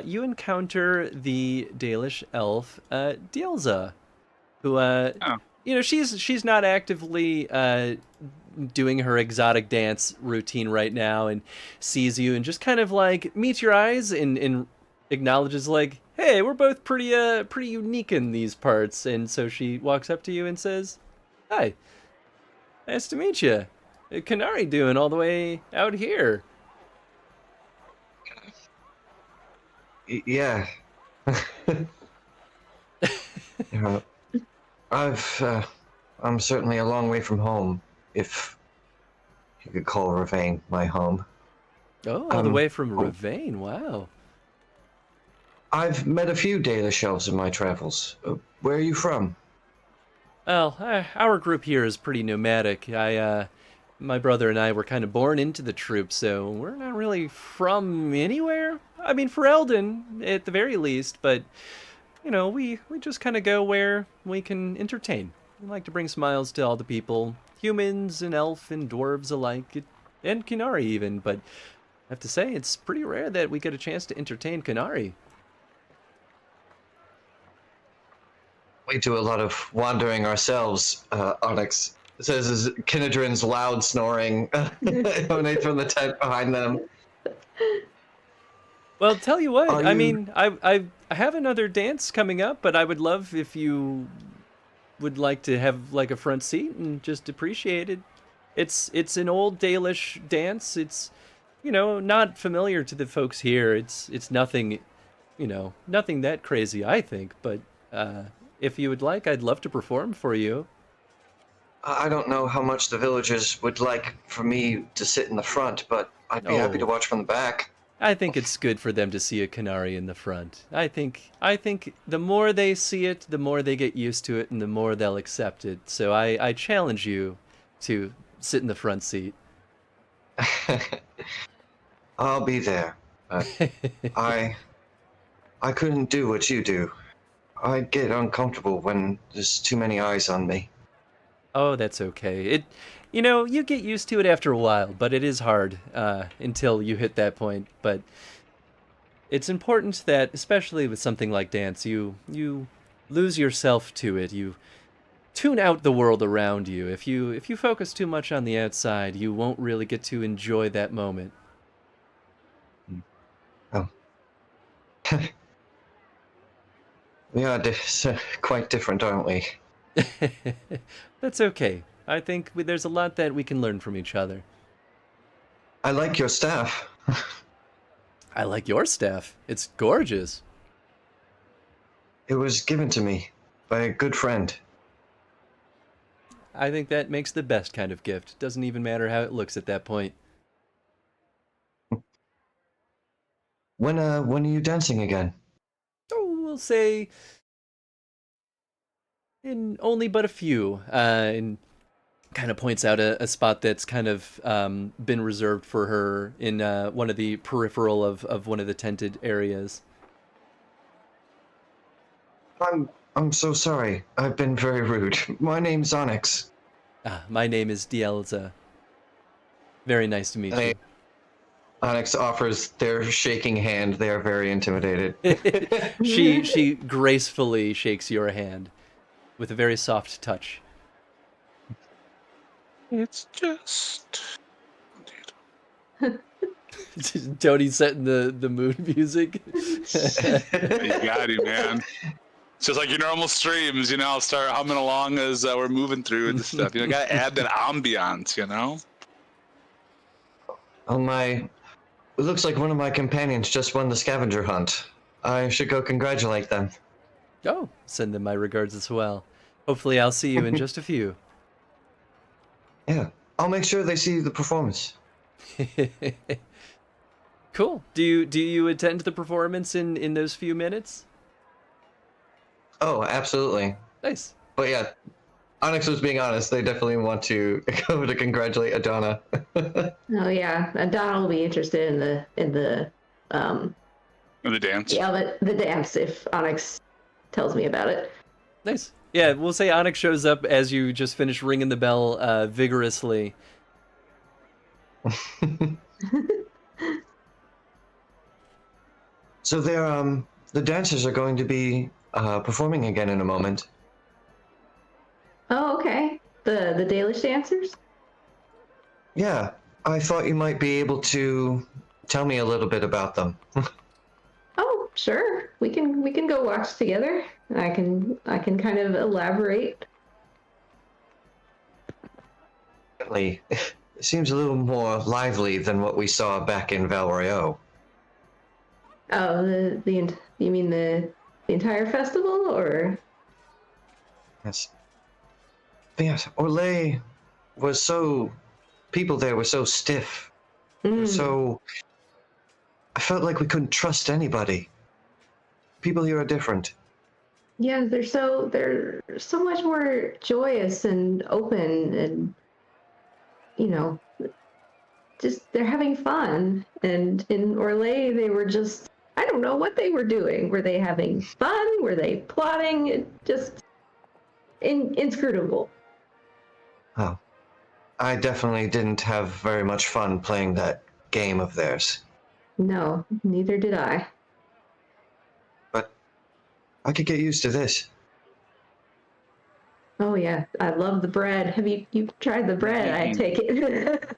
you encounter the Dalish elf Dielza, who she's not actively doing her exotic dance routine right now, and sees you and just kind of like meets your eyes and acknowledges like, hey, we're both pretty unique in these parts. And so she walks up to you and says, hi, nice to meet you. Kanari doing all the way out here? Yeah. I'm certainly a long way from home, if you could call Ravane my home. Oh, all the way from Ravane. Wow. I've met a few Dalish elves in my travels. Where are you from? Well, our group here is pretty nomadic. My brother and I were kind of born into the troop, so we're not really from anywhere. I mean, for Eldon, at the very least, but, we just kind of go where we can entertain. We like to bring smiles to all the people, humans and elf and dwarves alike, and Kinari even, but I have to say, it's pretty rare that we get a chance to entertain Kinari. We do a lot of wandering ourselves, Onyx says as Kinedrin's loud snoring emanates from the tent behind them. Well, tell you what, Are I you- mean, I have another dance coming up, but I would love if you would like to have like a front seat and just appreciate it. It's an old Dalish dance. It's not familiar to the folks here. It's nothing, nothing that crazy, I think, but if you would like, I'd love to perform for you. I don't know how much the villagers would like for me to sit in the front, but I'd be happy to watch from the back. I think it's good for them to see a Kanari in the front. I think the more they see it, the more they get used to it, and the more they'll accept it. So I challenge you to sit in the front seat. I'll be there. I couldn't do what you do. I get uncomfortable when there's too many eyes on me. Oh, that's okay. You get used to it after a while, but it is hard until you hit that point. But it's important that, especially with something like dance, you lose yourself to it. You tune out the world around you. If you focus too much on the outside, you won't really get to enjoy that moment. Oh. We are quite different, aren't we? That's okay. I think there's a lot that we can learn from each other. I like your staff. I like your staff. It's gorgeous. It was given to me by a good friend. I think that makes the best kind of gift. Doesn't even matter how it looks at that point. When are you dancing again? Oh, we'll say in only but a few. And kind of points out a spot that's kind of been reserved for her in one of the peripheral of one of the tented areas. I'm so sorry. I've been very rude. My name's Onyx. My name is Dielza. Very nice to meet you. Onyx offers their shaking hand. They are very intimidated. She gracefully shakes your hand with a very soft touch. It's just. Tony setting the mood music. You got it, man. It's just like your normal streams, you know. I'll start humming along as we're moving through the stuff. You know, gotta add that ambiance, you know. It looks like one of my companions just won the scavenger hunt. I should go congratulate them. Oh, send them my regards as well. Hopefully I'll see you in just a few. Yeah, I'll make sure they see the performance. Cool. Do you attend the performance in those few minutes? Oh, absolutely. Nice. But yeah, Onyx was being honest. They definitely want to go to congratulate Adana. Oh yeah, Donna will be interested in the dance. the dance if Onyx tells me about it. Nice. Yeah, we'll say Onyx shows up as you just finish ringing the bell vigorously. So the dancers are going to be performing again in a moment. Oh, okay. The Dalish dancers? Yeah, I thought you might be able to tell me a little bit about them. Oh, sure. We can go watch together. I can kind of elaborate. It seems a little more lively than what we saw back in Valrio. Oh, you mean the entire festival, or? Yes. Yes, Orlais was so... People there were so stiff. So... I felt like we couldn't trust anybody. People here are different. Yeah, they're so much more joyous and open, and you know, just they're having fun. And in Orlais, they were just, I don't know what they were doing. Were they having fun? Were they plotting? It just inscrutable. Oh. I definitely didn't have very much fun playing that game of theirs. No, neither did I. But I could get used to this. Oh yeah, I love the bread. Have you've tried the bread? I take it.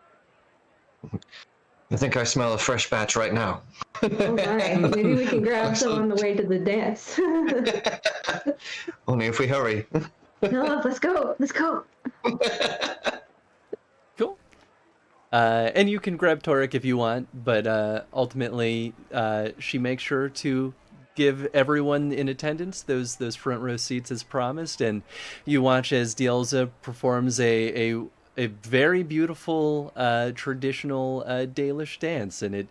I think I smell a fresh batch right now. Oh my, maybe we can grab some on the way to the dance. Only if we hurry. No, let's go. Let's go. Cool. And you can grab Torek if you want, but ultimately she makes sure to give everyone in attendance those front row seats as promised, and you watch as Dielza performs a very beautiful traditional Dalish dance, and it,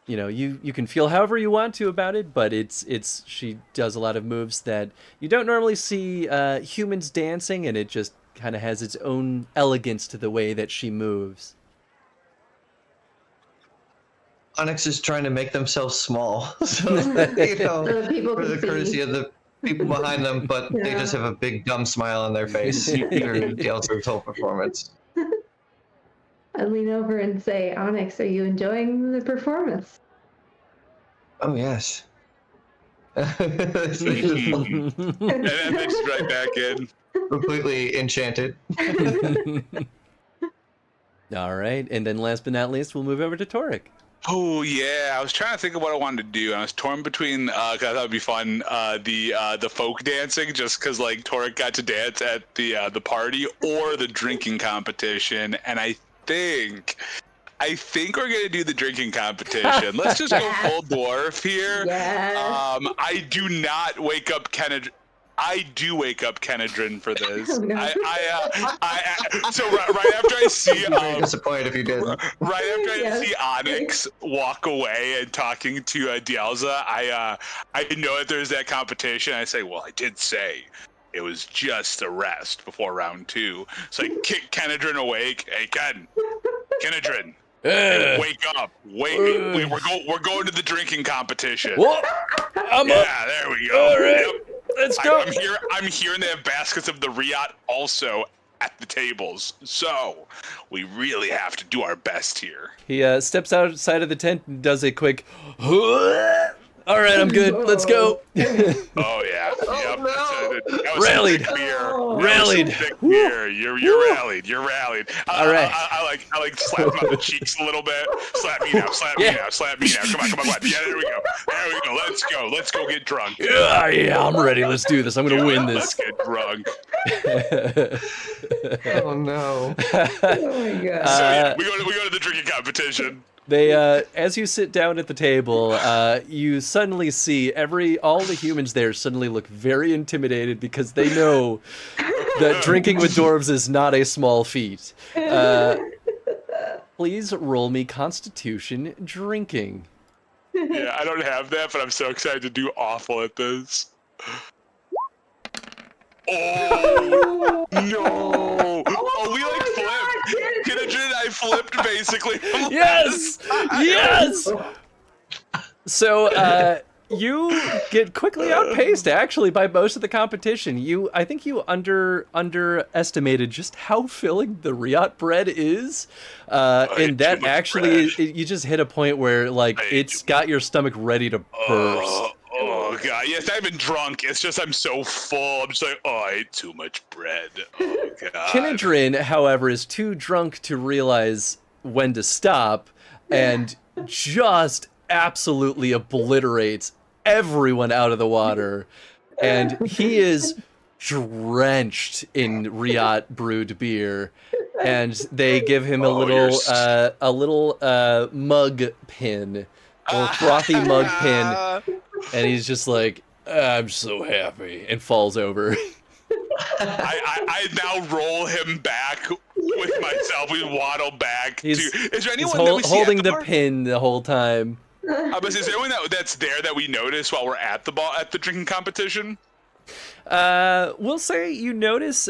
you know, you can feel however you want to about it, but it's she does a lot of moves that you don't normally see humans dancing, and it just kind of has its own elegance to the way that she moves. Onyx is trying to make themselves small, so you know, So people for can the see. courtesy of the people behind them, but they Yeah. just have a big dumb smile on their face through Dielza's whole performance. I lean over and say, Onyx, are you enjoying the performance? Oh yes. And then mixed right back in. Completely enchanted. All right, and then last but not least, we'll move over to Torek. Oh yeah, I was trying to think of what I wanted to do. I was torn between, cause I thought it'd be fun, the folk dancing, just cause like Torek got to dance at the party, or the drinking competition. And I think we're gonna do the drinking competition. Let's just go full dwarf here. Yes. I do not wake up Kennedy. I do wake up Kenedrin for this. Oh, no. So right after I see I'd be very disappointed if you didn't. right after I Yes. see Onyx walk away and talking to Dialza, I know that there's that competition. I say, well, I did say it was just a rest before round 2. So I kick Kenedrin awake. Hey, Kenedrin. Hey, wake up! We're going to the drinking competition. Whoa, I'm up. Yeah, there we go. All right, Yep. let's go. I'm here, and they have baskets of the Riot also at the tables. So we really have to do our best here. He steps outside of the tent and does a quick. All right, I'm good. Let's go. Oh yeah. Yep. no. That was Rallied. some thick beer. Oh. That was some Rallied. thick beer. You're rallied. You're rallied. All right. I like slap him on the cheeks a little bit. Slap me now. Slap me Yeah. now. Slap me now. Come on. Yeah, there we go. There we go. Let's go get drunk. Yeah, I'm ready. Let's do this. I'm gonna win Let's this. get drunk. Oh no. Oh my god. So yeah, we go to the drinking competition. They, as you sit down at the table, you suddenly see all the humans there suddenly look very intimidated because they know that drinking with dwarves is not a small feat. Please roll me Constitution drinking. Yeah, I don't have that, but I'm so excited to do awful at this. Oh no! Oh, we like flipped. Kenedrin and I flipped basically. Yes! Yes! So, you get quickly outpaced, actually, by most of the competition. I think you underestimated just how filling the Riot bread is, and that too much actually, bread. you just hit a point where, like, it's got your stomach ready to burst. Oh god! Yes, I've been drunk. It's just I'm so full. I'm just like, oh, I ate too much bread. Oh god. Kenedrin, however, is too drunk to realize when to stop, and just absolutely obliterates everyone out of the water, and he is drenched in Riot brewed beer, and they give him a little mug pin, a little frothy mug pin, and he's just like, I'm so happy, and falls over. I now roll him back with myself. We waddle back. He's is there He's anyone that we see holding at the bar? pin the whole time. But is there anyone that's there that we notice while we're at the drinking competition? We'll say you notice.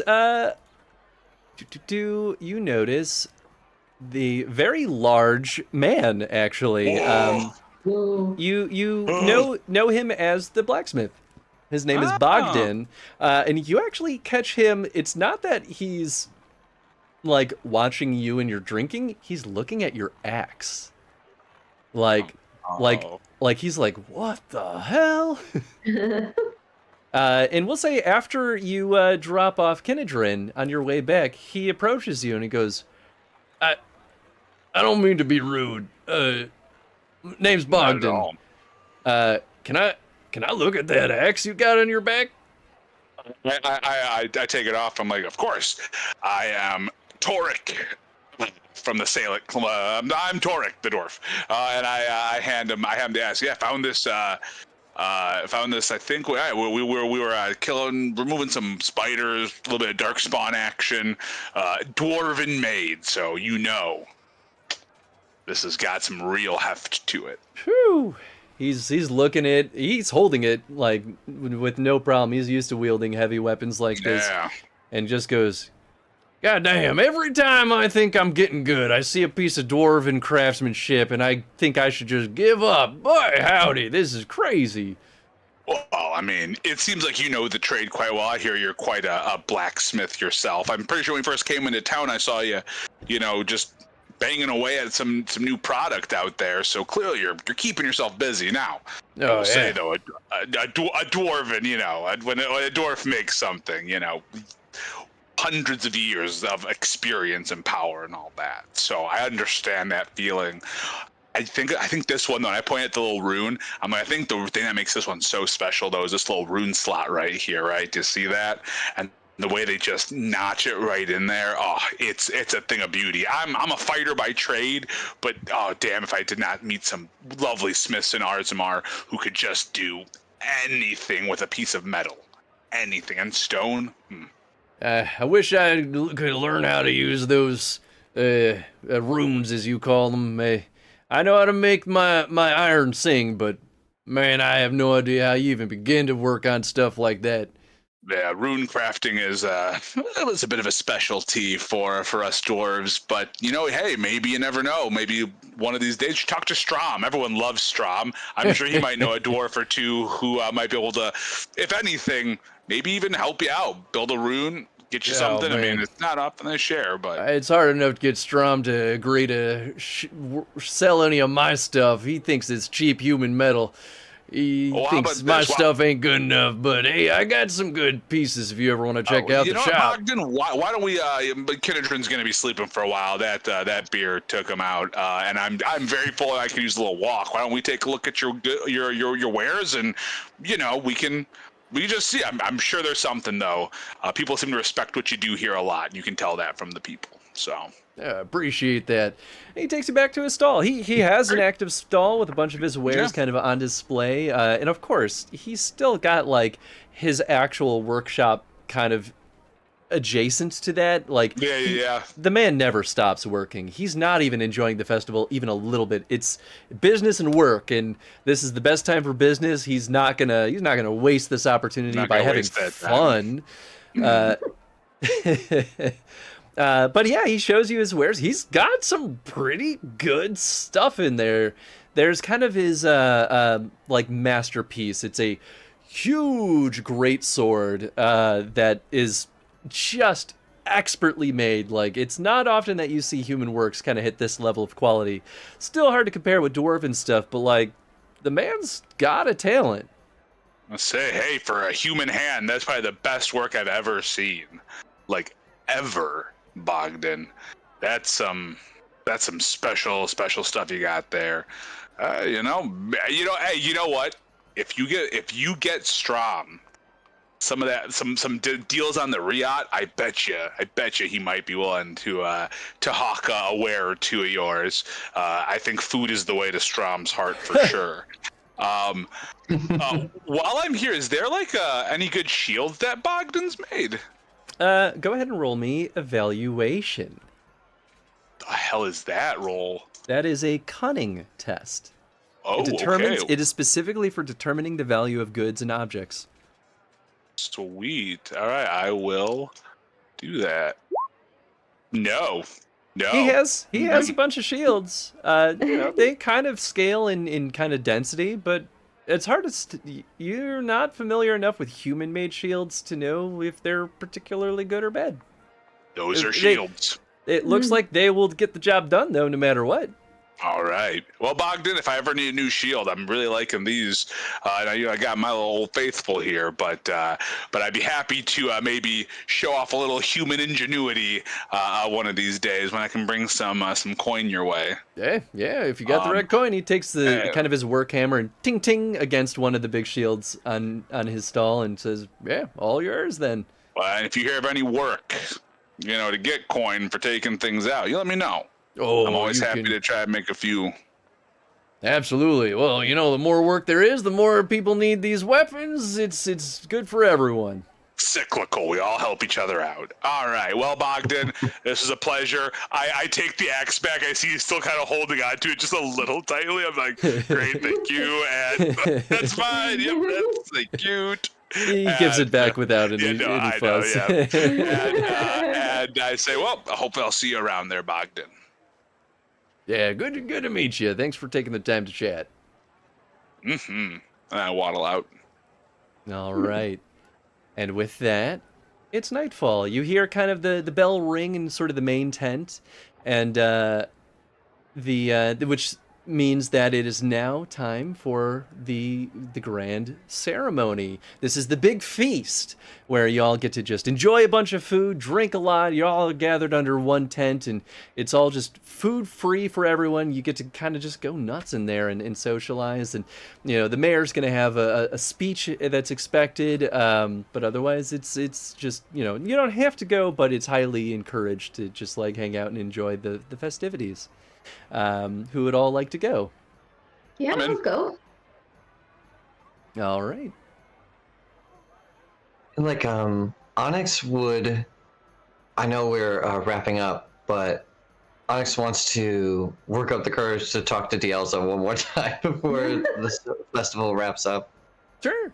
Do you notice the very large man? Actually, Whoa. you know him as the blacksmith. His name is Bogdan, and you actually catch him. It's not that he's like watching you and you're drinking. He's looking at your axe, like he's like, what the hell? And we'll say after you drop off Kenedrin on your way back, he approaches you and he goes, I don't mean to be rude. Name's Bogdan. Can I look at that axe you got on your back? I take it off. I'm like, of course. I am Torek from the Salic. I'm Torek, the dwarf. And I hand him the axe. Yeah, found this. I think we were removing some spiders, a little bit of dark spawn action, dwarven made. So this has got some real heft to it. Whew. He's holding it like with no problem. He's used to wielding heavy weapons like this, Yeah. and just goes, God damn, every time I think I'm getting good, I see a piece of dwarven craftsmanship and I think I should just give up. Boy, howdy, this is crazy. Well, I mean, it seems like you know the trade quite well. I hear you're quite a blacksmith yourself. I'm pretty sure when you first came into town, I saw you, just banging away at some new product out there. So clearly you're keeping yourself busy now. I will say though, a dwarven, when a dwarf makes something, hundreds of years of experience and power and all that. So I understand that feeling. I think this one though. And I point at the little rune. I think the thing that makes this one so special though is this little rune slot right here. Right, do you see that? And the way they just notch it right in there. Oh, it's a thing of beauty. I'm a fighter by trade, but oh damn, if I did not meet some lovely smiths in Arzamar who could just do anything with a piece of metal, anything, and stone. I wish I could learn how to use those runes, as you call them. I know how to make my iron sing, but man, I have no idea how you even begin to work on stuff like that. Yeah, rune crafting is it was a bit of a specialty for us dwarves, but hey, maybe you never know. Maybe one of these days you talk to Strom. Everyone loves Strom. I'm sure he might know a dwarf or two who might be able to, if anything, maybe even help you out. Build a rune, get you something. Man. I mean, it's not often they share, but It's hard enough to get Strom to agree to sell any of my stuff. He thinks it's cheap human metal. He thinks my stuff ain't good enough, but hey, I got some good pieces if you ever want to check out the shop. Bogdan, why don't we? Kindred's going to be sleeping for a while. That beer took him out, and I'm very full. And I can use a little walk. Why don't we take a look at your wares, and we can just see. I'm sure there's something though. People seem to respect what you do here a lot. You can tell that from the people. So. Yeah, appreciate that. He takes you back to his stall. He has an active stall with a bunch of his wares kind of on display. And of course, he's still got like his actual workshop kind of adjacent to that. Like the man never stops working. He's not even enjoying the festival even a little bit. It's business and work, and this is the best time for business. He's not gonna waste this opportunity by having fun. But yeah, he shows you his wares. He's got some pretty good stuff in there. There's kind of his like masterpiece. It's a huge greatsword that is just expertly made. Like, it's not often that you see human works kind of hit this level of quality. Still hard to compare with dwarven stuff, but like, the man's got a talent. I say, hey, for a human hand, that's probably the best work I've ever seen. Like, ever. Bogdan, that's some special stuff you got there. Hey, you know what? If you get Strom some of that, some deals on the Riot, I bet you he might be willing to hawk a ware or two of yours. I think food is the way to Strom's heart for sure. While I'm here, is there like any good shields that Bogdan's made? Go ahead and roll me evaluation. The hell is that roll? That is a cunning test. Oh, okay. It is specifically for determining the value of goods and objects. Sweet. All right, I will do that. No. He has a bunch of shields. They kind of scale in kind of density, but it's hard to you're not familiar enough with human-made shields to know if they're particularly good or bad. Those are shields. It looks like they will get the job done, though, no matter what. All right. Well, Bogdan, if I ever need a new shield, I'm really liking these. I got my little Old Faithful here, but I'd be happy to maybe show off a little human ingenuity one of these days when I can bring some coin your way. Yeah. If you got the right coin, he takes the kind of his work hammer and ting ting against one of the big shields on his stall and says, "Yeah, all yours then." Well, and if you hear of any work, to get coin for taking things out, you let me know. Oh, I'm always happy to try and make a few. Absolutely. Well, the more work there is, the more people need these weapons. It's good for everyone. Cyclical. We all help each other out. All right. Well, Bogdan, this is a pleasure. I take the axe back. I see you still kind of holding on to it just a little tightly. I'm like, great, thank you. And that's fine. Yep, that's like, cute. He gives it back without any fuss. And I say, well, I hope I'll see you around there, Bogdan. Yeah, good to meet you. Thanks for taking the time to chat. And I waddle out. All right. And with that, it's nightfall. You hear kind of the bell ring in sort of the main tent, and which means that it is now time for the grand ceremony. This is the big feast where y'all get to just enjoy a bunch of food, drink a lot. You're all gathered under one tent, and it's all just food free for everyone. You get to kind of just go nuts in there and socialize. And the mayor's going to have a speech that's expected, but otherwise it's just you don't have to go, but it's highly encouraged to just like hang out and enjoy the festivities. Who would all like to go? Yeah, I'm in. let's go. All right. Like, Onyx would. I know we're wrapping up, but Onyx wants to work up the courage to talk to Dielza one more time before the festival wraps up. Sure.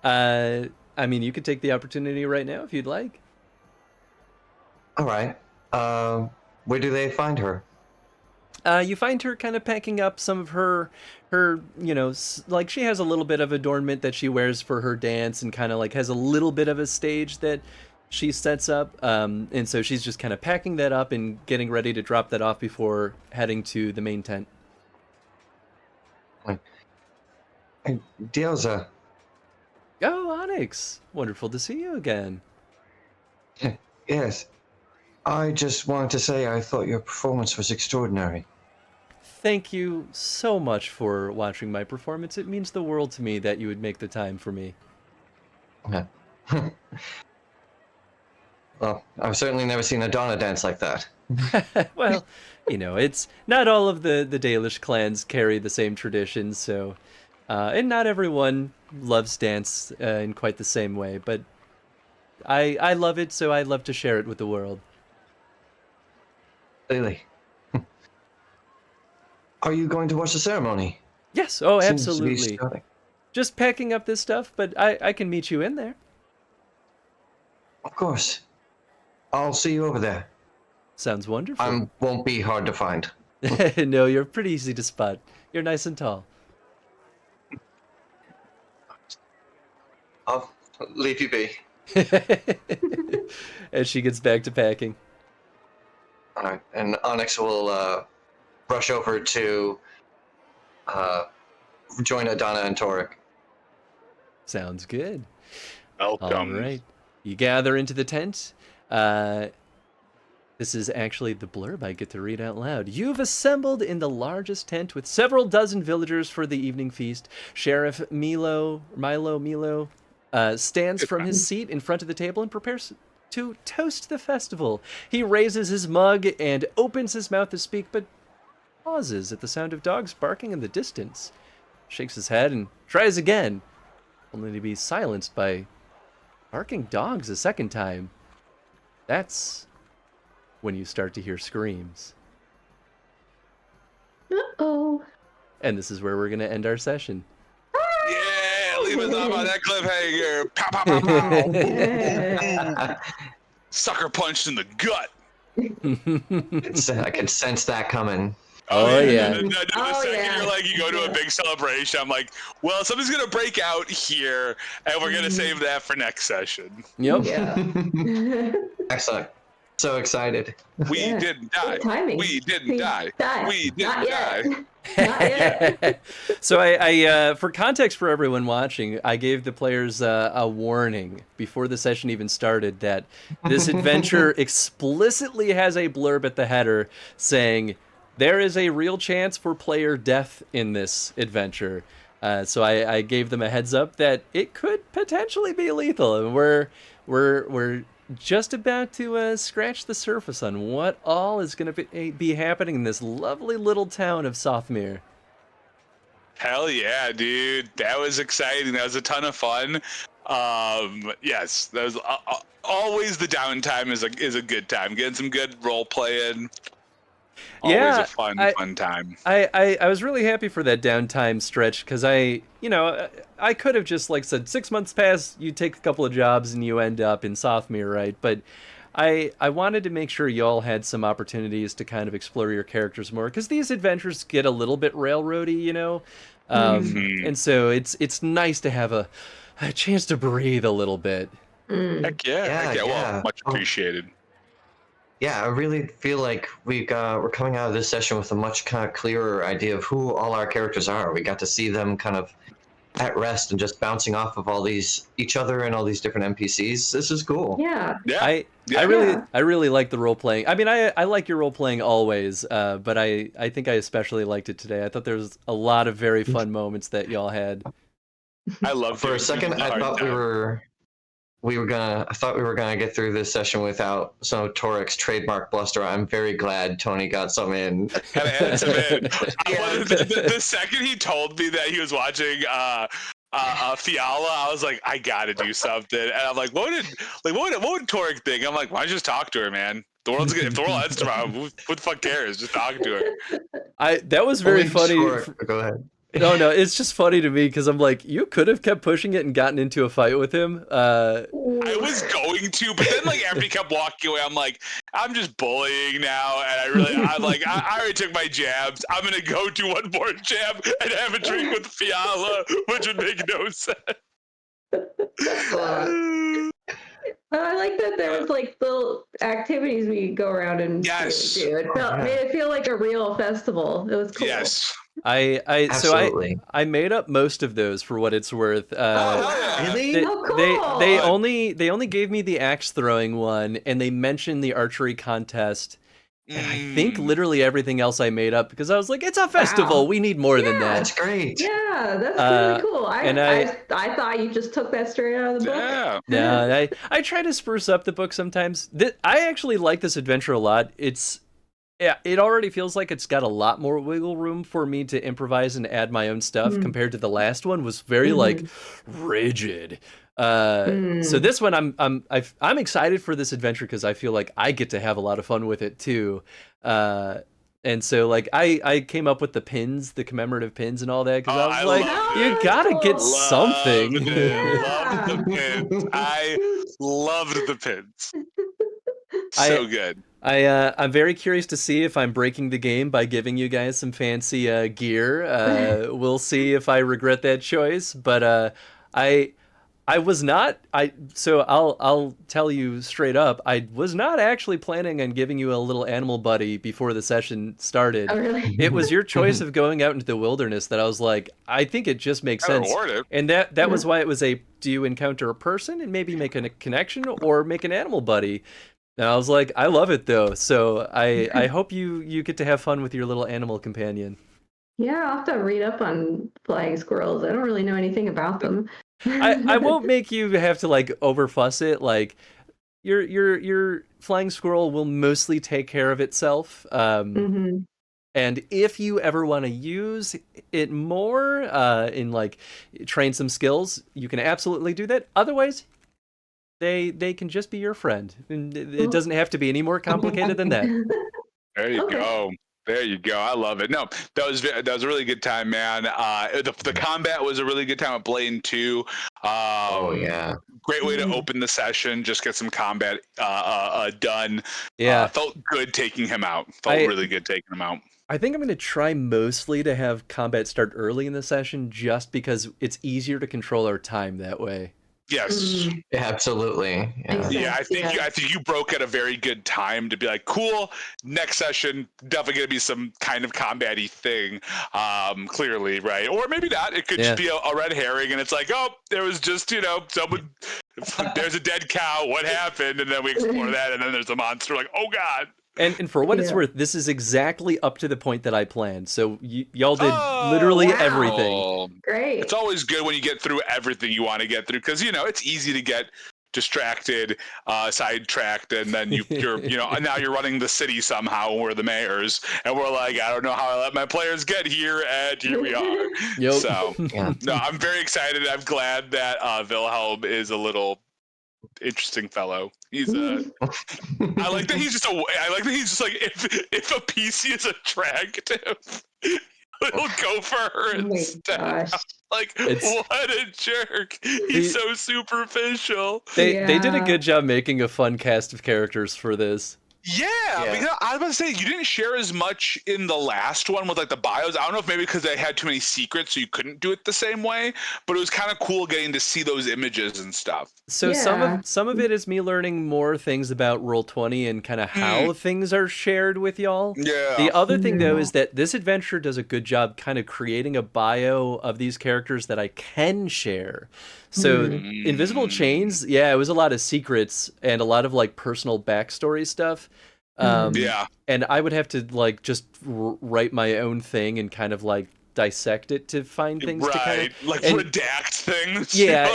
I mean, you could take the opportunity right now if you'd like. All right. Where do they find her? You find her kind of packing up some of her, like she has a little bit of adornment that she wears for her dance, and kind of like has a little bit of a stage that she sets up. And so she's just kind of packing that up and getting ready to drop that off before heading to the main tent. Hey, Dielza. Oh, Onyx! Wonderful to see you again. Yes. I just wanted to say I thought your performance was extraordinary. Thank you so much for watching my performance. It means the world to me that you would make the time for me. Yeah. Well, I've certainly never seen a Donna dance like that. Well, it's not all of the Dalish clans carry the same traditions, so and not everyone loves dance in quite the same way, but I love it, so I love to share it with the world. Really? Are you going to watch the ceremony? Yes, oh, Seems to be absolutely. starting. Just packing up this stuff, but I can meet you in there. Of course. I'll see you over there. Sounds wonderful. I won't be hard to find. No, you're pretty easy to spot. You're nice and tall. I'll leave you be. As she gets back to packing. All right, and Onyx will rush over to join Adana and Torek. Sounds good. Welcome. All right. You gather into the tent. This is actually the blurb I get to read out loud. You've assembled in the largest tent with several dozen villagers for the evening feast. Sheriff Milo stands from his seat in front of the table and prepares to toast the festival. He raises his mug and opens his mouth to speak, but pauses at the sound of dogs barking in the distance. Shakes his head and tries again, only to be silenced by barking dogs a second time. That's when you start to hear screams. Uh-oh. And this is where we're going to end our session. Yeah, leave us off on that cliffhanger. Pow, pow, pow, pow. Yeah. Sucker punched in the gut. I can sense that coming. Oh, yeah. No, the Oh, second yeah. you're like, you go to a big celebration, I'm like, well, something's going to break out here, and we're going to save that for next session. Yep. Yeah. Excellent. So excited. We Yeah. didn't die. Good timing. We didn't die. We didn't Not die. yet. Not yet. So I for context for everyone watching, I gave the players a warning before the session even started that this adventure explicitly has a blurb at the header saying there is a real chance for player death in this adventure. So I gave them a heads up that it could potentially be lethal, and we're just about to scratch the surface on what all is going to be happening in this lovely little town of Sothmere. Hell yeah, dude. That was exciting. That was a ton of fun. Yes, that was always the downtime is a good time. Getting some good role playing. Always a fun time. I was really happy for that downtime stretch because I could have just like said 6 months pass, you take a couple of jobs and you end up in Sothmere, right? But I wanted to make sure y'all had some opportunities to kind of explore your characters more because these adventures get a little bit railroady, and so it's nice to have a chance to breathe a little bit. Mm. Heck yeah. Yeah, Heck yeah. yeah. Well, much appreciated. yeah, I really feel like we're coming out of this session with a much kind of clearer idea of who all our characters are. We got to see them kind of at rest and just bouncing off of each other and all these different NPCs. This is cool. Yeah. Yeah. I Yeah. really like the role playing. I mean, I like your role playing always, but I think I especially liked it today. I thought there was a lot of very fun moments that y'all had. I love For a second, I thought we were gonna get through this session without some of Torik's trademark bluster. I'm very glad Tony got some in. Gotta add some in. The second he told me that he was watching Fiala, I was like, I gotta do something. And I'm like, what would Torik think? I'm like, why don't you just talk to her, man? If the world ends tomorrow, who the fuck cares? Just talk to her. That was very funny. Go ahead. No, it's just funny to me because I'm like, you could have kept pushing it and gotten into a fight with him. I was going to, but then like after he kept walking away, I'm like, I'm just bullying now, and I already took my jabs. I'm gonna go do one more jab and have a drink with Fiala, which would make no sense. I like that there was like little activities we could go around and do. It made it feel like a real festival. It was cool. Yes. Absolutely. I made up most of those for what it's worth. Really? Cool. They only gave me the axe throwing one, and they mentioned the archery contest. And I think literally everything else I made up because I was like, it's a festival. Wow. We need more than that. That's great. Yeah, that's really cool. I thought you just took that straight out of the book. Yeah. No, I try to spruce up the book sometimes. I actually like this adventure a lot. It already feels like it's got a lot more wiggle room for me to improvise and add my own stuff compared to the last one was very like rigid. So this one I'm excited for this adventure because I feel like I get to have a lot of fun with it too. And so like I came up with the pins, the commemorative pins and all that because I was like, you gotta get something. Loved the pins. I loved the pins. So good. I'm very curious to see if I'm breaking the game by giving you guys some fancy gear. We'll see if I regret that choice, but I was not. So I'll tell you straight up. I was not actually planning on giving you a little animal buddy before the session started. Oh, really? It was your choice of going out into the wilderness that I was like, I think it just makes sense. And that was why it was do you encounter a person and maybe make a connection or make an animal buddy? And I was like, I love it though. So I hope you get to have fun with your little animal companion. Yeah, I'll have to read up on flying squirrels. I don't really know anything about them. I won't make you have to like overfuss it. Like your flying squirrel will mostly take care of itself. And if you ever want to use it more in like train some skills, you can absolutely do that. Otherwise, they can just be your friend. And it doesn't have to be any more complicated than that. There you go. There you go. I love it. No, that was a really good time, man. The combat was a really good time at Blaine too. Yeah. Great way to open the session. Just get some combat done. Yeah. Felt good taking him out. Really good taking him out. I think I'm going to try mostly to have combat start early in the session just because it's easier to control our time that way. Yes. Yeah, absolutely. Yeah, I think you broke at a very good time to be like, cool, next session, definitely going to be some kind of combat-y thing, clearly, right? Or maybe not. It could just be a red herring, and it's like, oh, there was just, someone, there's a dead cow, what happened? And then we explore that, and then there's a monster, like, oh, God. And for what it's worth, this is exactly up to the point that I planned. So y'all did literally everything. Great. It's always good when you get through everything you want to get through because, it's easy to get distracted, sidetracked, and then you're now you're running the city somehow and we're the mayors and we're like, I don't know how I let my players get here, and here we are. Yep. So no, I'm very excited. I'm glad that Wilhelm is a little interesting fellow. He's I like that he's just like if a PC is attractive, he'll go for her instead. Like, what a jerk. He's so superficial. They did a good job making a fun cast of characters for this. Yeah, because I was about to say you didn't share as much in the last one with like the bios. I don't know if maybe because they had too many secrets, so you couldn't do it the same way. But it was kind of cool getting to see those images and stuff. So some of it is me learning more things about Roll20 and kind of how things are shared with y'all. Yeah. The other thing though is that this adventure does a good job kind of creating a bio of these characters that I can share. So Invisible Chains, yeah, it was a lot of secrets and a lot of like personal backstory stuff. Yeah. And I would have to like just write my own thing and kind of like dissect it to find things to kind of like redact things. Yeah,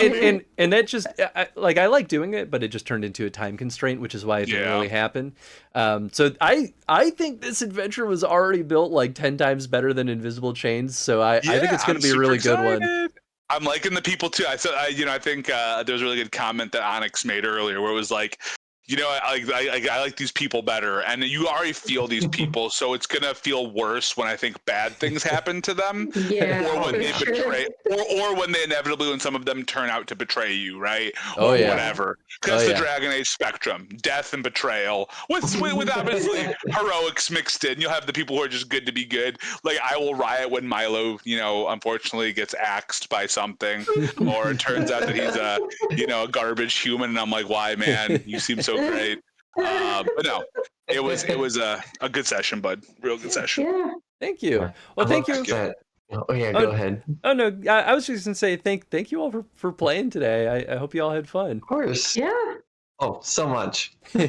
and that just I like doing it, but it just turned into a time constraint, which is why it didn't really happen. So I think this adventure was already built like 10 times better than Invisible Chains. So I think it's going to be a really good one. I'm liking the people too. I think there was a really good comment that Onyx made earlier, where it was like, I like these people better, and you already feel these people, so it's gonna feel worse when I think bad things happen to them, or when they betray, or when they inevitably, when some of them turn out to betray you, right? Or whatever. That's the Dragon Age spectrum: death and betrayal, with obviously heroics mixed in. You'll have the people who are just good to be good. Like I will riot when Milo, unfortunately gets axed by something, or it turns out that he's a garbage human, and I'm like, why, man? You seem so great. But no, it was a good session, bud. Real good session. Yeah. Thank you. Well, thank you. Oh yeah, go ahead. Oh no, I was just gonna say thank you all for playing today. I hope you all had fun. Of course. Yeah. Oh, so much. Oh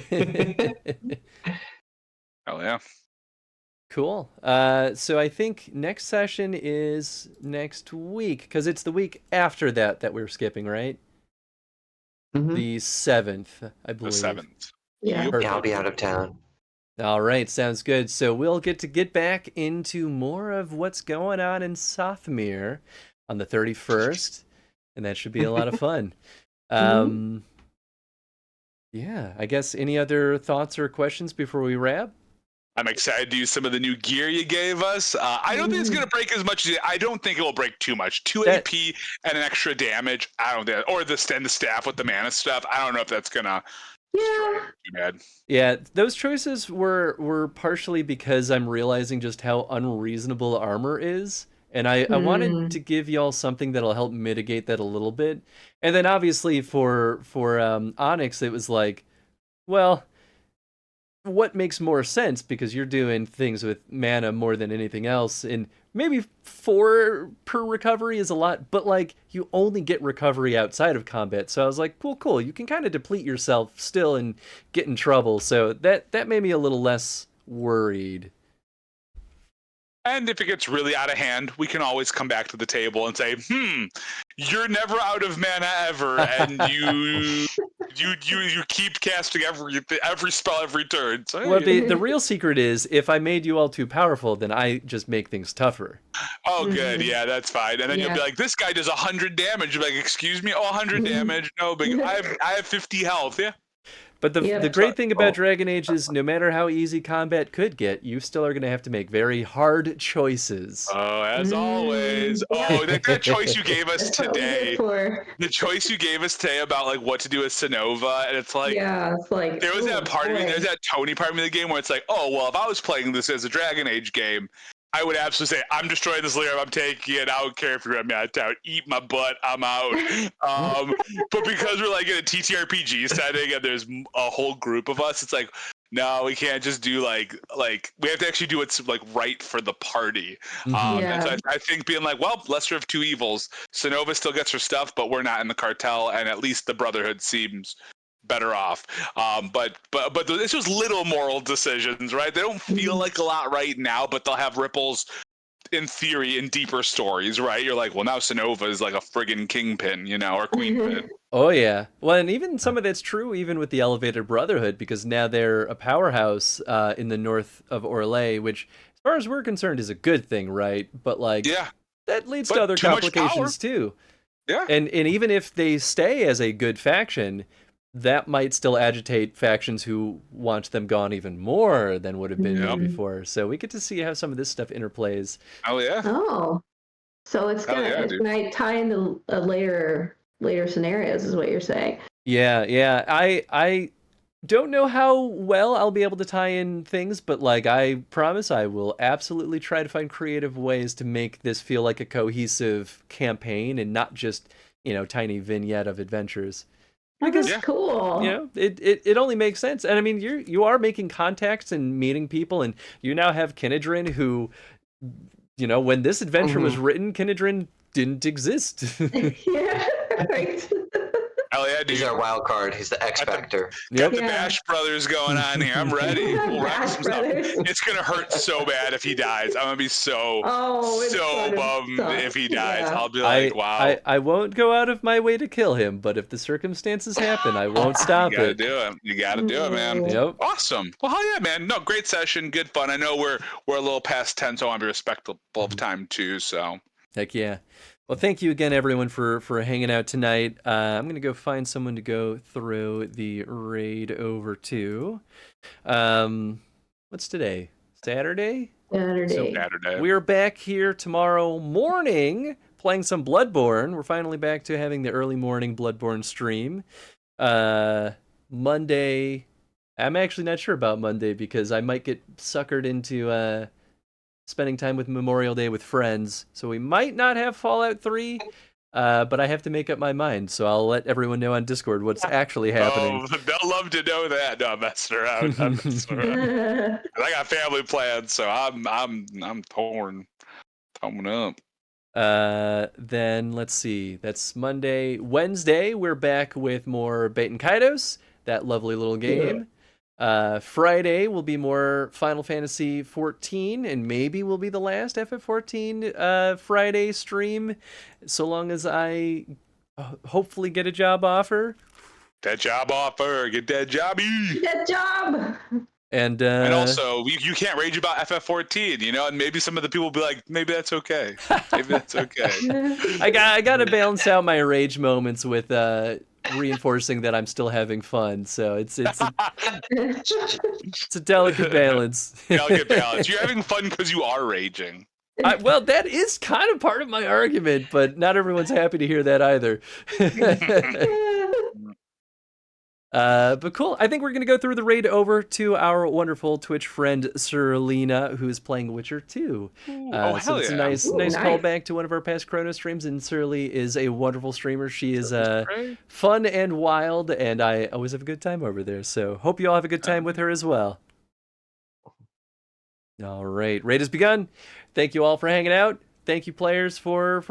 yeah. Cool. So I think next session is next week, because it's the week after that we're skipping, right? The 7th, I believe. The 7th. Yeah. Yeah, I'll be out of town. All right, sounds good. So we'll get back into more of what's going on in Sothmere on the 31st, and that should be a lot of fun. Yeah, I guess any other thoughts or questions before we wrap? I'm excited to use some of the new gear you gave us. I don't think it's going to break as much. I don't think it will break too much. 2 AP and an extra damage. I don't think, or the staff with the mana stuff. I don't know if that's going to destroy it too bad. Yeah, those choices were partially because I'm realizing just how unreasonable armor is. And I wanted to give y'all something that'll help mitigate that a little bit. And then obviously for Onyx, it was like, well, what makes more sense, because you're doing things with mana more than anything else, and maybe 4 per recovery is a lot, but like you only get recovery outside of combat. So I was like, cool, you can kind of deplete yourself still and get in trouble. So that made me a little less worried. And if it gets really out of hand, we can always come back to the table and say, you're never out of mana ever, and you keep casting every spell every turn. So, well, the real secret is, if I made you all too powerful, then I just make things tougher. Oh, good. Yeah, that's fine. And then you'll be like, this guy does 100 damage. You'll be like, excuse me? Oh, 100 damage? No, but I have 50 health. Yeah. But the great thing about Dragon Age is, no matter how easy combat could get, you still are going to have to make very hard choices. Oh, as always. Oh, that choice you gave us today. The choice you gave us today about like what to do with Sonova, and it's like, it's like there was that part of me, there's that Tony part of me in the game where it's like, oh well, if I was playing this as a Dragon Age game, I would absolutely say, I'm destroying this layer, I'm taking it, I don't care if you're at me out of town, eat my butt, I'm out. But because we're like in a TTRPG setting and there's a whole group of us, it's like, no, we can't just do like we have to actually do what's like right for the party. And so I think being like, well, lesser of two evils, Sonova still gets her stuff, but we're not in the cartel, and at least the Brotherhood seems better off. But it's just little moral decisions, right? They don't feel like a lot right now, but they'll have ripples in theory in deeper stories, right? You're like, well, now Sonova is like a friggin' kingpin, or queenpin. Oh yeah. Well, and even some of that's true even with the Elevated Brotherhood, because now they're a powerhouse in the north of Orlais, which, as far as we're concerned, is a good thing, right? But like, that leads to other complications too. Yeah. And even if they stay as a good faction, that might still agitate factions who want them gone even more than would have been before. So we get to see how some of this stuff interplays. Oh yeah. Oh, so it might tie into later scenarios, is what you're saying. Yeah. I Don't know how well I'll be able to tie in things, but like I promise I will absolutely try to find creative ways to make this feel like a cohesive campaign and not just, tiny vignette of adventures. Because Yeah. cool. It only makes sense. And I mean, you are making contacts and meeting people, and you now have Kinedrin who, when this adventure was written, Kinedrin didn't exist. Yeah, right. Hell yeah, dude. He's our wild card. He's the X Factor. Got the Yeah. Bash Brothers going on here. I'm ready. We'll wrap Bash some stuff. Brothers. It's gonna hurt so bad if he dies. I'm gonna be so It's gonna bummed suck. if he dies. Yeah. I'll be like, wow. I won't go out of my way to kill him, but if the circumstances happen, I won't stop You gotta it. do it. You gotta do it, man. Yep. Awesome. Well, hell yeah, man. No, great session, good fun. I know we're a little past 10, so I want to be respectful of time too. So Heck yeah. Well, thank you again, everyone, for hanging out tonight. I'm going to go find someone to go throw the raid over to. What's today? Saturday? Saturday. Saturday. We are back here tomorrow morning playing some Bloodborne. We're finally back to having the early morning Bloodborne stream. Monday, I'm actually not sure about Monday because I might get suckered into spending time with Memorial Day with friends. So we might not have Fallout 3, but I have to make up my mind. So I'll let everyone know on Discord what's actually happening. Oh, they'll love to know that. No, I'm messing around. I got family plans, so I'm torn up. Then let's see. That's Monday. Wednesday, we're back with more Bait and Kaidos, that lovely little game. Friday will be more Final Fantasy 14, and maybe will be the last FF14 Friday stream, so long as I hopefully get a job offer. That job offer, get that jobby. Good job. And also, you can't rage about FF14, and maybe some of the people will be like, maybe that's okay. Maybe that's okay. I got to balance out my rage moments with reinforcing that I'm still having fun. So it's a delicate balance. Delicate balance. You're having fun because you are raging. Well, that is kind of part of my argument, but not everyone's happy to hear that either. But cool. I think we're going to go through the raid over to our wonderful Twitch friend, Serlina, who's playing Witcher 2. Hell so it's yeah. a nice Nice. callback to one of our past Chrono streams, and Surly is a wonderful streamer. She is Great. fun and wild, and I always have a good time over there. So hope you all have a good time with her as well. All right. Raid has begun. Thank you all for hanging out. Thank you, players, for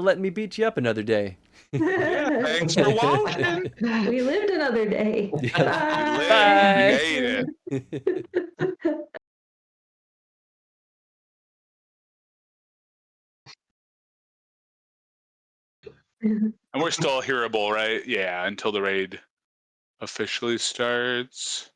letting me beat you up another day. Yeah, thanks for watching. We lived another day. You Bye. made it. And we're still hearable, right? Yeah, until the raid officially starts.